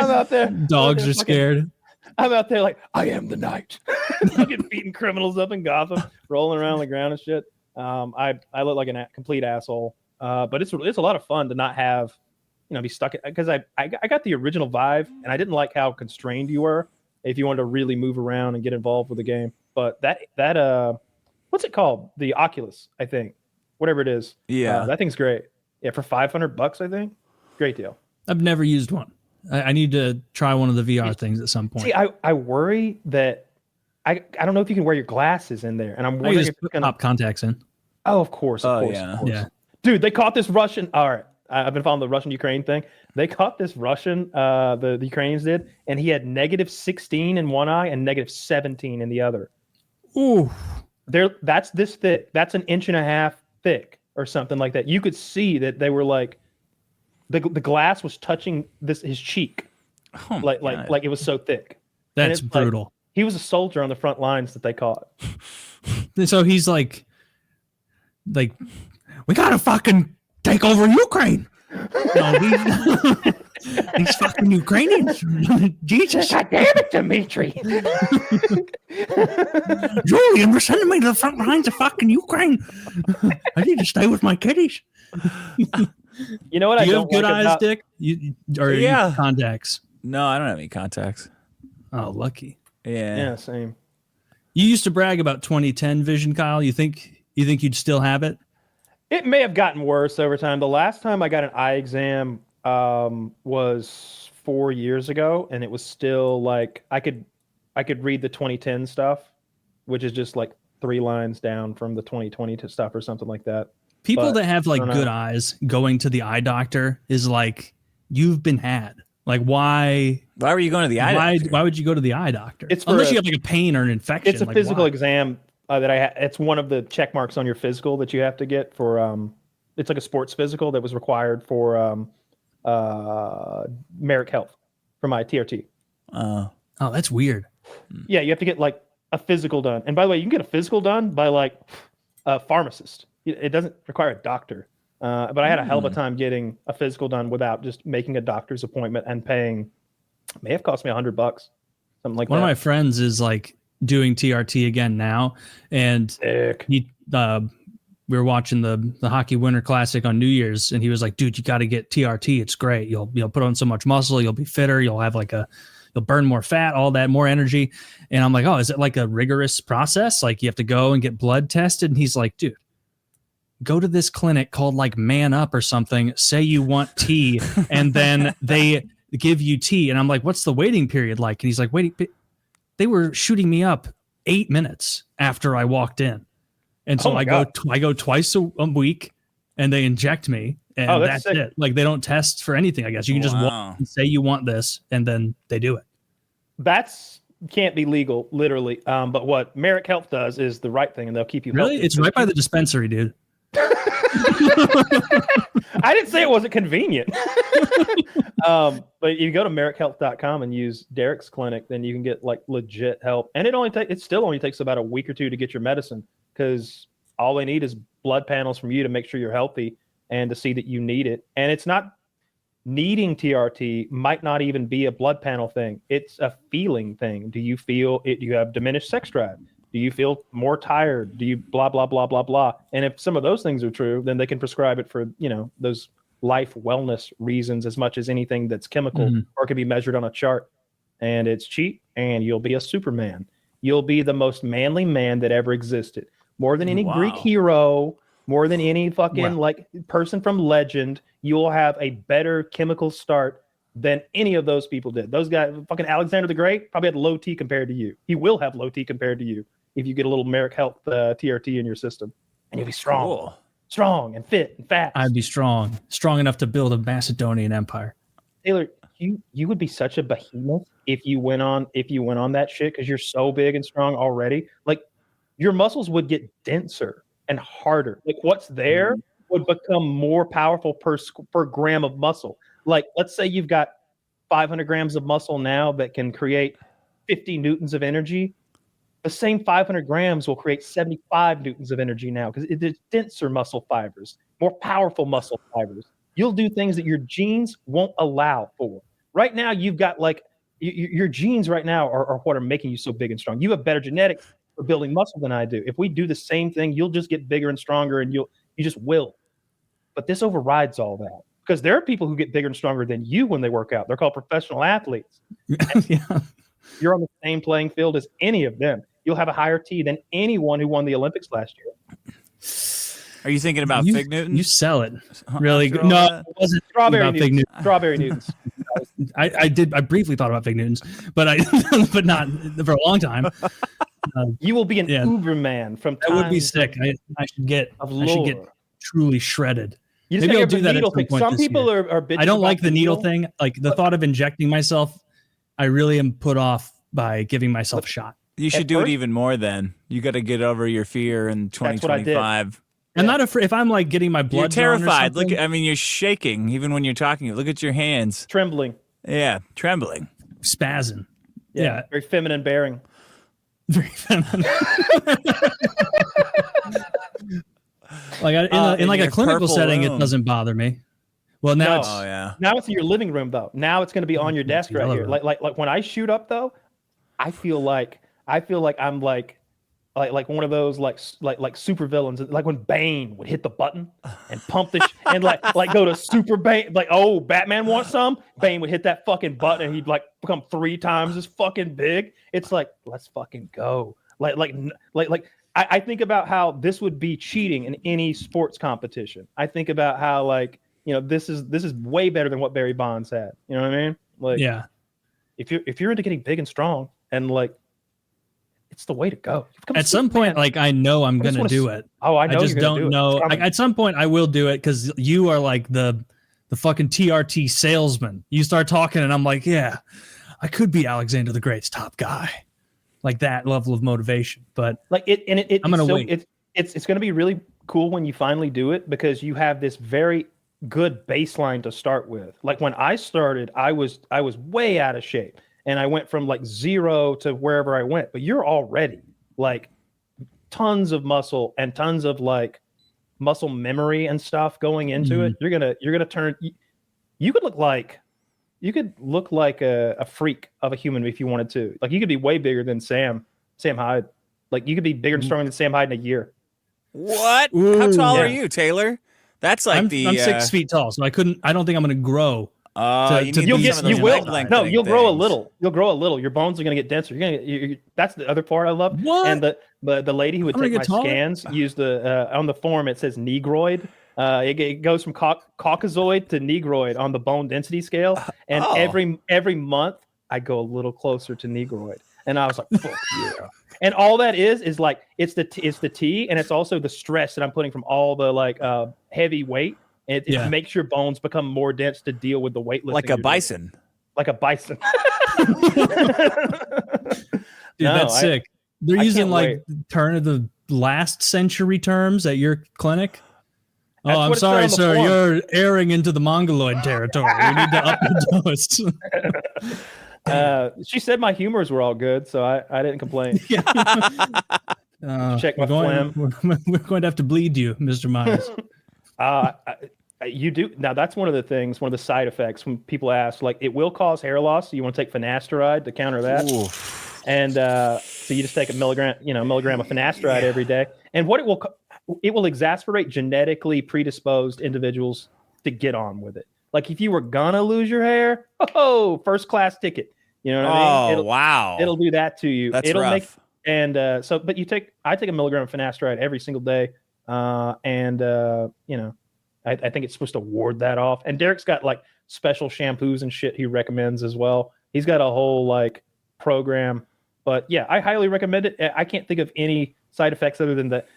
[SPEAKER 1] I'm out there.
[SPEAKER 2] Dogs are scared.
[SPEAKER 1] I'm out there like, I am the night. Fucking beating criminals up in Gotham, rolling around on the ground and shit. I look like a complete asshole. But it's a lot of fun to not have, be stuck, because I got the original Vive, and I didn't like how constrained you were if you wanted to really move around and get involved with the game. But that what's it called? The Oculus, I think. Whatever it is.
[SPEAKER 3] Yeah.
[SPEAKER 1] That thing's great. Yeah, for $500, I think. Great deal.
[SPEAKER 2] I've never used one. I need to try one of the VR things at some point.
[SPEAKER 1] See, I worry that I don't know if you can wear your glasses in there, and I'm worried
[SPEAKER 2] if it's gonna pop contacts in.
[SPEAKER 1] Oh, of course.
[SPEAKER 2] Yeah.
[SPEAKER 1] Dude, they caught this Russian. All right, I've been following the Russian-Ukraine thing. They caught this Russian. The Ukrainians did, and he had -16 in one eye and -17 in the other.
[SPEAKER 2] Ooh,
[SPEAKER 1] that's this thick. That's 1.5 inches thick, or something like that. You could see that they were like. The glass was touching his cheek, like it was so thick.
[SPEAKER 2] That's brutal.
[SPEAKER 1] Like, he was a soldier on the front lines that they caught.
[SPEAKER 2] So he's like, we gotta fucking take over Ukraine. No, these fucking Ukrainians. Jesus,
[SPEAKER 1] God damn it, Dmitry.
[SPEAKER 2] Julian, we're sending me to the front lines of fucking Ukraine. I need to stay with my kiddies.
[SPEAKER 1] You know what?
[SPEAKER 2] Do you have good eyes, Dick? You contacts?
[SPEAKER 3] No, I don't have any contacts.
[SPEAKER 2] Oh, lucky.
[SPEAKER 3] Yeah.
[SPEAKER 1] Yeah, same.
[SPEAKER 2] You used to brag about 2010 vision, Kyle. You think You think you'd still have it?
[SPEAKER 1] It may have gotten worse over time. The last time I got an eye exam was 4 years ago, and it was still like I could read the 2010 stuff, which is just like 3 lines down from the 2020 to stuff or something like that.
[SPEAKER 2] People that have like good eyes going to the eye doctor is like, you've been had. Like, why
[SPEAKER 3] were you going to the eye doctor?
[SPEAKER 2] Why would you go to the eye doctor?
[SPEAKER 1] It's
[SPEAKER 2] unless you have like a pain or an infection.
[SPEAKER 1] It's a physical exam that it's one of the check marks on your physical that you have to get for it's like a sports physical that was required for Merrick Health for my TRT.
[SPEAKER 2] Oh, that's weird.
[SPEAKER 1] Yeah, you have to get like a physical done. And by the way, you can get a physical done by like a pharmacist. It doesn't require a doctor. But I had a hell of a time getting a physical done without just making a doctor's appointment and paying. May have cost me $100, something like that.
[SPEAKER 2] One of my friends is like doing TRT again now, and we were watching the Hockey Winter Classic on New Year's, and he was like, "Dude, you got to get TRT. It's great. You'll put on so much muscle. You'll be fitter. You'll have like you'll burn more fat, all that, more energy." And I'm like, "Oh, is it like a rigorous process? Like you have to go and get blood tested?" And he's like, "Dude, go to this clinic called like Man Up or something, say you want tea, and then they give you tea." And I'm like, "What's the waiting period like?" And he's like, "Wait, they were shooting me up 8 minutes after I walked in." And so I go twice a week, and they inject me, and that's sick. It. Like they don't test for anything, I guess. You can just walk and say you want this, and then they do it.
[SPEAKER 1] That's can't be legal, literally. But what Merrick Health does is the right thing, and they'll keep you
[SPEAKER 2] really.
[SPEAKER 1] healthy.
[SPEAKER 2] It's right by the dispensary, dude.
[SPEAKER 1] I didn't say it wasn't convenient. But you go to merrickhealth.com and use Derek's clinic, then you can get like legit help. And it still only takes about a week or two to get your medicine, because all they need is blood panels from you to make sure you're healthy and to see that you need it. And it's not needing TRT might not even be a blood panel thing. It's a feeling thing. Do you feel it? Do you have diminished sex drive? Do you feel more tired? Do you blah, blah, blah, blah, blah? And if some of those things are true, then they can prescribe it for, those life wellness reasons as much as anything that's chemical or can be measured on a chart. And it's cheap, and you'll be a Superman. You'll be the most manly man that ever existed. More than any Greek hero, more than any fucking person from legend, you'll have a better chemical start than any of those people did. Those guys, fucking Alexander the Great, probably had low T compared to you. He will have low T compared to you if you get a little Merrick Health TRT in your system, and you'll be strong. Cool. Strong and fit and fast.
[SPEAKER 2] I'd be strong enough to build a Macedonian empire.
[SPEAKER 1] Taylor, you would be such a behemoth if you went on that shit, because you're so big and strong already. Like your muscles would get denser and harder. Like what's there would become more powerful per gram of muscle. Like let's say you've got 500 grams of muscle now that can create 50 newtons of energy. The same 500 grams will create 75 newtons of energy now, because it's denser muscle fibers, more powerful muscle fibers. You'll do things that your genes won't allow for. Right now, you've got like your genes right now are what are making you so big and strong. You have better genetics for building muscle than I do. If we do the same thing, you'll just get bigger and stronger, and you just will. But this overrides all that, because there are people who get bigger and stronger than you when they work out. They're called professional athletes.
[SPEAKER 2] Yeah.
[SPEAKER 1] You're on the same playing field as any of them. You'll have a higher T than anyone who won the Olympics last year.
[SPEAKER 3] Are you thinking about Fig Newtons?
[SPEAKER 2] You sell it really good. No, it wasn't
[SPEAKER 1] Strawberry Newtons. Strawberry Newtons.
[SPEAKER 2] I briefly thought about Fig Newtons, but but not for a long time.
[SPEAKER 1] You will be an Uberman from time.
[SPEAKER 2] That would be sick. I should get truly shredded. Maybe I'll do that at some point.
[SPEAKER 1] Some people are bitching.
[SPEAKER 2] I don't like the needle thing. Like the thought of injecting myself, I really am put off by giving myself a shot.
[SPEAKER 3] You should do it even more then. You got to get over your fear in 2025.
[SPEAKER 2] I'm not afraid. If I'm like getting my blood,
[SPEAKER 3] you're terrified. Look, you're shaking even when you're talking. Look at your hands.
[SPEAKER 1] Trembling.
[SPEAKER 3] Yeah, trembling.
[SPEAKER 2] Spazzing.
[SPEAKER 1] Yeah. Very feminine bearing.
[SPEAKER 2] Very feminine. Like in like a clinical setting, it doesn't bother me. Well, now
[SPEAKER 1] now it's in your living room though. Now it's going to be on your desk right here. Like when I shoot up though, I feel like I'm like one of those like super villains, like when Bane would hit the button and pump the and like go to super Bane, like, oh, Batman wants some. Bane would hit that fucking button and he'd like become 3 times as fucking big. It's like, let's fucking go. Like I think about how this would be cheating in any sports competition. I think about how like, this is way better than what Barry Bonds had. You know what I mean? Like,
[SPEAKER 2] yeah.
[SPEAKER 1] If you're into getting big and strong, and like, it's the way to go.
[SPEAKER 2] At some point, like, I know I'm gonna do it.
[SPEAKER 1] Oh, I know.
[SPEAKER 2] I just don't know. Like, at some point, I will do it because you are like the fucking TRT salesman. You start talking, and I'm like, yeah, I could be Alexander the Great's top guy. Like that level of motivation, but
[SPEAKER 1] like I'm gonna wait. It's gonna be really cool when you finally do it because you have this very good baseline to start with. Like when I started, I was way out of shape, and I went from like 0 to wherever I went. But you're already like tons of muscle and tons of like muscle memory and stuff going into it. You're gonna turn. You could look like. You could look like a freak of a human if you wanted to. Like you could be way bigger than Sam Hyde. Like you could be bigger and stronger than Sam Hyde in a year.
[SPEAKER 5] What? Ooh. How tall are you, Taylor? That's like
[SPEAKER 2] I'm 6 feet tall, so I don't think I'm going to grow.
[SPEAKER 1] You will. No, you'll grow a little. You'll grow a little. Your bones are going to get denser. That's the other part I love.
[SPEAKER 2] What?
[SPEAKER 1] And the lady who would take my scans used on the form it says negroid. It goes from caucasoid to negroid on the bone density scale, and every month I go a little closer to negroid, and I was like, fuck yeah. And all that is like it's the T, and it's also the stress that I'm putting from all the like heavy weight. And it makes your bones become more dense to deal with the weightlifting.
[SPEAKER 5] Like a bison.
[SPEAKER 1] Like a bison.
[SPEAKER 2] Dude, that's sick. They're using like turn of the last century terms at your clinic. Oh, I'm sorry, sir. You're airing into the Mongoloid territory. We need to up the
[SPEAKER 1] dose. She said my humors were all good, so I didn't complain. Check my phlegm.
[SPEAKER 2] We're going to have to bleed you, Mr. Myers.
[SPEAKER 1] You do. Now, that's one of the side effects when people ask, like, it will cause hair loss. So you want to take finasteride to counter that. Oof. And so you just take a milligram of finasteride every day. And what it will exasperate genetically predisposed individuals to get on with it. Like if you were gonna lose your hair, first class ticket. You know what I mean?
[SPEAKER 5] Wow.
[SPEAKER 1] It'll do that to you.
[SPEAKER 5] That's rough.
[SPEAKER 1] But I take a milligram of finasteride every single day. I think it's supposed to ward that off. And Derek's got like special shampoos and shit he recommends as well. He's got a whole like program. But yeah, I highly recommend it. I can't think of any side effects other than that.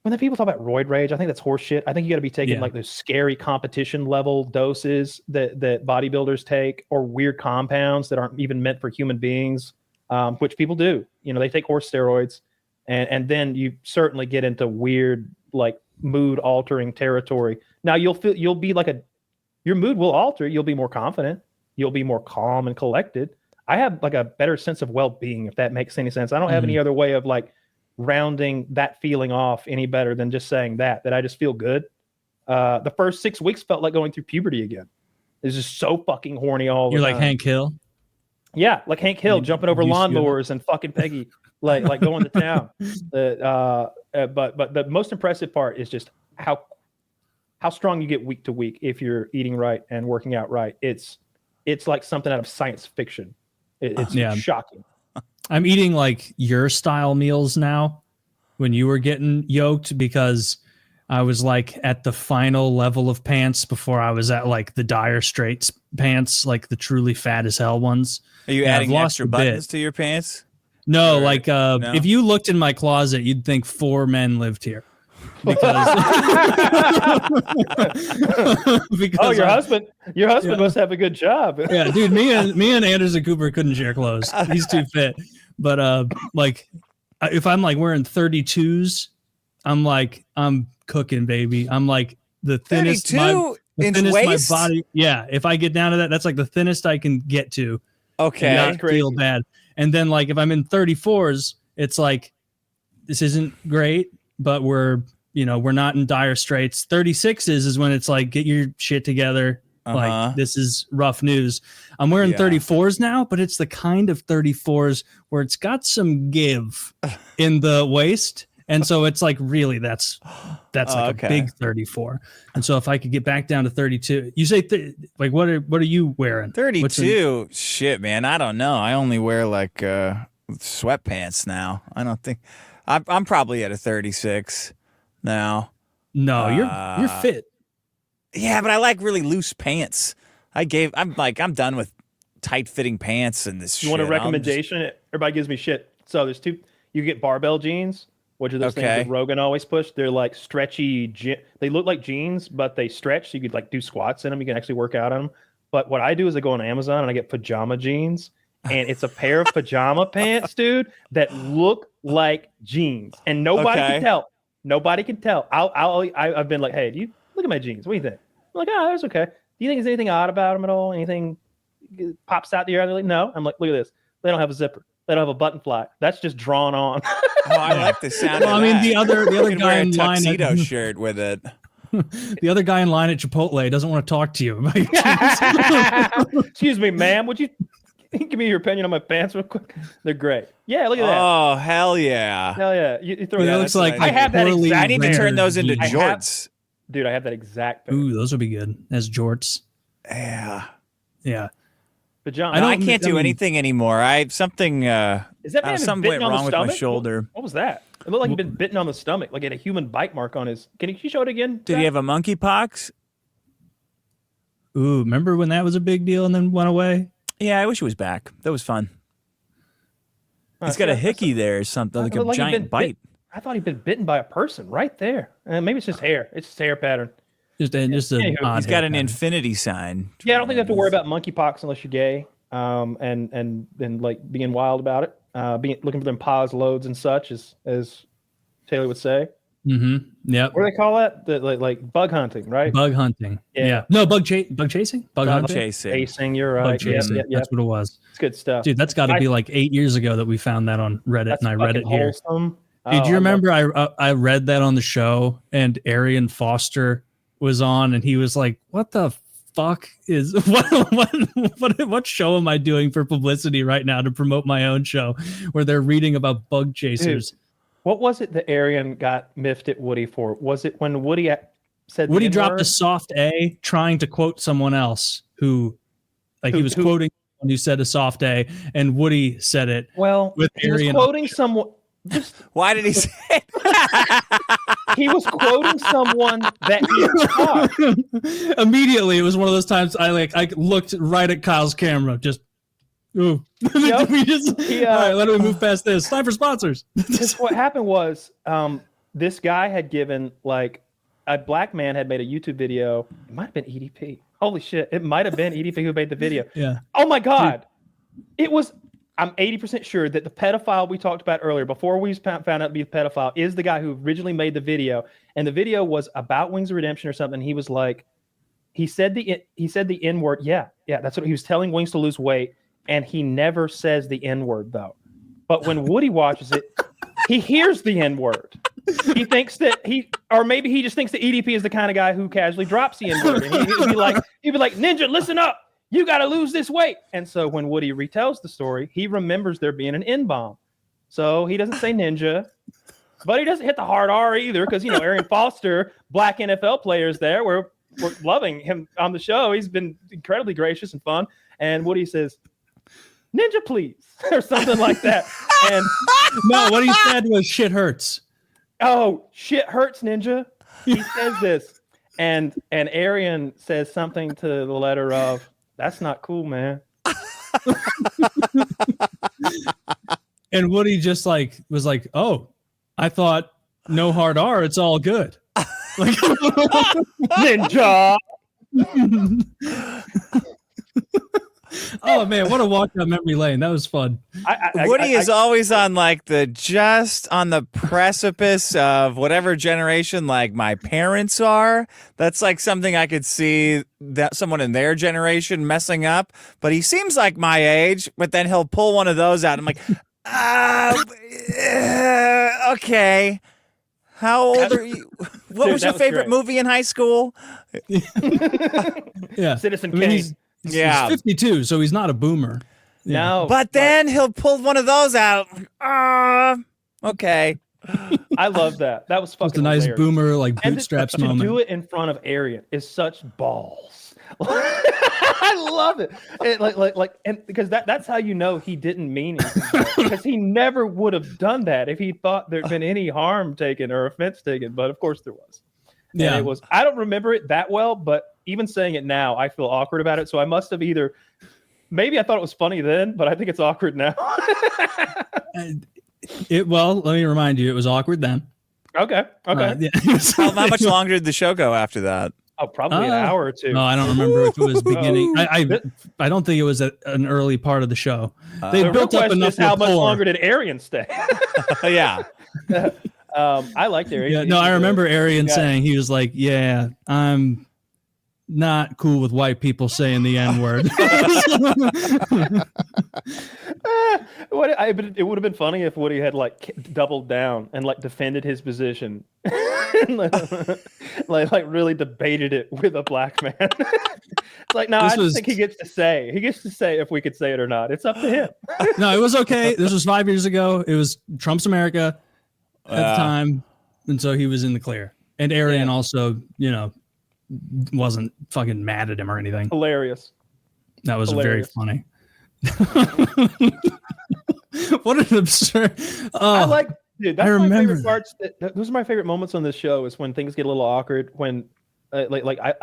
[SPEAKER 1] When the people talk about roid rage, I think that's horse shit. I think you got to be taking like those scary competition level doses that bodybuilders take, or weird compounds that aren't even meant for human beings, which people do. They take horse steroids, and then you certainly get into weird like mood altering territory. Now you'll be like your mood will alter. You'll be more confident. You'll be more calm and collected. I have like a better sense of well-being, if that makes any sense. I don't have any other way of like rounding that feeling off any better than just saying that I just feel good. The first 6 weeks felt like going through puberty again. It's just so fucking horny all the time.
[SPEAKER 2] You're like Hank Hill?
[SPEAKER 1] Yeah, like Hank Hill jumping over lawnmowers and fucking Peggy, like going to town. But the most impressive part is just how strong you get week to week if you're eating right and working out right. It's like something out of science fiction. It's shocking.
[SPEAKER 2] I'm eating like your style meals now when you were getting yoked, because I was like at the final level of pants before I was at like the dire straits pants, like the truly fat as hell ones.
[SPEAKER 5] Are you adding extra buttons to your pants?
[SPEAKER 2] No, if you looked in my closet, you'd think 4 men lived here. Because
[SPEAKER 1] your husband must have a good job.
[SPEAKER 2] Yeah, dude, me and Anderson Cooper couldn't share clothes. He's too fit. But if I'm like wearing 32s, I'm cooking, baby. I'm like the thinnest
[SPEAKER 5] 32 inch waist?
[SPEAKER 2] My body. Yeah, if I get down to that, that's like the thinnest I can get to.
[SPEAKER 5] Okay,
[SPEAKER 2] and not feel bad. And then like if I'm in 34s, it's like this isn't great, but we're not in dire straits. 36s is when it's like, get your shit together. Like, this is rough news. I'm wearing 34s now, but it's the kind of 34s where it's got some give in the waist. And so it's like, really, that's like a big 34. And so if I could get back down to 32, you say, what are you wearing?
[SPEAKER 5] 32? Shit, man. I don't know. I only wear like sweatpants now. I don't think. I'm probably at a 36 now.
[SPEAKER 2] No, you're fit.
[SPEAKER 5] Yeah, but I like really loose pants. I'm done with tight-fitting pants and this shit.
[SPEAKER 1] You want a recommendation? Everybody gives me shit. So there's two. You get barbell jeans, which are those things that Rogan always pushed. They're like stretchy. They look like jeans, but they stretch. So you could like do squats in them. You can actually work out on them. But what I do is I go on Amazon and I get pajama jeans. And it's a pair of pajama pants, dude, that look like jeans. And nobody can tell. Nobody can tell. I've been like, hey, do you look at my jeans? What do you think? I'm like, oh, that's okay. Do you think there's anything odd about them at all? Anything pops out the air? They're like, no. I'm like, look at this. They don't have a zipper. They don't have a button fly. That's just drawn on.
[SPEAKER 5] I like the sound of that.
[SPEAKER 2] I mean, the other guy in line
[SPEAKER 5] tuxedo shirt with it.
[SPEAKER 2] The other guy in line at Chipotle doesn't want to talk to you about your jeans.
[SPEAKER 1] Excuse me, ma'am. Would you give me your opinion on my pants real quick? They're great. Yeah, look at that.
[SPEAKER 5] Oh, hell yeah.
[SPEAKER 1] Hell yeah. You throw
[SPEAKER 2] It
[SPEAKER 1] that.
[SPEAKER 2] looks like
[SPEAKER 1] I have that exact.
[SPEAKER 5] I need to turn those into jorts.
[SPEAKER 1] Dude, I have that exact pair.
[SPEAKER 2] Ooh, those would be good as jorts.
[SPEAKER 5] Yeah.
[SPEAKER 2] Yeah.
[SPEAKER 1] Pajama.
[SPEAKER 5] I can't do anything anymore. Something
[SPEAKER 1] Is that man
[SPEAKER 5] something
[SPEAKER 1] bitten
[SPEAKER 5] went
[SPEAKER 1] on
[SPEAKER 5] wrong
[SPEAKER 1] the
[SPEAKER 5] with
[SPEAKER 1] stomach?
[SPEAKER 5] my shoulder.
[SPEAKER 1] What was that? It looked like he'd been bitten on the stomach, like he had a human bite mark on his. Can you show it again?
[SPEAKER 5] Did he have a monkeypox?
[SPEAKER 2] Ooh, remember when that was a big deal and then went away?
[SPEAKER 5] Yeah, I wish he was back. That was fun. He's got a hickey there or something, like a giant bite.
[SPEAKER 1] I thought he'd been bitten by a person right there. Maybe it's just hair. It's just hair pattern.
[SPEAKER 2] He's got
[SPEAKER 5] an infinity sign.
[SPEAKER 1] Yeah, I don't think you have to worry about monkeypox unless you're gay, and like being wild about it, looking for them pause loads and such, as Taylor would say.
[SPEAKER 2] Mm-hmm. Yeah.
[SPEAKER 1] What do they call that? Like bug hunting, right?
[SPEAKER 2] Bug hunting. Yeah. No, bug chasing. Bug hunting.
[SPEAKER 1] Chasing. You're right.
[SPEAKER 2] Bug chasing.
[SPEAKER 1] Yep.
[SPEAKER 2] That's what it was.
[SPEAKER 1] It's good stuff,
[SPEAKER 2] dude. That's got to be like 8 years ago that we found that on Reddit, and I read it here.
[SPEAKER 1] Wholesome.
[SPEAKER 2] Did you remember I read that on the show, and Arian Foster was on, and he was like, "What the fuck is what show am I doing for publicity right now to promote my own show where they're reading about bug chasers?"
[SPEAKER 1] Dude, what was it that Arian got miffed at Woody for? Was it when Woody said
[SPEAKER 2] Woody dropped a soft A trying to quote someone else who he was quoting someone who said a soft A, and Woody said it.
[SPEAKER 1] Well,
[SPEAKER 2] with
[SPEAKER 1] he was quoting someone.
[SPEAKER 5] Why did he say it?
[SPEAKER 1] He was quoting someone that he taught.
[SPEAKER 2] Immediately, it was one of those times I looked right at Kyle's camera, just ooh. Yep. All right, let me move past this. Time for sponsors.
[SPEAKER 1] What happened was this guy had given a black man had made a YouTube video. It might have been EDP. Holy shit. It might have been EDP who made the video.
[SPEAKER 2] Yeah.
[SPEAKER 1] Oh my God. Dude. It was, I'm 80% sure that the pedophile we talked about earlier, before we found out to be a pedophile, is the guy who originally made the video. And the video was about Wings of Redemption or something. He was like, he said the N word. Yeah. That's what he was telling Wings to lose weight. And he never says the N word though. But when Woody watches it, he hears the N word. He thinks that or maybe he just thinks that EDP is the kind of guy who casually drops the N word. And he'd be like, Ninja, listen up. You got to lose this weight. And so when Woody retells the story, he remembers there being an N-bomb. So he doesn't say ninja, but he doesn't hit the hard R either because, Arian Foster, black NFL players there, we're loving him on the show. He's been incredibly gracious and fun. And Woody says, ninja, please, or something like that. And
[SPEAKER 2] no, what he said was shit hurts.
[SPEAKER 1] Oh, shit hurts, ninja. He says this. And Arian says something to the letter of, that's not cool, man.
[SPEAKER 2] And Woody just was like, oh, I thought no hard R, it's all good.
[SPEAKER 1] Ninja.
[SPEAKER 2] Oh man, what a walk down memory lane. That was fun.
[SPEAKER 5] Woody is always on just on the precipice of whatever generation my parents are. That's something I could see that someone in their generation messing up, but he seems like my age, but then he'll pull one of those out. I'm like, okay. How old are you? What was your favorite movie in high school?
[SPEAKER 2] Yeah.
[SPEAKER 1] Citizen Kane.
[SPEAKER 2] He's 52, so he's not a boomer.
[SPEAKER 1] Yeah. No.
[SPEAKER 5] But then he'll pull one of those out. Okay.
[SPEAKER 1] I love that. That was fucking
[SPEAKER 2] It's a nice
[SPEAKER 1] hilarious.
[SPEAKER 2] boomer bootstraps moment.
[SPEAKER 1] To do it in front of Arian is such balls. I love it. And because that's how you know he didn't mean it, because he never would have done that if he thought there'd been any harm taken or offense taken. But of course there was. Yeah, and it was. I don't remember it that well, but even saying it now, I feel awkward about it. So I must have either. Maybe I thought it was funny then, but I think it's awkward now.
[SPEAKER 2] Well, let me remind you, it was awkward then.
[SPEAKER 1] Okay.
[SPEAKER 2] Yeah.
[SPEAKER 5] How much longer did the show go after that?
[SPEAKER 1] Oh, probably an hour or two.
[SPEAKER 2] No, I don't remember if it was beginning. I don't think it was an early part of the show. They
[SPEAKER 1] the
[SPEAKER 2] built up enough.
[SPEAKER 1] How much longer did Arian stay?
[SPEAKER 5] Yeah.
[SPEAKER 1] I liked Arian.
[SPEAKER 2] Yeah, no, I remember Arian saying, he was like, "Yeah, I'm not cool with white people saying the N-word."
[SPEAKER 1] It would have been funny if Woody had like doubled down and like defended his position, like really debated it with a black man. It's like, no, I think he gets to say if we could say it or not. It's up to him.
[SPEAKER 2] No, it was okay. This was 5 years ago. It was Trump's America at the time, and so he was in the clear. And Arian also, wasn't fucking mad at him or anything.
[SPEAKER 1] Hilarious.
[SPEAKER 2] That was very funny. What an absurd.
[SPEAKER 1] I like, dude. That's my favorite parts. Those are my favorite moments on this show. Is when things get a little awkward. When, I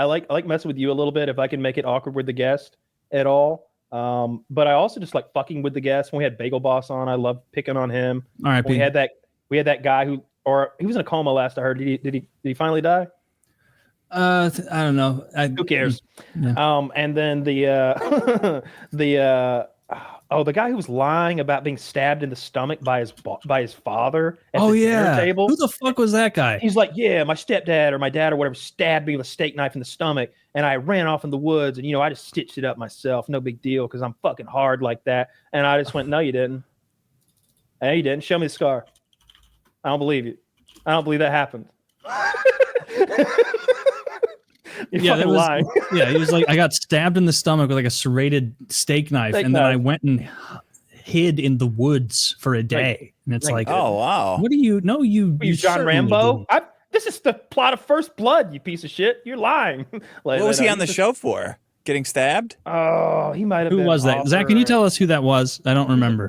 [SPEAKER 1] like messing with you a little bit if I can make it awkward with the guest at all. But I also just like fucking with the guest. When we had Bagel Boss on, I loved picking on him.
[SPEAKER 2] All right.
[SPEAKER 1] We had that guy he was in a coma last I heard. Did he finally die?
[SPEAKER 2] I don't know.
[SPEAKER 1] Who cares?
[SPEAKER 2] Yeah.
[SPEAKER 1] And then the guy who was lying about being stabbed in the stomach by his father at the dinner table.
[SPEAKER 2] Who the fuck was that guy?
[SPEAKER 1] He's like, yeah, my stepdad or my dad or whatever stabbed me with a steak knife in the stomach, and I ran off in the woods, and I just stitched it up myself. No big deal, because I'm fucking hard like that. And I just went, no, you didn't. No, you didn't. Show me the scar. I don't believe you. I don't believe that happened. You're fucking lying.
[SPEAKER 2] Yeah, he was like, I got stabbed in the stomach with like a serrated steak knife, and then I went and hid in the woods for a day. And it's like,
[SPEAKER 5] oh wow,
[SPEAKER 2] what do you know? You
[SPEAKER 1] John Rambo? This is the plot of First Blood, you piece of shit. You're lying.
[SPEAKER 5] What was he on the show for? Getting stabbed?
[SPEAKER 1] Oh, he might have been.
[SPEAKER 2] Who was that? Zach, can you tell us who that was? I don't remember.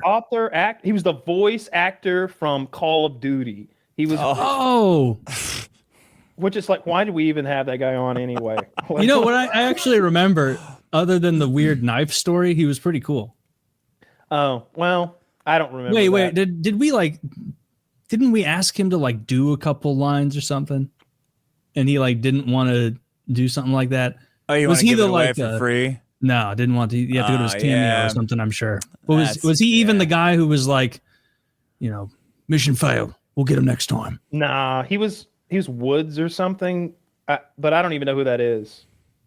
[SPEAKER 1] He was the voice actor from Call of Duty. He was.
[SPEAKER 2] Oh.
[SPEAKER 1] Which is like, why did we even have that guy on anyway?
[SPEAKER 2] You know what? I actually remember, other than the weird knife story, he was pretty cool.
[SPEAKER 1] Oh, well, I don't remember.
[SPEAKER 2] Wait. Didn't we ask him to like do a couple lines or something? And he like didn't want to do something like that.
[SPEAKER 5] Oh, you want to give it away for free?
[SPEAKER 2] No, didn't want to. You have to go to his cameo or something, I'm sure. But was he even the guy who was like, mission failed, we'll get him next time?
[SPEAKER 1] Nah, he was Woods or something, but I don't even know who that is.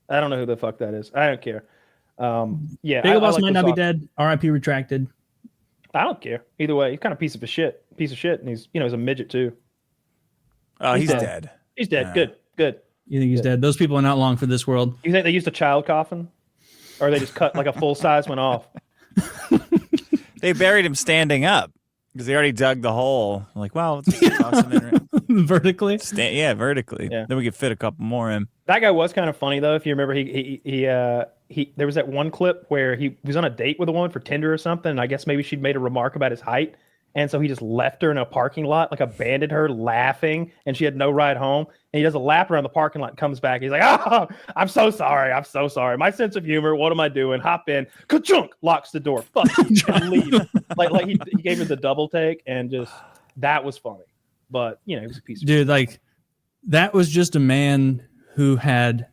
[SPEAKER 1] I don't know who the fuck that is. I don't care.
[SPEAKER 2] Bagel Boss might not be dead. R.I.P. retracted.
[SPEAKER 1] I don't care either way. He's kind of piece of shit, and he's he's a midget too.
[SPEAKER 5] Oh, he's dead.
[SPEAKER 1] He's dead. Good.
[SPEAKER 2] You think he's dead? Those people are not long for this world.
[SPEAKER 1] You think they used a child coffin, or they just cut like a full size one off?
[SPEAKER 5] They buried him standing up. Because they already dug the hole. Like, well, let's toss him in
[SPEAKER 2] vertically.
[SPEAKER 5] Vertically.
[SPEAKER 1] Yeah.
[SPEAKER 5] Then we could fit a couple more in.
[SPEAKER 1] That guy was kind of funny though. If you remember, he there was that one clip where he was on a date with a woman for Tinder or something, and I guess maybe she'd made a remark about his height, and so he just left her in a parking lot, like abandoned her, laughing, and she had no ride home. And he does a lap around the parking lot and comes back. He's like, "Oh, I'm so sorry. My sense of humor. What am I doing? Hop in, ka-chunk, locks the door, fuck you, and leave." like he gave her the double take, and just that was funny. But he was a piece of
[SPEAKER 2] dude. Like that was just a man who had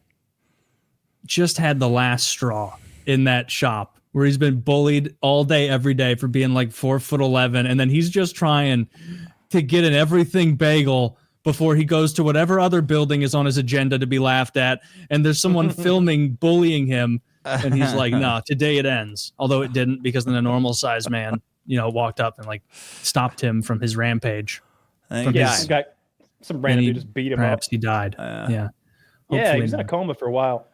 [SPEAKER 2] just had the last straw in that shop where he's been bullied all day, every day for being like 4'11", and then he's just trying to get an everything bagel before he goes to whatever other building is on his agenda to be laughed at. And there's someone filming, bullying him. And he's like, no, today it ends. Although it didn't, because then a normal sized man, walked up and like stopped him from his rampage.
[SPEAKER 1] He got some random dude just beat him
[SPEAKER 2] perhaps
[SPEAKER 1] up.
[SPEAKER 2] He died.
[SPEAKER 1] Yeah, he was in a coma for a while.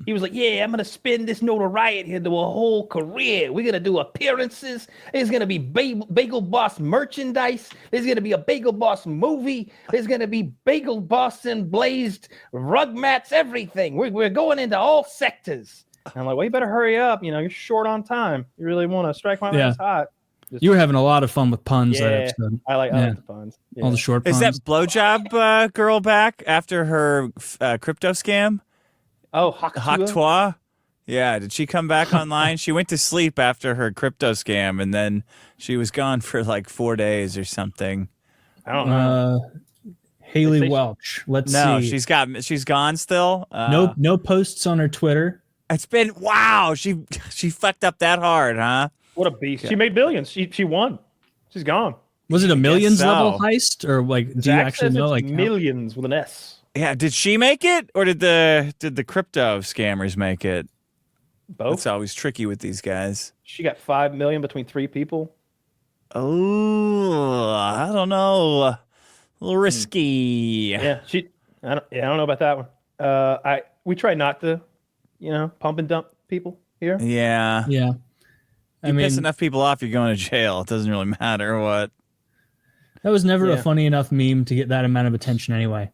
[SPEAKER 1] He was like, yeah, I'm going to spin this notoriety into a whole career. We're going to do appearances. There's going to be Bagel Boss merchandise. There's going to be a Bagel Boss movie. There's going to be Bagel Boss and blazed rug mats, everything. We're going into all sectors. And I'm like, well, you better hurry up. You're short on time. You really want to strike while it's hot.
[SPEAKER 2] You were having a lot of fun with puns that episode.
[SPEAKER 1] I like the puns. Yeah.
[SPEAKER 2] All the short puns.
[SPEAKER 3] Is that blowjob girl back after her crypto scam?
[SPEAKER 1] Oh, Hawk
[SPEAKER 3] Tuah? Yeah, did she come back online? She went to sleep after her crypto scam, and then she was gone for like 4 days or something.
[SPEAKER 1] I don't know.
[SPEAKER 2] Haley Welch. Let's see.
[SPEAKER 3] No, she's gone still.
[SPEAKER 2] No posts on her Twitter.
[SPEAKER 3] It's been She fucked up that hard, huh?
[SPEAKER 1] What a beast! She made billions. She won. She's gone.
[SPEAKER 2] Was it a millions level heist, or like? Do you actually know? Like
[SPEAKER 1] millions with an S.
[SPEAKER 3] Yeah. Did she make it, or did the crypto scammers make it?
[SPEAKER 1] Both.
[SPEAKER 3] It's always tricky with these guys.
[SPEAKER 1] She got 5 million between 3 people.
[SPEAKER 3] Oh, I don't know. A little risky.
[SPEAKER 1] Yeah, I don't know about that one. We try not to, pump and dump people here.
[SPEAKER 3] Yeah.
[SPEAKER 2] Yeah.
[SPEAKER 3] You piss enough people off, you're going to jail. It doesn't really matter what.
[SPEAKER 2] That was never a funny enough meme to get that amount of attention anyway.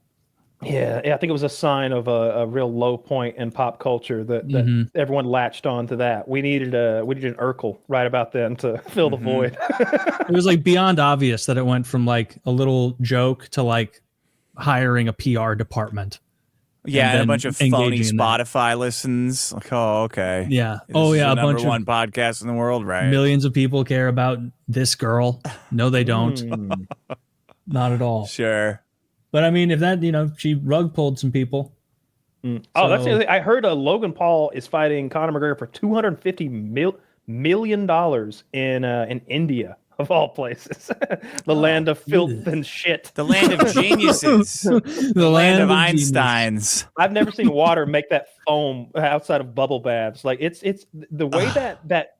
[SPEAKER 1] Yeah, I think it was a sign of a real low point in pop culture that everyone latched on to that. We needed an Urkel right about then to fill the void.
[SPEAKER 2] It was like beyond obvious that it went from like a little joke to like hiring a PR department.
[SPEAKER 3] Yeah, and a bunch of phony Spotify listens. Like, oh, okay.
[SPEAKER 2] Yeah.
[SPEAKER 3] This is the number one podcast in the world, right?
[SPEAKER 2] Millions of people care about this girl. No, they don't. Not at all.
[SPEAKER 3] Sure.
[SPEAKER 2] But I mean, if that, she rug pulled some people.
[SPEAKER 1] Oh, that's the other thing. I heard Logan Paul is fighting Conor McGregor for $250 million in India, of all places. The land of filth and shit.
[SPEAKER 3] The land of geniuses. The land of Einsteins.
[SPEAKER 1] I've never seen water make that foam outside of bubble baths. Like it's the way that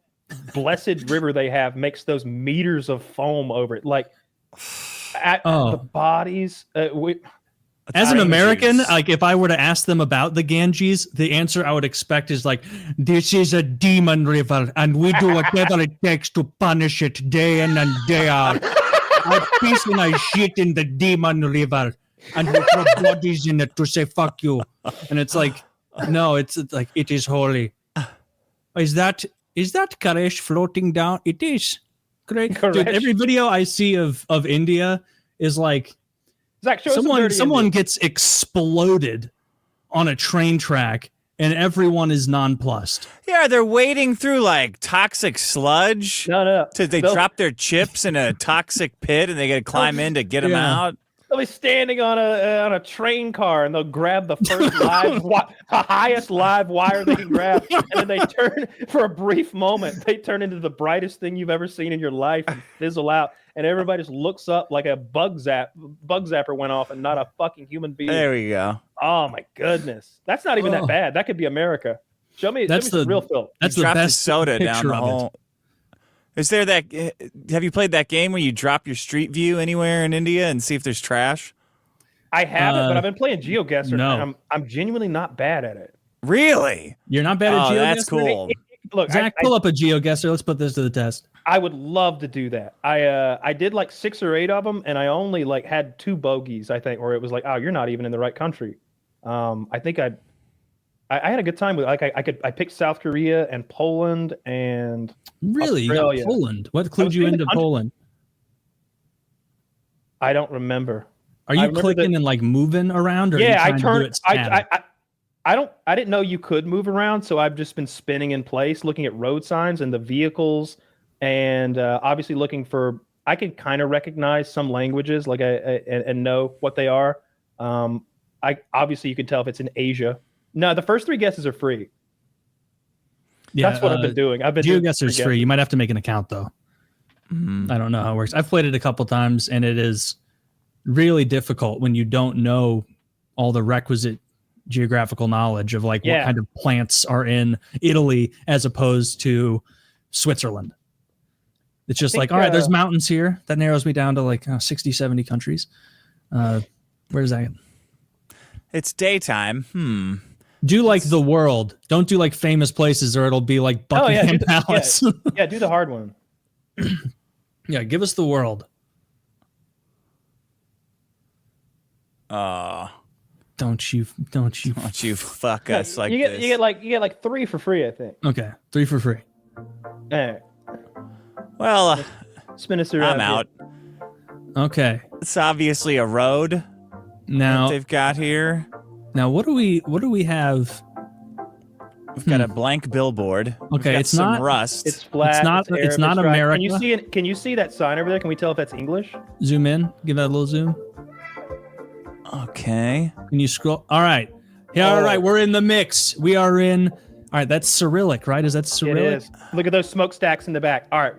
[SPEAKER 1] blessed river they have makes those meters of foam over it. Like the bodies.
[SPEAKER 2] As an American, like if I were to ask them about the Ganges, the answer I would expect is like, this is a demon river and we do whatever it takes to punish it day in and day out. I piss and I shit in the demon river and we throw bodies in it to say fuck you. And it's like, no, it's like, it is holy. Is that Karesh floating down? It is. Great. Dude, every video I see of India is like,
[SPEAKER 1] Zach,
[SPEAKER 2] someone gets exploded on a train track and everyone is nonplussed.
[SPEAKER 3] Yeah, they're wading through like toxic sludge.
[SPEAKER 1] No.
[SPEAKER 3] They drop their chips in a toxic pit and they got to climb in to get them out.
[SPEAKER 1] They'll be standing on a train car and they'll grab the first highest live wire they can grab, and then they turn for a brief moment. They turn into the brightest thing you've ever seen in your life and fizzle out, and everybody just looks up like a bug zapper went off, and not a fucking human being.
[SPEAKER 3] There we go.
[SPEAKER 1] Oh my goodness, that's not even that bad. That could be America. Show me some real film.
[SPEAKER 2] That's the best
[SPEAKER 3] soda down the hole. Is there that? Have you played that game where you drop your street view anywhere in India and see if there's trash?
[SPEAKER 1] I haven't, but I've been playing GeoGuessr,
[SPEAKER 2] no.
[SPEAKER 1] and I'm genuinely not bad at it.
[SPEAKER 3] Really?
[SPEAKER 2] You're not bad at GeoGuessr?
[SPEAKER 3] That's cool.
[SPEAKER 1] Look,
[SPEAKER 2] Zach, pull up a GeoGuessr. Let's put this to the test.
[SPEAKER 1] I would love to do that. I did like 6 or 8 of them, and I only like had 2 bogeys, I think, or it was like, oh, you're not even in the right country. I think I had a good time with it. I picked South Korea and Poland and
[SPEAKER 2] really
[SPEAKER 1] Australia.
[SPEAKER 2] You got Poland. What clued you into Poland?
[SPEAKER 1] I don't remember.
[SPEAKER 2] Are you clicking and like moving around? Or
[SPEAKER 1] yeah,
[SPEAKER 2] I turned.
[SPEAKER 1] I didn't know you could move around, so I've just been spinning in place, looking at road signs and the vehicles, and obviously looking for. I can kind of recognize some languages, like and know what they are. Obviously you can tell if it's in Asia. No, the first 3 guesses are free.
[SPEAKER 2] Yeah,
[SPEAKER 1] that's what I've been doing.
[SPEAKER 2] GeoGuessr's free. You might have to make an account though. I don't know how it works. I've played it a couple times, and it is really difficult when you don't know all the requisite geographical knowledge of like what kind of plants are in Italy as opposed to Switzerland. It's just like, all right, there's mountains here. That narrows me down to like 60, 70 countries. Where's that?
[SPEAKER 3] It's daytime.
[SPEAKER 2] Do like the world. Don't do like famous places, or it'll be like Buckingham Palace.
[SPEAKER 1] Yeah, do the hard one.
[SPEAKER 2] Yeah, give us the world. Don't you
[SPEAKER 3] fuck us like
[SPEAKER 1] you get
[SPEAKER 3] this.
[SPEAKER 1] you get like 3 for free, I think.
[SPEAKER 2] Okay, 3 for free.
[SPEAKER 1] All right.
[SPEAKER 3] Well,
[SPEAKER 1] Spin us around.
[SPEAKER 3] I'm out.
[SPEAKER 2] Okay.
[SPEAKER 3] It's obviously a road
[SPEAKER 2] Now
[SPEAKER 3] that they've got here.
[SPEAKER 2] Now what do we have?
[SPEAKER 3] We've got a blank billboard. We've
[SPEAKER 2] Okay,
[SPEAKER 3] got
[SPEAKER 2] it's
[SPEAKER 3] some
[SPEAKER 2] not
[SPEAKER 3] rust.
[SPEAKER 1] It's flat.
[SPEAKER 2] It's not-
[SPEAKER 1] Arab,
[SPEAKER 2] it's not
[SPEAKER 1] dry.
[SPEAKER 2] America.
[SPEAKER 1] Can you see it? Can you see that sign over there? Can we tell if that's English?
[SPEAKER 2] Zoom in. Give that a little zoom.
[SPEAKER 3] Okay.
[SPEAKER 2] Can you scroll? All right. Yeah. All right. We're in the mix. We are in. All right. That's Cyrillic, right? Is that Cyrillic?
[SPEAKER 1] It is. Look at those smokestacks in the back. All right,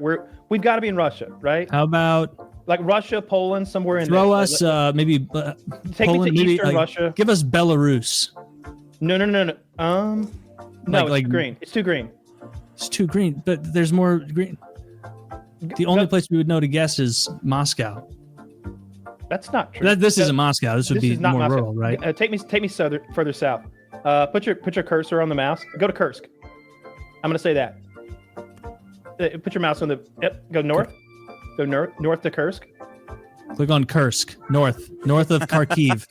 [SPEAKER 1] we've got to be in Russia, right?
[SPEAKER 2] How about
[SPEAKER 1] Like Russia, Poland, somewhere in
[SPEAKER 2] throw
[SPEAKER 1] there.
[SPEAKER 2] us maybe
[SPEAKER 1] Take
[SPEAKER 2] Poland,
[SPEAKER 1] me to
[SPEAKER 2] maybe,
[SPEAKER 1] Eastern Russia.
[SPEAKER 2] Give us Belarus.
[SPEAKER 1] No. No,
[SPEAKER 2] Like-
[SPEAKER 1] it's too green. It's too green.
[SPEAKER 2] It's too green, but there's more green. The only place we would know to guess is Moscow.
[SPEAKER 1] That's not true.
[SPEAKER 2] This isn't Moscow. This would
[SPEAKER 1] This
[SPEAKER 2] be
[SPEAKER 1] is not
[SPEAKER 2] more
[SPEAKER 1] Moscow.
[SPEAKER 2] rural, right?
[SPEAKER 1] Take me further south. Put your cursor on the mouse. Go to Kursk. I'm gonna say that. Put your mouse on the. Yep. Go north. Go north to Kursk.
[SPEAKER 2] Click on Kursk, north of Kharkiv,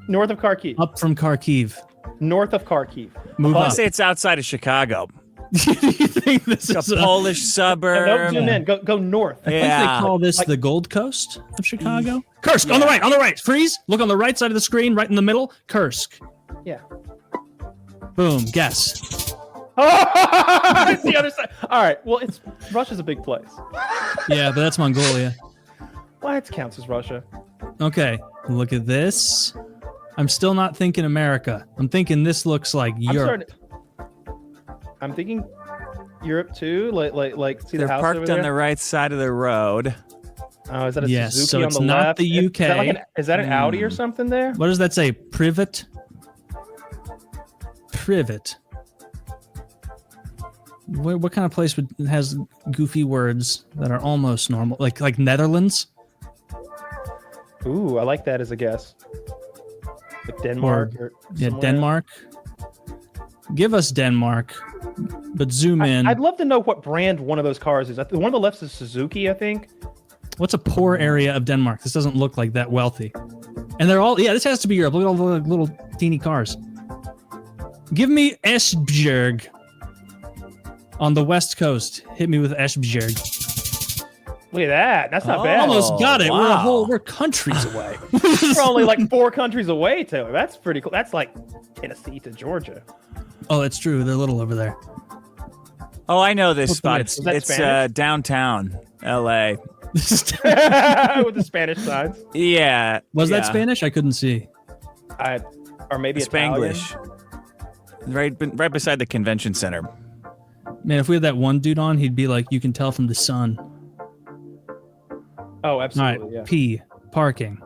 [SPEAKER 1] North of Kharkiv.
[SPEAKER 2] up from Kharkiv.
[SPEAKER 1] North of Kharkiv.
[SPEAKER 2] Move
[SPEAKER 3] Well, I
[SPEAKER 2] up.
[SPEAKER 3] say it's outside of Chicago.
[SPEAKER 2] You think this
[SPEAKER 3] It's
[SPEAKER 2] is
[SPEAKER 3] a Polish suburb.
[SPEAKER 1] No, zoom in. Go north.
[SPEAKER 2] I think
[SPEAKER 3] Yeah.
[SPEAKER 2] they call this the Gold Coast of Chicago. Kursk, on the right, freeze. Look on the right side of the screen, right in the middle. Kursk.
[SPEAKER 1] Yeah.
[SPEAKER 2] Boom, guess.
[SPEAKER 1] It's the other side. All right. Well, Russia's a big place.
[SPEAKER 2] Yeah, but that's Mongolia.
[SPEAKER 1] Well, it counts as Russia.
[SPEAKER 2] Okay, look at this. I'm still not thinking America. I'm thinking this looks like Europe.
[SPEAKER 1] I'm thinking Europe too. Like see
[SPEAKER 3] They're
[SPEAKER 1] the house
[SPEAKER 3] parked
[SPEAKER 1] over there?
[SPEAKER 3] on the right side of the road.
[SPEAKER 1] Oh, is that a
[SPEAKER 2] Yes,
[SPEAKER 1] Suzuki
[SPEAKER 2] so
[SPEAKER 1] on
[SPEAKER 2] it's
[SPEAKER 1] the
[SPEAKER 2] not
[SPEAKER 1] left?
[SPEAKER 2] the UK.
[SPEAKER 1] Is that an Audi or something there?
[SPEAKER 2] What does that say? Privet? Privet. What kind of place has goofy words that are almost normal? Like Netherlands?
[SPEAKER 1] Ooh, I like that as a guess. Like Denmark or somewhere.
[SPEAKER 2] Denmark. Give us Denmark, but zoom in.
[SPEAKER 1] I'd love to know what brand one of those cars is. The one on the left is Suzuki, I think.
[SPEAKER 2] What's a poor area of Denmark? This doesn't look like that wealthy. And they're all, this has to be Europe. Look at all the little teeny cars. Give me Esbjerg on the west coast. Hit me with Esbjerg.
[SPEAKER 1] Look at that. That's not bad.
[SPEAKER 2] Almost got it.
[SPEAKER 3] Wow.
[SPEAKER 2] We're countries away.
[SPEAKER 1] We're only like 4 countries away, Taylor. That's pretty cool. That's like Tennessee to Georgia.
[SPEAKER 2] Oh, that's true. They're little over there.
[SPEAKER 3] Oh, I know this
[SPEAKER 2] What's
[SPEAKER 3] spot.
[SPEAKER 2] the-
[SPEAKER 3] It's,
[SPEAKER 1] is that
[SPEAKER 3] it's
[SPEAKER 1] Spanish?
[SPEAKER 3] downtown LA.
[SPEAKER 1] With the Spanish signs.
[SPEAKER 3] Yeah.
[SPEAKER 2] Was that
[SPEAKER 3] yeah.
[SPEAKER 2] Spanish? I couldn't see.
[SPEAKER 1] Or maybe Italian.
[SPEAKER 3] Spanglish. Right beside the convention center.
[SPEAKER 2] Man, if we had that one dude on, he'd be like, you can tell from the sun.
[SPEAKER 1] Oh,
[SPEAKER 2] All right,
[SPEAKER 1] absolutely. Yeah.
[SPEAKER 2] P, parking.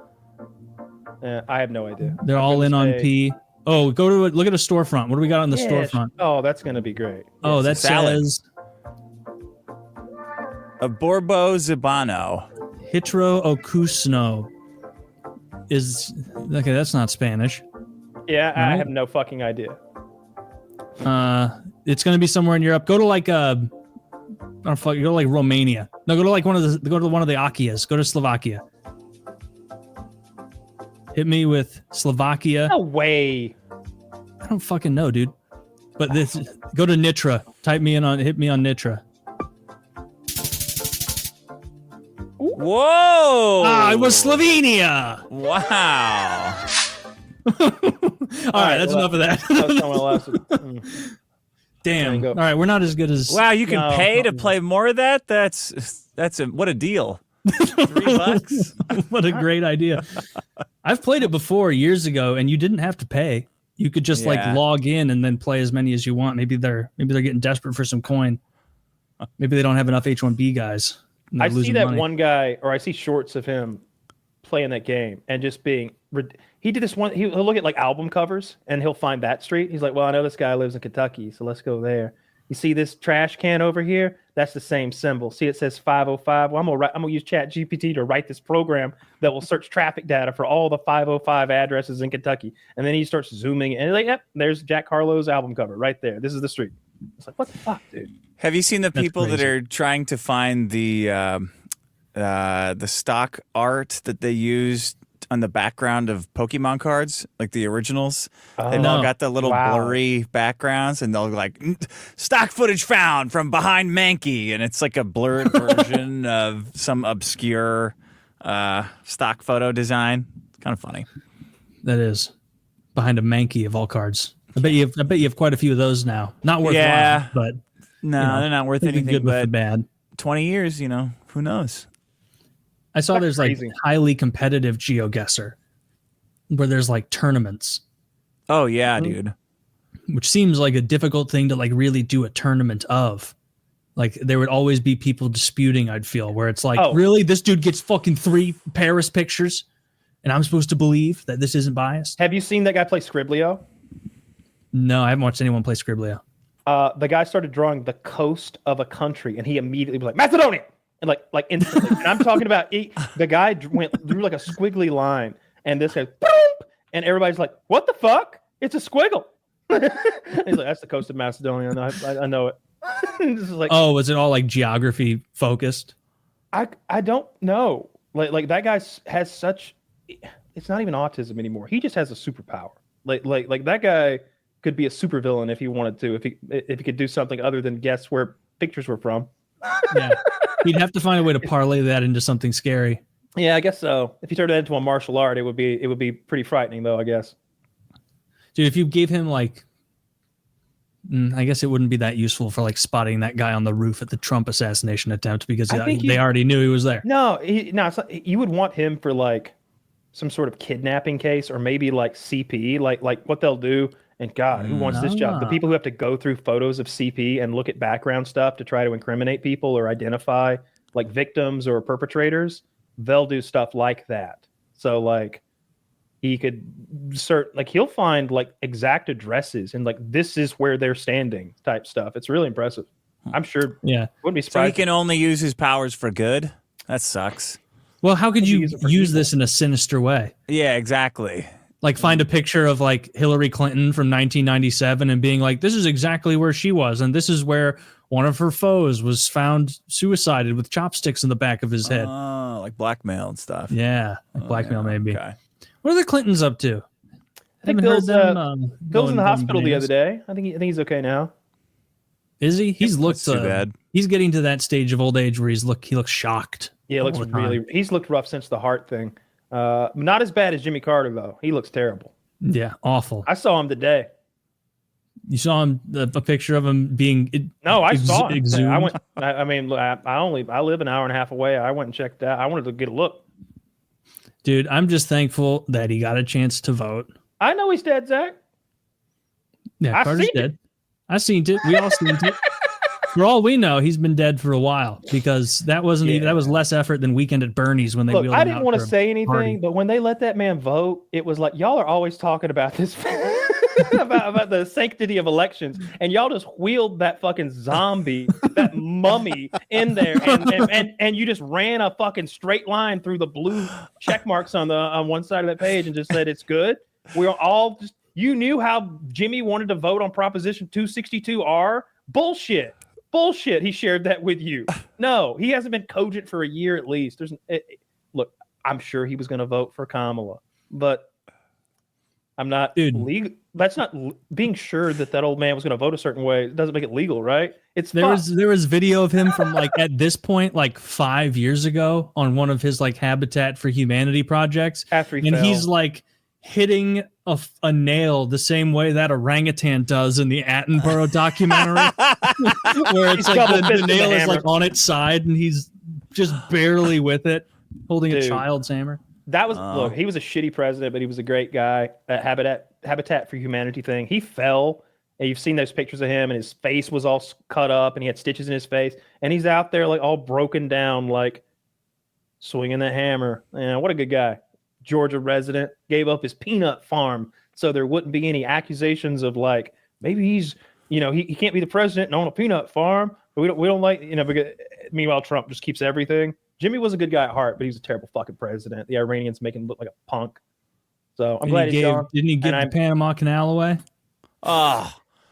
[SPEAKER 1] I have no idea.
[SPEAKER 2] They're all in on P. Oh, look at a storefront. What do we got on the storefront?
[SPEAKER 1] Oh, that's gonna be great.
[SPEAKER 2] Oh, that
[SPEAKER 3] salad.
[SPEAKER 2] says
[SPEAKER 3] A Borbo Zibano.
[SPEAKER 2] Hitro Okusno. Okay, that's not Spanish.
[SPEAKER 1] Yeah, I
[SPEAKER 2] Right.
[SPEAKER 1] have no fucking idea.
[SPEAKER 2] It's gonna be somewhere in Europe. Go to like go to like Romania. No, go to one of the Akias. Go to Slovakia. Hit me with Slovakia.
[SPEAKER 1] No way.
[SPEAKER 2] I don't fucking know, dude. But go to Nitra. Hit me on Nitra.
[SPEAKER 3] Whoa!
[SPEAKER 2] It was Slovenia.
[SPEAKER 3] Wow.
[SPEAKER 2] All right, that's enough of that.
[SPEAKER 1] That was someone else.
[SPEAKER 2] Damn.
[SPEAKER 1] Go.
[SPEAKER 2] All right, we're not as good as.
[SPEAKER 3] Wow, you can
[SPEAKER 1] No.
[SPEAKER 3] pay to play more of that? What a deal. $3?
[SPEAKER 2] What a great idea. I've played it before years ago, and you didn't have to pay. You could just like
[SPEAKER 3] Yeah.
[SPEAKER 2] log in and then play as many as you want. Maybe they're getting desperate for some coin. Maybe they don't have enough H1B guys. and they're
[SPEAKER 1] I see
[SPEAKER 2] losing
[SPEAKER 1] that
[SPEAKER 2] money.
[SPEAKER 1] one guy, or I see shorts of him playing that game and just being. He did this one. He'll look at like album covers and he'll find that street. He's like, well, I know this guy lives in Kentucky, so let's go there. You see this trash can over here? That's the same symbol. See, it says 505. Well, I'm gonna use Chat GPT to write this program that will search traffic data for all the 505 addresses in Kentucky. And then he starts zooming and like, yep, there's Jack Harlow's album cover right there. This is the street. It's like, what the fuck, dude?
[SPEAKER 3] Have you seen the
[SPEAKER 2] That's
[SPEAKER 3] people that
[SPEAKER 2] crazy.
[SPEAKER 3] are trying to find the stock art that they used
[SPEAKER 5] on the background of Pokemon cards, like the originals. They've
[SPEAKER 2] No.
[SPEAKER 5] all got the little blurry backgrounds, and they'll like stock footage found from behind Mankey, and it's like a blurred version of some obscure stock photo design. It's kind of funny.
[SPEAKER 2] That is behind a Mankey of all cards. I bet you have quite a few of those now. Not worthwhile, but
[SPEAKER 5] no, they're not worth anything.
[SPEAKER 2] Good with the
[SPEAKER 5] But
[SPEAKER 2] bad.
[SPEAKER 5] 20 years, who knows?
[SPEAKER 2] I saw there's
[SPEAKER 1] crazy.
[SPEAKER 2] like highly competitive GeoGuessr where there's like tournaments,
[SPEAKER 5] Oh yeah, dude.
[SPEAKER 2] which seems like a difficult thing to like really do a tournament of. Like there would always be people disputing, I'd feel, where it's like, really, this dude gets fucking 3 Paris pictures and I'm supposed to believe that this isn't biased?
[SPEAKER 1] Have you seen that guy play Scriblio?
[SPEAKER 2] No, I haven't watched anyone play Scriblio.
[SPEAKER 1] The guy started drawing the coast of a country, and he immediately was like, Macedonia! And like instantly. And I'm talking about the guy drew like a squiggly line, and this guy, boom! And everybody's like, what the fuck? It's a squiggle. And he's like, that's the coast of Macedonia. And I know it. This is like,
[SPEAKER 2] Oh, was it all like geography focused?
[SPEAKER 1] I don't know. Like that guy has such, it's not even autism anymore. He just has a superpower. Like that guy could be a supervillain if he wanted to, if he could do something other than guess where pictures were from.
[SPEAKER 2] Yeah. He'd have to find a way to parlay that into something scary.
[SPEAKER 1] Yeah, I guess so. If you turned that into a martial art, it would be pretty frightening, though, I guess.
[SPEAKER 2] Dude, if you gave him like, I guess it wouldn't be that useful for like spotting that guy on the roof at the Trump assassination attempt because they already knew he was there.
[SPEAKER 1] No, it's not, you would want him for like some sort of kidnapping case, or maybe like CP, like what they'll do. And God, who wants this job? The people who have to go through photos of CP and look at background stuff to try to incriminate people or identify like victims or perpetrators, they'll do stuff like that. So like he could he'll find like exact addresses and like this is where they're standing type stuff. It's really impressive. I'm sure.
[SPEAKER 2] Yeah.
[SPEAKER 1] Wouldn't be
[SPEAKER 5] So
[SPEAKER 1] surprised.
[SPEAKER 5] he can only use his powers for good? That sucks.
[SPEAKER 2] Well, how could you
[SPEAKER 1] use it for
[SPEAKER 2] use
[SPEAKER 1] evil.
[SPEAKER 2] this in a sinister way?
[SPEAKER 5] Yeah, exactly.
[SPEAKER 2] Like find a picture of like Hillary Clinton from 1997 and being like, this is exactly where she was. And this is where one of her foes was found suicided with chopsticks in the back of his head.
[SPEAKER 5] Oh, like blackmail and stuff.
[SPEAKER 2] Yeah. Like blackmail, maybe.
[SPEAKER 5] Okay.
[SPEAKER 2] What are the Clintons up to?
[SPEAKER 1] I think
[SPEAKER 2] Haven't heard
[SPEAKER 1] Bill's,
[SPEAKER 2] them,
[SPEAKER 1] Bill's in the
[SPEAKER 2] going
[SPEAKER 1] hospital the
[SPEAKER 2] bananas.
[SPEAKER 1] other day. I think he's okay now.
[SPEAKER 2] Is he? He's looked
[SPEAKER 5] too bad.
[SPEAKER 2] He's getting to that stage of old age where he looks shocked.
[SPEAKER 1] Yeah,
[SPEAKER 2] all
[SPEAKER 1] looks
[SPEAKER 2] the time.
[SPEAKER 1] he's looked rough since the heart thing. Not as bad as Jimmy Carter though. He looks terrible.
[SPEAKER 2] Yeah, awful.
[SPEAKER 1] I saw him today.
[SPEAKER 2] You saw him a picture of him being
[SPEAKER 1] No, I saw him.
[SPEAKER 2] exhumed?
[SPEAKER 1] I went. I mean, I live an hour and a half away. I went and checked out. I wanted to get a look.
[SPEAKER 2] Dude, I'm just thankful that he got a chance to vote.
[SPEAKER 1] I know he's dead, Zach.
[SPEAKER 2] Yeah,
[SPEAKER 1] I
[SPEAKER 2] Carter's
[SPEAKER 1] seen
[SPEAKER 2] dead. I seen it. We all seen it. For all we know, he's been dead for a while because that wasn't even, that was less effort than Weekend at Bernie's when they
[SPEAKER 1] Look,
[SPEAKER 2] wheeled
[SPEAKER 1] I
[SPEAKER 2] him
[SPEAKER 1] didn't
[SPEAKER 2] out
[SPEAKER 1] want to
[SPEAKER 2] for a
[SPEAKER 1] say anything,
[SPEAKER 2] party.
[SPEAKER 1] but when they let that man vote, it was like y'all are always talking about this about the sanctity of elections, and y'all just wheeled that fucking zombie, that mummy in there, and you just ran a fucking straight line through the blue check marks on one side of that page and just said it's good. We're all just, you knew how Jimmy wanted to vote on Proposition 262R. Bullshit. He shared that with you. No, he hasn't been cogent for a year at least. Look, I'm sure he was going to vote for Kamala, but I'm not legal. That's not being sure that old man was going to vote a certain way. It doesn't make it legal, right? There
[SPEAKER 2] was video of him from like at this point, like 5 years ago on one of his like Habitat for Humanity projects.
[SPEAKER 1] After he
[SPEAKER 2] and
[SPEAKER 1] fell.
[SPEAKER 2] he's like hitting a nail the same way that orangutan does in the Attenborough documentary, where it's like the nail is like on its side and he's just barely with it, holding a child's hammer.
[SPEAKER 1] That was look. He was a shitty president, but he was a great guy. Habitat for Humanity thing. He fell, and you've seen those pictures of him, and his face was all cut up, and he had stitches in his face, and he's out there like all broken down, like swinging that hammer. Man, what a good guy. Georgia resident, gave up his peanut farm so there wouldn't be any accusations of like maybe he's he can't be the president and own a peanut farm. We don't like because meanwhile Trump just keeps everything. Jimmy was a good guy at heart, but he was a terrible fucking president. The Iranians making him look like a punk. So I'm glad he's gone.
[SPEAKER 2] Didn't he give the Panama Canal away?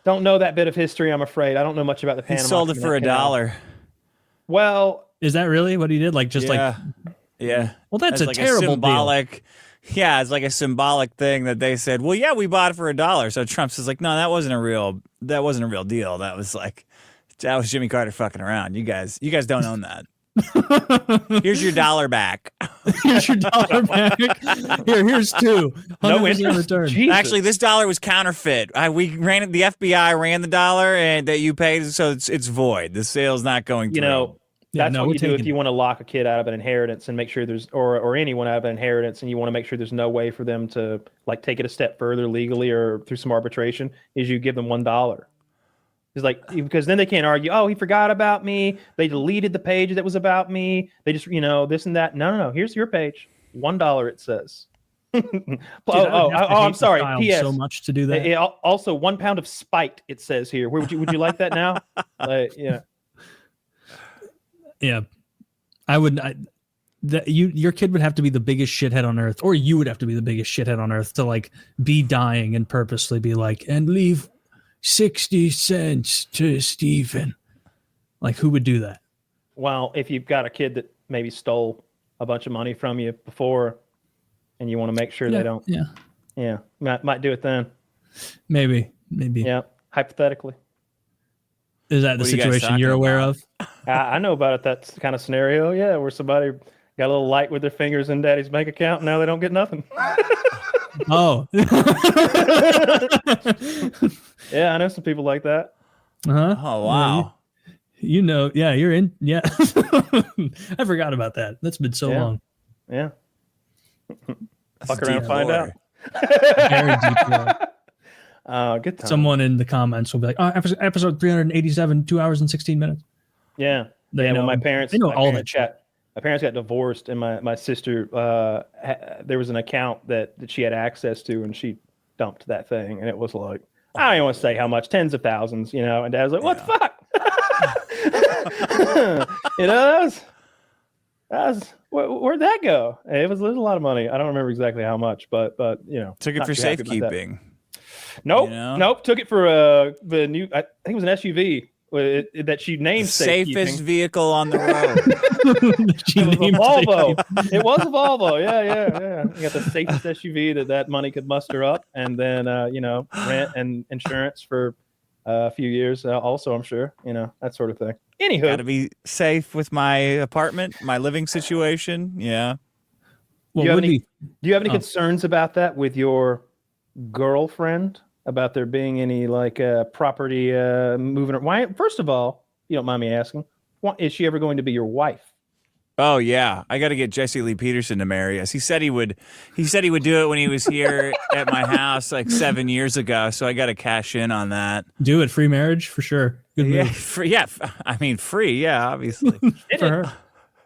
[SPEAKER 1] Don't know that bit of history, I'm afraid. I don't know much about the Panama Canal.
[SPEAKER 5] He sold it for $1.
[SPEAKER 1] Well,
[SPEAKER 2] is that really what he did? Like just
[SPEAKER 5] yeah.
[SPEAKER 2] Well, that's a
[SPEAKER 5] like
[SPEAKER 2] terrible
[SPEAKER 5] symbolic
[SPEAKER 2] deal.
[SPEAKER 5] Yeah, it's like a symbolic thing that they said, well, yeah, we bought it for $1. So Trump says like, no, that wasn't a real deal. That was Jimmy Carter fucking around. You guys don't own that. Here's your $1 back.
[SPEAKER 2] Here's your $1 back. Here's two.
[SPEAKER 1] No interest.
[SPEAKER 2] Return.
[SPEAKER 1] Jesus.
[SPEAKER 5] Actually, this dollar was counterfeit. The FBI ran the dollar and that you paid, so it's void. The sale's not going through.
[SPEAKER 1] You know, that's what you do if you want to lock a kid out of an inheritance and make sure there's, or anyone out of an inheritance, and you want to make sure there's no way for them to like take it a step further legally or through some arbitration, is you give them $1. It's like, because then they can't argue, oh, he forgot about me. They deleted the page that was about me. They just, this and that. No. Here's your page. $1, it says.
[SPEAKER 2] Dude,
[SPEAKER 1] I'm sorry. P.S.
[SPEAKER 2] So much to do that.
[SPEAKER 1] Also, 1 pound of spite, it says here. Would you like that now? Yeah.
[SPEAKER 2] Yeah, I would. Your kid would have to be the biggest shithead on earth, or you would have to be the biggest shithead on earth to like be dying and purposely be like, and leave 60 cents to Stephen. Like, who would do that?
[SPEAKER 1] Well, if you've got a kid that maybe stole a bunch of money from you before, and you want to make sure they don't. Yeah, might do it then.
[SPEAKER 2] Maybe.
[SPEAKER 1] Yeah, hypothetically.
[SPEAKER 2] Is that the situation you're aware of?
[SPEAKER 1] I know about it. That kind of scenario, yeah, where somebody got a little light with their fingers in daddy's bank account, and now they don't get nothing.
[SPEAKER 2] Oh.
[SPEAKER 1] Yeah, I know some people like that.
[SPEAKER 2] Uh-huh.
[SPEAKER 5] Oh, wow.
[SPEAKER 2] Yeah, you're in. Yeah. I forgot about that. That's been so long.
[SPEAKER 1] Yeah. Fuck around and find out.
[SPEAKER 2] Very deep lore.
[SPEAKER 1] Good time.
[SPEAKER 2] Someone in the comments will be like, "Oh, episode 387, 2 hours and 16 minutes."
[SPEAKER 1] Yeah,
[SPEAKER 2] they know.
[SPEAKER 1] Well, my parents.
[SPEAKER 2] They know
[SPEAKER 1] my
[SPEAKER 2] all
[SPEAKER 1] parents
[SPEAKER 2] that.
[SPEAKER 1] My parents got divorced, and my sister. There was an account that she had access to, and she dumped that thing, and it was like, I don't even want to say how much, tens of thousands, And Dad was like, "What the fuck?" Where'd that go? It was a lot of money. I don't remember exactly how much, but
[SPEAKER 5] took it for safekeeping.
[SPEAKER 1] Nope. Took it for the new. I think it was an SUV that she named
[SPEAKER 5] safest vehicle on the road.
[SPEAKER 1] It was a Volvo. It was a Volvo. Yeah. You got the safest SUV that money could muster up, and then rent and insurance for a few years. Also, I'm sure that sort of thing. Anywho,
[SPEAKER 5] got to be safe with my apartment, my living situation. Yeah.
[SPEAKER 1] Do you have any concerns about that with your girlfriend, about there being any like property moving? Why? First of all, you don't mind me asking, is she ever going to be your wife?
[SPEAKER 5] Oh yeah, I got to get Jesse Lee Peterson to marry us. He said he would do it when he was here at my house like 7 years ago. So I got to cash in on that.
[SPEAKER 2] Do it, free marriage for sure. Good move.
[SPEAKER 5] Free. Yeah, obviously
[SPEAKER 2] for her.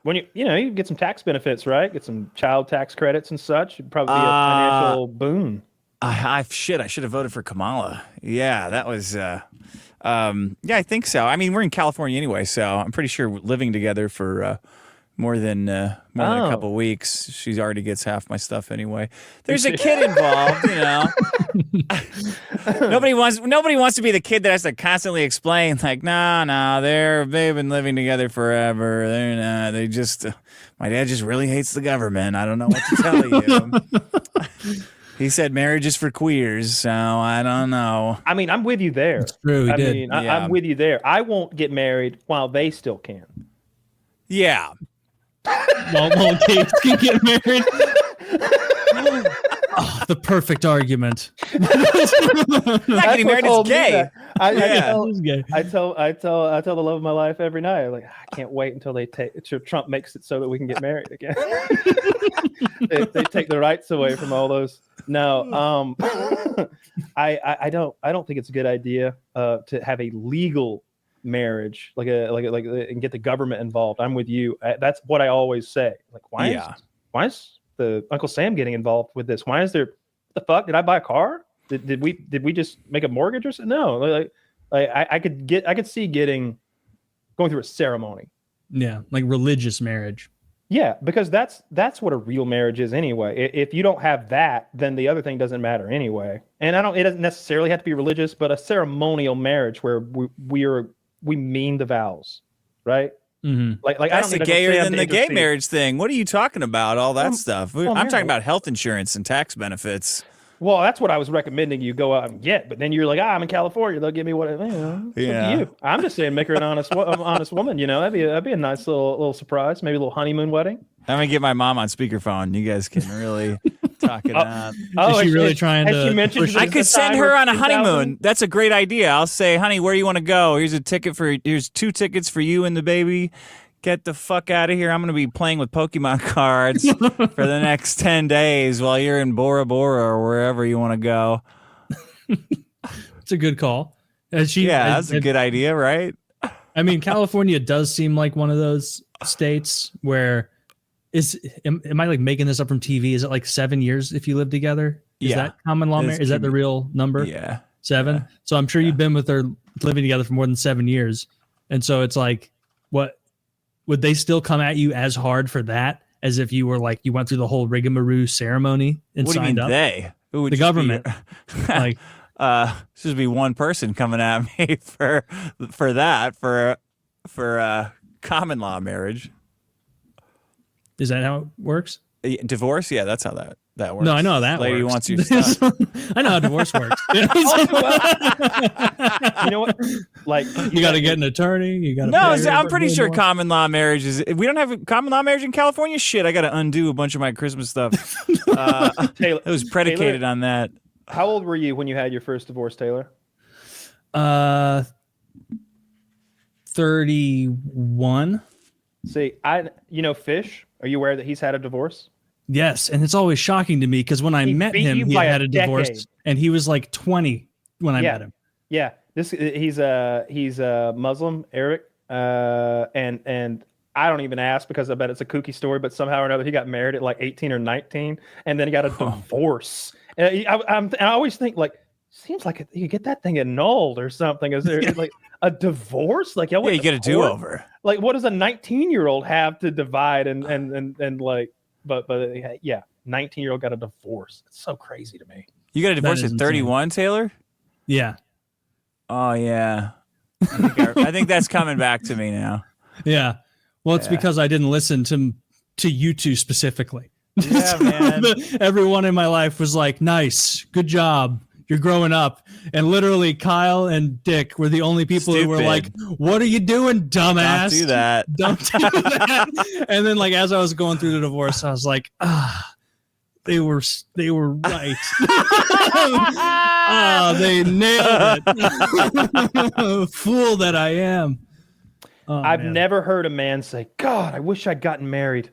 [SPEAKER 1] When you get some tax benefits, right? Get some child tax credits and such. It'd probably be a financial boon.
[SPEAKER 5] I should have voted for Kamala. Yeah, that was. Yeah, I think so. I mean, we're in California anyway, so I'm pretty sure living together for more than a couple weeks, she already gets half my stuff anyway. There's a kid involved, Nobody wants to be the kid that has to constantly explain, like, no, they've been living together forever. They just, my dad just really hates the government. I don't know what to tell you. He said marriage is for queers, so I don't know.
[SPEAKER 1] I mean, I'm with you there.
[SPEAKER 2] It's true, he did.
[SPEAKER 1] I'm with you there. I won't get married while they still can.
[SPEAKER 5] Yeah.
[SPEAKER 2] While kids can get married. Oh, the perfect argument.
[SPEAKER 5] Not getting married is gay.
[SPEAKER 1] I tell the love of my life every night. I'm like, I can't wait until Trump makes it so that we can get married again. they take the rights away from all those. No, I don't think it's a good idea to have a legal marriage like and get the government involved. I'm with you. That's what I always say. Like, why is the Uncle Sam getting involved with this? Why is there? What the fuck? Did I buy a car? Did we just make a mortgage or something? No. I could see going through a ceremony.
[SPEAKER 2] Yeah, like religious marriage.
[SPEAKER 1] Yeah, because that's what a real marriage is anyway. If you don't have that, then the other thing doesn't matter anyway. And it doesn't necessarily have to be religious, but a ceremonial marriage where we mean the vows, right? Like I
[SPEAKER 5] That's
[SPEAKER 1] don't need to go
[SPEAKER 5] gayer
[SPEAKER 1] stand
[SPEAKER 5] than
[SPEAKER 1] to
[SPEAKER 5] the gay
[SPEAKER 1] intercede.
[SPEAKER 5] marriage thing. What are you talking about? All that stuff.
[SPEAKER 1] well,
[SPEAKER 5] I'm talking
[SPEAKER 1] man.
[SPEAKER 5] about health insurance and tax benefits.
[SPEAKER 1] Well, that's what I was recommending you go out and get. But then you're like, I'm in California. They'll give me what. It's up to you. I'm just saying, make her an honest woman. That'd be a nice little surprise. Maybe a little honeymoon wedding.
[SPEAKER 3] I'm gonna get my mom on speakerphone. You guys can really talk it out.
[SPEAKER 2] Is she really trying to?
[SPEAKER 1] She mentioned
[SPEAKER 3] I could send her on a honeymoon. That's a great idea. I'll say, honey, where do you want to go? Here's 2 tickets for you and the baby. Get the fuck out of here. I'm going to be playing with Pokemon cards for the next 10 days while you're in Bora Bora or wherever you want to go.
[SPEAKER 2] It's a good call.
[SPEAKER 3] That's a good idea, right?
[SPEAKER 2] I mean, California does seem like one of those states where am I like making this up from TV? Is it like 7 years if you live together? Is that common law? Is that the real number?
[SPEAKER 3] Yeah.
[SPEAKER 2] 7.
[SPEAKER 3] Yeah.
[SPEAKER 2] So I'm sure you've been with her living together for more than 7 years. And so it's like, what would they still come at you as hard for that as if you were like, you went through the whole rigmarole ceremony and
[SPEAKER 3] what do you
[SPEAKER 2] signed
[SPEAKER 3] mean
[SPEAKER 2] up?
[SPEAKER 3] they? Who would
[SPEAKER 2] the government. Like,
[SPEAKER 3] should be one person coming at me for common law marriage.
[SPEAKER 2] Is that how it works?
[SPEAKER 3] Divorce? Yeah, that's how that works.
[SPEAKER 2] No, I know that
[SPEAKER 3] lady
[SPEAKER 2] works.
[SPEAKER 3] wants your stuff.
[SPEAKER 2] I know how divorce works.
[SPEAKER 1] You know what? Like
[SPEAKER 2] you got to get an attorney. You got to.
[SPEAKER 3] No, I'm pretty sure common law marriage is. We don't have a common law marriage in California. Shit, I got to undo a bunch of my Christmas stuff. It was predicated on that.
[SPEAKER 1] How old were you when you had your first divorce, Taylor?
[SPEAKER 2] 31.
[SPEAKER 1] See, Fish. Are you aware that he's had a divorce?
[SPEAKER 2] Yes, and it's always shocking to me because when I met him, he had a divorce, and he was like 20 when I met him.
[SPEAKER 1] Yeah, he's a Muslim, Eric, and I don't even ask because I bet it's a kooky story, but somehow or another he got married at like 18 or 19, and then he got a divorce. And I always think like, seems like you get that thing annulled or something. Is there like a divorce? Like,
[SPEAKER 3] you get a do-over.
[SPEAKER 1] Like, what does a 19-year-old have to divide and like? But 19-year-old got a divorce. It's so crazy to me.
[SPEAKER 3] You got a divorce at 31, Taylor?
[SPEAKER 2] Yeah.
[SPEAKER 3] Oh yeah. I think that's coming back to me now.
[SPEAKER 2] Yeah. Well, it's because I didn't listen to you two specifically.
[SPEAKER 3] Yeah, man.
[SPEAKER 2] Everyone in my life was like, "Nice, good job. You're growing up." And literally Kyle and Dick were the only people who were like, "What are you doing, dumbass?
[SPEAKER 3] Don't do that.
[SPEAKER 2] Don't do that." And then like as I was going through the divorce, I was like, they were right. They nailed it. Fool that I am.
[SPEAKER 1] I've never heard a man say, "God, I wish I'd gotten married."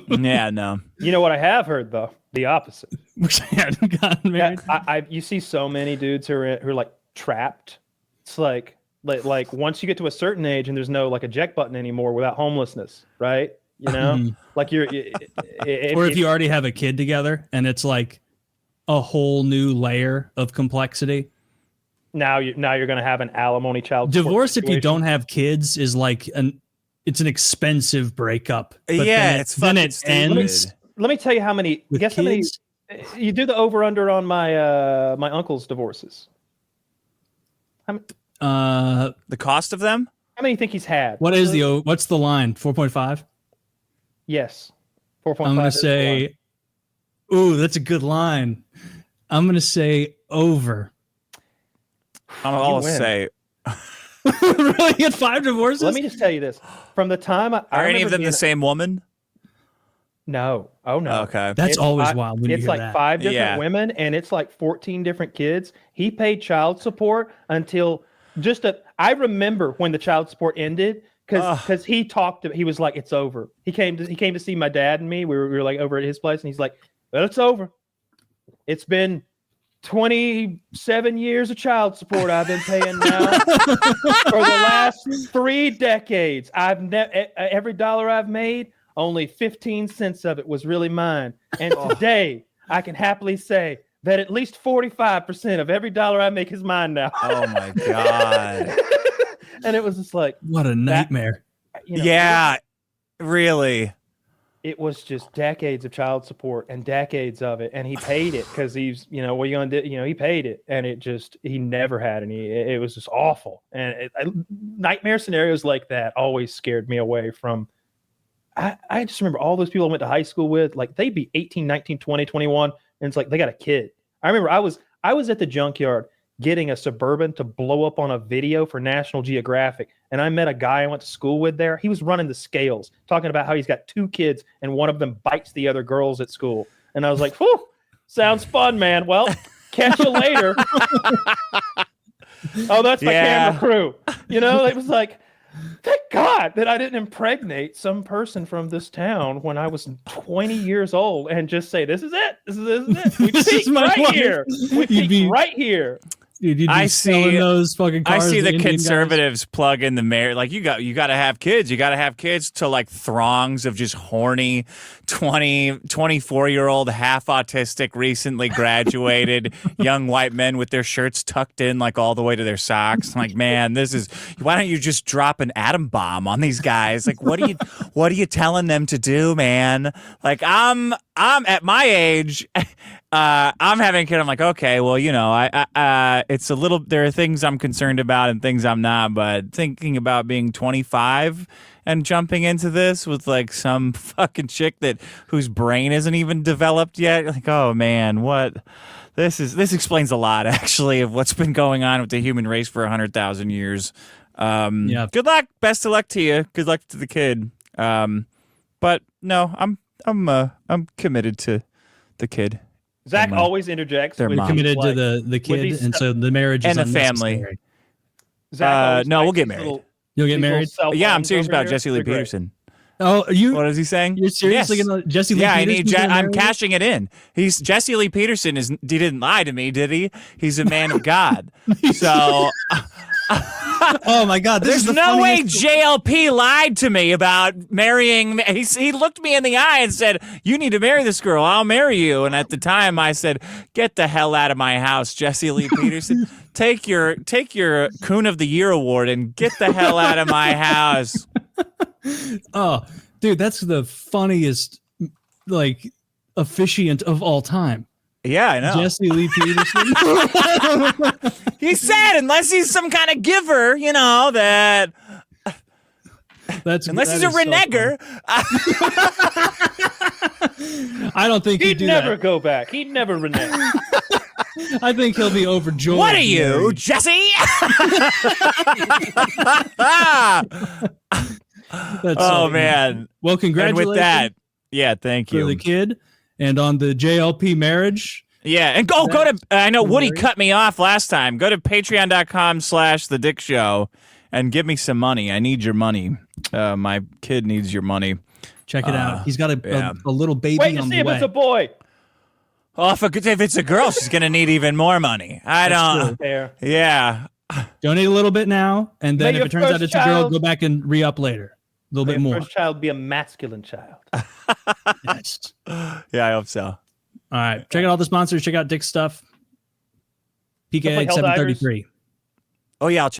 [SPEAKER 3] Yeah, no.
[SPEAKER 1] You know what I have heard though? The opposite.
[SPEAKER 2] Wish I hadn't gotten married.
[SPEAKER 1] You see so many dudes who are like trapped. It's like once you get to a certain age and there's no like eject button anymore without homelessness, right? You know, like or
[SPEAKER 2] if you already have a kid together and it's like a whole new layer of complexity.
[SPEAKER 1] Now you're going to have an alimony child support
[SPEAKER 2] divorce if you
[SPEAKER 1] situation.
[SPEAKER 2] don't have kids is like it's an expensive breakup. But
[SPEAKER 3] then it
[SPEAKER 2] ends.
[SPEAKER 1] Let me tell you how many. Guess how many. You do the over under on my my uncle's divorces.
[SPEAKER 3] The cost of them?
[SPEAKER 1] How many do you think he's had?
[SPEAKER 2] What's the line? 4.5?
[SPEAKER 1] Yes. 4.5.
[SPEAKER 2] I'm gonna say, ooh, that's a good line. I'm gonna say over.
[SPEAKER 3] I'll say.
[SPEAKER 2] Really? You had 5 divorces?
[SPEAKER 1] Let me just tell you this. From the time
[SPEAKER 3] are any of them the same woman?
[SPEAKER 1] No. Oh no.
[SPEAKER 3] Okay.
[SPEAKER 2] That's always wild when you
[SPEAKER 1] it's
[SPEAKER 2] hear
[SPEAKER 1] like
[SPEAKER 2] that.
[SPEAKER 1] 5 different women and it's like 14 different kids. He paid child support until I remember when the child support ended because he was like, it's over. He came to see my dad and me. We were like over at his place and he's like, well, it's over. It's been 27 years of child support I've been paying now for the last 3 decades. Every dollar I've made, only 15 cents of it was really mine. And today I can happily say that at least 45% of every dollar I make is mine now.
[SPEAKER 3] Oh my God.
[SPEAKER 1] And it was just like,
[SPEAKER 2] what a nightmare.
[SPEAKER 3] Yeah, really.
[SPEAKER 1] it was just decades of child support and decades of it, and he paid it because he's, what are you gonna do? He paid it, and he never had any. It was just awful, and nightmare scenarios like that always scared me away from. I just remember all those people I went to high school with, like they'd be 18, 19, 20, 21, and it's like they got a kid. I remember I was at the junkyard getting a Suburban to blow up on a video for National Geographic. And I met a guy I went to school with there. He was running the scales, talking about how he's got 2 kids and one of them bites the other girls at school. And I was like, whew, sounds fun, man. Well, catch you later. Oh, that's my camera crew. It was like, thank God that I didn't impregnate some person from this town when I was 20 years old and just say, this is it. This is it. We peaked right here. We peaked right here.
[SPEAKER 2] Dude, I see those fucking cars.
[SPEAKER 3] I see the conservatives plug in the mayor. Like you got to have kids. You got to have kids to like throngs of just horny 24-year-old half autistic, recently graduated young white men with their shirts tucked in like all the way to their socks. Like, man, why don't you just drop an atom bomb on these guys? Like, what are you telling them to do, man? Like, I'm at my age. I'm having a kid. I'm like, okay, well, it's a little. There are things I'm concerned about and things I'm not. But thinking about being 25 and jumping into this with like some fucking chick whose brain isn't even developed yet, like, oh man, what? This explains a lot actually of what's been going on with the human race for 100,000 years. Yeah. Good luck. Best of luck to you. Good luck to the kid. But no, I'm committed to the kid.
[SPEAKER 1] Zach always interjects.
[SPEAKER 2] We're committed to the kid, and so the marriage is
[SPEAKER 3] and the family.
[SPEAKER 1] Zach
[SPEAKER 3] no, we'll get married.
[SPEAKER 2] You'll get married?
[SPEAKER 3] Yeah, I'm serious about Jesse Lee Peterson.
[SPEAKER 2] Oh,
[SPEAKER 3] what is he saying?
[SPEAKER 2] You're seriously gonna Jesse Lee Peterson?
[SPEAKER 3] Yeah, I'm cashing it in. Jesse Lee Peterson he didn't lie to me, did he? He's a man of God. So.
[SPEAKER 2] Oh my God!
[SPEAKER 3] There's no way JLP lied to me about marrying me. He looked me in the eye and said, "You need to marry this girl. I'll marry you." And at the time, I said, "Get the hell out of my house, Jesse Lee Peterson. Take your Coon of the Year award and get the hell out of my house."
[SPEAKER 2] Oh, dude, that's the funniest like officiant of all time.
[SPEAKER 3] Yeah, I know.
[SPEAKER 2] Jesse Lee Peterson.
[SPEAKER 3] He said, unless he's some kind of giver, that. Unless he's a reneger.
[SPEAKER 2] I don't think
[SPEAKER 1] he'd never go back. He'd never renege.
[SPEAKER 2] I think he'll be overjoyed.
[SPEAKER 3] What are you, Jesse? Man.
[SPEAKER 2] Well, congratulations.
[SPEAKER 3] And with that, yeah, thank you.
[SPEAKER 2] For the kid. And on the JLP marriage.
[SPEAKER 3] Yeah, and go to, I know Woody cut me off last time. Go to patreon.com/The Dick Show and give me some money. I need your money. My kid needs your money.
[SPEAKER 2] Check it out. He's got a little baby
[SPEAKER 1] Wait to
[SPEAKER 2] on
[SPEAKER 1] see
[SPEAKER 2] the
[SPEAKER 1] if
[SPEAKER 2] way.
[SPEAKER 1] It's a boy.
[SPEAKER 3] Oh, if it's a girl, she's going to need even more money. I don't.
[SPEAKER 1] Fair.
[SPEAKER 3] Yeah.
[SPEAKER 2] Donate a little bit now, and then if it turns out it's a girl, go back and re-up later. A little bit more.
[SPEAKER 1] First child be a masculine child.
[SPEAKER 2] Yes.
[SPEAKER 3] Yeah, I hope so.
[SPEAKER 2] All right. Check out all the sponsors. Check out Dick's stuff. PKA 733.
[SPEAKER 3] Oh, yeah. I'll check